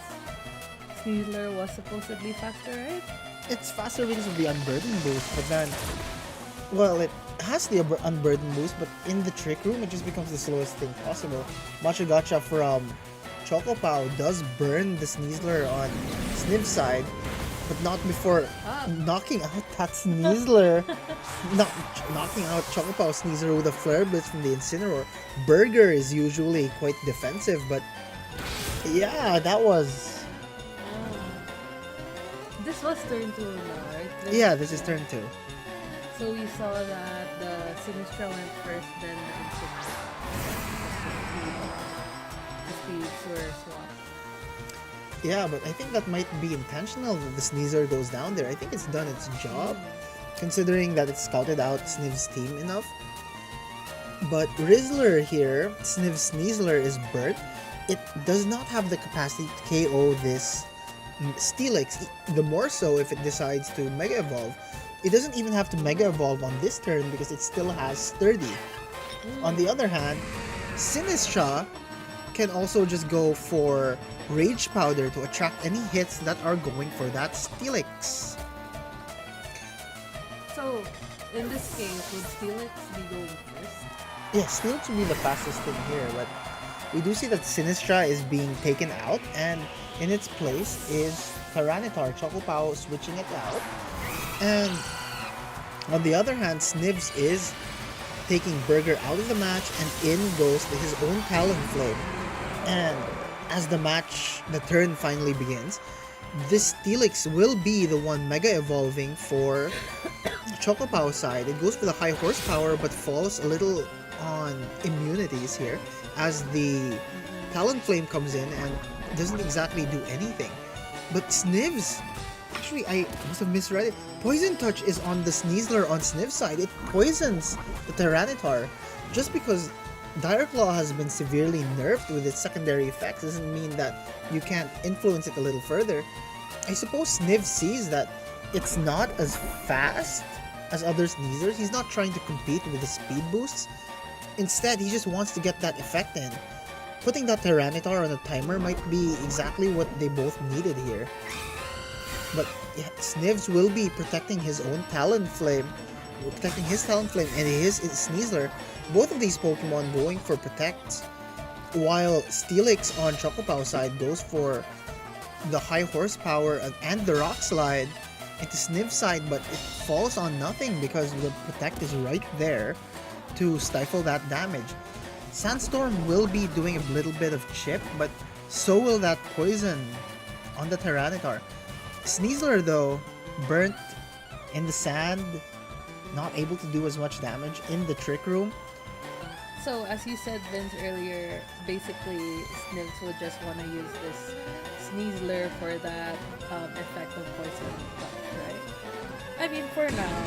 [SPEAKER 2] Sneasler was supposedly faster, right?
[SPEAKER 1] It's faster because of the Unburden boost, but then, well, it has the Unburden boost, but in the Trick Room, it just becomes the slowest thing possible. Macho Gacha from Chocopao does burn the Sneasler on Sniv's side, but not before knocking out that Sneasler. Not knocking out Chocopao Sneasler with a Flare Blitz from the Incineroar. Burger is usually quite defensive, but yeah, that was...
[SPEAKER 2] This was turn 2 now, right?
[SPEAKER 1] Yeah, this is turn 2.
[SPEAKER 2] So we saw that the Sinistra went first, then the Incineroar. The speeds were swapped.
[SPEAKER 1] Yeah, but I think that might be intentional that the Sneasler goes down there. I think it's done its job, considering that it scouted out Sniv's team enough. But Rizzler here, Sniv's Sneasler is burnt. It does not have the capacity to KO this Steelix, the more so if it decides to Mega Evolve. It doesn't even have to Mega Evolve on this turn because it still has Sturdy. On the other hand, Sinistra can also just go for Rage Powder to attract any hits that are going for that Steelix.
[SPEAKER 2] So, in this case, would Steelix be going first?
[SPEAKER 1] Yeah, Steelix would be the fastest thing here, but we do see that Sinistra is being taken out, and in its place is Tyranitar, Chocopao switching it out. And on the other hand, Snivs is taking Burger out of the match, and in goes his own Talonflame. And as the turn finally begins, this Steelix will be the one Mega Evolving for Chocopao's side. It goes for the high horsepower, but falls a little on immunities here, as the Talonflame comes in and doesn't exactly do anything. But Snivs, actually I must have misread it. Poison Touch is on the Sneasler on Sniv's side. It poisons the Tyranitar. Just because Dire Claw has been severely nerfed with its secondary effects doesn't mean that you can't influence it a little further. I suppose Sniv sees that it's not as fast as other Sneasers. He's not trying to compete with the speed boosts. Instead, he just wants to get that effect in. Putting that Tyranitar on a timer might be exactly what they both needed here. But yeah, Snivs will be protecting his own Talonflame, protecting his Talonflame and his Sneasler. Both of these Pokemon going for protects, while Steelix on Chocopao's side goes for the high horsepower and the Rock Slide into Sniv's side, but it falls on nothing because the protect is right there to stifle that damage. Sandstorm will be doing a little bit of chip, but so will that poison on the Tyranitar. Sneasler though, burnt in the sand, not able to do as much damage in the Trick Room.
[SPEAKER 2] So, as you said, Vince, earlier, basically, Snivs would just want to use this Sneasler for that effect of Poison Touch, right? I mean, for now,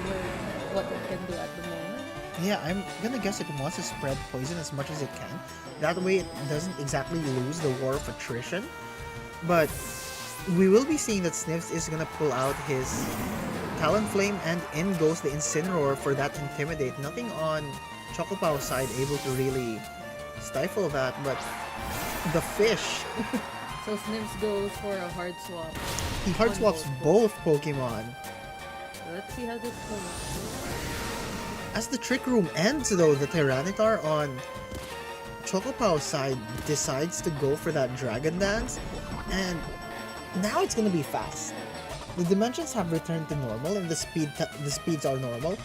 [SPEAKER 2] with what it can do at the moment.
[SPEAKER 1] Yeah, I'm gonna guess it wants to spread poison as much as it can. That way it doesn't exactly lose the war of attrition. But we will be seeing that Snivs is gonna pull out his Talonflame, and in goes the Incineroar for that Intimidate. Nothing on Chocopao's side able to really stifle that, but the fish.
[SPEAKER 2] So Snips goes for a hard swap.
[SPEAKER 1] He hard
[SPEAKER 2] On
[SPEAKER 1] swaps
[SPEAKER 2] both
[SPEAKER 1] both Pokemon.
[SPEAKER 2] Let's see how this goes.
[SPEAKER 1] As the Trick Room ends though, the Tyranitar on Chocopaw's side decides to go for that Dragon Dance, and now it's gonna be fast. The dimensions have returned to normal and the speeds are normal,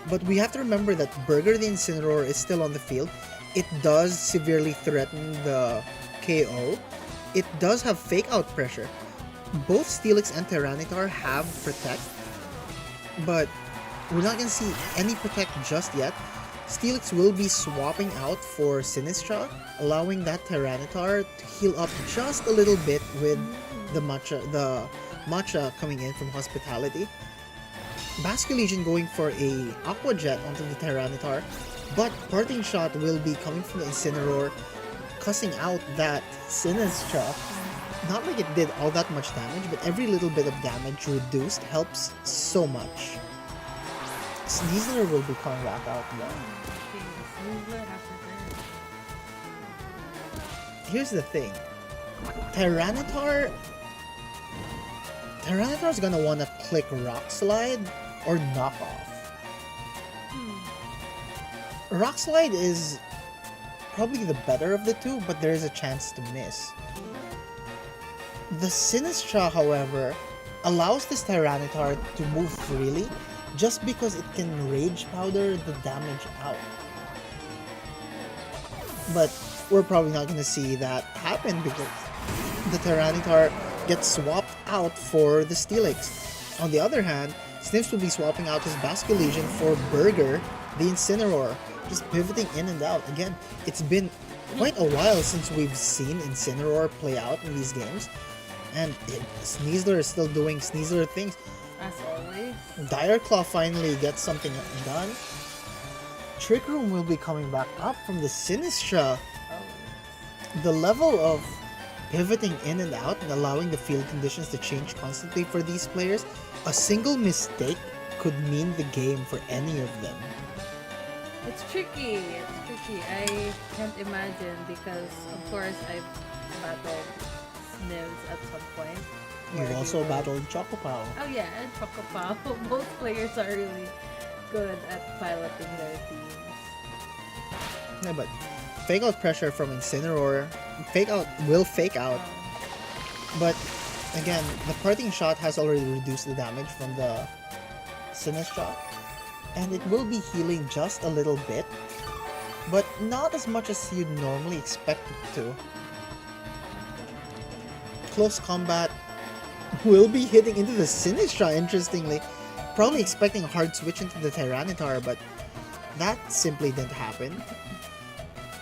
[SPEAKER 1] but we have to remember that Burger the Incineroar is still on the field. It does severely threaten the KO. It does have Fake Out pressure. Both Steelix and Tyranitar have Protect, but we're not gonna see any Protect just yet. Steelix will be swapping out for Sinistra, allowing that Tyranitar to heal up just a little bit with the Matcha coming in from Hospitality. Basculegion going for a Aqua Jet onto the Tyranitar, but Parting Shot will be coming from the Incineroar, cussing out that Sinistra. Not like it did all that much damage, but every little bit of damage reduced helps so much. Sneasler will be coming back out though.
[SPEAKER 2] Okay, Snizzler has returned.
[SPEAKER 1] Here's the thing. Tyranitar's gonna wanna click Rock Slide or Knock Off. Rock Slide is probably the better of the two, but there is a chance to miss. The Sinistra, however, allows this Tyranitar to move freely just because it can Rage Powder the damage out. But we're probably not going to see that happen because the Tyranitar gets swapped out for the Steelix. On the other hand, Snips will be swapping out his Basculegion for Burger, the Incineroar, just pivoting in and out. Again, it's been quite a while since we've seen Incineroar play out in these games, and Sneasler is still doing Sneasler things.
[SPEAKER 2] As always.
[SPEAKER 1] Dire Claw finally gets something done. Trick Room will be coming back up from the Sinistra. The level of pivoting in and out and allowing the field conditions to change constantly for these players, a single mistake could mean the game for any of them.
[SPEAKER 2] It's tricky. I can't imagine because, of course, I've battled Snivs at some point.
[SPEAKER 1] You've
[SPEAKER 2] where
[SPEAKER 1] also
[SPEAKER 2] we were-
[SPEAKER 1] battled Chocopow.
[SPEAKER 2] Oh yeah, and Chocopow. Both players are really good at piloting their teams.
[SPEAKER 1] Yeah, but Fake Out pressure from Incineroar. Fake Out will fake out, but again, the Parting Shot has already reduced the damage from the Sinistra, and it will be healing just a little bit, but not as much as you'd normally expect it to. Close combat will be hitting into the Sinistra, interestingly. Probably expecting a hard switch into the Tyranitar, but that simply didn't happen.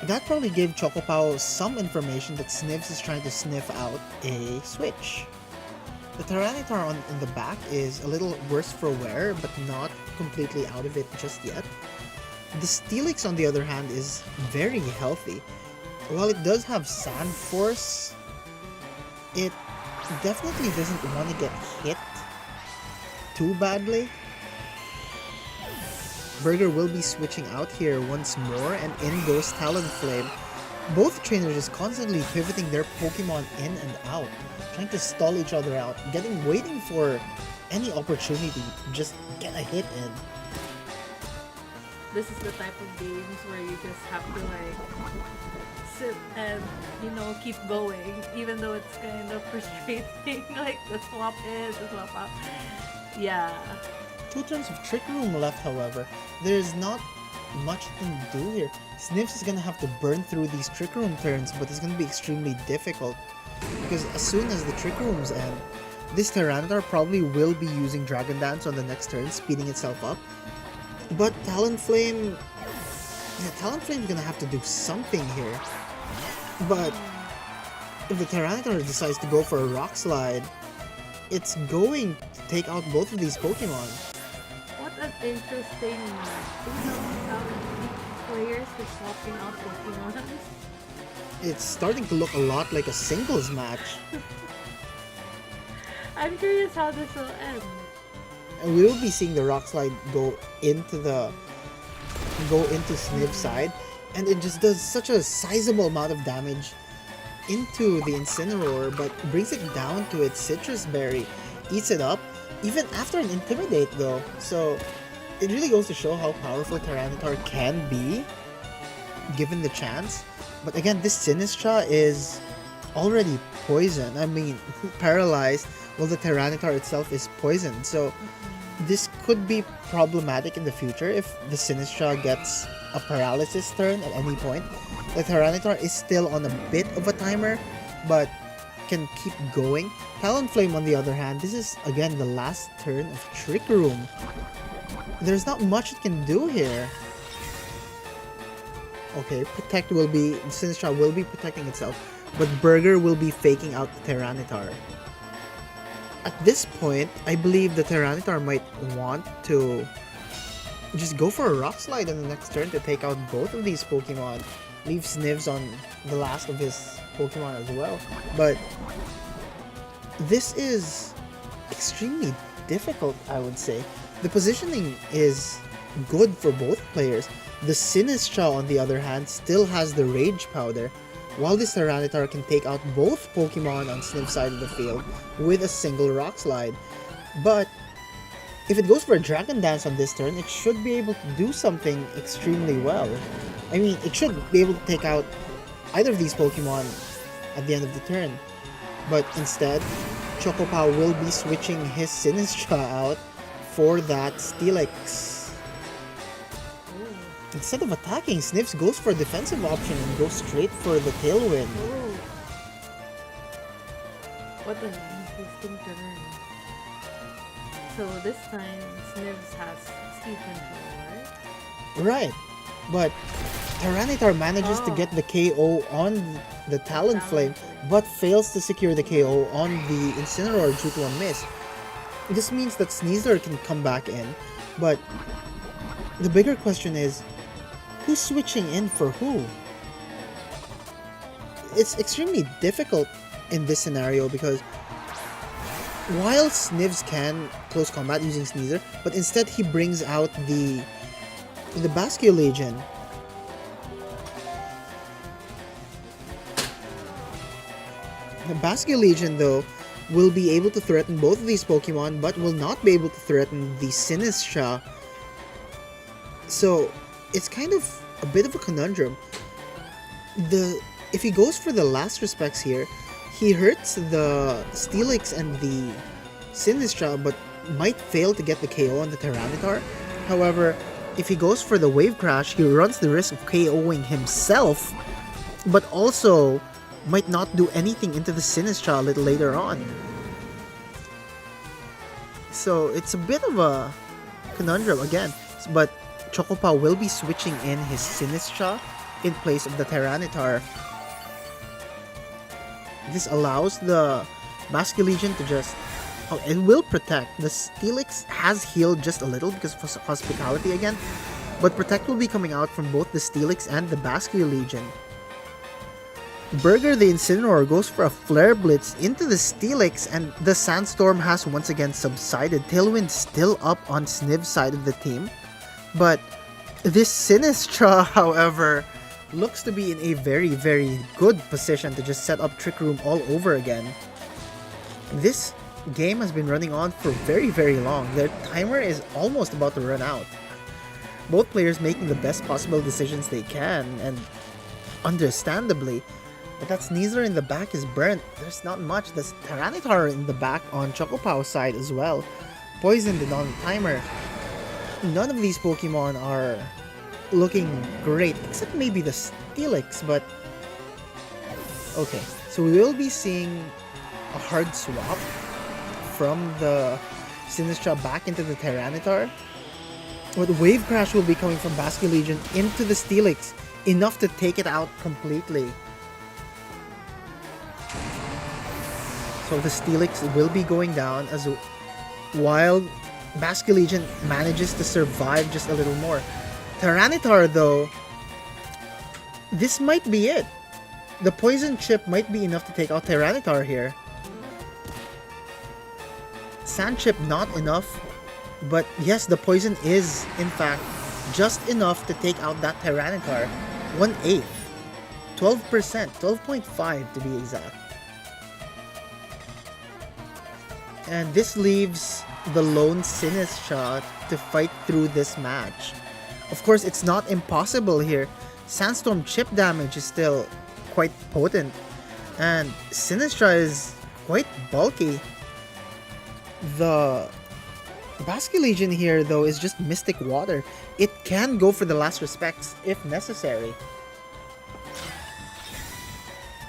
[SPEAKER 1] That probably gave Chocopow some information that Snips is trying to sniff out a switch. The Tyranitar in the back is a little worse for wear, but not completely out of it just yet. The Steelix, on the other hand, is very healthy. While it does have Sand Force, it definitely doesn't want to get hit too badly. Burger will be switching out here once more, and in goes Talonflame. Both trainers just constantly pivoting their Pokemon in and out, trying to stall each other out, waiting for any opportunity to just get a hit in.
[SPEAKER 2] This is the type of games where you just have to like sit and keep going, even though it's kind of frustrating. Like the swap in, the swap out. Yeah.
[SPEAKER 1] 2 turns of Trick Room left, however. There's not much you can do here. Snips is gonna have to burn through these Trick Room turns, but it's gonna be extremely difficult because as soon as the Trick Rooms end, this Tyranitar probably will be using Dragon Dance on the next turn, speeding itself up. But Talonflame's gonna have to do something here. But if the Tyranitar decides to go for a Rock Slide, it's going to take out both of these Pokemon.
[SPEAKER 2] What an interesting 2,000 players for swapping out Pokemon.
[SPEAKER 1] It's starting to look a lot like a singles match.
[SPEAKER 2] I'm curious how this will end.
[SPEAKER 1] And we will be seeing the Rock Slide go into Sniv's side, and it just does such a sizable amount of damage. into the Incineroar, but brings it down to its Citrus Berry, eats it up, even after an Intimidate though. So it really goes to show how powerful Tyranitar can be, given the chance. But again, this Sinistra is already poisoned. I mean, paralyzed, while the Tyranitar itself is poisoned. So this could be problematic in the future if the Sinistra gets a paralysis turn at any point. The Tyranitar is still on a bit of a timer, but can keep going. Talonflame, on the other hand, this is again the last turn of Trick Room. There's not much it can do here. Okay, Protect will be, Sinistra will be protecting itself, but Burger will be faking out the Tyranitar. At this point, I believe the Tyranitar might want to just go for a Rock Slide on the next turn to take out both of these Pokemon. Leave Snivs on the last of his Pokemon as well. But this is extremely difficult, I would say. The positioning is good for both players. The Sinistra, on the other hand, still has the Rage Powder, while this Tyranitar can take out both Pokemon on Sniv's side of the field with a single Rock Slide. But if it goes for a Dragon Dance on this turn, it should be able to do something extremely well. I mean, it should be able to take out either of these Pokemon at the end of the turn. But instead, Chocopow will be switching his Sinistra out for that Steelix. Instead of attacking, Sniffs goes for a defensive option and goes straight for the Tailwind.
[SPEAKER 2] Oh. What an interesting turn. So this time, Snivs has speed control, right?
[SPEAKER 1] Right, but Tyranitar manages to get the KO on the Talonflame, but fails to secure the KO on the Incineroar due to a miss. This means that Sneasler can come back in, but the bigger question is, who's switching in for who? It's extremely difficult in this scenario because while Snivs can close combat using Sneasler, but instead he brings out the Basculegion. The Basculegion, though, will be able to threaten both of these Pokemon, but will not be able to threaten the Sinistra. So it's kind of a bit of a conundrum. If he goes for the last respects here, he hurts the Steelix and the Sinistra, but might fail to get the KO on the Tyranitar. However, if he goes for the Wave Crash, he runs the risk of KOing himself, but also might not do anything into the Sinistra a little later on. So it's a bit of a conundrum again, but Chocopaw will be switching in his Sinistra in place of the Tyranitar. This allows the Basculegion to just... Oh, it will protect. The Steelix has healed just a little because of Hospitality again, but Protect will be coming out from both the Steelix and the Basculegion. Burger the Incineroar goes for a Flare Blitz into the Steelix, and the Sandstorm has once again subsided. Tailwind still up on Sniv's side of the team, but this Sinistra, however, looks to be in a very, very good position to just set up Trick Room all over again. This game has been running on for very, very long. Their timer is almost about to run out. Both players making the best possible decisions they can, and understandably, but that Sneasler in the back is burnt. There's not much. There's Tyranitar in the back on Chocopaw's side as well. Poisoned and on the timer. None of these Pokemon are looking great, except maybe the Steelix, but... Okay, so we will be seeing a hard swap from the Sinistra back into the Tyranitar. But Wave Crash will be coming from Basculegion into the Steelix, enough to take it out completely. So the Steelix will be going down as while Basculegion manages to survive just a little more. Tyranitar, though, this might be it. The Poison Chip might be enough to take out Tyranitar here. Sand Chip not enough, but yes, the Poison is, in fact, just enough to take out that Tyranitar. 1/8. 12%, 12.5 to be exact. And this leaves the lone Sinistra to fight through this match. Of course, it's not impossible here. Sandstorm chip damage is still quite potent, and Sinistra is quite bulky. The Basculegion here, though, is just Mystic Water. It can go for the last respects if necessary.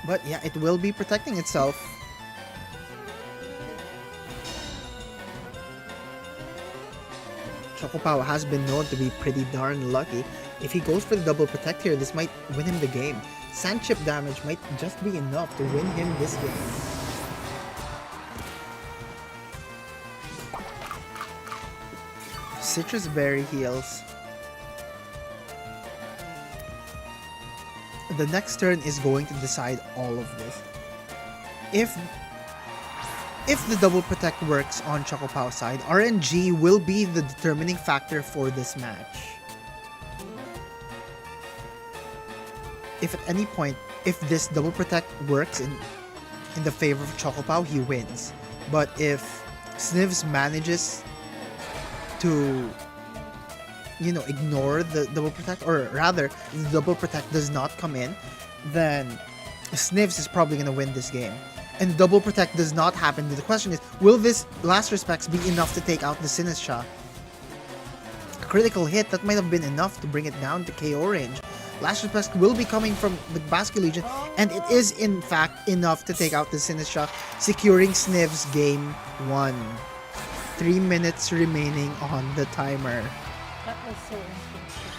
[SPEAKER 1] But yeah, it will be protecting itself. Chocopao has been known to be pretty darn lucky. If he goes for the double protect here, this might win him the game. Sand chip damage might just be enough to win him this game. Citrus Berry heals. The next turn is going to decide all of this. If the double protect works on Chocopao's side, RNG will be the determining factor for this match. If at any point, if this double protect works in the favor of Chocopao, he wins. But if Snivs manages to, ignore the double protect, or rather, the double protect does not come in, then Snivs is probably going to win this game. And double protect does not happen. The question is, will this last respects be enough to take out the Sinistra? A critical hit, that might have been enough to bring it down to KO range. Last respects will be coming from the Basculegion, and it is in fact enough to take out the Sinistra, securing Snivs game 1. 3 minutes remaining on the timer.
[SPEAKER 2] That was so interesting.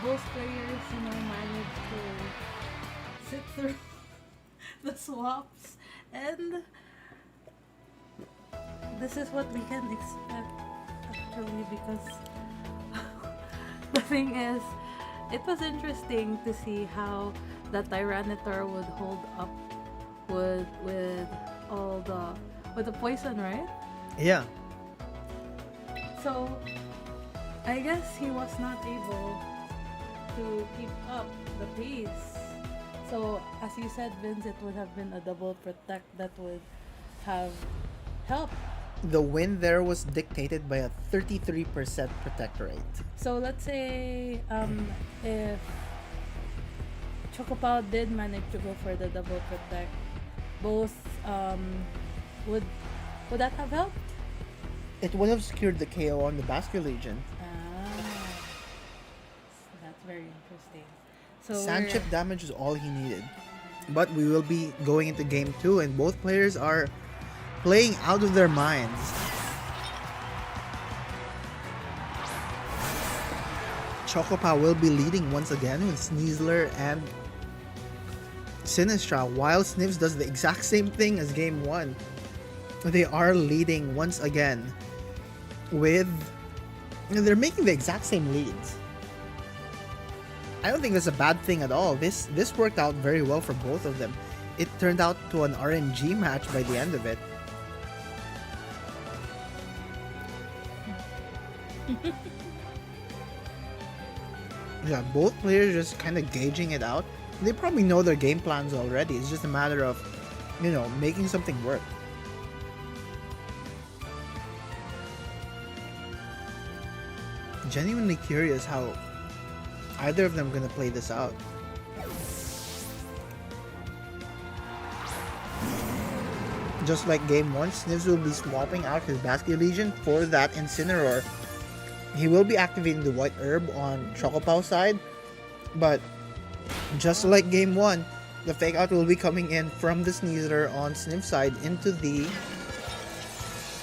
[SPEAKER 2] Both players, managed to sit through the swaps, and this is what we can expect actually, because the thing is, it was interesting to see how the Tyranitar would hold up with all the poison, right?
[SPEAKER 1] Yeah.
[SPEAKER 2] So I guess he was not able to keep up the pace. So as you said, Vince, it would have been a double protect that would have helped.
[SPEAKER 1] The win there was dictated by a 33% protect rate.
[SPEAKER 2] So let's say if Chocopao did manage to go for the double protect, both would that have helped?
[SPEAKER 1] It would have secured the KO on the Basculegion.
[SPEAKER 2] That's very interesting. So
[SPEAKER 1] Sand chip damage is all he needed. But we will be going into game 2, and both players are playing out of their minds. Chocopa will be leading once again with Sneasler and Sinistra, while Snivs does the exact same thing as game 1. They are leading once again with... They're making the exact same leads. I don't think that's a bad thing at all. This worked out very well for both of them. It turned out to an RNG match by the end of it. Yeah, both players just kind of gauging it out. They probably know their game plans already. It's just a matter of, making something work. Genuinely curious how either of them are gonna play this out. Just like game 1, Snivs will be swapping out his Basculegion for that Incineroar. He will be activating the White Herb on Chocopao's side, but just like game 1, the fake out will be coming in from the Sneasler on Sniv's side into the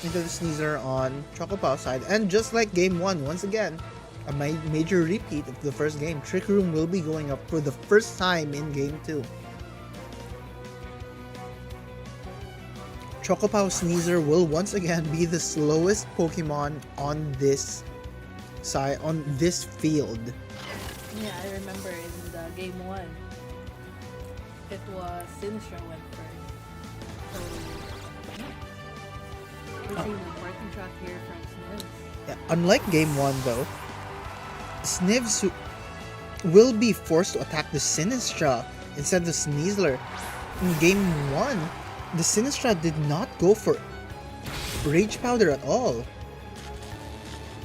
[SPEAKER 1] Sneasler on Chocopao's side. And just like game 1, once again, a major repeat of the first game, Trick Room will be going up for the first time in game 2. Chocopao Sneasler will once again be the slowest Pokemon on this side, on this field.
[SPEAKER 2] Yeah, I remember in the game 1, it was Sinistra went first. So we're seeing a parking shot here from Snivs.
[SPEAKER 1] Yeah, unlike game 1 though, Snivs will be forced to attack the Sinistra instead of Sneasler. In game 1, the Sinistra did not go for Rage Powder at all.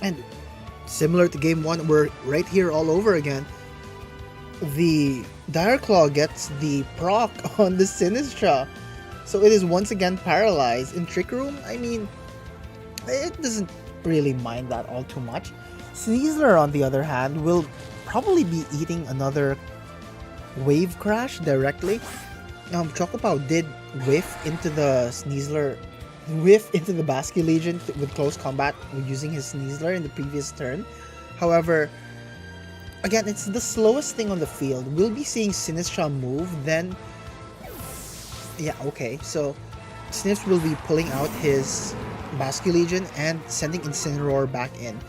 [SPEAKER 1] And similar to game 1, we're right here all over again. The Dire Claw gets the proc on the Sinistra. So it is once again paralyzed. In Trick Room, I mean, it doesn't really mind that all too much. Sneasler, on the other hand, will probably be eating another Wave Crash directly. Chocopow did whiff into the Basculegion with close combat using his Sneasler in the previous turn. However, again, it's the slowest thing on the field. We'll be seeing Sinistra move, then... Yeah, okay, so Sniffs will be pulling out his Basculegion and sending Incineroar back in.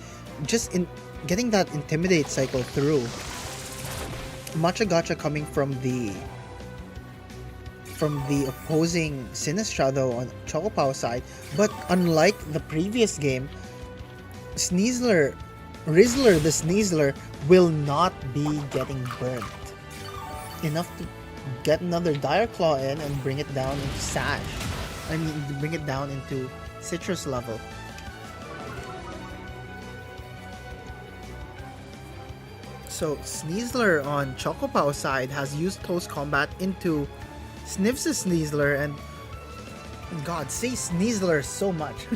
[SPEAKER 1] Just in getting that Intimidate cycle through. Matcha Gotcha coming from the opposing Sinistra though on Chocopow side, but unlike the previous game, Rizzler the Sneasler will not be getting burnt. Enough to get another Dire Claw in and bring it down into Sash. I mean, bring it down into Citrus level. So Sneasler on Chocopow side has used close combat into Sniffs' Sneasler, and God, say Sneasler so much.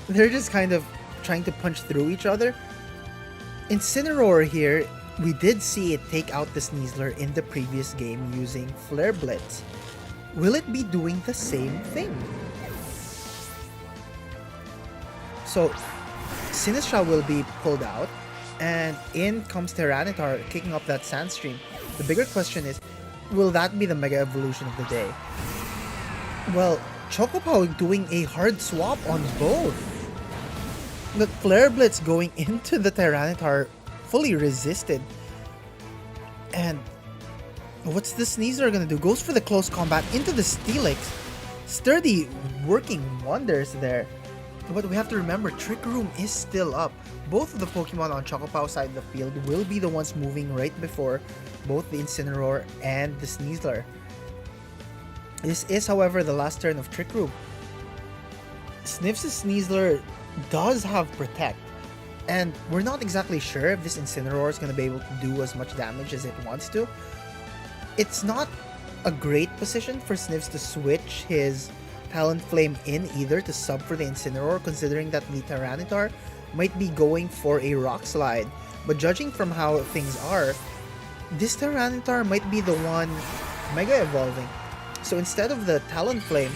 [SPEAKER 1] They're just kind of trying to punch through each other. Incineroar here, we did see it take out the Sneasler in the previous game using Flare Blitz. Will it be doing the same thing? So, Sinistra will be pulled out, and in comes Tyranitar kicking up that Sandstream. The bigger question is, will that be the Mega Evolution of the day? Well, Chocopow doing a hard swap on both. The Flare Blitz going into the Tyranitar fully resisted. And what's the Sneasler gonna do? Goes for the close combat into the Steelix. Sturdy working wonders there. But we have to remember, Trick Room is still up. Both of the Pokemon on Chocopow side of the field will be the ones moving right before both the Incineroar and the Sneasler. This is, however, the last turn of Trick Room. Sniffs' Sneasler does have Protect, and we're not exactly sure if this Incineroar is going to be able to do as much damage as it wants to. It's not a great position for Sniffs to switch his Talonflame in either to sub for the Incineroar, considering that the Tyranitar might be going for a Rock Slide. But judging from how things are, this Tyranitar might be the one Mega Evolving. So instead of the Talonflame,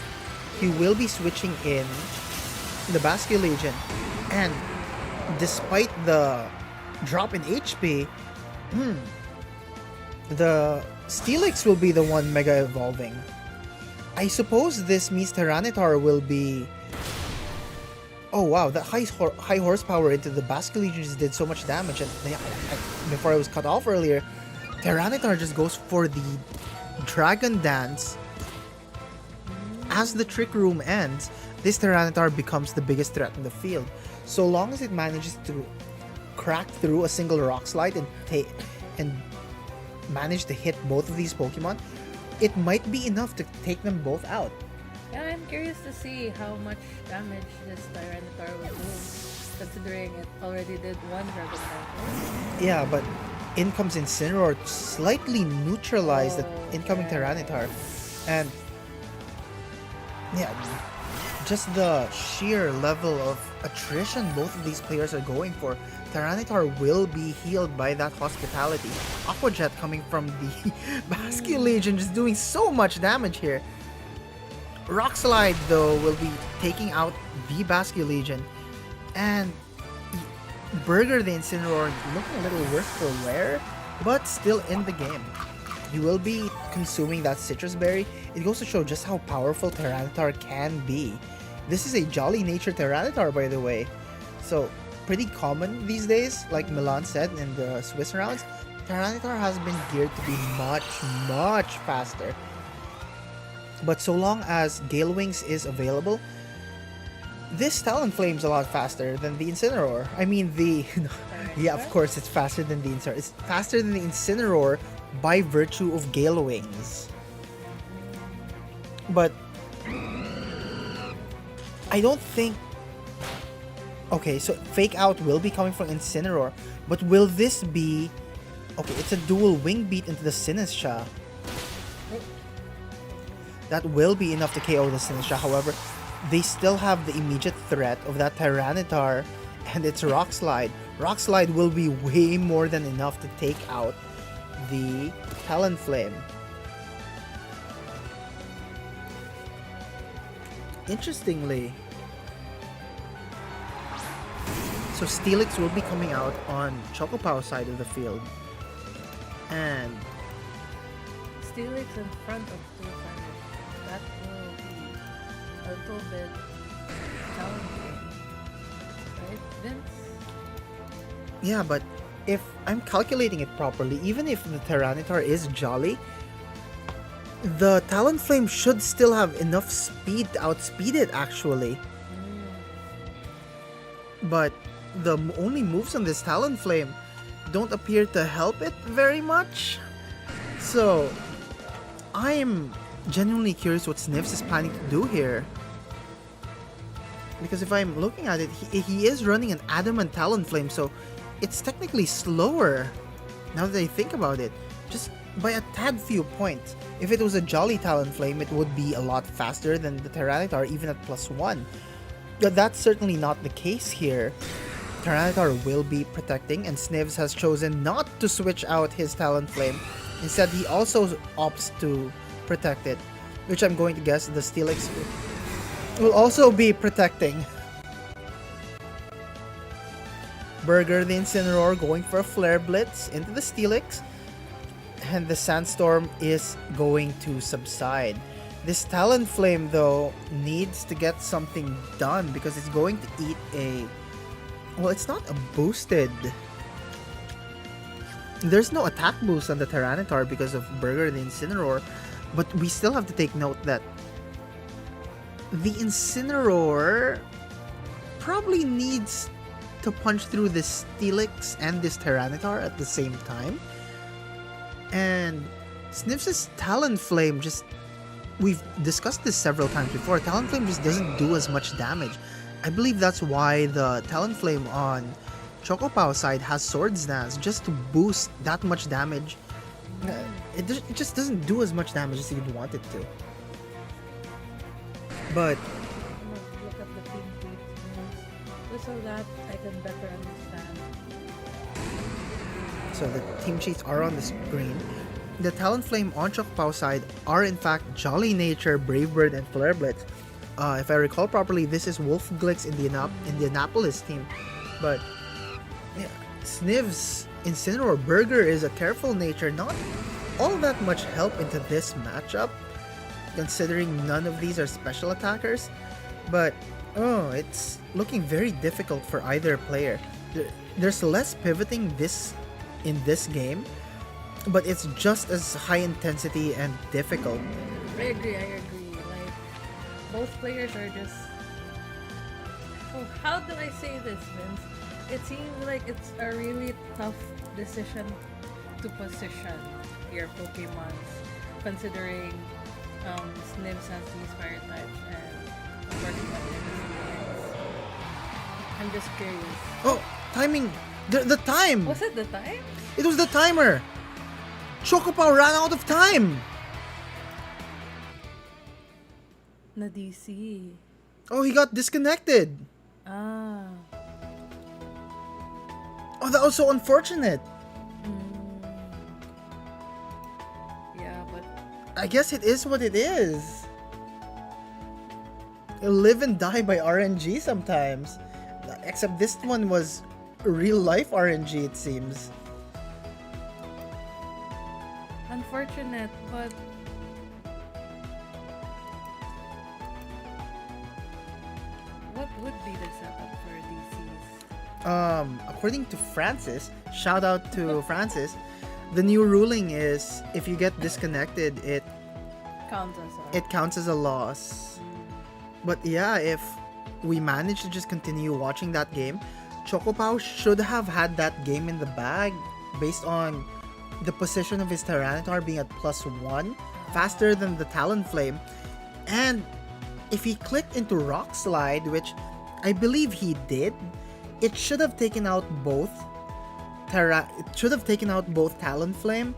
[SPEAKER 1] he will be switching in the Basculegion. And despite the drop in HP, the Steelix will be the one Mega Evolving. I suppose this means Tyranitar will be... Oh wow, that high horsepower into the Basculegion just did so much damage, and before I was cut off earlier, Tyranitar just goes for the Dragon Dance. As the Trick Room ends, this Tyranitar becomes the biggest threat in the field. So long as it manages to crack through a single Rock Slide and manage to hit both of these Pokemon, it might be enough to take them both out.
[SPEAKER 2] Yeah, I'm curious to see how much damage this Tyranitar will do, considering it already did one Dragon Dance.
[SPEAKER 1] Yeah, but in comes Incineroar to slightly neutralize the incoming Tyranitar. And yeah, just the sheer level of attrition both of these players are going for. Tyranitar will be healed by that Hospitality. Aqua Jet coming from the Basculegion just doing so much damage here. Rock Slide though will be taking out the Basculegion, and Burger the Incineroar looking a little worse for wear, but still in the game. You will be consuming that Citrus Berry. It goes to show just how powerful Tyranitar can be. This is a Jolly Nature Tyranitar, by the way. So, pretty common these days, like Milan said in the Swiss rounds. Tyranitar has been geared to be much, much faster. But so long as Gale Wings is available, this Talonflame's a lot faster than the Incineroar. I mean, the Yeah, of course, it's faster than the Incineroar. It's faster than the Incineroar by virtue of Gale Wings. But I don't think. Okay, so Fake Out will be coming from Incineroar, but will this be. Okay, it's a dual wing beat into the Sinistcha. That will be enough to KO the Sinistcha. However, they still have the immediate threat of that Tyranitar and its Rock Slide. Rock Slide will be way more than enough to take out the Talonflame. Interestingly, so Steelix will be coming out on Chocopow side of the field. And
[SPEAKER 2] Steelix in front of Steel That will be a little bit challenging. Right, Vince?
[SPEAKER 1] yeah, but if I'm calculating it properly, even if the Tyranitar is jolly, the Talonflame should still have enough speed to outspeed it actually. But the only moves on this Talonflame don't appear to help it very much. So I'm genuinely curious what Sniffs is planning to do here. Because if I'm looking at it, he is running an Adamant Talonflame, so it's technically slower. Now that I think about it, just by a tad few points. If it was a Jolly Talonflame, it would be a lot faster than the Tyranitar, even at +1. But that's certainly not the case here. Tyranitar will be protecting, and Snivs has chosen not to switch out his Talonflame. Instead, he also opts to protect it, which I'm going to guess the Steelix will also be protecting. Burger the Incineroar going for a Flare Blitz into the Steelix, and the Sandstorm is going to subside. This Talonflame, though, needs to get something done because it's going to eat a... Well, it's not a boosted... There's no attack boost on the Tyranitar because of Burger the Incineroar, but we still have to take note that the Incineroar probably needs to punch through this Steelix and this Tyranitar at the same time. And Sniffs' Talonflame just... We've discussed this several times before. Talonflame just doesn't do as much damage. I believe that's why the Talonflame on Chocopow side has Swords Dance, just to boost that much damage. It just doesn't do as much damage as you'd want it to. But
[SPEAKER 2] Look at the team sheets. Just so that I can better understand.
[SPEAKER 1] so the team sheets are on the screen. The Talonflame on Chocopow side are in fact Jolly Nature, Brave Bird, and Flare Blitz. If I recall properly, this is Wolfglix Indianapolis team. But yeah, Snivs Incineroar Burger is a Careful Nature, not all that much help into this matchup, considering none of these are special attackers. But it's looking very difficult for either player. There's less pivoting in this game, but it's just as high intensity and difficult.
[SPEAKER 2] I agree. Like, both players are just... Oh, how do I say this, Vince? It seems like it's a really tough decision to position your Pokemons, considering Snivs has these fire types and working on it. I'm just curious.
[SPEAKER 1] Oh, timing! The time!
[SPEAKER 2] Was it the time?
[SPEAKER 1] It was the timer! Chocopow ran out of time!
[SPEAKER 2] Na DC.
[SPEAKER 1] Oh, he got disconnected!
[SPEAKER 2] Ah.
[SPEAKER 1] Oh, that was so unfortunate!
[SPEAKER 2] Yeah, but
[SPEAKER 1] I guess it is what it is. You live and die by RNG sometimes. Except this one was real life RNG, it seems.
[SPEAKER 2] unfortunate, but what would be the setup for DCs?
[SPEAKER 1] According to Francis, shout out to Francis, the new ruling is if you get disconnected, it counts as a loss. But yeah, if we manage to just continue watching that game, Chocopao should have had that game in the bag based on the position of his Tyranitar being at +1, faster than the Talonflame. And if he clicked into Rock Slide, which I believe he did, it should have taken out both Talonflame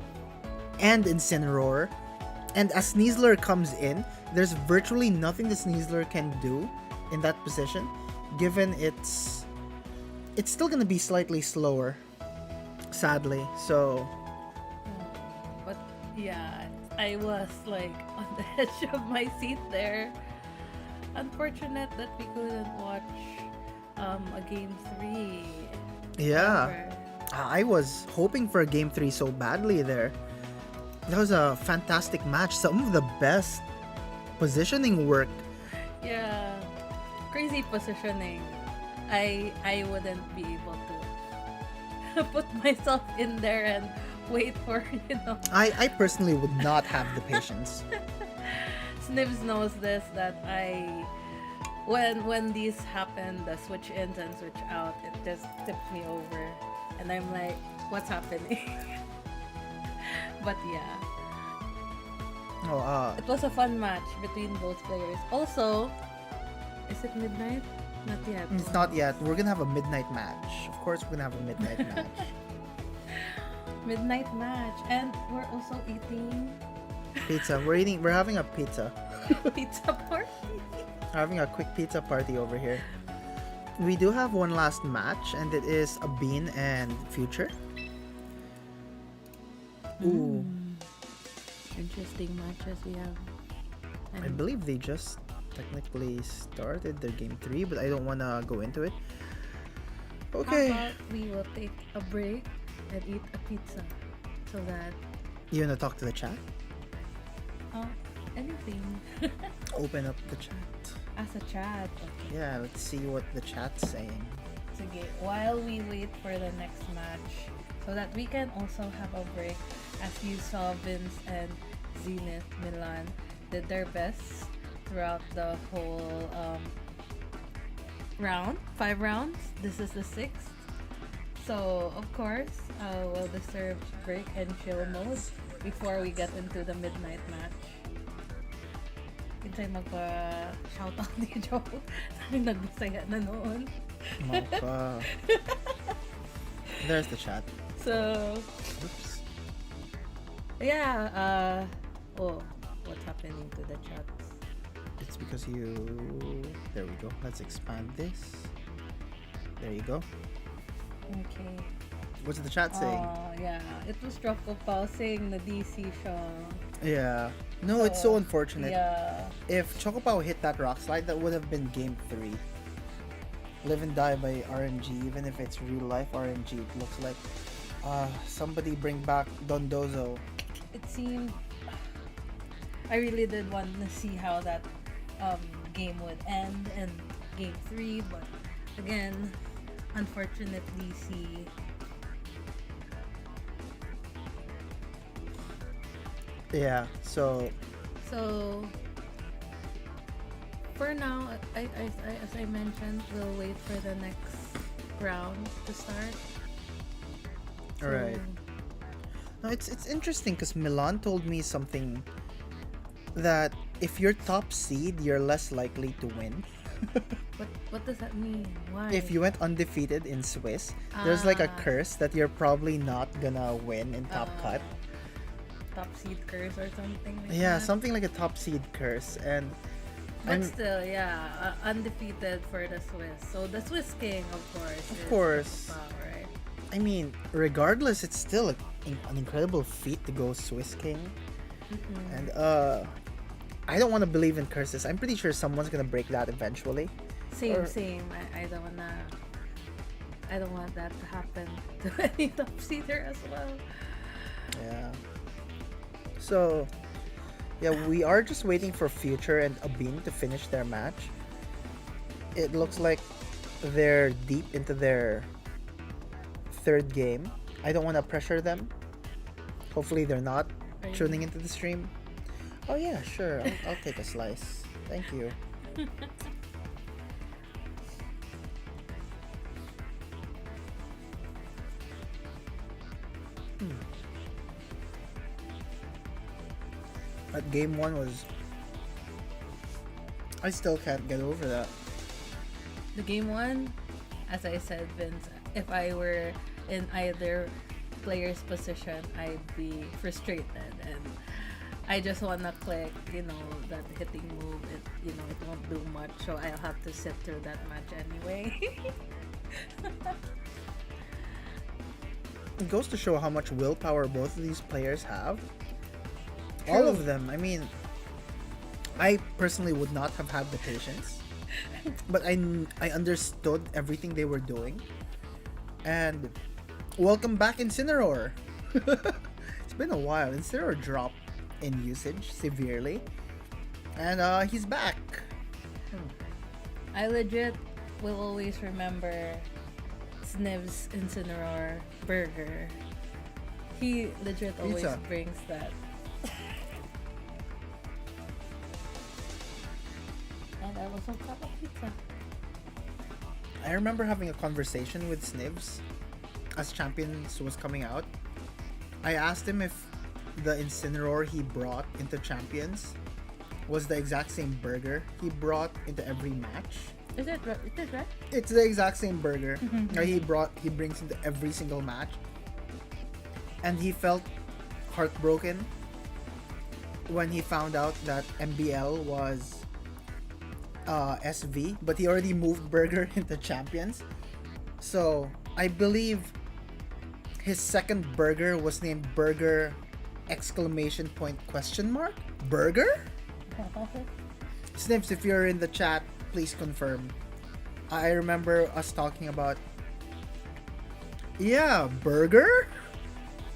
[SPEAKER 1] and Incineroar. And as Sneasler comes in, there's virtually nothing the Sneasler can do in that position, given it's still gonna be slightly slower, sadly. So
[SPEAKER 2] But yeah, I was like on the edge of my seat there. Unfortunate that we couldn't watch a game 3.
[SPEAKER 1] yeah,
[SPEAKER 2] ever.
[SPEAKER 1] I was hoping for a game 3 so badly there. That was a fantastic match. Some of the best positioning work.
[SPEAKER 2] Yeah, crazy positioning. I wouldn't be able to put myself in there and wait for
[SPEAKER 1] I personally would not have the patience.
[SPEAKER 2] Snibs knows this, that when these happen, the switch ins and switch out, it just tips me over, and I'm like, what's happening? But yeah,
[SPEAKER 1] Oh,
[SPEAKER 2] it was a fun match between both players. Also, is it midnight? Not yet.
[SPEAKER 1] it's not yet. We're gonna have a midnight match. Of course, we're gonna have a midnight match.
[SPEAKER 2] Midnight match, and we're also eating
[SPEAKER 1] Pizza. We're having a pizza.
[SPEAKER 2] pizza party.
[SPEAKER 1] We're having a quick pizza party over here. We do have one last match, and it is a Bean and Future. Ooh,
[SPEAKER 2] Interesting matches we have.
[SPEAKER 1] I believe they just technically started their game 3, but I don't wanna go into it.
[SPEAKER 2] How
[SPEAKER 1] Okay.
[SPEAKER 2] about we will take a break and eat a pizza so that
[SPEAKER 1] You wanna talk to the chat?
[SPEAKER 2] anything
[SPEAKER 1] Open up the chat.
[SPEAKER 2] as a chat. Okay.
[SPEAKER 1] Yeah, let's see what the chat's saying.
[SPEAKER 2] Sige, while we wait for the next match, so that we can also have a break, as you saw, Vince and Zenith Milan did their best throughout the whole round, 5 rounds. This is the 6th. So, of course, we'll deserve break and chill mode before we get into the midnight match. Kinsay magpa-shoutout ni Joe. Sabi nagbasaya na noon.
[SPEAKER 1] Mapa. There's the chat.
[SPEAKER 2] So,
[SPEAKER 1] Oops.
[SPEAKER 2] yeah, what's happening to the chats?
[SPEAKER 1] It's because you... There we go. Let's expand this. There you go.
[SPEAKER 2] Okay.
[SPEAKER 1] What's the chat saying?
[SPEAKER 2] Yeah, it was Chocopaw saying the DC siya.
[SPEAKER 1] Yeah. No, it's so unfortunate.
[SPEAKER 2] Yeah.
[SPEAKER 1] If Chocopao hit that rock slide, that would have been game 3. Live and die by RNG, even if it's real life RNG, it looks like. Somebody bring back Dondozo.
[SPEAKER 2] It seemed... I really did want to see how that game would end in game 3, but again, unfortunately,
[SPEAKER 1] Yeah, so
[SPEAKER 2] So, for now, as I mentioned, we'll wait for the next round to start.
[SPEAKER 1] Alright. No, it's interesting because Milan told me something that if you're top seed, you're less likely to win.
[SPEAKER 2] What does that mean? Why?
[SPEAKER 1] If you went undefeated in Swiss, there's like a
[SPEAKER 2] Ah.
[SPEAKER 1] curse that you're probably not gonna win in Top Cut.
[SPEAKER 2] Top seed curse or something like
[SPEAKER 1] Yeah,
[SPEAKER 2] that.
[SPEAKER 1] something like a top seed curse, and
[SPEAKER 2] But
[SPEAKER 1] I'm-
[SPEAKER 2] still, yeah, undefeated for the Swiss. So the Swiss King, of course.
[SPEAKER 1] Of
[SPEAKER 2] is
[SPEAKER 1] course.
[SPEAKER 2] Chocopaw, right?
[SPEAKER 1] I mean, regardless, it's still an incredible feat to go Swiss King. And I don't want to believe in curses. I'm pretty sure someone's gonna break that eventually.
[SPEAKER 2] Same,
[SPEAKER 1] Or-
[SPEAKER 2] same. I don't wanna. I don't want that to happen to any top seeder as well.
[SPEAKER 1] Yeah. So, yeah, we are just waiting for Future and Abin to finish their match. It looks like they're deep into their third game. I don't want to pressure them. Hopefully they're not
[SPEAKER 2] Are you-
[SPEAKER 1] tuning into the stream. Oh yeah, sure. I'll take a slice. Thank you. At game one was, I still can't get over that.
[SPEAKER 2] The game one, as I said, Vince, if I were in either player's position, I'd be frustrated and I just wanna click, that hitting move. It won't do much, so I'll have to sit through that match anyway.
[SPEAKER 1] It goes to show how much willpower both of these players have. All
[SPEAKER 2] True.
[SPEAKER 1] of them. I mean, I personally would not have had the patience, but I understood everything they were doing. And welcome back, Incineroar. It's been a while. Incineroar dropped in usage severely, and he's back.
[SPEAKER 2] I legit will always remember Sniv's Incineroar burger. He legit always
[SPEAKER 1] Pizza.
[SPEAKER 2] brings that. And I was on top of pizza.
[SPEAKER 1] I remember having a conversation with Snivs as Champions was coming out. I asked him if the Incineroar he brought into Champions was the exact same burger he brought into every match.
[SPEAKER 2] Is it right? It is right?
[SPEAKER 1] It's the exact same burger that he brings into every single match. And he felt heartbroken when he found out that MBL was SV, but he already moved Burger into Champions. So I believe his second burger was named Burger exclamation point question mark burger. Snips, if you're in the chat, please confirm. I remember us talking about, yeah, burger.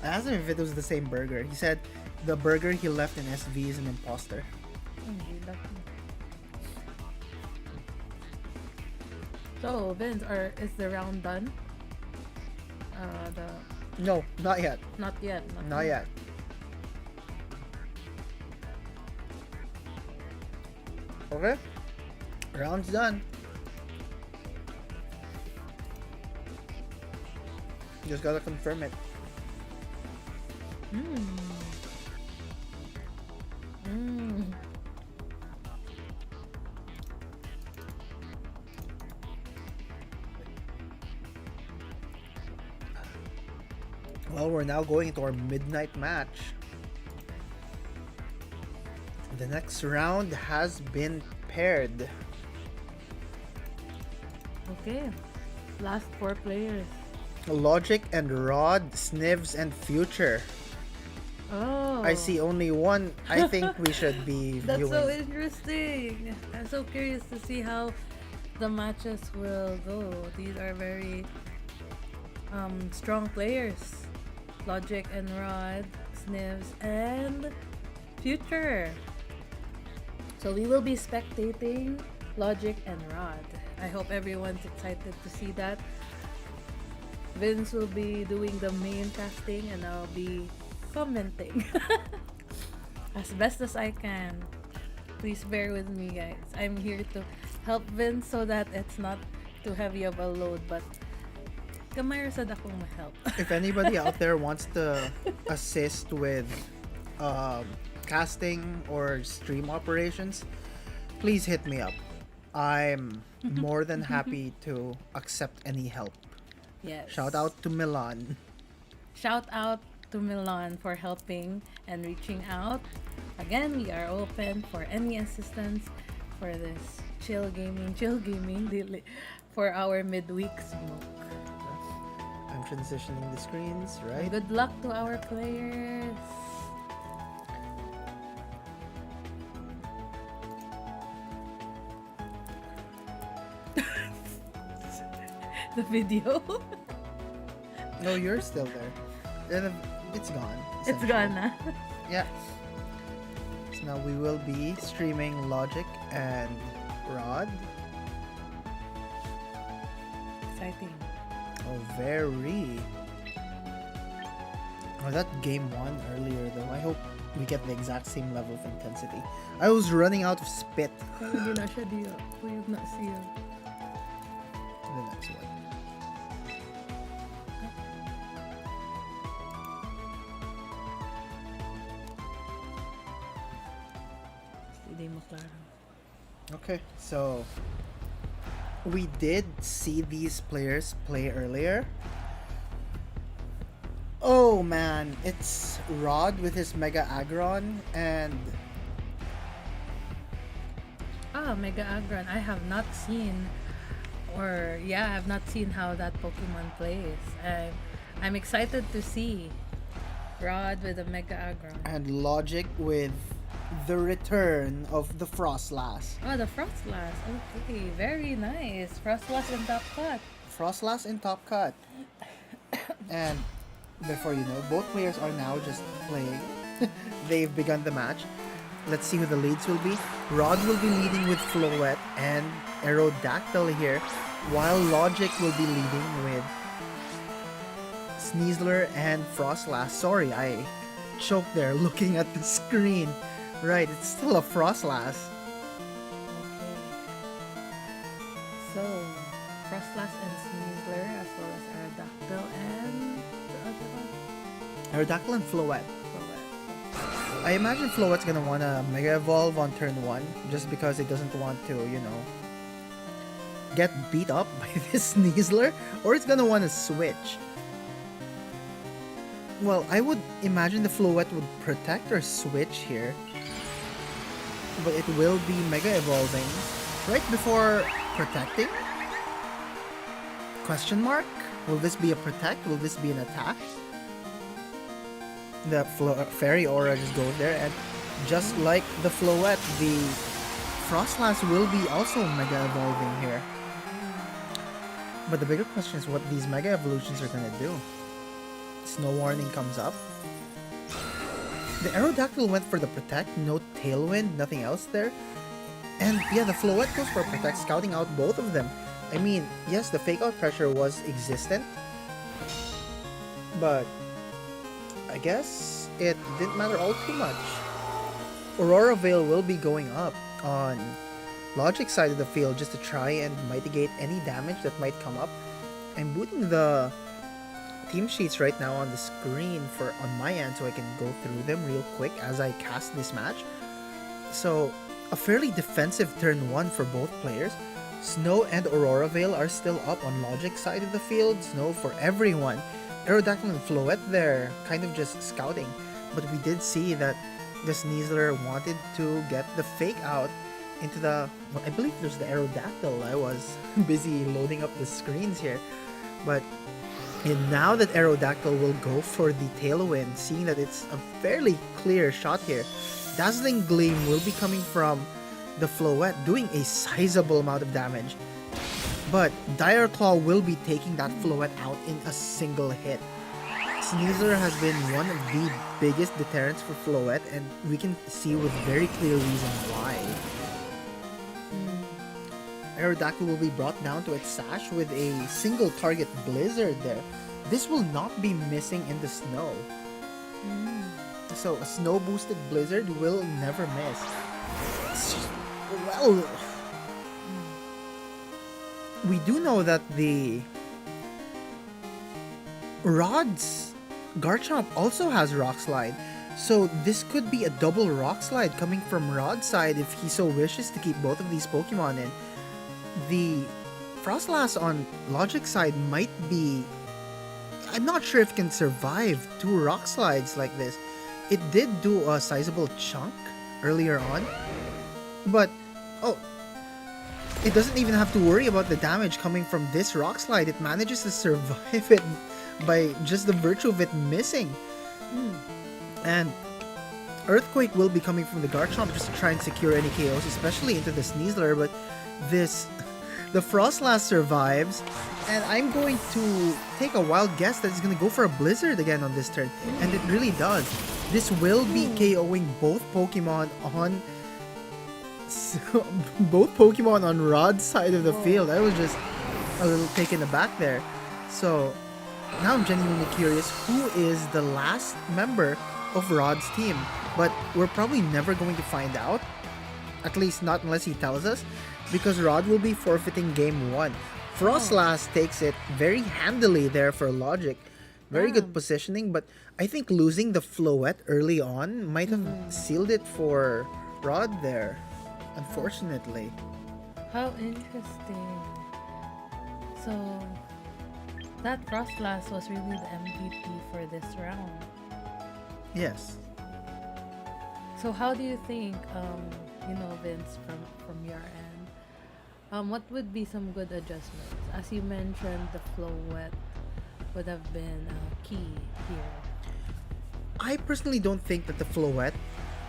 [SPEAKER 1] I asked him if it was the same burger. He said the burger he left in SV is an imposter.
[SPEAKER 2] Hindi lucky. So, Vince, is the round done?
[SPEAKER 1] No, not yet.
[SPEAKER 2] Not yet.
[SPEAKER 1] Not yet. Okay. Round's done. Just gotta confirm it. Well, we're now going into our midnight match. The next round has been paired.
[SPEAKER 2] Okay. Last 4 players.
[SPEAKER 1] Logic and Rod, Snivs and Future.
[SPEAKER 2] Oh.
[SPEAKER 1] I see only one I think we should be
[SPEAKER 2] That's
[SPEAKER 1] viewing.
[SPEAKER 2] so interesting. I'm so curious to see how the matches will go. These are very strong players. Logic and Rod, Snivs and Future. So we will be spectating Logic and Rod. I hope everyone's excited to see that. Vince will be doing the main casting and I'll be commenting as best as I can. Please bear with me, guys. I'm here to help Vince so that it's not too heavy of a load, but gamay sad akong ma-help.
[SPEAKER 1] If anybody out there wants to assist with casting or stream operations, please hit me up. I'm more than happy to accept any help.
[SPEAKER 2] Yes.
[SPEAKER 1] Shout out to Milan.
[SPEAKER 2] Shout out to Milan for helping and reaching out. Again, we are open for any assistance for this chill gaming for our midweek smoke.
[SPEAKER 1] I'm transitioning the screens, right?
[SPEAKER 2] Good luck to our players. The video.
[SPEAKER 1] No, you're still there. It's gone.
[SPEAKER 2] It's
[SPEAKER 1] essentially.
[SPEAKER 2] gone na.
[SPEAKER 1] Yeah. So now we will be streaming Logic and Rod.
[SPEAKER 2] Exciting.
[SPEAKER 1] Oh, very. Oh, that game one earlier though. I hope we get the exact same level of intensity. I was running out of spit.
[SPEAKER 2] Pero hindi na siya diyo. We've not seen.
[SPEAKER 1] The next one.
[SPEAKER 2] Hindi mo klaro.
[SPEAKER 1] Okay, so we did see these players play earlier. Oh man, it's Rod with his Mega Aggron and
[SPEAKER 2] Mega Agron. I have not seen, or yeah, I have not seen how that Pokemon plays. I'm excited to see Rod with a Mega Agron.
[SPEAKER 1] Logic with the return of the Frostlass.
[SPEAKER 2] Oh, the Frostlass. Okay, very nice. Frostlass and top cut.
[SPEAKER 1] Frostlass in top cut. And before you know, both players are now just playing. They've begun the match. Let's see who the leads will be. Rod will be leading with Floette and Aerodactyl here, while Logic will be leading with Sneasler and Frostlass. Sorry, I choked there looking at the screen. Right, it's still a Frostlass.
[SPEAKER 2] Okay. So, Frostlass and Sneasler, as well as Aerodactyl and the other one.
[SPEAKER 1] Aerodactyl and Floette.
[SPEAKER 2] Floette.
[SPEAKER 1] I imagine Floette's gonna wanna Mega Evolve on turn 1, just because it doesn't want to, get beat up by this Sneasler, or it's gonna wanna switch. Well, I would imagine the Floette would protect or switch here. But it will be Mega Evolving right before protecting? Question mark? Will this be a protect? Will this be an attack? The Fairy Aura just goes there, and just like the Floette, the Frostlass will be also Mega Evolving here. But the bigger question is what these Mega Evolutions are gonna do. Snow Warning comes up. The Aerodactyl went for the Protect, no Tailwind, nothing else there. And yeah, the Floette goes for Protect, scouting out both of them. I mean, yes, the Fake Out pressure was existent, but I guess it didn't matter all too much. Aurora Veil will be going up on Logic's side of the field just to try and mitigate any damage that might come up. I'm booting the team sheets right now on the screen on my end so I can go through them real quick as I cast this match. So a fairly defensive turn 1 for both players. Snow and Aurora Veil are still up on Logic's side of the field. Snow for everyone. Aerodactyl and Floette there kind of just scouting, but we did see that the Sneasler wanted to get the Fake Out into the, well, I believe there's the Aerodactyl. I was busy loading up the screens here, but and now that Aerodactyl will go for the Tailwind, seeing that it's a fairly clear shot here. Dazzling Gleam will be coming from the Floette, doing a sizable amount of damage. But Dire Claw will be taking that Floette out in a single hit. Sneasler has been one of the biggest deterrents for Floette, and we can see with very clear reason why. Aerodactyl will be brought down to its sash with a single target Blizzard there. This will not be missing in the snow. So a snow boosted Blizzard will never miss. Well, we do know that the Rod's Garchomp also has Rock Slide. So this could be a double Rock Slide coming from Rod's side if he so wishes to keep both of these Pokemon in. The Frostlass on Logic's side might be... I'm not sure if it can survive 2 Rock Slides like this. It did do a sizable chunk earlier on, but it doesn't even have to worry about the damage coming from this Rock Slide. It manages to survive it by just the virtue of it missing. And Earthquake will be coming from the Garchomp just to try and secure any KOs, especially into the Sneasler, but the Frostlass survives, and I'm going to take a wild guess that it's going to go for a Blizzard again on this turn, and it really does. This will be KOing both Pokemon on Rod's side of the field. I was just a little taken aback there. So now I'm genuinely curious who is the last member of Rod's team, but we're probably never going to find out, at least not unless he tells us, because Rod will be forfeiting game 1. Frostlass takes it very handily there for Logic. Very good positioning, but I think losing the Floette early on might have sealed it for Rod there. unfortunately.
[SPEAKER 2] How interesting. So that Frostlass was really the MVP for this round.
[SPEAKER 1] Yes.
[SPEAKER 2] So how do you think, Vince, from your end, what would be some good adjustments? As you mentioned, the flow wet would have been key here.
[SPEAKER 1] I personally don't think that the Floette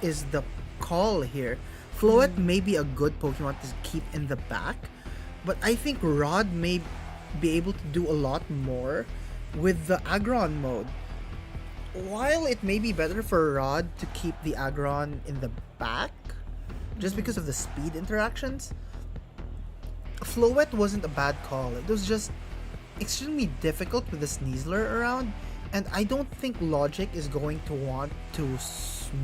[SPEAKER 1] is the call here. Floette may be a good Pokemon to keep in the back, but I think Rod may be able to do a lot more with the Aggron mode. While it may be better for Rod to keep the Aggron in the back, just because of the speed interactions, Floette wasn't a bad call. It was just extremely difficult with the Sneasler around, and I don't think Logic is going to want to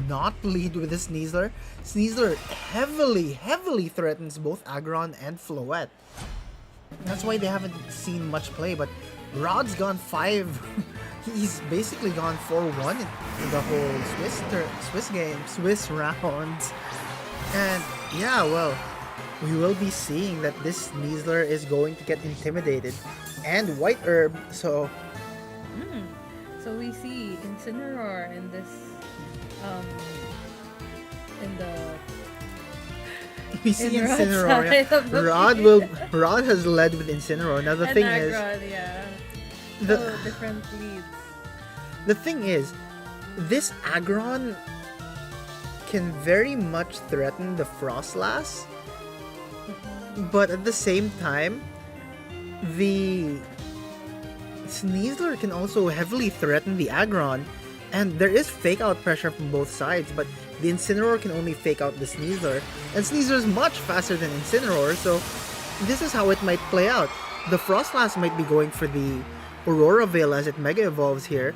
[SPEAKER 1] not lead with the Sneasler. Sneasler heavily threatens both Aggron and Floette. That's why they haven't seen much play, but Rod's gone 5. He's basically gone 4-1 in the whole Swiss rounds. And yeah, well, we will be seeing that this Sneasler is going to get intimidated. And White Herb, so
[SPEAKER 2] So we see Incineroar in this, in the
[SPEAKER 1] we see
[SPEAKER 2] in Rod's
[SPEAKER 1] Incineroar.
[SPEAKER 2] side of the field.
[SPEAKER 1] Rod has led with Incineroar. Now the
[SPEAKER 2] And
[SPEAKER 1] thing is,
[SPEAKER 2] Aggron, yeah.
[SPEAKER 1] the
[SPEAKER 2] So different leads.
[SPEAKER 1] the thing is, this Aggron can very much threaten the Frostlass, but at the same time, the Sneasler can also heavily threaten the Aggron, and there is fake out pressure from both sides, but the Incineroar can only fake out the Sneasler, and Sneasler is much faster than Incineroar, so this is how it might play out. The Frostlass might be going for the Aurora Veil as it Mega Evolves here,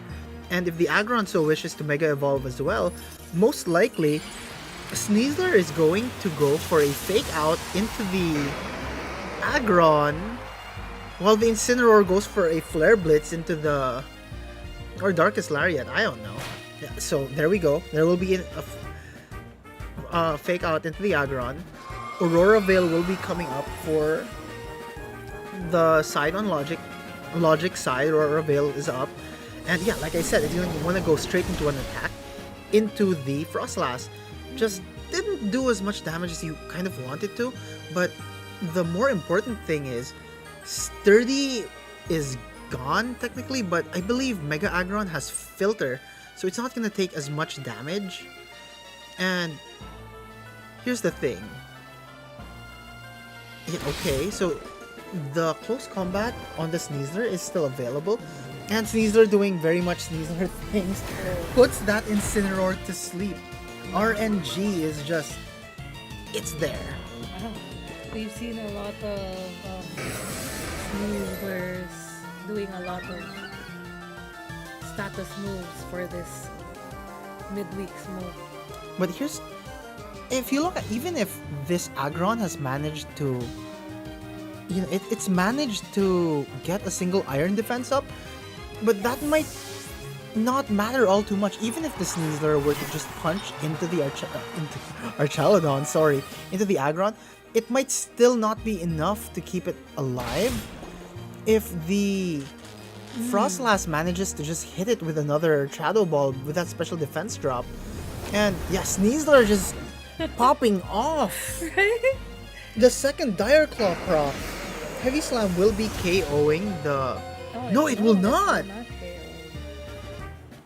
[SPEAKER 1] and if the Aggron so wishes to Mega Evolve as well, most likely Sneasler is going to go for a fake out into the Aggron, while the Incineroar goes for a Flare Blitz into the... or Darkest Lariat, I don't know. Yeah, so there we go. There will be a fake out into the Aggron. Aurora Veil will be coming up for the side on Logic. Logic side, Aurora Veil is up. And yeah, like I said, if you want to go straight into an attack, into the Frostlass, just didn't do as much damage as you kind of wanted to. But the more important thing is, Sturdy is gone technically, but I believe Mega Aggron has Filter, so it's not gonna take as much damage. And here's the thing. Yeah, okay, so the close combat on the Sneasler is still available, and Sneasler doing very much Sneasler things puts that Incineroar to sleep. RNG is just... it's there.
[SPEAKER 2] Wow. We've seen a lot of Sneaslers doing a lot of status moves for this midweek smoke.
[SPEAKER 1] But here's... if you look at... even if this Aggron has managed to... it's managed to get a single Iron Defense up, but that might not matter all too much. Even if the Sneasler were to just punch into the Archaludon, into the Aggron, it might still not be enough to keep it alive. If the Frostlass manages to just hit it with another Shadow Ball with that special defense drop, and yeah, Sneasler just popping off.
[SPEAKER 2] Right?
[SPEAKER 1] The second Dire Claw proc. Heavy Slam will be KOing the... no, it will not!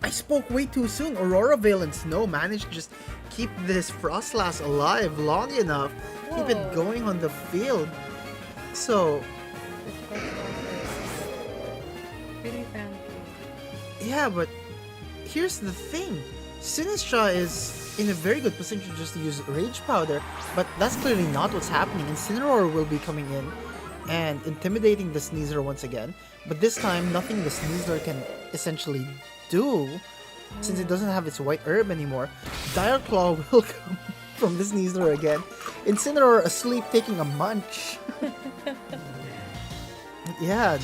[SPEAKER 1] I spoke way too soon. Aurora Veil and Snow managed to just keep this Frostlass alive long enough. Keep it
[SPEAKER 2] Whoa.
[SPEAKER 1] going on the field. So,
[SPEAKER 2] This is pretty fancy.
[SPEAKER 1] yeah, but here's the thing. Sinistra is in a very good position just to use Rage Powder, but that's clearly not what's happening. Incineroar will be coming in and intimidating the Sneasler once again, but this time nothing the Sneasler can essentially do since it doesn't have its White Herb anymore. Dire Claw will come from the Sneasler again. Incineroar asleep taking a munch. Yeah,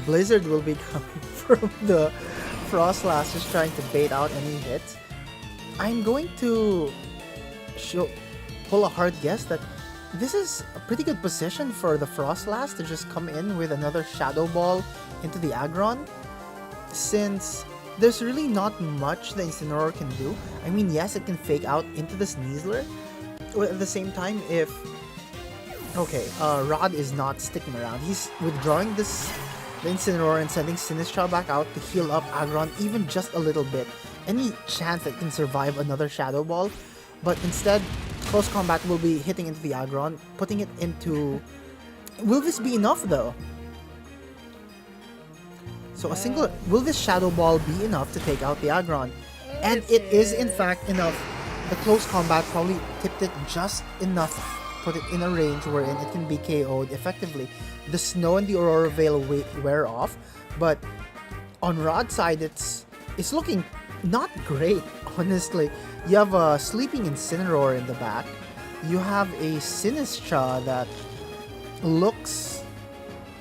[SPEAKER 1] Blizzard will be coming from the Frostlass just trying to bait out any hits. I'm going to show... pull a hard guess that this is a pretty good position for the Frostlass to just come in with another Shadow Ball into the Aggron, since there's really not much the Incineroar can do. I mean, yes, it can fake out into the Sneasler, but at the same time, if... Okay, Rod is not sticking around. He's withdrawing the Incineroar and sending Sinistcha back out to heal up Aggron even just a little bit. Any chance that it can survive another Shadow Ball, but instead, Close Combat will be hitting into the Aggron, putting it into... Will this be enough though? So a single... Will this Shadow Ball be enough to take out the Aggron? And it is in fact enough. The Close Combat probably tipped it just enough, put it in a range wherein it can be KO'd effectively. The Snow and the Aurora Veil wear off, but on Rod's side, it's looking not great, honestly. You have a sleeping Incineroar in the back. You have a Sinistcha that looks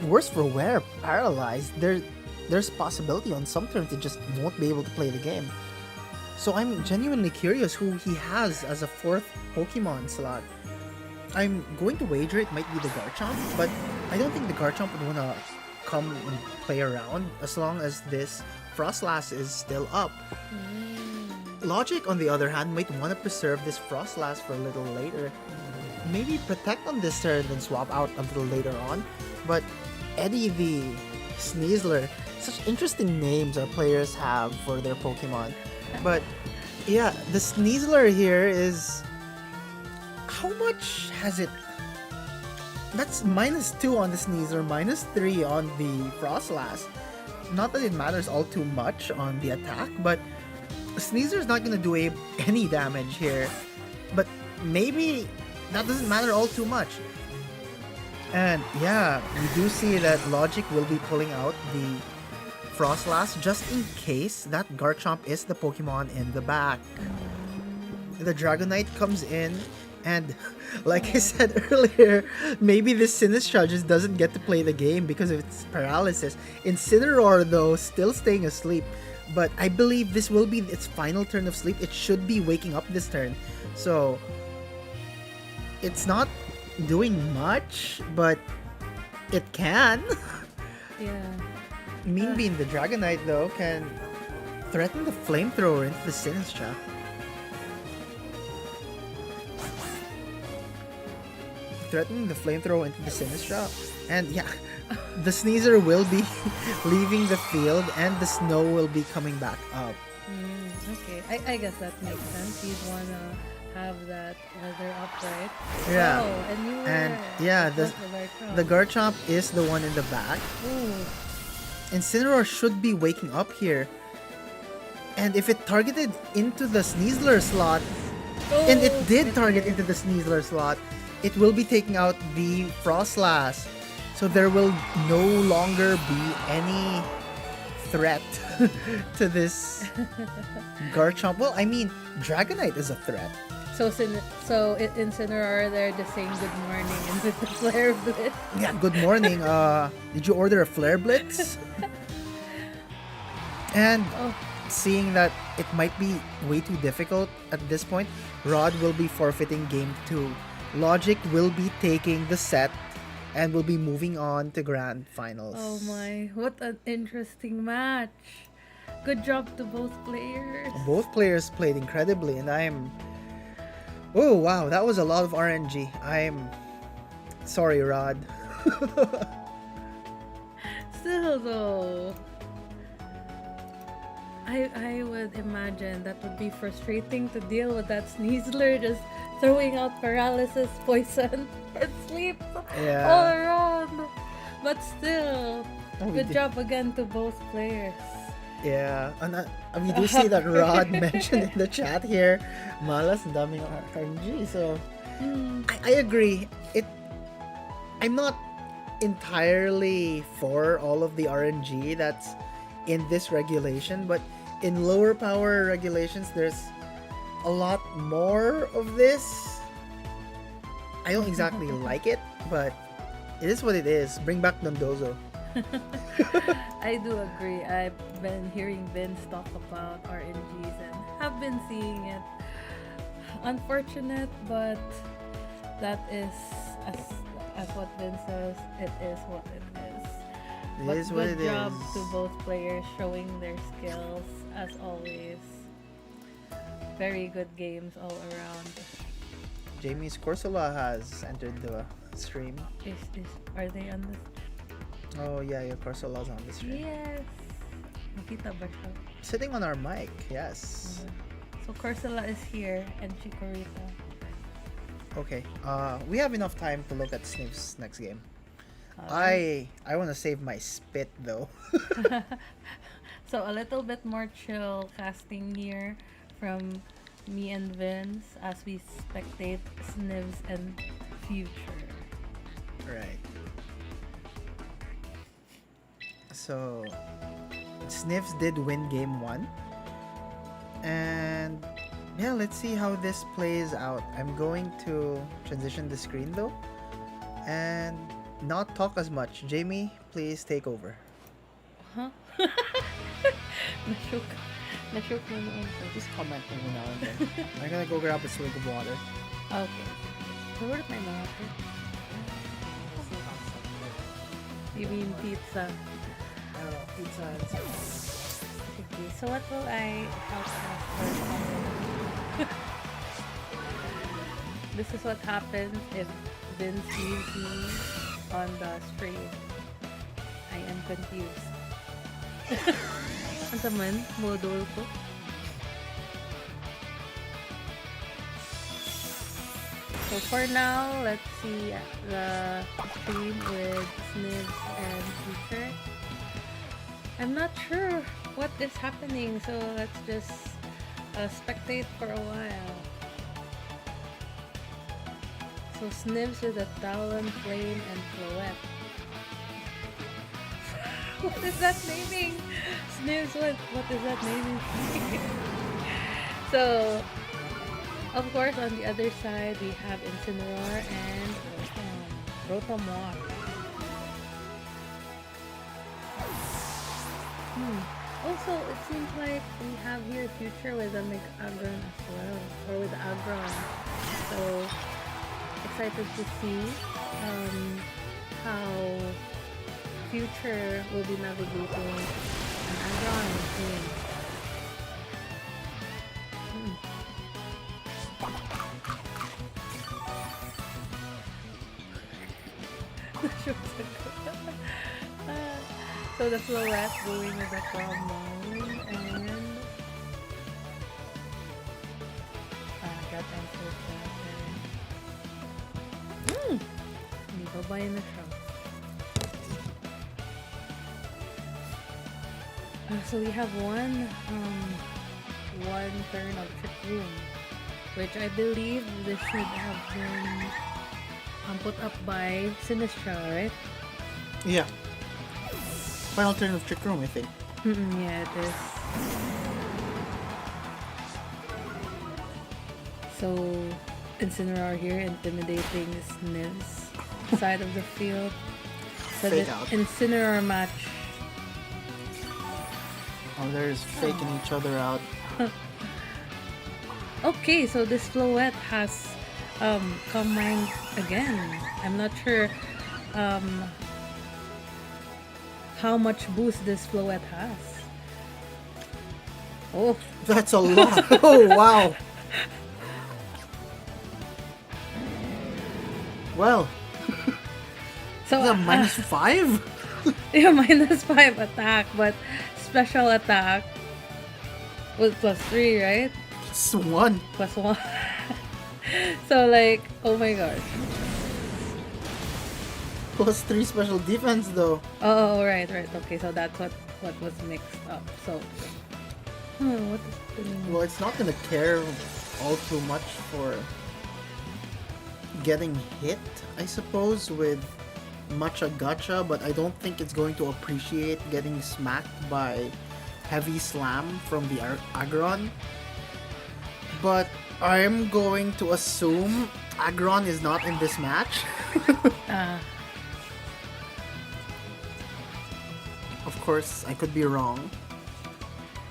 [SPEAKER 1] worse for wear, paralyzed. There's possibility on some turns it just won't be able to play the game. So I'm genuinely curious who he has as a fourth Pokemon slot. I'm going to wager it might be the Garchomp, but I don't think the Garchomp would want to come and play around as long as this Frostlass is still up. Logic, on the other hand, might want to preserve this Frostlass for a little later. Maybe protect on this turn and swap out a little later on. But Eddie the Sneasler, such interesting names our players have for their Pokemon. But yeah, the Sneasler here is... How much has it... That's -2 on the Sneasler, -3 on the Frostlass. Not that it matters all too much on the attack, but Sneasler's not gonna do any damage here. But maybe that doesn't matter all too much. And yeah, we do see that Logic will be pulling out the Frostlass just in case that Garchomp is the Pokemon in the back. The Dragonite comes in, and like I said earlier, maybe this Sinistcha just doesn't get to play the game because of its paralysis. Incineroar, though, still staying asleep, but I believe this will be its final turn of sleep. It should be waking up this turn, so it's not doing much, but it can.
[SPEAKER 2] Yeah.
[SPEAKER 1] Mean Bean, the Dragonite, though, can threaten the Flamethrower into the Sinistcha. Threatening the Flamethrower into the Sinistcha. And yeah, the Sneasler will be leaving the field and the Snow will be coming back up.
[SPEAKER 2] Okay, I guess that makes sense. You'd wanna have that weather up, right?
[SPEAKER 1] Yeah.
[SPEAKER 2] Oh, and you were...
[SPEAKER 1] And yeah, the Garchomp is the one in the back.
[SPEAKER 2] Ooh.
[SPEAKER 1] Incineroar should be waking up here. And if it targeted into the Sneasler slot, and it did target into the Sneasler slot, it will be taking out the Frostlass. So there will no longer be any threat to this Garchomp. Well, I mean, Dragonite is a threat.
[SPEAKER 2] So Incineroar there just saying good morning and with the Flare Blitz.
[SPEAKER 1] Yeah, good morning. Did you order a Flare Blitz? And seeing that it might be way too difficult at this point, Rod will be forfeiting game 2. Logic will be taking the set and will be moving on to Grand Finals.
[SPEAKER 2] Oh my, what an interesting match. Good job to both players.
[SPEAKER 1] Both players played incredibly, and I'm... Oh, wow, that was a lot of RNG. I'm sorry, Rod.
[SPEAKER 2] Still though, I would imagine that would be frustrating to deal with that Sneasler just throwing out paralysis, poison, and sleep all around. But still, good job again to both players.
[SPEAKER 1] Yeah, and we do see that Rod mentioned in the chat here, malas ang daming RNG. So I agree. I'm not entirely for all of the RNG that's in this regulation, but in lower power regulations, there's a lot more of this. I don't exactly like it, but it is what it is. Bring back Dondozo.
[SPEAKER 2] I do agree. I've been hearing Vince talk about RNGs and have been seeing it. Unfortunate, but that is as as what Vince says. It is what it is.
[SPEAKER 1] It
[SPEAKER 2] But
[SPEAKER 1] is what
[SPEAKER 2] good
[SPEAKER 1] it
[SPEAKER 2] job
[SPEAKER 1] is.
[SPEAKER 2] to both players showing their skills as always. Very good games all around.
[SPEAKER 1] Jamie's Corsola has entered the stream.
[SPEAKER 2] Are they on this?
[SPEAKER 1] Oh yeah, your Corsola's on the stream.
[SPEAKER 2] Yes. Nakita ba siya?
[SPEAKER 1] Sitting on our mic, yes.
[SPEAKER 2] So Corsola is here and Chikorita.
[SPEAKER 1] Okay. We have enough time to look at Sniff's next game.
[SPEAKER 2] Alright.
[SPEAKER 1] I want to save my spit though.
[SPEAKER 2] So a little bit more chill casting here from me and Vince as we spectate Snivs and Future.
[SPEAKER 1] Right. So Sniffs did win game 1. And yeah, let's see how this plays out. I'm going to transition the screen though and not talk as much. Jamie, please take over.
[SPEAKER 2] Huh? Nashook. Nashook na noon ko.
[SPEAKER 1] Just comment every now and then. I'm gonna go grab a swig of water.
[SPEAKER 2] Okay. Where my water? You mean pizza?
[SPEAKER 1] I don't know, pizza and
[SPEAKER 2] Okay, so what will I outcast for? This is what happens if Vince leaves me on the stream. I am confused. Ano man? Modul ko? So for now, let's see the stream with Snivs and Future. I'm not sure what is happening, so let's just spectate for a while. So Snivs with a Talon, Flame, and Floette. What is that naming? Snivs, what is that naming? So, of course, on the other side, we have Incineroar and Rotom. Also, it seems like we have here Future with a Agron as well, or with Agron. So, excited to see how Future will be navigating an Agron team. So the Floette going with the common and that answers that. Hindi pa ba yun na siya? So we have one turn of Trick Room, which I believe this should have been put up by Sinistra, right?
[SPEAKER 1] Yeah. Final turn of Trick Room, I think.
[SPEAKER 2] Yeah, it is. So, Incineroar here intimidating Sniv's side of the field. So
[SPEAKER 1] Fake
[SPEAKER 2] the
[SPEAKER 1] out.
[SPEAKER 2] Incineroar match.
[SPEAKER 1] Oh, there's faking each other out.
[SPEAKER 2] Okay, so this Floette has combined again. I'm not sure how much boost this Floette has. Oh,
[SPEAKER 1] That's a lot. Oh, wow. Well,
[SPEAKER 2] so
[SPEAKER 1] is that -5?
[SPEAKER 2] yeah, -5 attack, but special attack was +3, right?
[SPEAKER 1] It's 1.
[SPEAKER 2] +1. So like, oh my gosh.
[SPEAKER 1] +3 special defense, though.
[SPEAKER 2] Oh, right. Okay, so that's what was mixed up. So, what is the name?
[SPEAKER 1] Well, it's not gonna care all too much for getting hit, I suppose, with Matcha Gacha, but I don't think it's going to appreciate getting smacked by Heavy Slam from the Aggron. But I'm going to assume Aggron is not in this match. Of course, I could be wrong.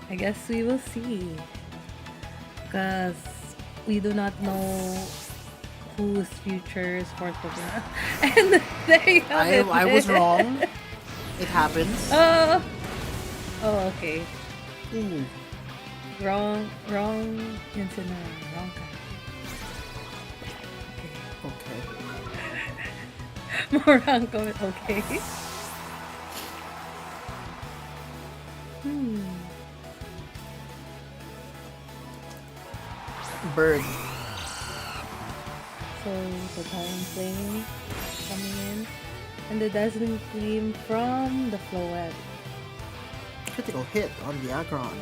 [SPEAKER 2] I guess we will see. Because we do not know whose future sport Pokemon. And there you have it.
[SPEAKER 1] I was wrong. It happens.
[SPEAKER 2] Oh, okay.
[SPEAKER 1] Ooh.
[SPEAKER 2] Wrong Incineroar. Wrong kind.
[SPEAKER 1] Okay.
[SPEAKER 2] More wrong comment. Okay. Hmm.
[SPEAKER 1] Bird.
[SPEAKER 2] So the Talon Flame coming in. And the Dazzling Gleam from the Floette.
[SPEAKER 1] Critical hit on the Aggron.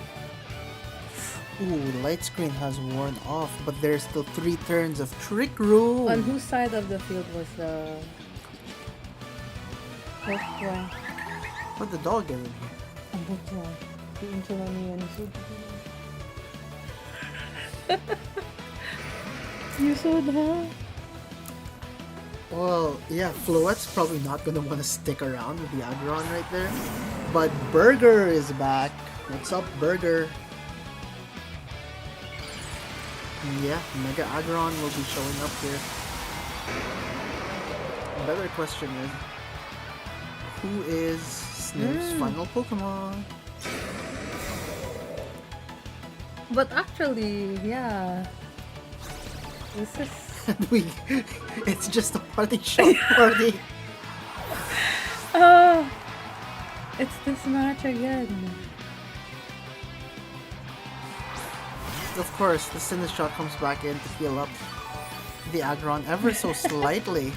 [SPEAKER 1] Ooh, the light screen has worn off, but there's still 3 turns of Trick Room.
[SPEAKER 2] On whose side of the field was the... What?
[SPEAKER 1] What the dog is in here?
[SPEAKER 2] Ang buto. Piinto na niya ni Sud. Yusud, ha?
[SPEAKER 1] Well, yeah, Floette's probably not gonna want to stick around with the Aggron right there. But Burger is back. What's up, Burger? Yeah, Mega Aggron will be showing up here. A better question is, who is Sniv's final Pokemon?
[SPEAKER 2] But actually, yeah. This is...
[SPEAKER 1] It's just a party shot party.
[SPEAKER 2] It's this match again.
[SPEAKER 1] Of course, the Sinistcha comes back in to heal up the Aggron ever so slightly.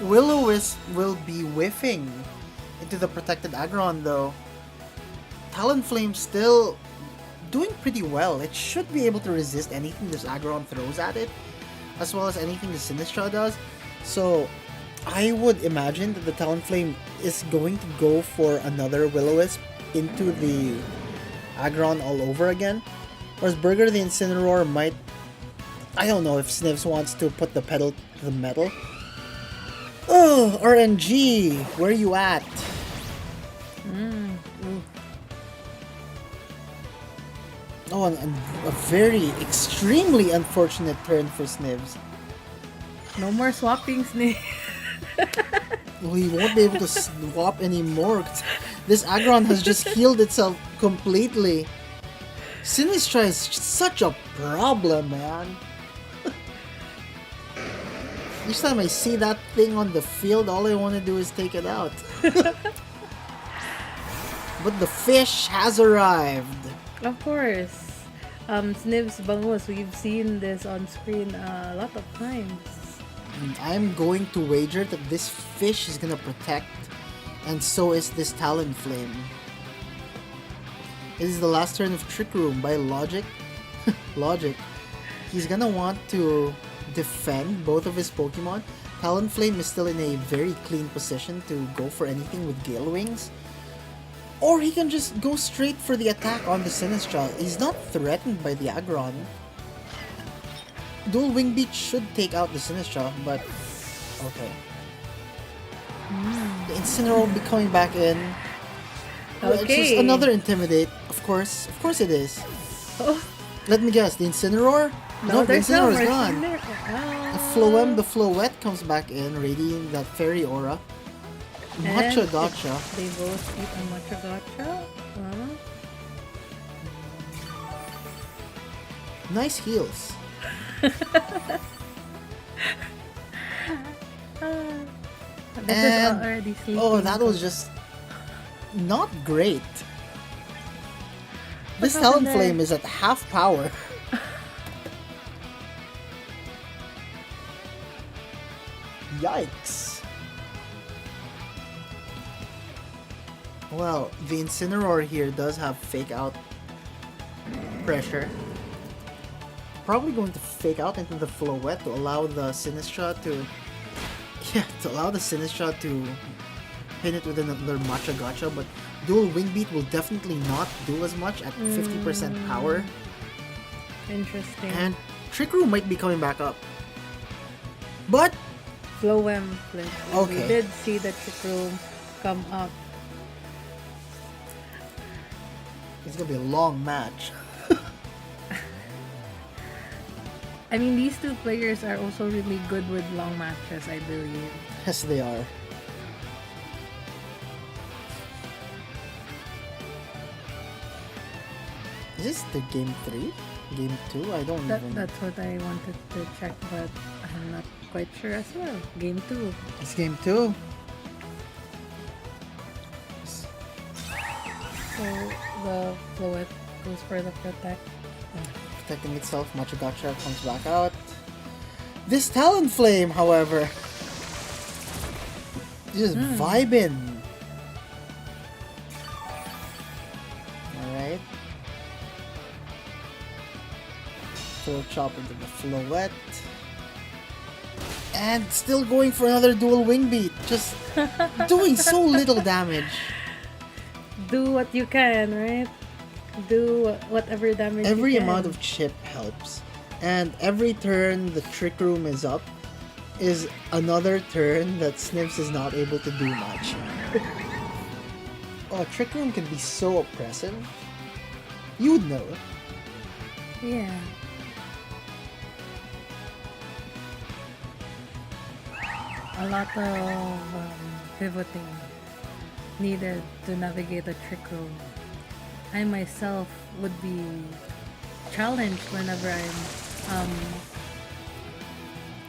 [SPEAKER 1] Will-O-Wisp will be whiffing into the protected Aggron though. Talonflame still doing pretty well. It should be able to resist anything this Aggron throws at it, as well as anything the Sinistcha does. So I would imagine that the Talonflame is going to go for another Will-O-Wisp into the Aggron all over again. Whereas Burger the Incineroar might... I don't know if Snivs wants to put the pedal to the metal. Oh, RNG! Where you at? Oh, and a very, extremely unfortunate turn for Snivs.
[SPEAKER 2] No more swapping snake.
[SPEAKER 1] Well, he won't be able to swap anymore. This Aggron has just healed itself completely. Sinistcha is such a problem, man. Each time I see that thing on the field, all I want to do is take it out. But the fish has arrived.
[SPEAKER 2] Of course. Snivs Bangus, we've seen this on screen a lot of times.
[SPEAKER 1] And I'm going to wager that this fish is gonna protect, and so is this Talonflame. This is the last turn of Trick Room by logic. Logic. He's gonna want to defend both of his Pokemon. Talonflame is still in a very clean position to go for anything with Gale Wings. Or he can just go straight for the attack on the Sinistcha. He's not threatened by the Aggron. Dual Wing Beat should take out the Sinistcha, but... okay. The Incineroar will be coming back in. It's just
[SPEAKER 2] Okay.
[SPEAKER 1] another Intimidate. Of course it is.
[SPEAKER 2] Oh,
[SPEAKER 1] Let me guess, the Incineroar? No, the
[SPEAKER 2] there's no
[SPEAKER 1] Incineroar is
[SPEAKER 2] more
[SPEAKER 1] gone.
[SPEAKER 2] Cinder-
[SPEAKER 1] The
[SPEAKER 2] Ah.
[SPEAKER 1] Floem, the Floette comes back in, radiating that fairy aura. Matcha
[SPEAKER 2] And
[SPEAKER 1] Gotcha.
[SPEAKER 2] They both eat a Matcha Gotcha.
[SPEAKER 1] Nice heals.
[SPEAKER 2] This is
[SPEAKER 1] And-
[SPEAKER 2] already sleeping.
[SPEAKER 1] Oh, that was just not great. This
[SPEAKER 2] What happened
[SPEAKER 1] Talonflame
[SPEAKER 2] there?
[SPEAKER 1] is at half power. Yikes. Well, the Incineroar here does have fake out pressure. Probably going to fake out into the Floette to allow the Sinistcha to... yeah, to allow the Sinistcha to pin it with another Matcha Gotcha, but Dual Wing Beat will definitely not do as much at 50% power.
[SPEAKER 2] Interesting.
[SPEAKER 1] And Trick Room might be coming back up. But
[SPEAKER 2] Floem Flint.
[SPEAKER 1] Okay.
[SPEAKER 2] We did see the Trick Room come up.
[SPEAKER 1] it's gonna be a long match.
[SPEAKER 2] I mean, these two players are also really good with long matches, I believe.
[SPEAKER 1] Yes, they are. Is this the game 3? Game 2? I don't even...
[SPEAKER 2] That's what I wanted to check, but I'm not quite sure as well. Game 2.
[SPEAKER 1] It's game 2.
[SPEAKER 2] So the Floet goes for the protect.
[SPEAKER 1] Protecting itself, Machagacha comes back out. This Talonflame, however, just vibing. Alright. Throw chop into the Floet. And still going for another dual wing beat. Just doing so little damage.
[SPEAKER 2] Do what you can, right? Do whatever damage
[SPEAKER 1] Every
[SPEAKER 2] you can.
[SPEAKER 1] amount of chip helps. And every turn the Trick Room is up is another turn that Snips is not able to do much. Oh, Trick Room can be so oppressive. You'd know.
[SPEAKER 2] Yeah. A lot of pivoting needed to navigate a trick room. I myself would be challenged whenever I'm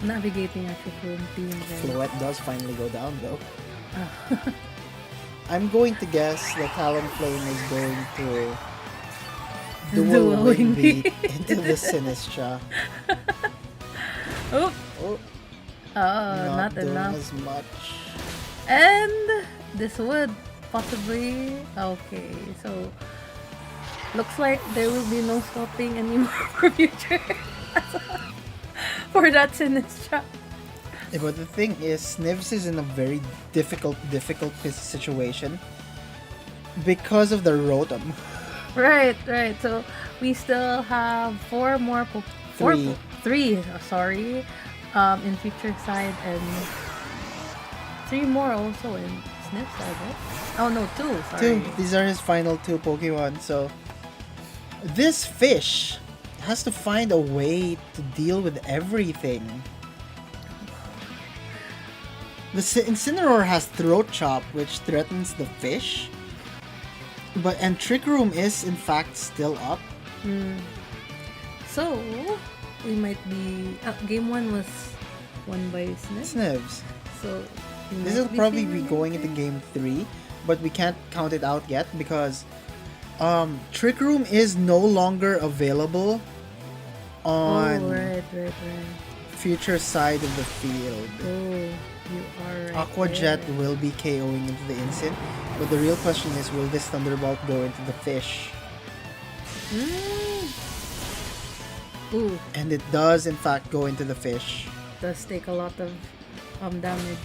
[SPEAKER 2] navigating a trick room team.
[SPEAKER 1] Floet does finally go down though. I'm going to guess the Talonflame is going to dual wing beat into the Sinistra.
[SPEAKER 2] Oh,
[SPEAKER 1] Oh,
[SPEAKER 2] not
[SPEAKER 1] doing
[SPEAKER 2] enough.
[SPEAKER 1] as much.
[SPEAKER 2] And this would possibly... Okay, so looks like there will be no stopping anymore for future. For that Sinistra.
[SPEAKER 1] Yeah, but the thing is, Snivs is in a very difficult situation because of the Rotom.
[SPEAKER 2] Right. So we still have four more...
[SPEAKER 1] Three.
[SPEAKER 2] Three, sorry. In future side and 3 more also in Snip side, right? Oh no, 2, sorry.
[SPEAKER 1] 2. These are his final 2 Pokemon, so this fish has to find a way to deal with everything. The Incineroar has Throat Chop, which threatens the fish. And Trick Room is in fact still up.
[SPEAKER 2] So, we might be... game 1 was won by Snip.
[SPEAKER 1] Snivs.
[SPEAKER 2] So, we
[SPEAKER 1] This
[SPEAKER 2] might
[SPEAKER 1] will probably
[SPEAKER 2] seeing
[SPEAKER 1] be
[SPEAKER 2] a
[SPEAKER 1] going into
[SPEAKER 2] game
[SPEAKER 1] game 3, but we can't count it out yet because Trick Room is no longer available on
[SPEAKER 2] Oh, right.
[SPEAKER 1] future side of the field.
[SPEAKER 2] Oh, you are right.
[SPEAKER 1] Aqua Jet
[SPEAKER 2] there.
[SPEAKER 1] will be KOing into the Incin, but the real question is, will this Thunderbolt go into the fish?
[SPEAKER 2] Ooh,
[SPEAKER 1] And it does in fact go into the fish.
[SPEAKER 2] does take a lot of damage.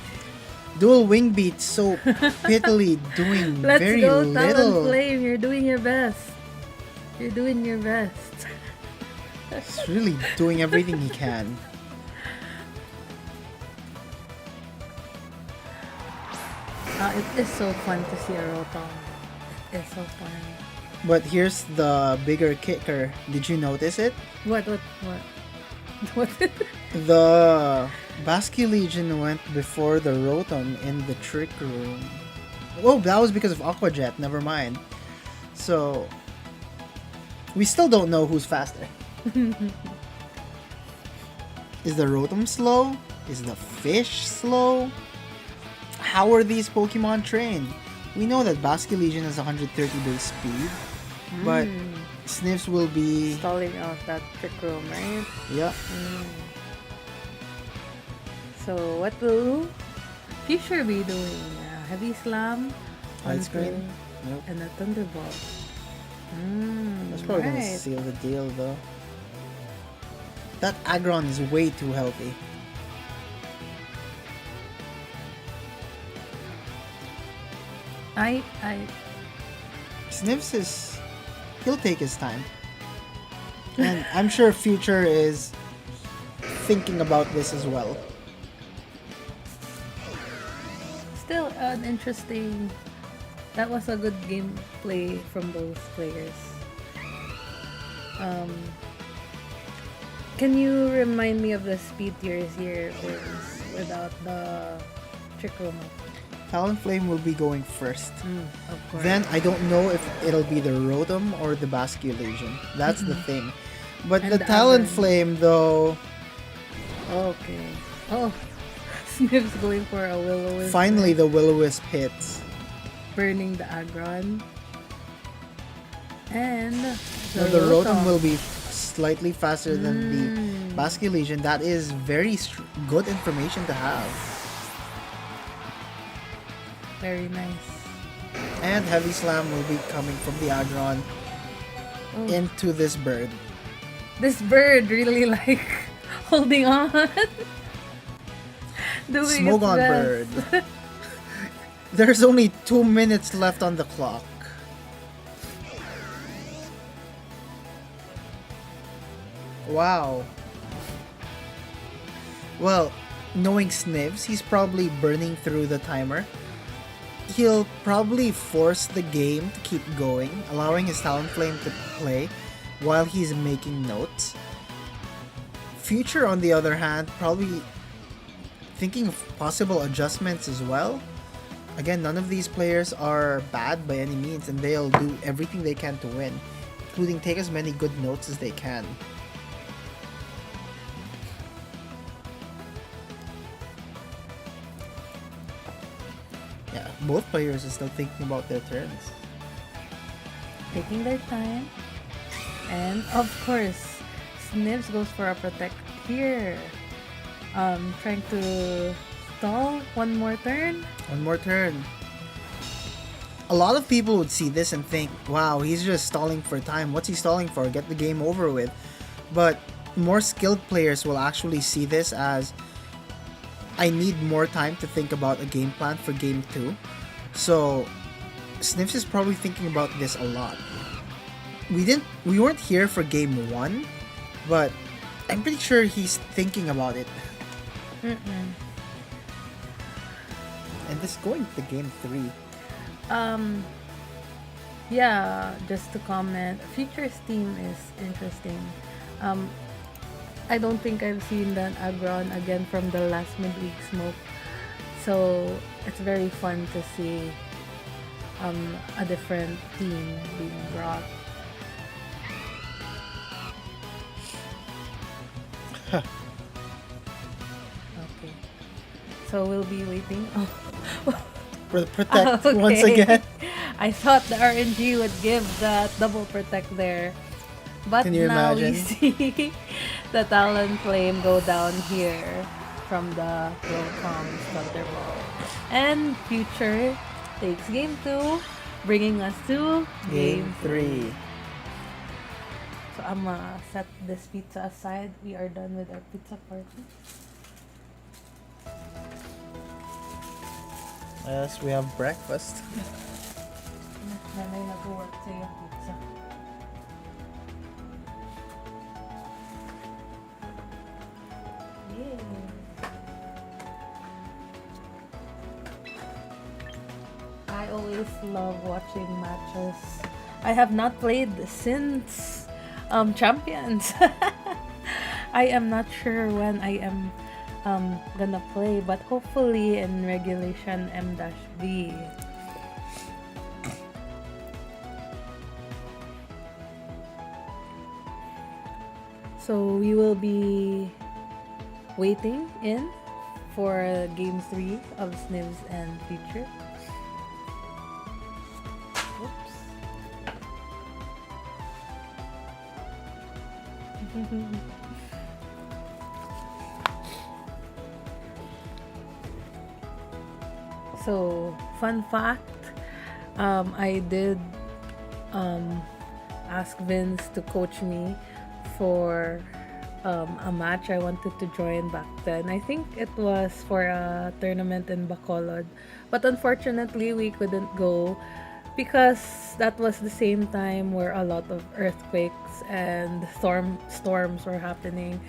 [SPEAKER 1] Dual Wing Beat so pitifully doing
[SPEAKER 2] Let's
[SPEAKER 1] very
[SPEAKER 2] go,
[SPEAKER 1] little.
[SPEAKER 2] Talonflame. You're doing your best. You're doing your best.
[SPEAKER 1] He's really doing everything he can.
[SPEAKER 2] It is so fun to see a Rotom. It is so fun.
[SPEAKER 1] But here's the bigger kicker. Did you notice it?
[SPEAKER 2] What? What?
[SPEAKER 1] The Basculegion went before the Rotom in the Trick Room. Oh, that was because of Aqua Jet. Never mind. So, we still don't know who's faster. Is the Rotom slow? Is the fish slow? How are these Pokemon trained? We know that Basculegion has 130 base speed, but Sniffs will be...
[SPEAKER 2] Stalling out that trick room, right?
[SPEAKER 1] Yeah.
[SPEAKER 2] So what will Future be doing? Heavy Slam,
[SPEAKER 1] Ice Cream?
[SPEAKER 2] Thunder,
[SPEAKER 1] Nope.
[SPEAKER 2] and a Thunderbolt.
[SPEAKER 1] That's probably gonna
[SPEAKER 2] Right.
[SPEAKER 1] seal the deal though. That Aggron is way too healthy.
[SPEAKER 2] I
[SPEAKER 1] Sniffs is... he'll take his time. And I'm sure Future is thinking about this as well.
[SPEAKER 2] still an interesting. That was a good gameplay from both players. Can you remind me of the speed tiers here, Vince, without the trick room?
[SPEAKER 1] Talonflame will be going first.
[SPEAKER 2] Of course.
[SPEAKER 1] Then I don't know if it'll be the Rotom or the Basculation. That's the thing. But
[SPEAKER 2] And
[SPEAKER 1] the
[SPEAKER 2] the
[SPEAKER 1] Talonflame, though,
[SPEAKER 2] Okay. Oh, Sniff's going for a Will-O-Wisp.
[SPEAKER 1] finally the Will-O-Wisp hits.
[SPEAKER 2] Burning the Aggron. And
[SPEAKER 1] Now the Rotom will be slightly faster than the Basculation. That is very good information to have.
[SPEAKER 2] Very nice.
[SPEAKER 1] And Heavy Slam will be coming from the Aggron
[SPEAKER 2] Oh,
[SPEAKER 1] into this bird.
[SPEAKER 2] this bird really like holding on. Doing its
[SPEAKER 1] Smogon
[SPEAKER 2] best.
[SPEAKER 1] bird. There's only 2 minutes left on the clock. Wow. Well, knowing Snivs, he's probably burning through the timer. He'll probably force the game to keep going, allowing his Talonflame to play while he's making notes. Future, on the other hand, probably thinking of possible adjustments as well. Again, none of these players are bad by any means, and they'll do everything they can to win, including take as many good notes as they can. Yeah, both players are still thinking about their turns.
[SPEAKER 2] Taking their time. And of course, Snips goes for a protect here. Trying to stall one more turn.
[SPEAKER 1] One more turn. A lot of people would see this and think, wow, he's just stalling for time. What's he stalling for? Get the game over with. But more skilled players will actually see this as, I need more time to think about a game plan for game 2. So Sniffs is probably thinking about this a lot. We weren't here for game 1, but I'm pretty sure he's thinking about it. And this going to game 3.
[SPEAKER 2] Yeah, just to comment, Future's team is interesting. I don't think I've seen that Aggron again from the last midweek smoke. So it's very fun to see a different team being brought. Okay. So we'll be waiting.
[SPEAKER 1] For the protect
[SPEAKER 2] Okay.
[SPEAKER 1] once again.
[SPEAKER 2] I thought the RNG would give that double protect there. But
[SPEAKER 1] Can you
[SPEAKER 2] now
[SPEAKER 1] imagine?
[SPEAKER 2] we see the Talonflame go down here from the Rotom's Thunderball. And Future takes game 2, bringing us to
[SPEAKER 1] Game 3.
[SPEAKER 2] So I'm gonna set this pizza aside. We are done with our pizza party.
[SPEAKER 1] Yes, we have breakfast.
[SPEAKER 2] Nanay nag-work sa yung pizza. Yay! I always love watching matches. I have not played since Champions. I am not sure when I am gonna play, but hopefully in regulation M-B. So we will be waiting in for game 3 of Snivs and Future. Oops. So, fun fact, I did ask Vince to coach me for a match I wanted to join back then. I think it was for a tournament in Bacolod. But unfortunately, we couldn't go because that was the same time where a lot of earthquakes and storms were happening.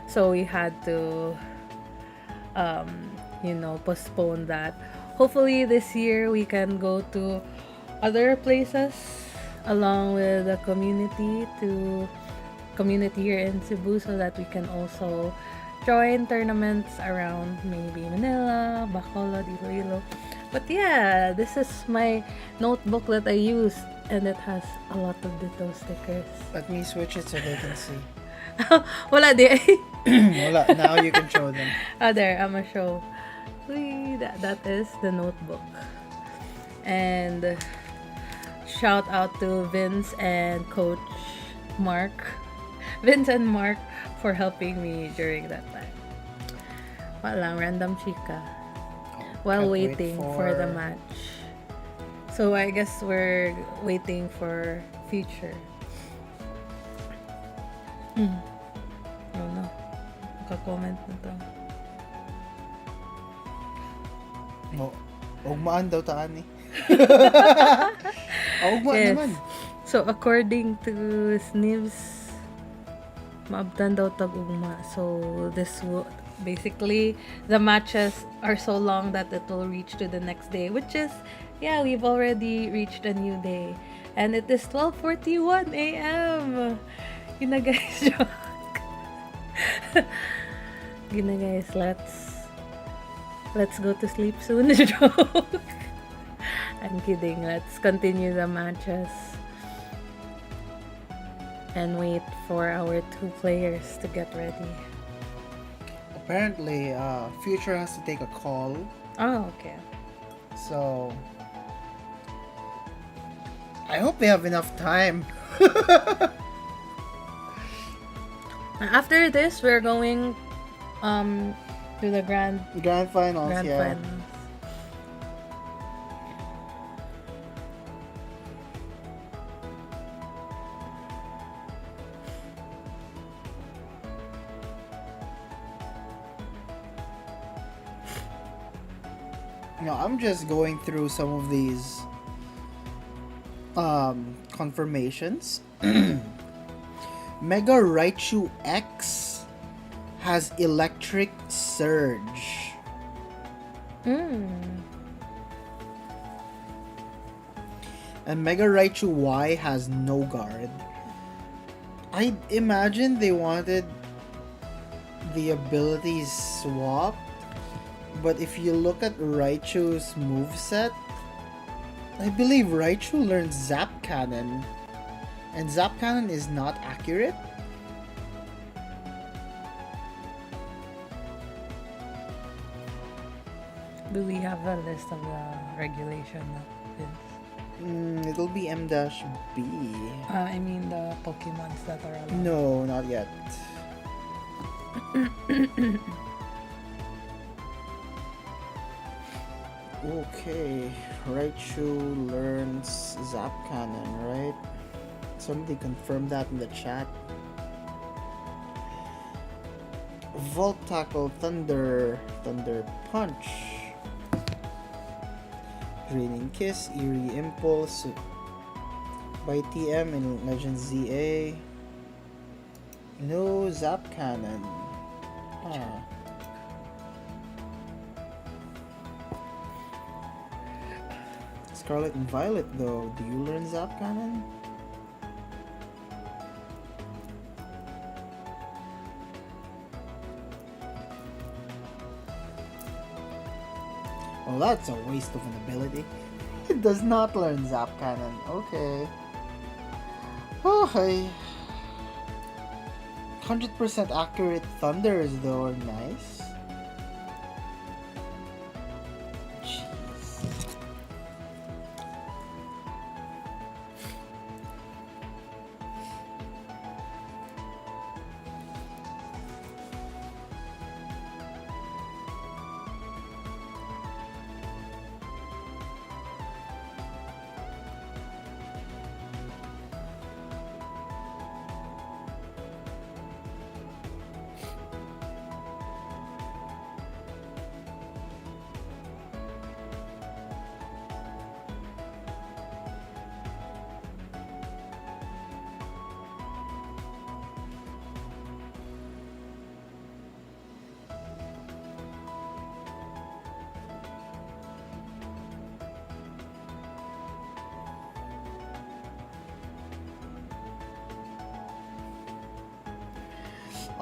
[SPEAKER 2] So we had to, postpone that. Hopefully this year we can go to other places along with the community to community here in Cebu so that we can also join tournaments around maybe Manila, Bacolod, Iloilo. But yeah, this is my notebook that I use, and it has a lot of Ditto stickers.
[SPEAKER 1] Let me switch it so they can see.
[SPEAKER 2] Wala di.
[SPEAKER 1] Wala, now you can show them.
[SPEAKER 2] There, I'ma show. Uy, that is the notebook. And shout out to Vince and Coach Mark. Vince and Mark for helping me during that time. Walang random chika. While
[SPEAKER 1] Can't wait
[SPEAKER 2] waiting for the match. So I guess we're waiting for future. Oh no. Naka-comment na to.
[SPEAKER 1] Oh, ugmaan daw taan eh. Ugmaan
[SPEAKER 2] Yes.
[SPEAKER 1] naman.
[SPEAKER 2] So according to Snivs, maabtan daw tag-ugma. So this will basically the matches are so long that it will reach to the next day, which is yeah, we've already reached a new day. And it is 12:41 a.m. Yun na guys, joke. Yun na guys, let's go to sleep soon. Joke. I'm kidding. Let's continue the matches and wait for our two players to get ready.
[SPEAKER 1] Apparently, Future has to take a call.
[SPEAKER 2] Oh, okay.
[SPEAKER 1] So, I hope they have enough time.
[SPEAKER 2] After this, we're going to the grand
[SPEAKER 1] Grand finals, yeah.
[SPEAKER 2] finals.
[SPEAKER 1] I'm just going through some of these confirmations. Mega Raichu X has Electric Surge. And Mega Raichu Y has No Guard. I imagine they wanted the abilities swapped, but if you look at Raichu's moveset, I believe Raichu learns Zap Cannon, and Zap Cannon is not accurate.
[SPEAKER 2] Do we have a list of the regulation Vince?
[SPEAKER 1] It'll be M-B.
[SPEAKER 2] I mean the Pokemons that are allowed.
[SPEAKER 1] No, not yet. Okay, Raichu learns Zap Cannon, right? Somebody confirm that in the chat. Volt Tackle, Thunder Punch, Draining Kiss, Eerie Impulse by TM in Legend ZA. No Zap Cannon. Huh. Scarlet and Violet though, do you learn Zap Cannon? Well, that's a waste of an ability. It does not learn Zap Cannon. Okay. Okay. 100% accurate thunders though are nice. Jeez.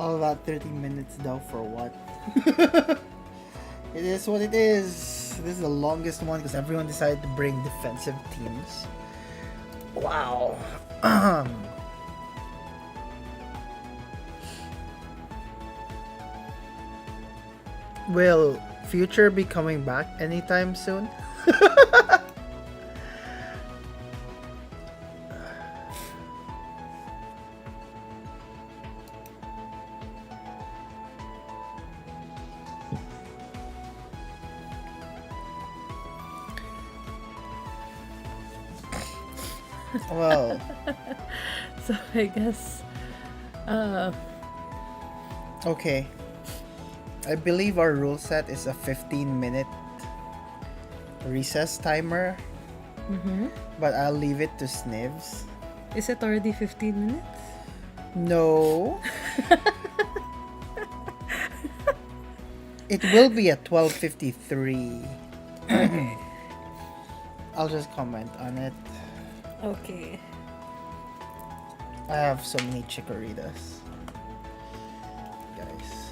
[SPEAKER 1] All that 30 minutes though for what? It is what it is. This is the longest one because everyone decided to bring defensive teams. Wow. Will Future be coming back anytime soon? Well,
[SPEAKER 2] So I guess
[SPEAKER 1] okay. I believe our rule set is a 15-minute recess timer, but I'll leave it to Snivs.
[SPEAKER 2] is it already 15 minutes?
[SPEAKER 1] No. It will be at 12:53. I'll just comment on it.
[SPEAKER 2] Okay.
[SPEAKER 1] I have so many chickoritas. Guys.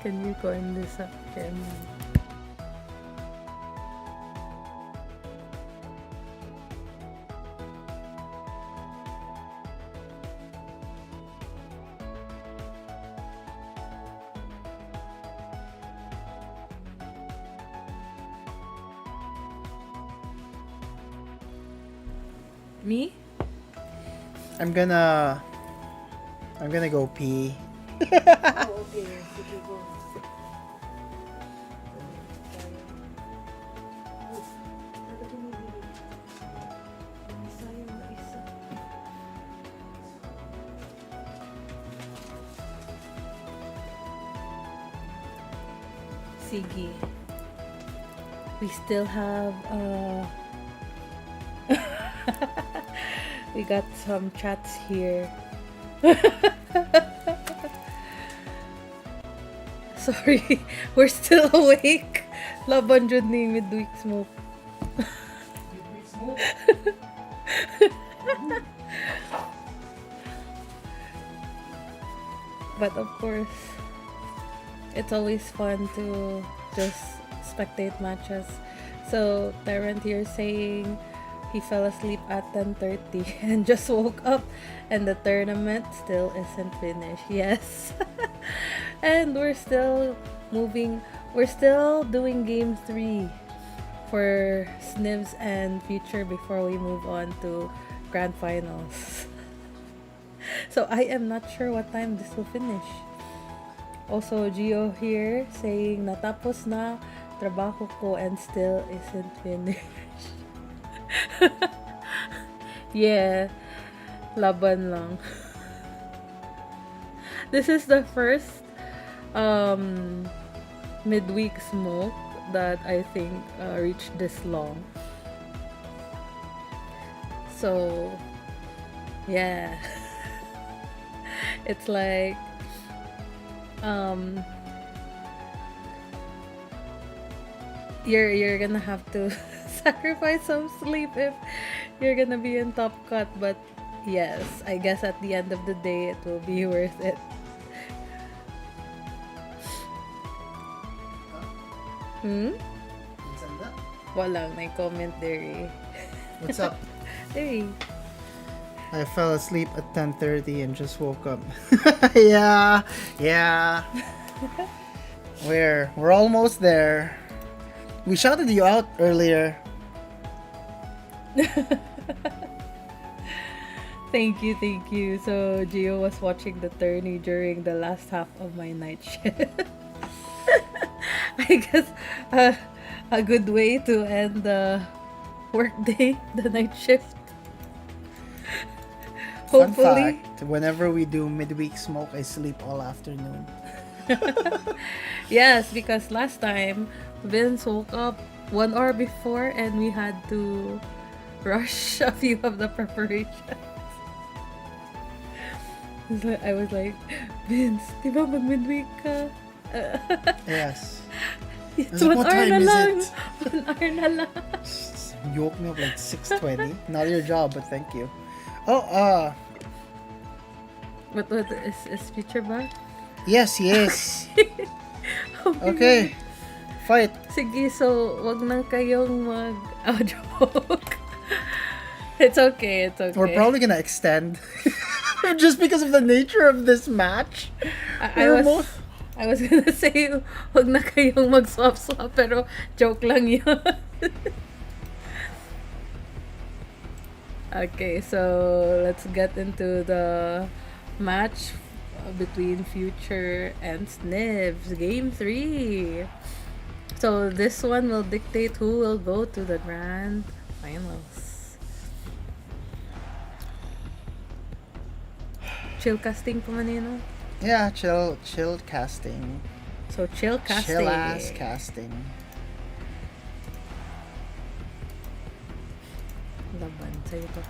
[SPEAKER 2] Can you coin this up, Ken? Me?
[SPEAKER 1] I'm gonna go pee.
[SPEAKER 2] Oh, okay. Sige, go. Sige. We still have we got some chats here. Sorry, we're still awake. Laban dyan ni midweek smoke. But of course, it's always fun to just spectate matches. So Tyrant here saying he fell asleep at 10:30 and just woke up and the tournament still isn't finished. Yes. And we're still moving. We're still doing game 3 for Snivs and Future before we move on to Grand Finals. So I am not sure what time this will finish. Also, Gio here saying natapos na trabaho ko and still isn't finished. Yeah, laban lang. This is the first midweek smoke that I think reached this long. So, yeah. It's like you're gonna have to sacrifice some sleep if you're gonna be in Top Cut, but yes, I guess at the end of the day it will be worth it. Walang, may comment there eh.
[SPEAKER 1] What's up?
[SPEAKER 2] Hey.
[SPEAKER 1] I fell asleep at 10:30 and just woke up. Yeah. We're almost there. We shouted you out earlier.
[SPEAKER 2] Thank you. So Gio was watching the tourney during the last half of my night shift. I guess uh, a good way to end the workday, the night shift.
[SPEAKER 1] Fun
[SPEAKER 2] Hopefully.
[SPEAKER 1] fact, whenever we do midweek smoke, I sleep all afternoon.
[SPEAKER 2] Yes, because last time Vince woke up 1 hour before and we had to rush a few of the preparations. I was like, Vince, di ba mag-midweek ka?
[SPEAKER 1] Yes.
[SPEAKER 2] It's
[SPEAKER 1] I was like,
[SPEAKER 2] 1
[SPEAKER 1] what
[SPEAKER 2] hour
[SPEAKER 1] time
[SPEAKER 2] na
[SPEAKER 1] is
[SPEAKER 2] lang.
[SPEAKER 1] it?
[SPEAKER 2] 1 hour na lang.
[SPEAKER 1] You woke me up like 6:20. Not your job, but thank you. Oh,
[SPEAKER 2] What is future ba?
[SPEAKER 1] yes, yes. Okay, fight.
[SPEAKER 2] Sige, so wag nang kayong mag... Oh, joke. It's okay, it's okay.
[SPEAKER 1] We're probably gonna extend just because of the nature of this match.
[SPEAKER 2] I was gonna say, wag na kayong mag-swap-swap, pero joke lang yun. Okay, so let's get into the match between Future and Snivs. Game 3. So this one will dictate who will go to the grand finals. Chill casting po manino.
[SPEAKER 1] Yeah, chill casting.
[SPEAKER 2] So chill casting.
[SPEAKER 1] Chill ass casting.
[SPEAKER 2] Laban sa'yo to.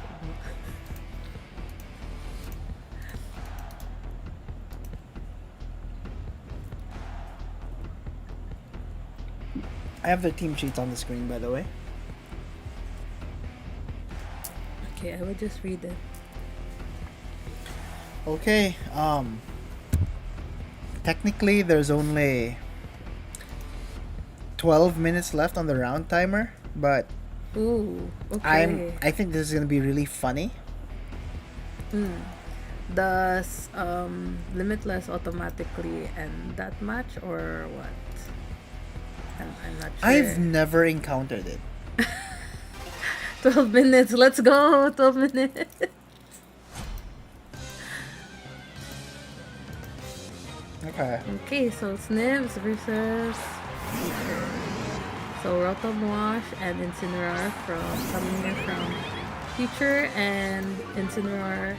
[SPEAKER 1] I have their team sheets on the screen, by the way.
[SPEAKER 2] Okay, I will just read it.
[SPEAKER 1] Okay, technically there's only 12 minutes left on the round timer, but
[SPEAKER 2] Ooh, okay.
[SPEAKER 1] I think this is gonna be really funny.
[SPEAKER 2] Does Limitless automatically end that match or what? I'm not sure.
[SPEAKER 1] I've never encountered it.
[SPEAKER 2] 12 minutes, let's go! 12 minutes!
[SPEAKER 1] Okay.
[SPEAKER 2] Okay, so Snivs versus Future. So Rotom Wash and Incineroar coming in from Future, and Incineroar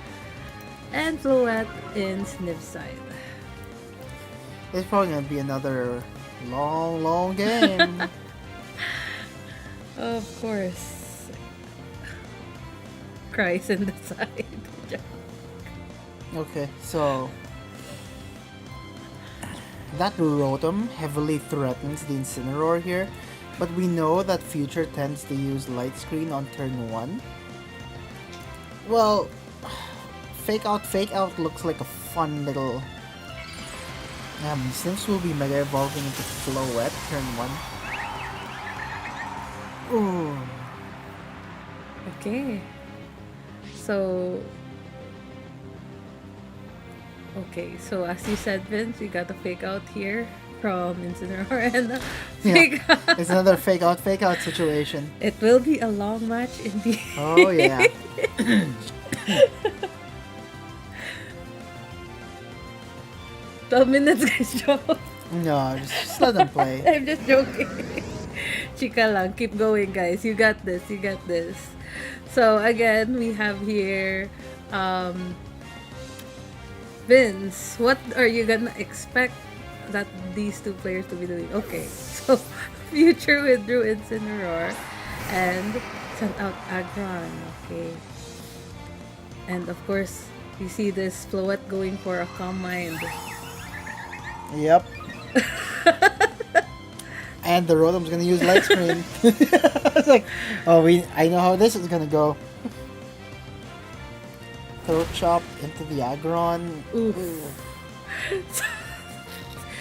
[SPEAKER 2] and Floette in Sniv's side.
[SPEAKER 1] It's probably gonna be another long game.
[SPEAKER 2] Of course. Cries in the side.
[SPEAKER 1] Okay, so that Rotom heavily threatens the Incineroar here, but we know that Future tends to use Light Screen on turn 1. Well, Fake Out looks like a fun little... Sims will be Mega Evolving into Floette turn 1. Ooh.
[SPEAKER 2] Okay. So... Okay, so as you said, Vince, we got a fake out here from Incineroar and a fake out.
[SPEAKER 1] It's another Fake Out situation.
[SPEAKER 2] It will be a long match indeed.
[SPEAKER 1] Oh yeah.
[SPEAKER 2] 12 minutes, guys, joke.
[SPEAKER 1] No, just let them play.
[SPEAKER 2] I'm just joking. Chika lang, keep going, guys. You got this, you got this. So again, we have here Vince, what are you gonna expect that these two players to be doing? Okay, so Future withdrew Incineroar and sent out Aggron. Okay. And of course, you see this Floette going for a Calm Mind.
[SPEAKER 1] Yep. And the Rotom's gonna use Light Screen. It's like, I know how this is gonna go. Throat Chop into the Aggron.
[SPEAKER 2] Oof.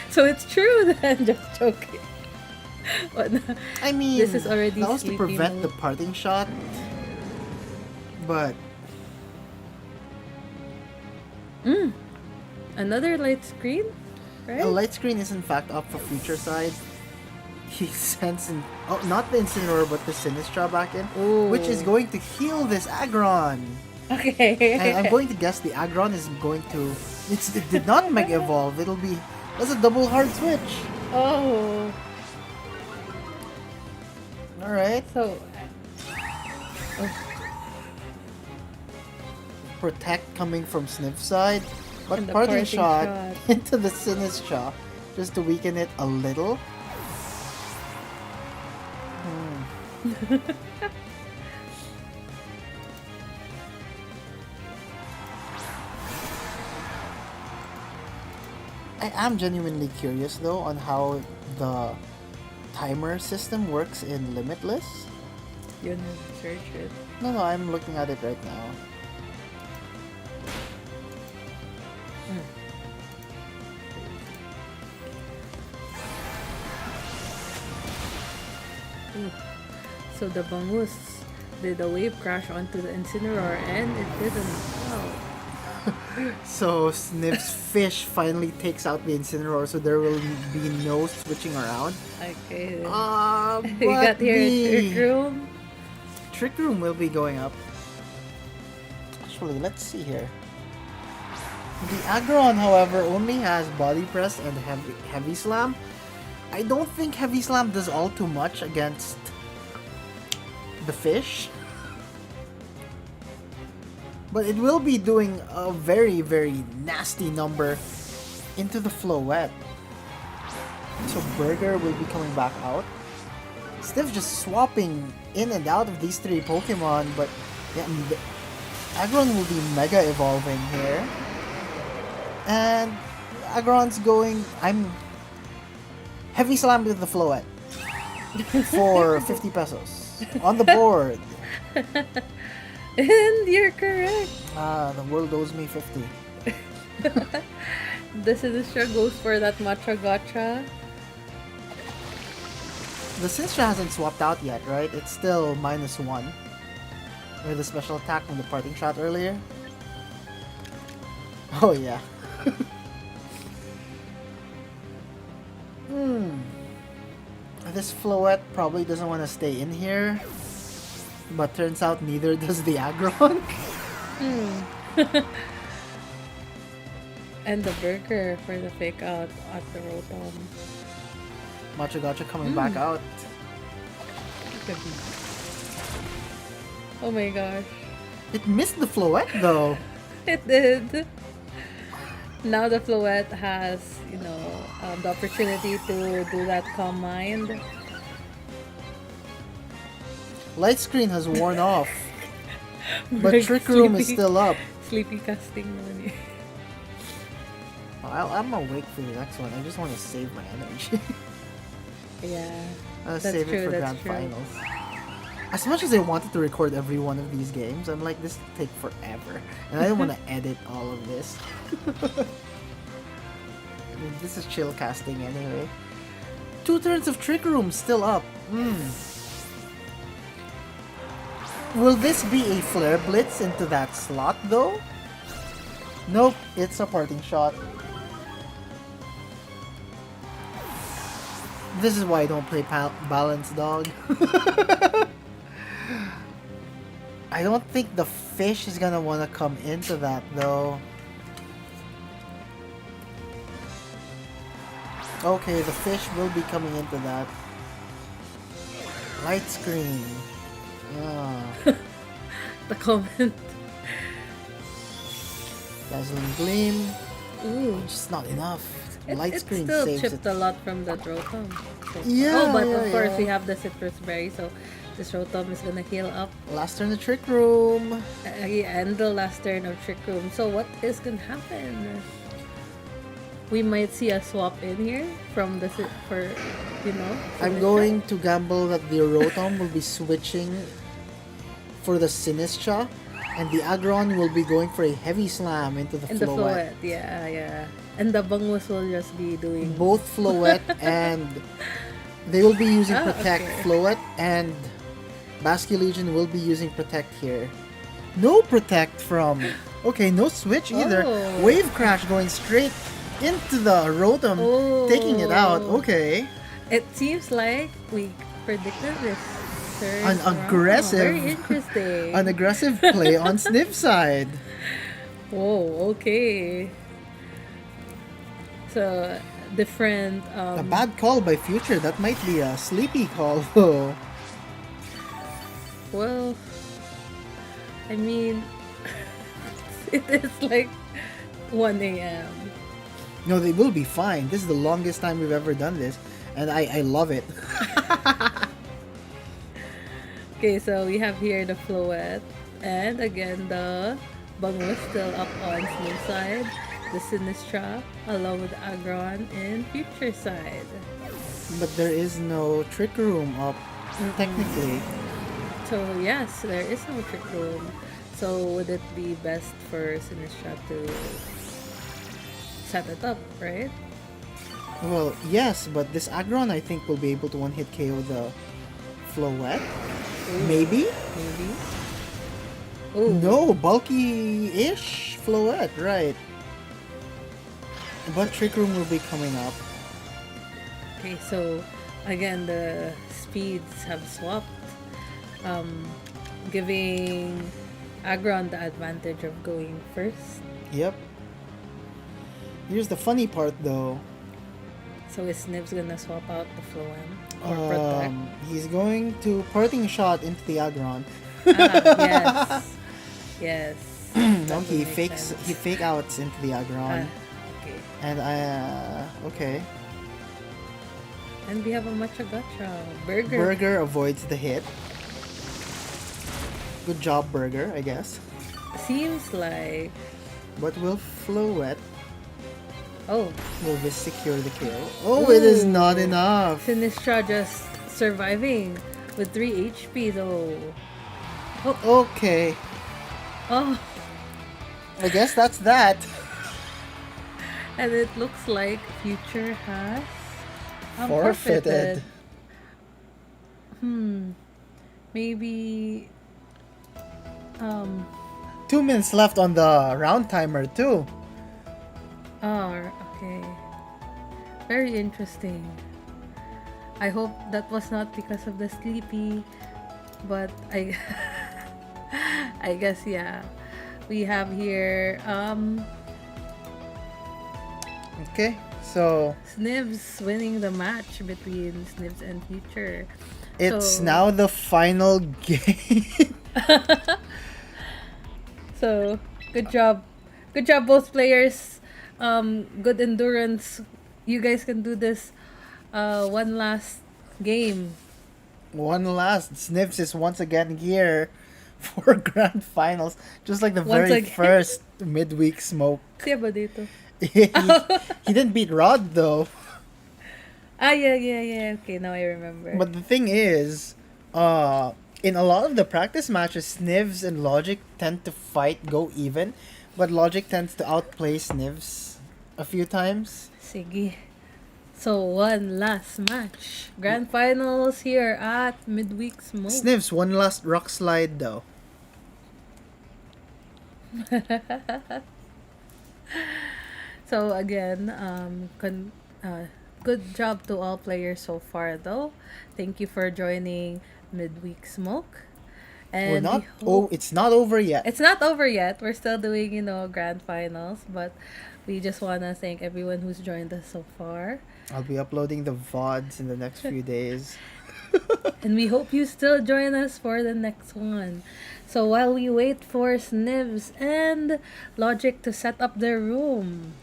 [SPEAKER 2] So it's true then, just joking. What the-
[SPEAKER 1] I mean,
[SPEAKER 2] This is already
[SPEAKER 1] that was to
[SPEAKER 2] sleepy
[SPEAKER 1] prevent
[SPEAKER 2] mode.
[SPEAKER 1] the parting shot. But
[SPEAKER 2] Another Light Screen? Right?
[SPEAKER 1] a Light Screen is in fact up for Future side. He sends in, not the Incineroar but the Sinistra back in, which is
[SPEAKER 2] Ooh.
[SPEAKER 1] going to heal this Aggron.
[SPEAKER 2] Okay.
[SPEAKER 1] And I'm going to guess the Aggron is going to. It did not Mega Evolve. That's a double hard switch.
[SPEAKER 2] Oh.
[SPEAKER 1] All right.
[SPEAKER 2] So, oh,
[SPEAKER 1] Protect coming from Sniff's side, but
[SPEAKER 2] and the
[SPEAKER 1] parting
[SPEAKER 2] parting
[SPEAKER 1] shot,
[SPEAKER 2] shot.
[SPEAKER 1] into the Sinistra just to weaken it a little. I am genuinely curious though on how the timer system works in Limitless.
[SPEAKER 2] You know, search it.
[SPEAKER 1] No, I'm looking at it right now.
[SPEAKER 2] Ooh. So the bangus did a wave crash onto the Incineroar and it didn't. Wow.
[SPEAKER 1] So Sniff's fish finally takes out the Incineroar, so there will be no switching around.
[SPEAKER 2] Okay.
[SPEAKER 1] But
[SPEAKER 2] We got here
[SPEAKER 1] the
[SPEAKER 2] Trick Room.
[SPEAKER 1] Trick Room will be going up. Actually, let's see here. The Aggron, however, only has Body Press and Heavy Slam. I don't think Heavy Slam does all too much against the fish. But it will be doing a very, very nasty number into the Floette. So Burger will be coming back out. Stiff just swapping in and out of these three Pokemon, but yeah, Aggron will be Mega Evolving here. And Aggron's going... Heavy Slam with the Floette. For 50 pesos. On the board.
[SPEAKER 2] And you're correct.
[SPEAKER 1] The world owes me 50.
[SPEAKER 2] The Sinistra goes for that Matcha Gotcha.
[SPEAKER 1] The Sinistra hasn't swapped out yet, right? It's still -1. With the special attack from the parting shot earlier. Oh yeah. This Floette probably doesn't want to stay in here. But turns out neither does the Aggron.
[SPEAKER 2] And the Burger for the fake out at the Rotom.
[SPEAKER 1] Matcha Gotcha coming back out.
[SPEAKER 2] Oh my gosh.
[SPEAKER 1] It missed the Floette though.
[SPEAKER 2] It did. Now the Floette has, the opportunity to do that Calm Mind.
[SPEAKER 1] Light Screen has worn off. But
[SPEAKER 2] Like
[SPEAKER 1] Trick Room is
[SPEAKER 2] sleepy-
[SPEAKER 1] still up.
[SPEAKER 2] Sleepy casting money.
[SPEAKER 1] I'm awake for the next one. I just want to save my energy.
[SPEAKER 2] Yeah.
[SPEAKER 1] I'll
[SPEAKER 2] That's
[SPEAKER 1] save it
[SPEAKER 2] true,
[SPEAKER 1] for
[SPEAKER 2] that's
[SPEAKER 1] Grand
[SPEAKER 2] true.
[SPEAKER 1] Finals. As much as I wanted to record every one of these games, I'm like, this will take forever. And I don't want to edit all of this. I mean, this is chill casting anyway. 2 turns of Trick Room still up. Will this be a Flare Blitz into that slot though? Nope, it's a parting shot. This is why I don't play Balance Dog. I don't think the fish is gonna wanna come into that though. Okay, the fish will be coming into that. Light Screen.
[SPEAKER 2] The comment.
[SPEAKER 1] Dazzling Gleam.
[SPEAKER 2] Ooh.
[SPEAKER 1] Just not enough.
[SPEAKER 2] It
[SPEAKER 1] Light Screen
[SPEAKER 2] still
[SPEAKER 1] saves
[SPEAKER 2] chipped
[SPEAKER 1] it.
[SPEAKER 2] a lot from the Rotom. So
[SPEAKER 1] Yeah,
[SPEAKER 2] oh, but
[SPEAKER 1] yeah,
[SPEAKER 2] of course
[SPEAKER 1] yeah.
[SPEAKER 2] we have the Citrus Berry, so this Rotom is gonna heal up.
[SPEAKER 1] Last turn the Trick Room.
[SPEAKER 2] And the last turn of Trick Room. So what is gonna happen? We might see a swap in here from the
[SPEAKER 1] I'm
[SPEAKER 2] Sinistra.
[SPEAKER 1] going to gamble that the Rotom will be switching for the Sinistra, and the Aggron will be going for a Heavy Slam into the
[SPEAKER 2] And the
[SPEAKER 1] Floette.
[SPEAKER 2] Floette, yeah. And the Bangus will just be doing
[SPEAKER 1] Both Floette and they will be using
[SPEAKER 2] Ah,
[SPEAKER 1] Protect.
[SPEAKER 2] okay.
[SPEAKER 1] Floette and Basculegion will be using Protect here. No Protect from... Okay, no switch either.
[SPEAKER 2] Oh.
[SPEAKER 1] Wave Crash going straight into the Rotom, taking it out.
[SPEAKER 2] Oh.
[SPEAKER 1] Okay.
[SPEAKER 2] It seems like we predicted this. Third
[SPEAKER 1] An
[SPEAKER 2] round.
[SPEAKER 1] aggressive-
[SPEAKER 2] Very interesting.
[SPEAKER 1] An aggressive play on Sniff side.
[SPEAKER 2] Whoa, okay. So, different...
[SPEAKER 1] A bad call by Future. That might be a sleepy call though.
[SPEAKER 2] Well, I mean, it is like 1 a.m.
[SPEAKER 1] No, they will be fine. This is the longest time we've ever done this, and I love it.
[SPEAKER 2] Okay, so we have here the Floette, and again the Bango still up on Smooth side, the Sinistra, along with Agron in Future side.
[SPEAKER 1] But there is no trick room up, technically.
[SPEAKER 2] So yes, there is no trick room. So would it be best for Sinistra to set it up, right?
[SPEAKER 1] Well, yes, but this Agron I think will be able to one-hit KO the Floette. Maybe?
[SPEAKER 2] Maybe. Oh
[SPEAKER 1] No, bulky-ish Floette, right. But Trick Room will be coming up.
[SPEAKER 2] Okay, so again the speeds have swapped, giving Agron the advantage of going first.
[SPEAKER 1] Yep. Here's the funny part though.
[SPEAKER 2] So is Nibs gonna swap out the Floem or protect?
[SPEAKER 1] He's going to parting shot into the Agron.
[SPEAKER 2] Yes. Yes.
[SPEAKER 1] No,
[SPEAKER 2] That
[SPEAKER 1] he
[SPEAKER 2] would make
[SPEAKER 1] fakes
[SPEAKER 2] sense.
[SPEAKER 1] he fake outs into the Agron.
[SPEAKER 2] Okay.
[SPEAKER 1] And okay.
[SPEAKER 2] And we have a matcha gotcha. Burger.
[SPEAKER 1] Burger avoids the hit. Good job, Burger, I guess.
[SPEAKER 2] Seems like.
[SPEAKER 1] But will Floette
[SPEAKER 2] Oh,
[SPEAKER 1] will this secure the kill? Oh, it is not
[SPEAKER 2] Ooh.
[SPEAKER 1] enough.
[SPEAKER 2] Sinistra just surviving with 3 HP though.
[SPEAKER 1] Okay,
[SPEAKER 2] Oh,
[SPEAKER 1] I guess that's that.
[SPEAKER 2] and it looks like Future has
[SPEAKER 1] Forfeited.
[SPEAKER 2] Maybe
[SPEAKER 1] 2 minutes left on the round timer too.
[SPEAKER 2] Oh, okay. Very interesting. I hope that was not because of the sleepy, but I I guess yeah. We have here
[SPEAKER 1] Okay, so
[SPEAKER 2] Snivs winning the match between Snivs and Future.
[SPEAKER 1] it's
[SPEAKER 2] So-
[SPEAKER 1] now the final game.
[SPEAKER 2] So, good job. Good job both players. Good endurance. You guys can do this one last game.
[SPEAKER 1] One last. Snips is once again here for grand finals, just like the
[SPEAKER 2] Once
[SPEAKER 1] very
[SPEAKER 2] again.
[SPEAKER 1] first midweek smoke.
[SPEAKER 2] Siya ba dito?
[SPEAKER 1] He didn't beat Rod though.
[SPEAKER 2] Ah, yeah. Okay, now I remember.
[SPEAKER 1] But the thing is, in a lot of the practice matches, Snivs and Logic tend to fight, go even, but Logic tends to outplay Snivs a few times.
[SPEAKER 2] Sige. So, one last match. Grand finals here at Midweek Smoke.
[SPEAKER 1] Snivs, one last rock slide though.
[SPEAKER 2] So, again, good job to all players so far, though. Thank you for joining Midweek Smoke. And
[SPEAKER 1] We're not.
[SPEAKER 2] we
[SPEAKER 1] Oh,
[SPEAKER 2] hope-
[SPEAKER 1] it's not over yet.
[SPEAKER 2] It's not over yet. We're still doing, grand finals, but we just want to thank everyone who's joined us so far.
[SPEAKER 1] I'll be uploading the VODs in the next few days.
[SPEAKER 2] And we hope you still join us for the next one. So while we wait for Snivs and Logic to set up their room.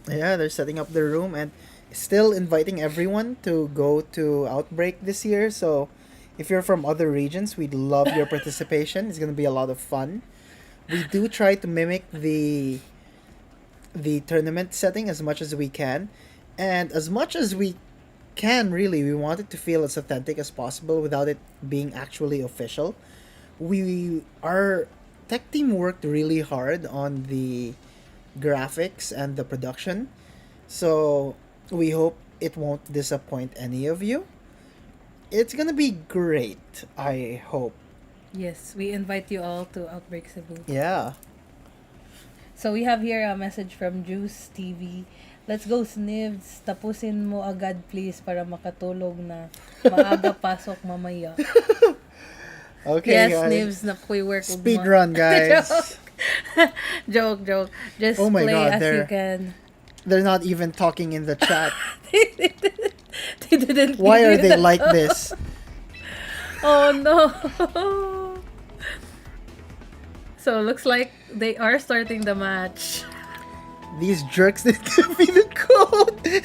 [SPEAKER 1] Yeah, they're setting up their room and still inviting everyone to go to Outbreak this year. So if you're from other regions, we'd love your participation. It's gonna be a lot of fun. We do try to mimic the tournament setting as much as we can, and as much as we can, really, we want it to feel as authentic as possible without it being actually official. Our tech team worked really hard on the graphics and the production, so we hope it won't disappoint any of you. It's gonna be great, I hope.
[SPEAKER 2] Yes, we invite you all to Outbreak Cebu.
[SPEAKER 1] Yeah.
[SPEAKER 2] So we have here a message from Juice TV. Let's go, Snivs. Tapusin mo agad, please, para makatulog na. Maaga pasok mamaya.
[SPEAKER 1] Okay,
[SPEAKER 2] Yes,
[SPEAKER 1] guys.
[SPEAKER 2] Snivs, work.
[SPEAKER 1] Speed run, guys.
[SPEAKER 2] Joke. Just
[SPEAKER 1] Oh my
[SPEAKER 2] play
[SPEAKER 1] God,
[SPEAKER 2] as you
[SPEAKER 1] they're-
[SPEAKER 2] can.
[SPEAKER 1] They're not even talking in the chat.
[SPEAKER 2] They didn't
[SPEAKER 1] Why
[SPEAKER 2] give
[SPEAKER 1] are
[SPEAKER 2] you
[SPEAKER 1] they
[SPEAKER 2] the-
[SPEAKER 1] like this?
[SPEAKER 2] Oh no. So looks like they are starting the match.
[SPEAKER 1] These jerks didn't give me the code.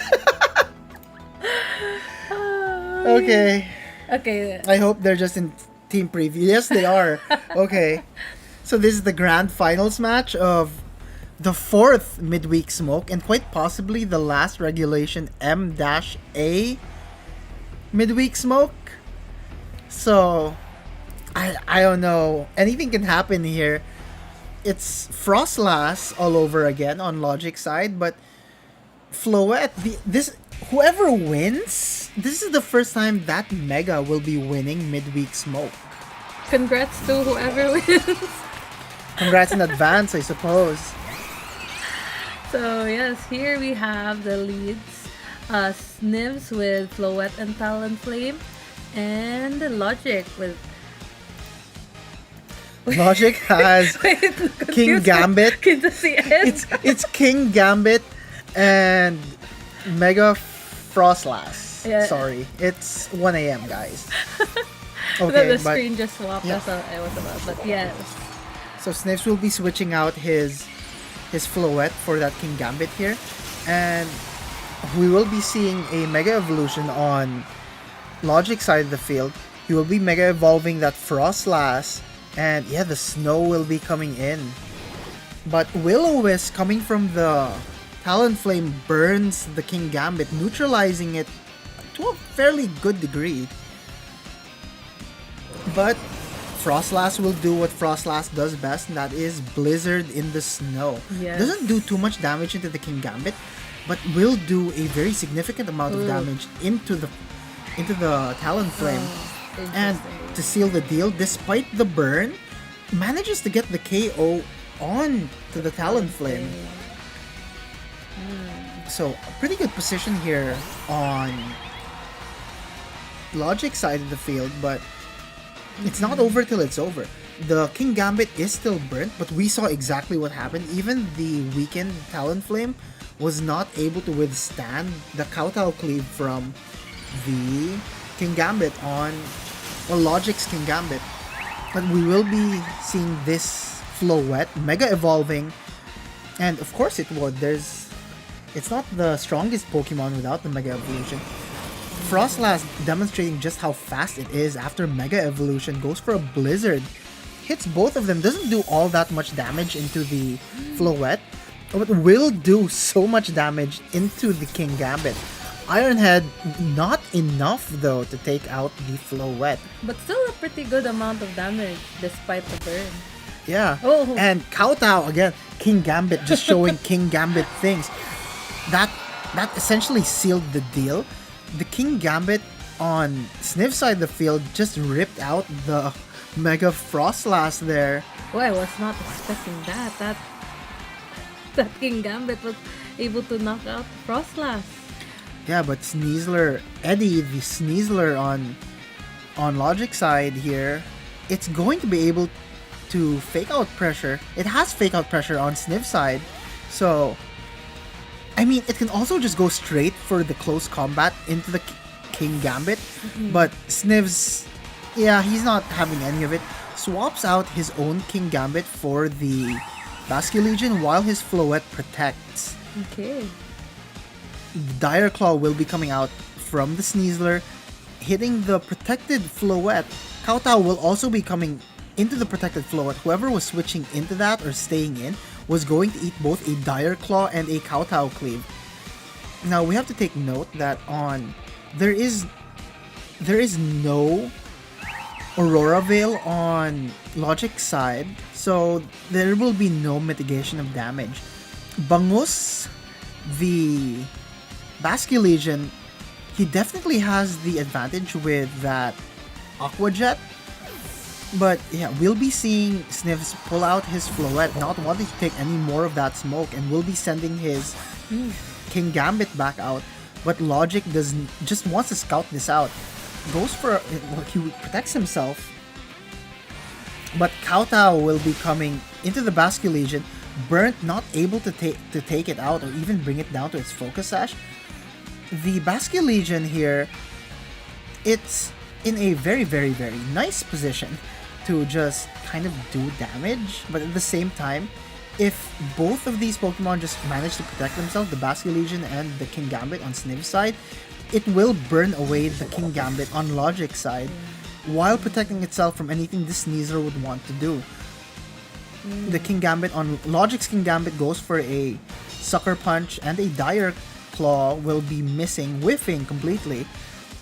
[SPEAKER 1] Okay.
[SPEAKER 2] Okay.
[SPEAKER 1] I hope they're just in team preview. Yes, they are. Okay. So this is the grand finals match of the fourth midweek smoke and quite possibly the last regulation M-A midweek smoke. So I don't know. Anything can happen here. It's Frostlass all over again on Logic side, but Floette, this whoever wins, this is the first time that Mega will be winning midweek smoke.
[SPEAKER 2] Congrats to whoever wins.
[SPEAKER 1] Congrats in advance, I suppose.
[SPEAKER 2] So yes, here we have the leads. Snivs with Floette and Talonflame, and Logic with
[SPEAKER 1] Logic has
[SPEAKER 2] Wait, look,
[SPEAKER 1] King Gambit.
[SPEAKER 2] Can you see it?
[SPEAKER 1] It's King Gambit and Mega Frostlass.
[SPEAKER 2] Yeah.
[SPEAKER 1] Sorry, it's 1 a.m. guys.
[SPEAKER 2] the
[SPEAKER 1] Okay, but
[SPEAKER 2] screen just swapped.
[SPEAKER 1] yeah.
[SPEAKER 2] That's what I was about. But yes.
[SPEAKER 1] so Snips will be switching out his Floette for that King Gambit here, and we will be seeing a Mega Evolution on Logic side of the field. He will be Mega Evolving that Frostlass, and yeah, the snow will be coming in. But Will-O-Wisp coming from the Talonflame burns the King Gambit, neutralizing it to a fairly good degree. But Frostlass will do what Frostlass does best, and that is Blizzard in the snow.
[SPEAKER 2] Yes.
[SPEAKER 1] Doesn't do too much damage into the King Gambit, but will do a very significant amount of damage into the Talonflame. And to seal the deal, despite the burn, manages to get the KO on to the Talonflame. So, a pretty good position here on Logic side of the field, but it's not over till it's over. The King Gambit is still burnt, but we saw exactly what happened. Even the weakened Talonflame was not able to withstand the Kowtow cleave from the King Gambit on Logic's King Gambit. But we will be seeing this Floette Mega Evolving, and of course it would. It's not the strongest Pokemon without the Mega Evolution. Frostlass demonstrating just how fast it is after Mega Evolution, goes for a Blizzard, hits both of them, doesn't do all that much damage into the Floette, but will do so much damage into the King Gambit. Ironhead, not enough though to take out the Floette.
[SPEAKER 2] But still a pretty good amount of damage despite the burn.
[SPEAKER 1] Yeah.
[SPEAKER 2] Oh.
[SPEAKER 1] And Kowtow again, King Gambit just showing King Gambit things. That essentially sealed the deal. The King Gambit on Sniff side of the field just ripped out the Mega Frostlass there.
[SPEAKER 2] Oh, I was not expecting that. That King Gambit was able to knock out Frostlass.
[SPEAKER 1] Yeah, but Sneasler, Eddie, the Sneasler on Logic side here, it's going to be able to fake out pressure. It has fake out pressure on Sniff side, so I mean, it can also just go straight for the close combat into the King Gambit, but Snivs, yeah, he's not having any of it. Swaps out his own King Gambit for the Basculegion while his Floette protects.
[SPEAKER 2] Okay.
[SPEAKER 1] Dire Claw will be coming out from the Sneasler, hitting the protected Floette. Kowtow will also be coming into the protected Floette. Whoever was switching into that or staying in was going to eat both a Dire Claw and a Kowtow Cleave. Now we have to take note that there is no Aurora Veil on Logic side, so there will be no mitigation of damage. Bangus, the Basculegion, he definitely has the advantage with that Aqua Jet. But yeah, we'll be seeing Sniffs pull out his Floette, not wanting to take any more of that smoke, and we'll be sending his King Gambit back out. But Logic just wants to scout this out. Goes for he protects himself. But Kowtow will be coming into the Basculegion, burnt, not able to take it out or even bring it down to its Focus Sash. The Basculegion here, it's in a very, very, very nice position to just kind of do damage. But at the same time, if both of these Pokemon just manage to protect themselves, the Basculegion and the Kingambit on Sniv's side, it will burn away the Kingambit on Logic's side while protecting itself from anything the Sneasler would want to do. The Kingambit on Logic's Kingambit goes for a Sucker Punch, and a Dire Claw will be missing, whiffing completely.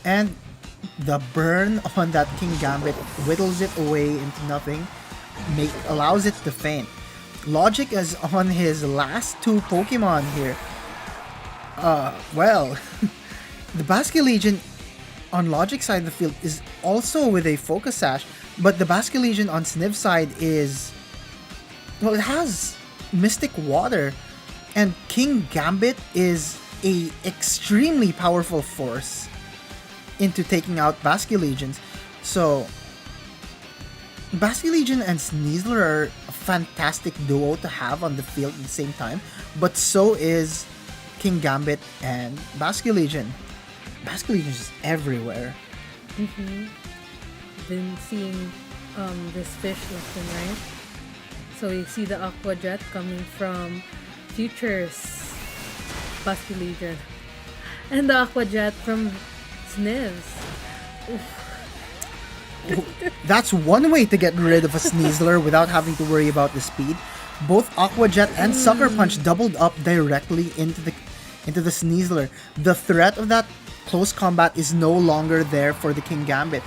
[SPEAKER 1] And the burn on that Kingambit whittles it away into nothing, allows it to faint. Logic is on his last two Pokemon here. Well, the Basculegion on Logic's side of the field is also with a Focus Sash, but the Basculegion on Sniv's side is... well, it has Mystic Water, and Kingambit is a extremely powerful force into taking out Basculegions. So, Basculegion and Sneasler are a fantastic duo to have on the field at the same time, but so is Kingambit and Basculegion. Basculegion is everywhere.
[SPEAKER 2] Been seeing this fish left and right. So you see the Aqua Jet coming from Future's Basculegion. And the Aqua Jet from Sniv's.
[SPEAKER 1] That's one way to get rid of a Sneasler without having to worry about the speed. Both Aqua Jet and Sucker Punch doubled up directly into the Sneasler. The threat of that close combat is no longer there for the Kingambit.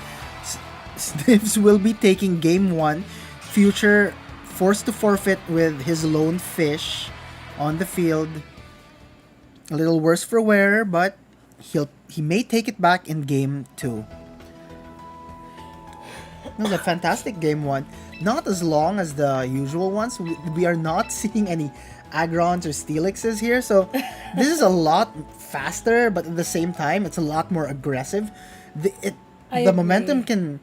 [SPEAKER 1] Snivs will be taking game 1. Future forced to forfeit with his lone fish on the field. A little worse for wear, but he may take it back in game 2. It was a fantastic game 1. Not as long as the usual ones. We are not seeing any Agrons or Steelixes here, so this is a lot faster, but at the same time, it's a lot more aggressive. The momentum can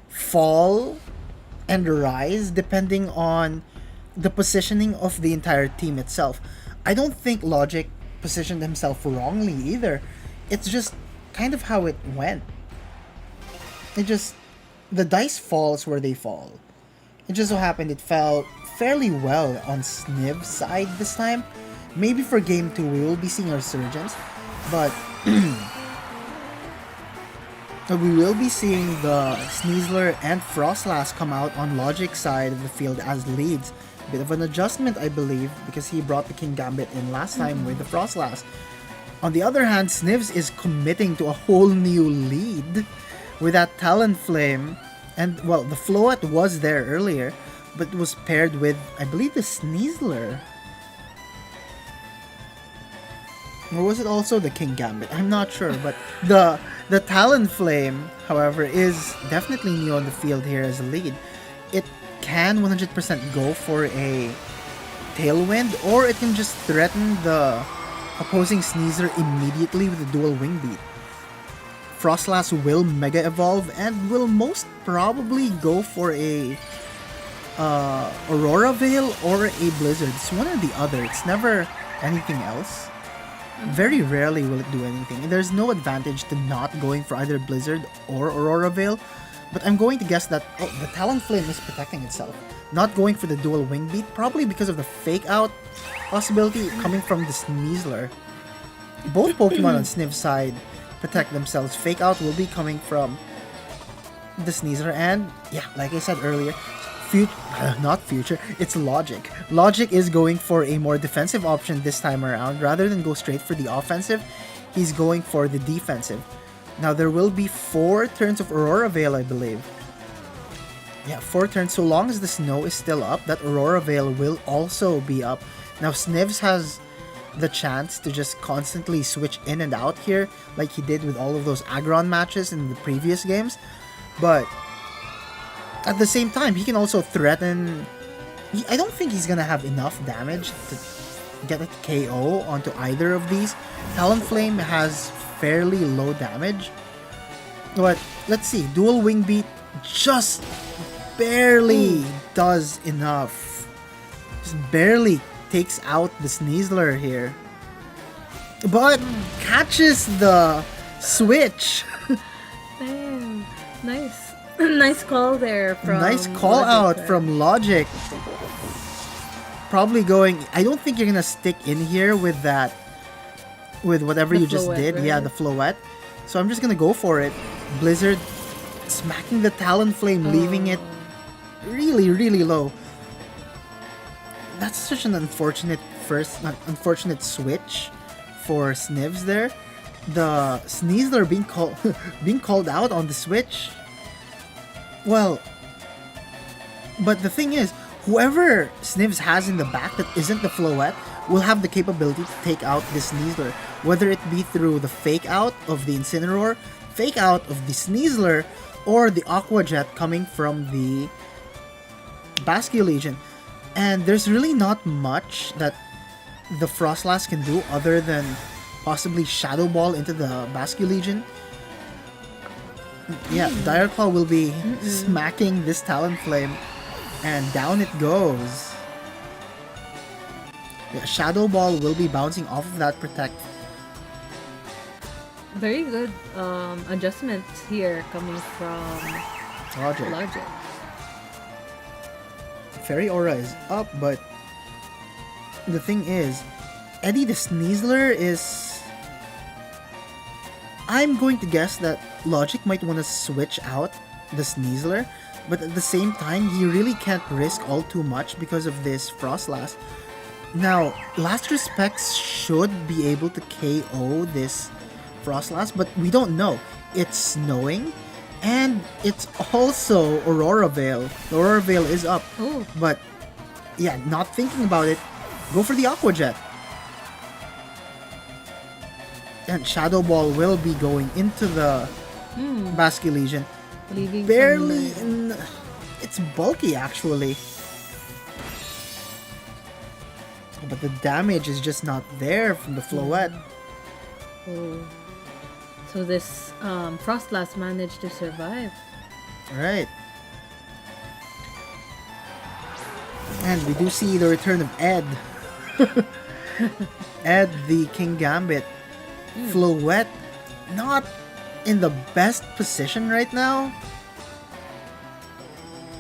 [SPEAKER 1] fall and rise depending on the positioning of the entire team itself. I don't think Logic positioned himself wrongly either. It's just kind of how it went. The dice falls where they fall. It just so happened it fell fairly well on Sniv's side this time. Maybe for game 2 we will be seeing a resurgence, but we will be seeing the Sneasler and Frostlass come out on Logic's side of the field as leads. Bit of an adjustment, I believe, because he brought the Kingambit in last time with the Frostlass. On the other hand, Snivs is committing to a whole new lead with that Talonflame. And, well, the Float was there earlier, but it was paired with, I believe, the Sneasler. Or was it also the Kingambit? I'm not sure, but the Talonflame, however, is definitely new on the field here as a lead. It can 100% go for a Tailwind, or it can just threaten the opposing Sneasler immediately with a dual Wing Beat. Frostlass will Mega Evolve and will most probably go for a Aurora Veil or a Blizzard. It's one or the other. It's never anything else. Very rarely will it do anything. There's no advantage to not going for either Blizzard or Aurora Veil. But I'm going to guess that the Talonflame is protecting itself. Not going for the dual Wing Beat, probably because of the Fake Out possibility coming from the Sneasler. Both Pokemon on Sniv's side protect themselves. Fake Out will be coming from the Sneasler, and yeah, like I said earlier, not Future, it's Logic. Logic is going for a more defensive option this time around. Rather than go straight for the offensive, he's going for the defensive. Now there will be 4 turns of Aurora Veil, I believe. Yeah, 4 turns. So long as the snow is still up, that Aurora Veil will also be up. Now Snivs has the chance to just constantly switch in and out here, like he did with all of those Aggron matches in the previous games. But at the same time, he can also threaten... I don't think he's gonna have enough damage to get a KO onto either of these. Talonflame has fairly low damage. But let's see, Dual Wing Beat just barely does enough. Just barely takes out the Sneasler here. But catches the switch.
[SPEAKER 2] Damn. Nice call there from
[SPEAKER 1] Nice call
[SPEAKER 2] Logic
[SPEAKER 1] out
[SPEAKER 2] there.
[SPEAKER 1] from Logic. Probably going. I don't think you're gonna stick in here with that, with whatever
[SPEAKER 2] The
[SPEAKER 1] you just
[SPEAKER 2] Floette,
[SPEAKER 1] did. Yeah,
[SPEAKER 2] right?
[SPEAKER 1] the Floette. So I'm just gonna go for it. Blizzard smacking the Talonflame, leaving it really, really low. That's such an unfortunate switch for Snivs there. The Sneasler being called being called out on the switch. Well, but the thing is, whoever Snivs has in the back that isn't the Floette will have the capability to take out this Sneasler, whether it be through the fake out of the Incineroar, fake out of the Sneasler, or the Aqua Jet coming from the Basque Legion. And there's really not much that the Frostlass can do other than possibly Shadow Ball into the Basque Legion. Yeah, Dire Claw will be smacking this Talonflame, and down it goes. Yeah, Shadow Ball will be bouncing off of that Protect.
[SPEAKER 2] Very good adjustments here coming from
[SPEAKER 1] Logic.
[SPEAKER 2] Logic.
[SPEAKER 1] Fairy Aura is up, but the thing is, Eddie the Sneasler is. I'm going to guess that Logic might want to switch out the Sneasler, but at the same time, he really can't risk all too much because of this Frostlass. Now, Last Respects should be able to KO this Frostlass, but we don't know. It's snowing, and it's also Aurora Veil. The Aurora Veil is up,
[SPEAKER 2] Oh,
[SPEAKER 1] but yeah, not thinking about it, go for the Aqua Jet. And Shadow Ball will be going into the Basque Legion.
[SPEAKER 2] leaving
[SPEAKER 1] Barely
[SPEAKER 2] some
[SPEAKER 1] in. It's bulky actually. But the damage is just not there from the Floette.
[SPEAKER 2] Oh. So this Frostlass managed to survive.
[SPEAKER 1] Right. And we do see the return of Ed. Ed the King Gambit. Floette not in the best position right now.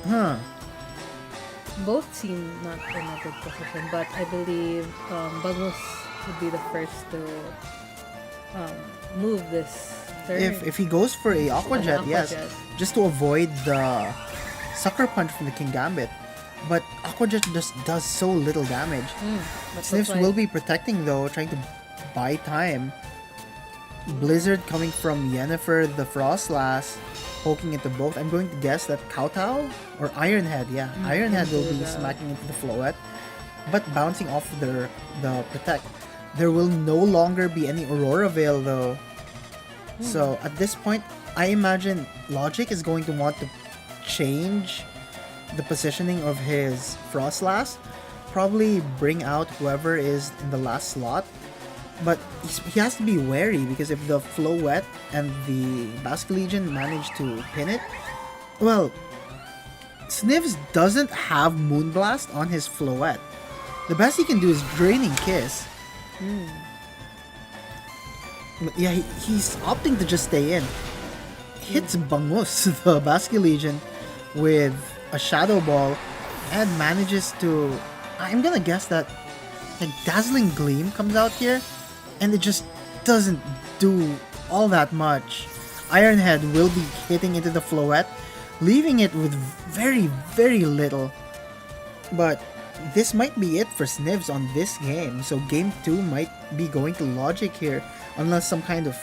[SPEAKER 1] Huh.
[SPEAKER 2] Both seem not in a good position, but I believe Bagos would be the first to move this turn.
[SPEAKER 1] If he goes for a Aqua
[SPEAKER 2] An
[SPEAKER 1] Jet,
[SPEAKER 2] Aqua
[SPEAKER 1] yes.
[SPEAKER 2] Jet.
[SPEAKER 1] Just to avoid the Sucker Punch from the King Gambit. But Aqua Jet just does so little damage.
[SPEAKER 2] But
[SPEAKER 1] Sniffs
[SPEAKER 2] looks
[SPEAKER 1] will
[SPEAKER 2] like-
[SPEAKER 1] be protecting though, trying to buy time. Blizzard coming from Yennefer the Frostlass, poking into both. I'm going to guess that Kowtow or Ironhead, yeah. Ironhead will be
[SPEAKER 2] the-
[SPEAKER 1] smacking into the Floette, but bouncing off the Protect. There will no longer be any Aurora Veil though. So at this point, I imagine Logic is going to want to change the positioning of his Frostlass. Probably bring out whoever is in the last slot. But he has to be wary because if the Floette and the Basque Legion manage to pin it, well, Snivs doesn't have Moonblast on his Floette. The best he can do is Draining Kiss. But yeah, he's opting to just stay in. Hits Bangus, the Basque Legion, with a Shadow Ball and manages to. I'm gonna guess that a Dazzling Gleam comes out here and it just doesn't do all that much. Ironhead will be hitting into the Floette, leaving it with very, very little. But this might be it for Snivs on this game. So game 2 might be going to Logic here, unless some kind of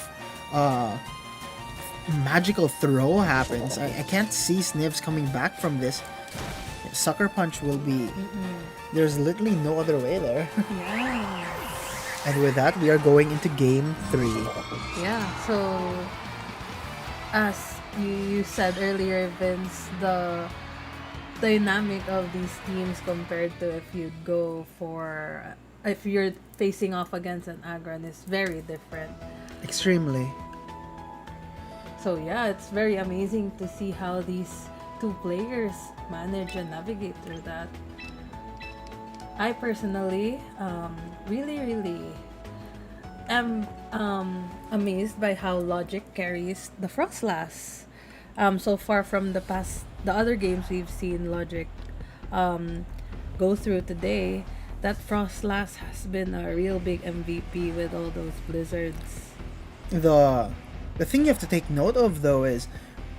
[SPEAKER 1] magical throw happens. I can't see Snivs coming back from this. Sucker Punch will be... There's literally no other way there.
[SPEAKER 2] Yeah.
[SPEAKER 1] And with that, we are going into game 3.
[SPEAKER 2] Yeah, so as you said earlier, Vince, the dynamic of these teams compared to if you're facing off against an Agron is very different.
[SPEAKER 1] Extremely.
[SPEAKER 2] So yeah, it's very amazing to see how these two players manage and navigate through that. I personally really am amazed by how Logic carries the Frostlass. So far from the other games we've seen Logic um, go through today, that Frostlass has been a real big MVP with all those blizzards.
[SPEAKER 1] The the thing you have to take note of though is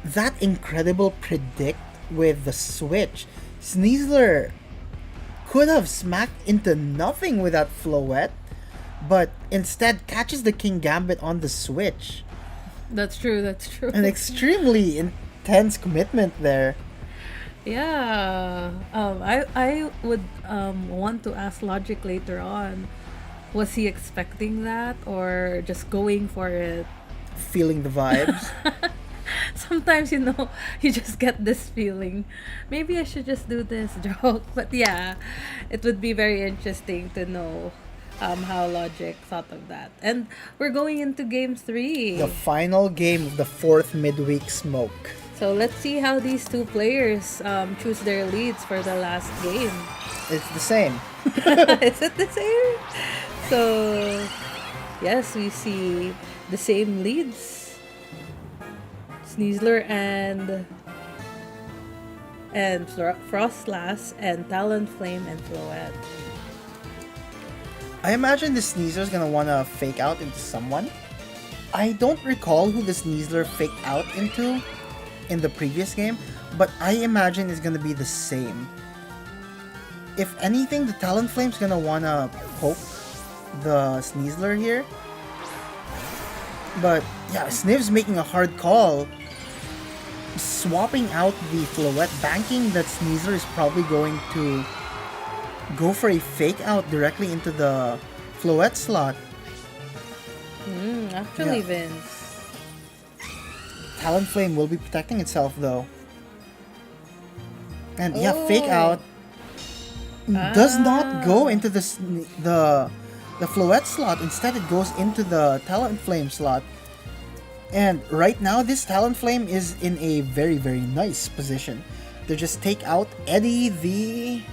[SPEAKER 1] that incredible predict with the switch. Sneasler could have smacked into nothing with that Floette, but instead catches the King Gambit on the switch.
[SPEAKER 2] That's true. That's true.
[SPEAKER 1] An extremely intense commitment there.
[SPEAKER 2] Yeah. I would want to ask Logic later on. Was he expecting that or just going for it?
[SPEAKER 1] Feeling the vibes.
[SPEAKER 2] Sometimes you just get this feeling. Maybe I should just do this joke. But yeah, it would be very interesting to know how Logic thought of that. And we're going into game three.
[SPEAKER 1] The final game of the fourth midweek smoke.
[SPEAKER 2] So let's see how these two players choose their leads for the last game.
[SPEAKER 1] It's the same.
[SPEAKER 2] Is it the same? So, yes, we see the same leads. Sneasler and Frostlass and Talonflame and Floette.
[SPEAKER 1] I imagine the Sneaser's gonna wanna fake out into someone. I don't recall who the Sneasler faked out into in the previous game, but I imagine it's gonna be the same. If anything, the Talonflame's gonna wanna poke the Sneasler here. But yeah, Sniv's making a hard call. Swapping out the Floette, banking that Sneasler is probably going to go for a fake out directly into the Floette slot.
[SPEAKER 2] Actually,
[SPEAKER 1] Yeah.
[SPEAKER 2] Vince.
[SPEAKER 1] Talonflame will be protecting itself though. And yeah, fake
[SPEAKER 2] Oh.
[SPEAKER 1] out does not go into the Floette slot. Instead, it goes into the Talonflame slot. And right now, this Talonflame is in a very, very nice position to just take out Eddie the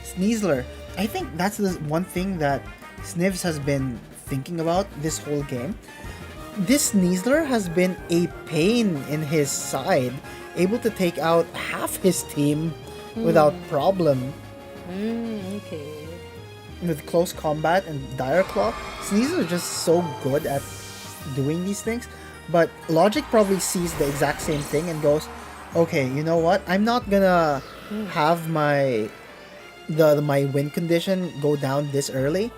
[SPEAKER 1] Sneasler. I think that's the one thing that Snivs has been thinking about this whole game. This Sneasler has been a pain in his side, able to take out half his team without problem.
[SPEAKER 2] Okay.
[SPEAKER 1] With close combat and Dire Claw, Sneasler is just so good at doing these things. But Logic probably sees the exact same thing and goes, okay, you know what? I'm not gonna have my win condition go down this early,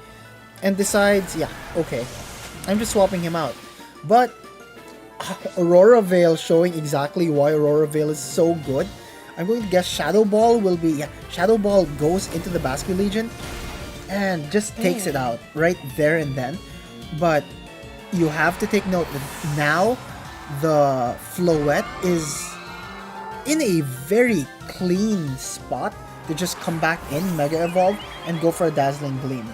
[SPEAKER 1] and decides, yeah, okay, I'm just swapping him out. But Aurora Veil showing exactly why Aurora Veil is so good. I'm going to guess Shadow Ball will be, yeah, Shadow Ball goes into the Basque Legion and just takes it out right there and then. But you have to take note that now the Floette is in a very clean spot to just come back in, Mega Evolve, and go for a Dazzling Gleam.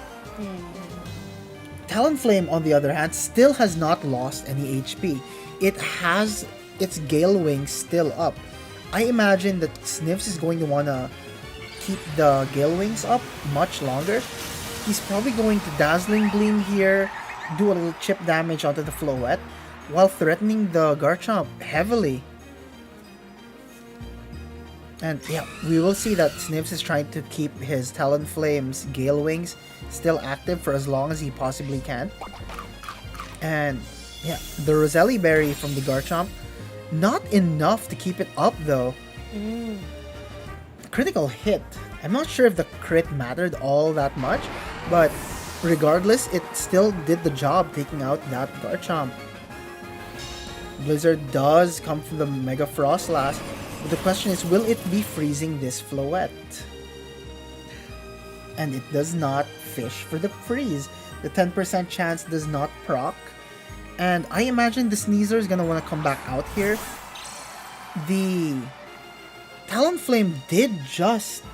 [SPEAKER 1] Talonflame, on the other hand, still has not lost any HP. It has its Gale Wings still up. I imagine that Snivs is going to want to keep the Gale Wings up much longer. He's probably going to Dazzling Gleam here, do a little chip damage onto the Floette, while threatening the Garchomp heavily. And yeah, we will see that Snivs is trying to keep his Talonflame's Gale Wings still active for as long as he possibly can. And yeah, the Roselli Berry from the Garchomp, not enough to keep it up though. Critical hit. I'm not sure if the crit mattered all that much, but regardless, it still did the job taking out that Garchomp. Blizzard does come from the Mega Frostlass, but the question is, will it be freezing this Floette? And it does not fish for the freeze. The 10% chance does not proc. And I imagine the Sneasler is gonna want to come back out here. The Talonflame did just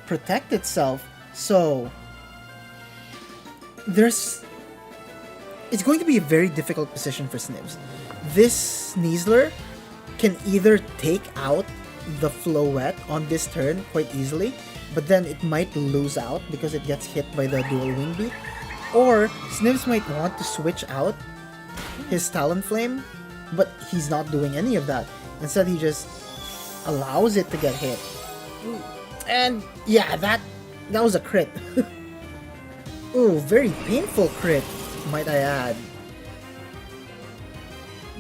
[SPEAKER 1] protect itself, so it's going to be a very difficult position for Snivs. This Sneasler can either take out the Floette on this turn quite easily, but then it might lose out because it gets hit by the dual wing beat, or Snivs might want to switch out his Talonflame, but he's not doing any of that. Instead, he just allows it to get hit.
[SPEAKER 2] Ooh.
[SPEAKER 1] And yeah, that was a crit. Ooh, very painful crit, might I add.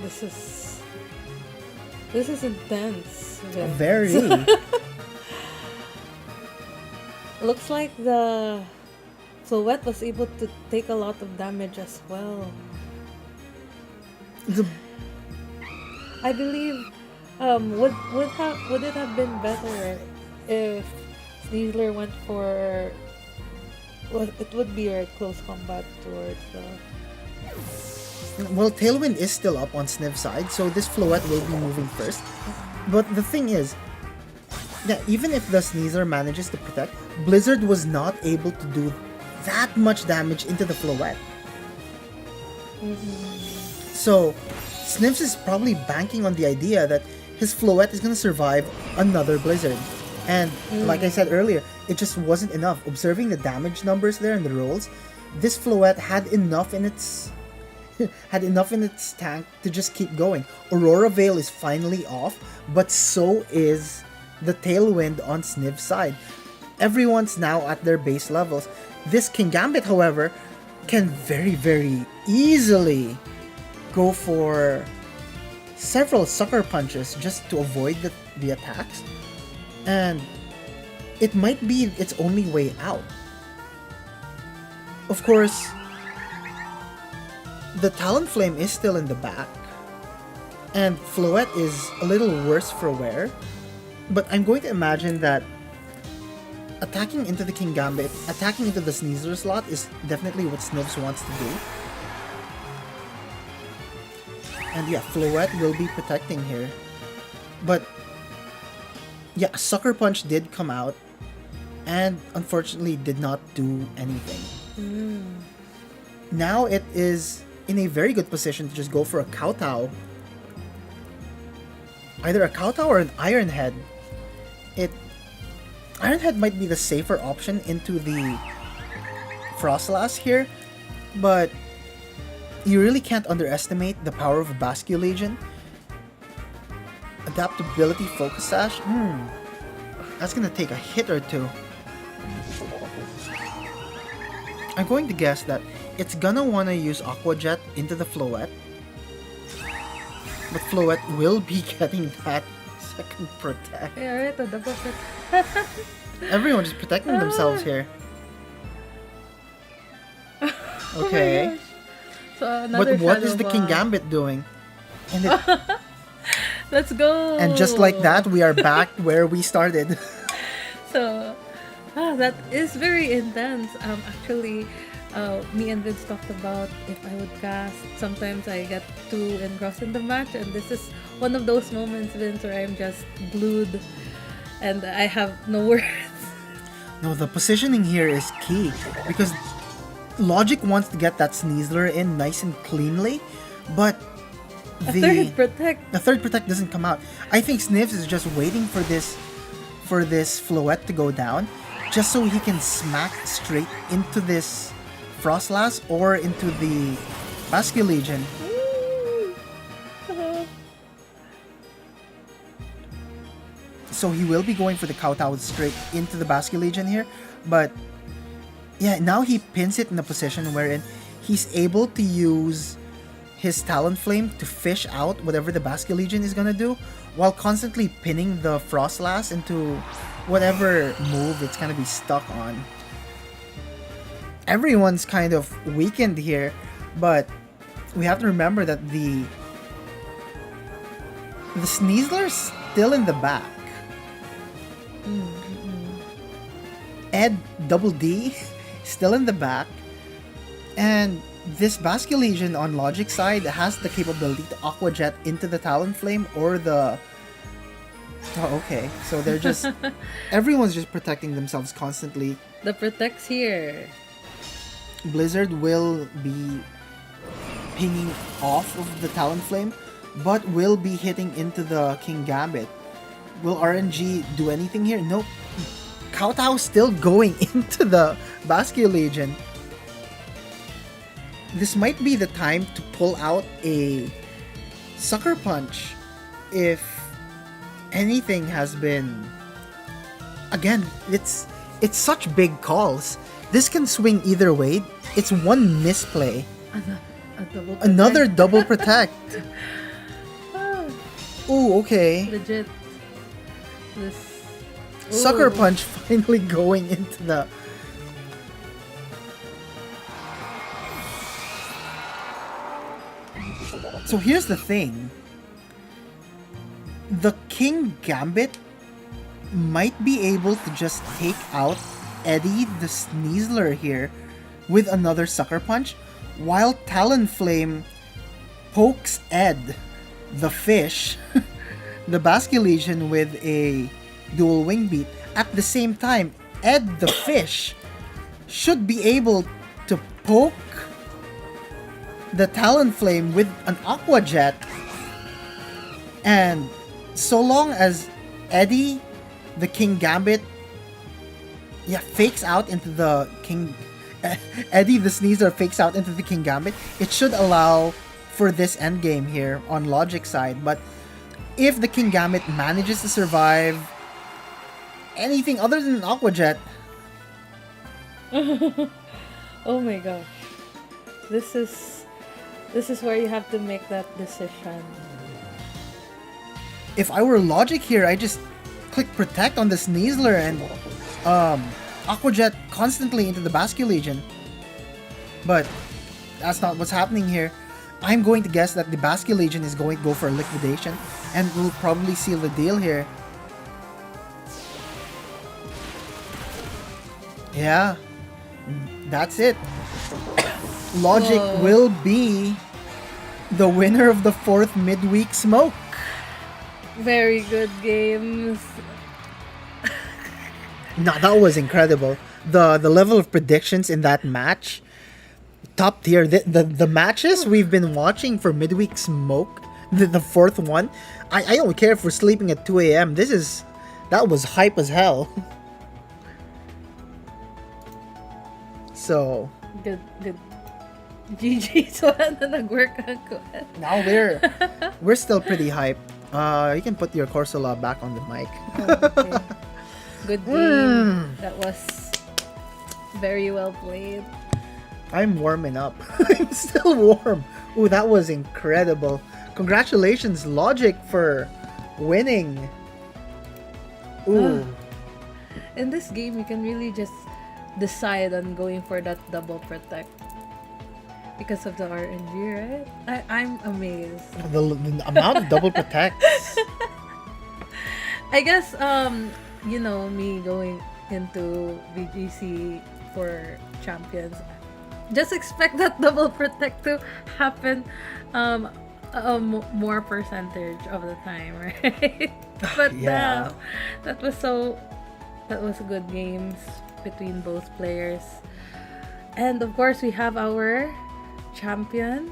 [SPEAKER 2] This is intense.
[SPEAKER 1] Very.
[SPEAKER 2] Looks like the Floette was able to take a lot of damage as well.
[SPEAKER 1] The
[SPEAKER 2] I believe would it have been better if Sneasler went for, well, it would be a close combat towards the
[SPEAKER 1] Well, Tailwind is still up on Sniv's side, so this Floette will be moving first. But the thing is, that even if the Sneasler manages to protect, Blizzard was not able to do that much damage into the Floette. So, Snivs is probably banking on the idea that his Floette is going to survive another Blizzard. And like I said earlier, it just wasn't enough. Observing the damage numbers there and the rolls, this Floette had enough in its tank to just keep going. Aurora Veil is finally off, but so is the Tailwind on Sniv's side. Everyone's now at their base levels. This King Gambit, however, can very, very easily go for several sucker punches just to avoid the attacks. And it might be its only way out. Of course, the Talonflame is still in the back, and Floette is a little worse for wear, but I'm going to imagine that attacking into the King Gambit, attacking into the Sneasler slot is definitely what Snivs wants to do. And yeah, Floette will be protecting here. But yeah, a Sucker Punch did come out, and unfortunately did not do anything. Now it is in a very good position to just go for a Kowtow. Either a Kowtow or an Iron Head. Iron Head might be the safer option into the Frostlass here, but you really can't underestimate the power of Basculegion. Adaptability Focus Sash? That's gonna take a hit or two. I'm going to guess that it's gonna wanna use Aqua Jet into the Floette. But Floette will be getting that second protect.
[SPEAKER 2] Yeah, right, the double hit.
[SPEAKER 1] Everyone's just protecting themselves here. Okay.
[SPEAKER 2] Oh my gosh. So another
[SPEAKER 1] But what
[SPEAKER 2] Shadow
[SPEAKER 1] is the King
[SPEAKER 2] Ball.
[SPEAKER 1] Gambit doing? And,
[SPEAKER 2] Let's go.
[SPEAKER 1] and just like that, we are back where we started.
[SPEAKER 2] So, that is very intense. Actually, me and Vince talked about if I would cast. Sometimes I get too engrossed in the match, and this is one of those moments, Vince, where I'm just glued, and I have no words.
[SPEAKER 1] No, the positioning here is key because Logic wants to get that Sneasler in nice and cleanly, but
[SPEAKER 2] A third protect.
[SPEAKER 1] the third protect doesn't come out. I think Sniffs is just waiting for this Floette to go down, just so he can smack straight into this Frostlass or into the Basculegion. So he will be going for the Kowtow straight into the Basculegion here, but yeah, now he pins it in a position wherein he's able to use his Talonflame to fish out whatever the Basculegion is gonna do, while constantly pinning the Frostlass into whatever move it's gonna be stuck on. Everyone's kind of weakened here, but we have to remember that the Sneasler's still in the back. Ed Double D still in the back, and this Basculegion on Logic side has the capability to Aqua Jet into the Talonflame or the... Oh, okay. So they're just... everyone's just protecting themselves constantly.
[SPEAKER 2] The protects here.
[SPEAKER 1] Blizzard will be pinging off of the Talonflame, but will be hitting into the King Gambit. Will RNG do anything here? Nope. Kowtow still going into the Basculegion. This might be the time to pull out a Sucker Punch if anything has been, again, it's such big calls. This can swing either way. It's one misplay,
[SPEAKER 2] A double
[SPEAKER 1] another
[SPEAKER 2] protect.
[SPEAKER 1] double protect.
[SPEAKER 2] Ah,
[SPEAKER 1] Ooh, okay.
[SPEAKER 2] legit. This.
[SPEAKER 1] Sucker
[SPEAKER 2] Ooh.
[SPEAKER 1] punch finally going into the. So here's the thing. The King Gambit might be able to just take out Eddie the Sneasler here with another sucker punch, while Talonflame pokes Ed the fish, the Basculegion, with a dual wing beat. At the same time, Ed the fish should be able to poke the Talonflame with an Aqua Jet, and so long as Eddie the King Gambit fakes out into the King Eddie the Sneezer fakes out into the King Gambit, it should allow for this endgame here on logic side. But if the King Gambit manages to survive anything other than an Aqua Jet,
[SPEAKER 2] Oh my gosh. This is where you have to make that decision.
[SPEAKER 1] if I were logic here, I just click protect on the Sneasler and Aqua Jet constantly into the Basculegion. But that's not what's happening here. I'm going to guess that the Basculegion is going to go for liquidation, and we'll probably seal the deal here. Yeah, that's it. Logic
[SPEAKER 2] Whoa.
[SPEAKER 1] will be the winner of the fourth midweek smoke.
[SPEAKER 2] Very good games.
[SPEAKER 1] No, that was incredible. The level of predictions in that match, top tier. The matches we've been watching for midweek smoke, the fourth one, I don't care if we're sleeping at 2 a.m. That was hype as hell. So
[SPEAKER 2] Good. GG's wala na nag-work ako.
[SPEAKER 1] now we're still pretty hype. You can put your Corsola back on the mic.
[SPEAKER 2] Okay. Good game. That was very well played.
[SPEAKER 1] I'm warming up. I'm still warm. Ooh, that was incredible. Congratulations, Logic, for winning. Ooh.
[SPEAKER 2] In this game, you can really just decide on going for that double protect because of the RNG, right? I'm amazed.
[SPEAKER 1] The amount of double protects.
[SPEAKER 2] I guess me going into VGC for champions, just expect that double protect to happen more percentage of the time, right? But
[SPEAKER 1] Yeah.
[SPEAKER 2] that was good games between both players. And of course we have our champion,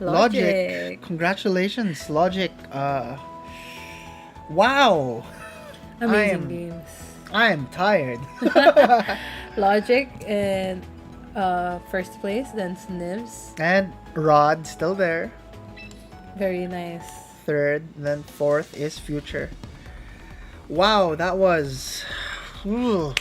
[SPEAKER 1] Logic. Congratulations, Logic. Wow.
[SPEAKER 2] Amazing
[SPEAKER 1] I'm-
[SPEAKER 2] games.
[SPEAKER 1] I am tired.
[SPEAKER 2] Logic in first place, then Snivs.
[SPEAKER 1] And Rod still there.
[SPEAKER 2] Very nice.
[SPEAKER 1] Third, then fourth is Future. Wow, that was. Ooh.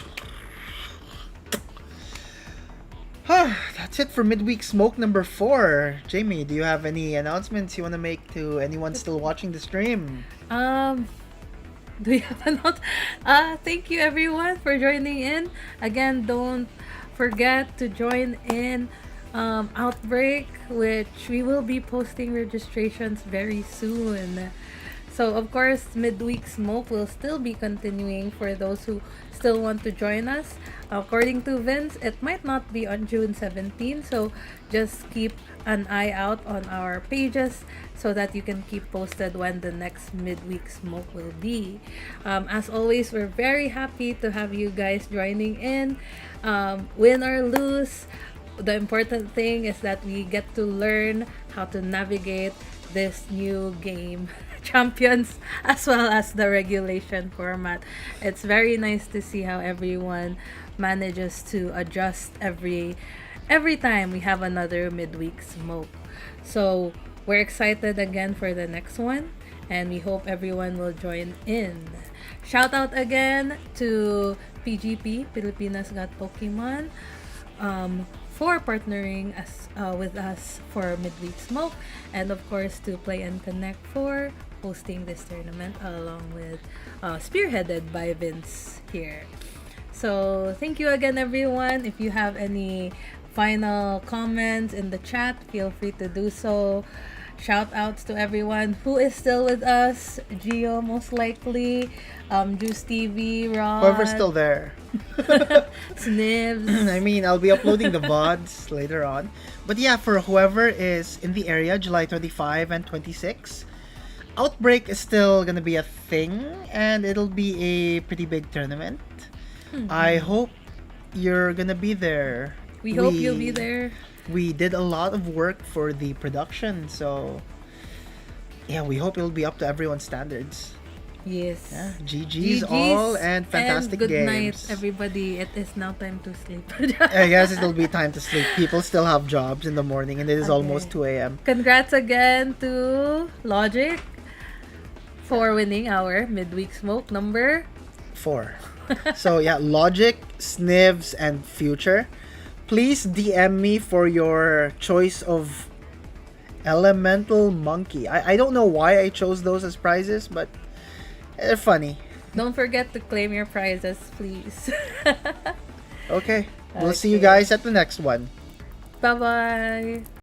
[SPEAKER 1] That's it for midweek smoke number 4. Jamie, do you have any announcements you want to make to anyone still watching the stream?
[SPEAKER 2] Do you have a note? Thank you everyone for joining in. Again, don't forget to join in Outbreak, which we will be posting registrations very soon. So of course, midweek smoke will still be continuing for those who still want to join us. According to Vince, it might not be on June 17, so just keep an eye out on our pages so that you can keep posted when the next midweek smoke will be. As always, we're very happy to have you guys joining in. Win or lose, the important thing is that we get to learn how to navigate this new game champions as well as the regulation format. It's very nice to see how everyone manages to adjust every time we have another midweek smoke. So we're excited again for the next one, and we hope everyone will join in. Shout out again to PGP, Pilipinas Got Pokemon, for partnering with us for Midweek Smoke, and of course to Play and Connect for hosting this tournament along with spearheaded by Vince here. So thank you again, everyone. If you have any final comments in the chat, feel free to do so. Shout outs to everyone who is still with us. Gio, most likely. Juice TV, Ron.
[SPEAKER 1] Whoever's still there.
[SPEAKER 2] Snivs.
[SPEAKER 1] I mean, I'll be uploading the VODs later on. But yeah, for whoever is in the area, July 25 and 26, Outbreak is still gonna be a thing, and it'll be a pretty big tournament. I hope you're gonna be there.
[SPEAKER 2] We hope you'll be there.
[SPEAKER 1] We did a lot of work for the production, so yeah, we hope it'll be up to everyone's standards.
[SPEAKER 2] Yes.
[SPEAKER 1] Yeah, GG's all and fantastic
[SPEAKER 2] and good
[SPEAKER 1] games.
[SPEAKER 2] night, everybody. It is now time to sleep.
[SPEAKER 1] I guess it'll be time to sleep. People still have jobs in the morning, and it is
[SPEAKER 2] Okay.
[SPEAKER 1] almost 2 a.m.
[SPEAKER 2] Congrats again to Logic for winning our midweek smoke number
[SPEAKER 1] 4. So yeah, Logic, Snivs, and Future. Please DM me for your choice of Elemental Monkey. I don't know why I chose those as prizes, but they're funny.
[SPEAKER 2] Don't forget to claim your prizes, please.
[SPEAKER 1] Okay. We'll see you
[SPEAKER 2] Okay.
[SPEAKER 1] guys at the next one.
[SPEAKER 2] Bye-bye.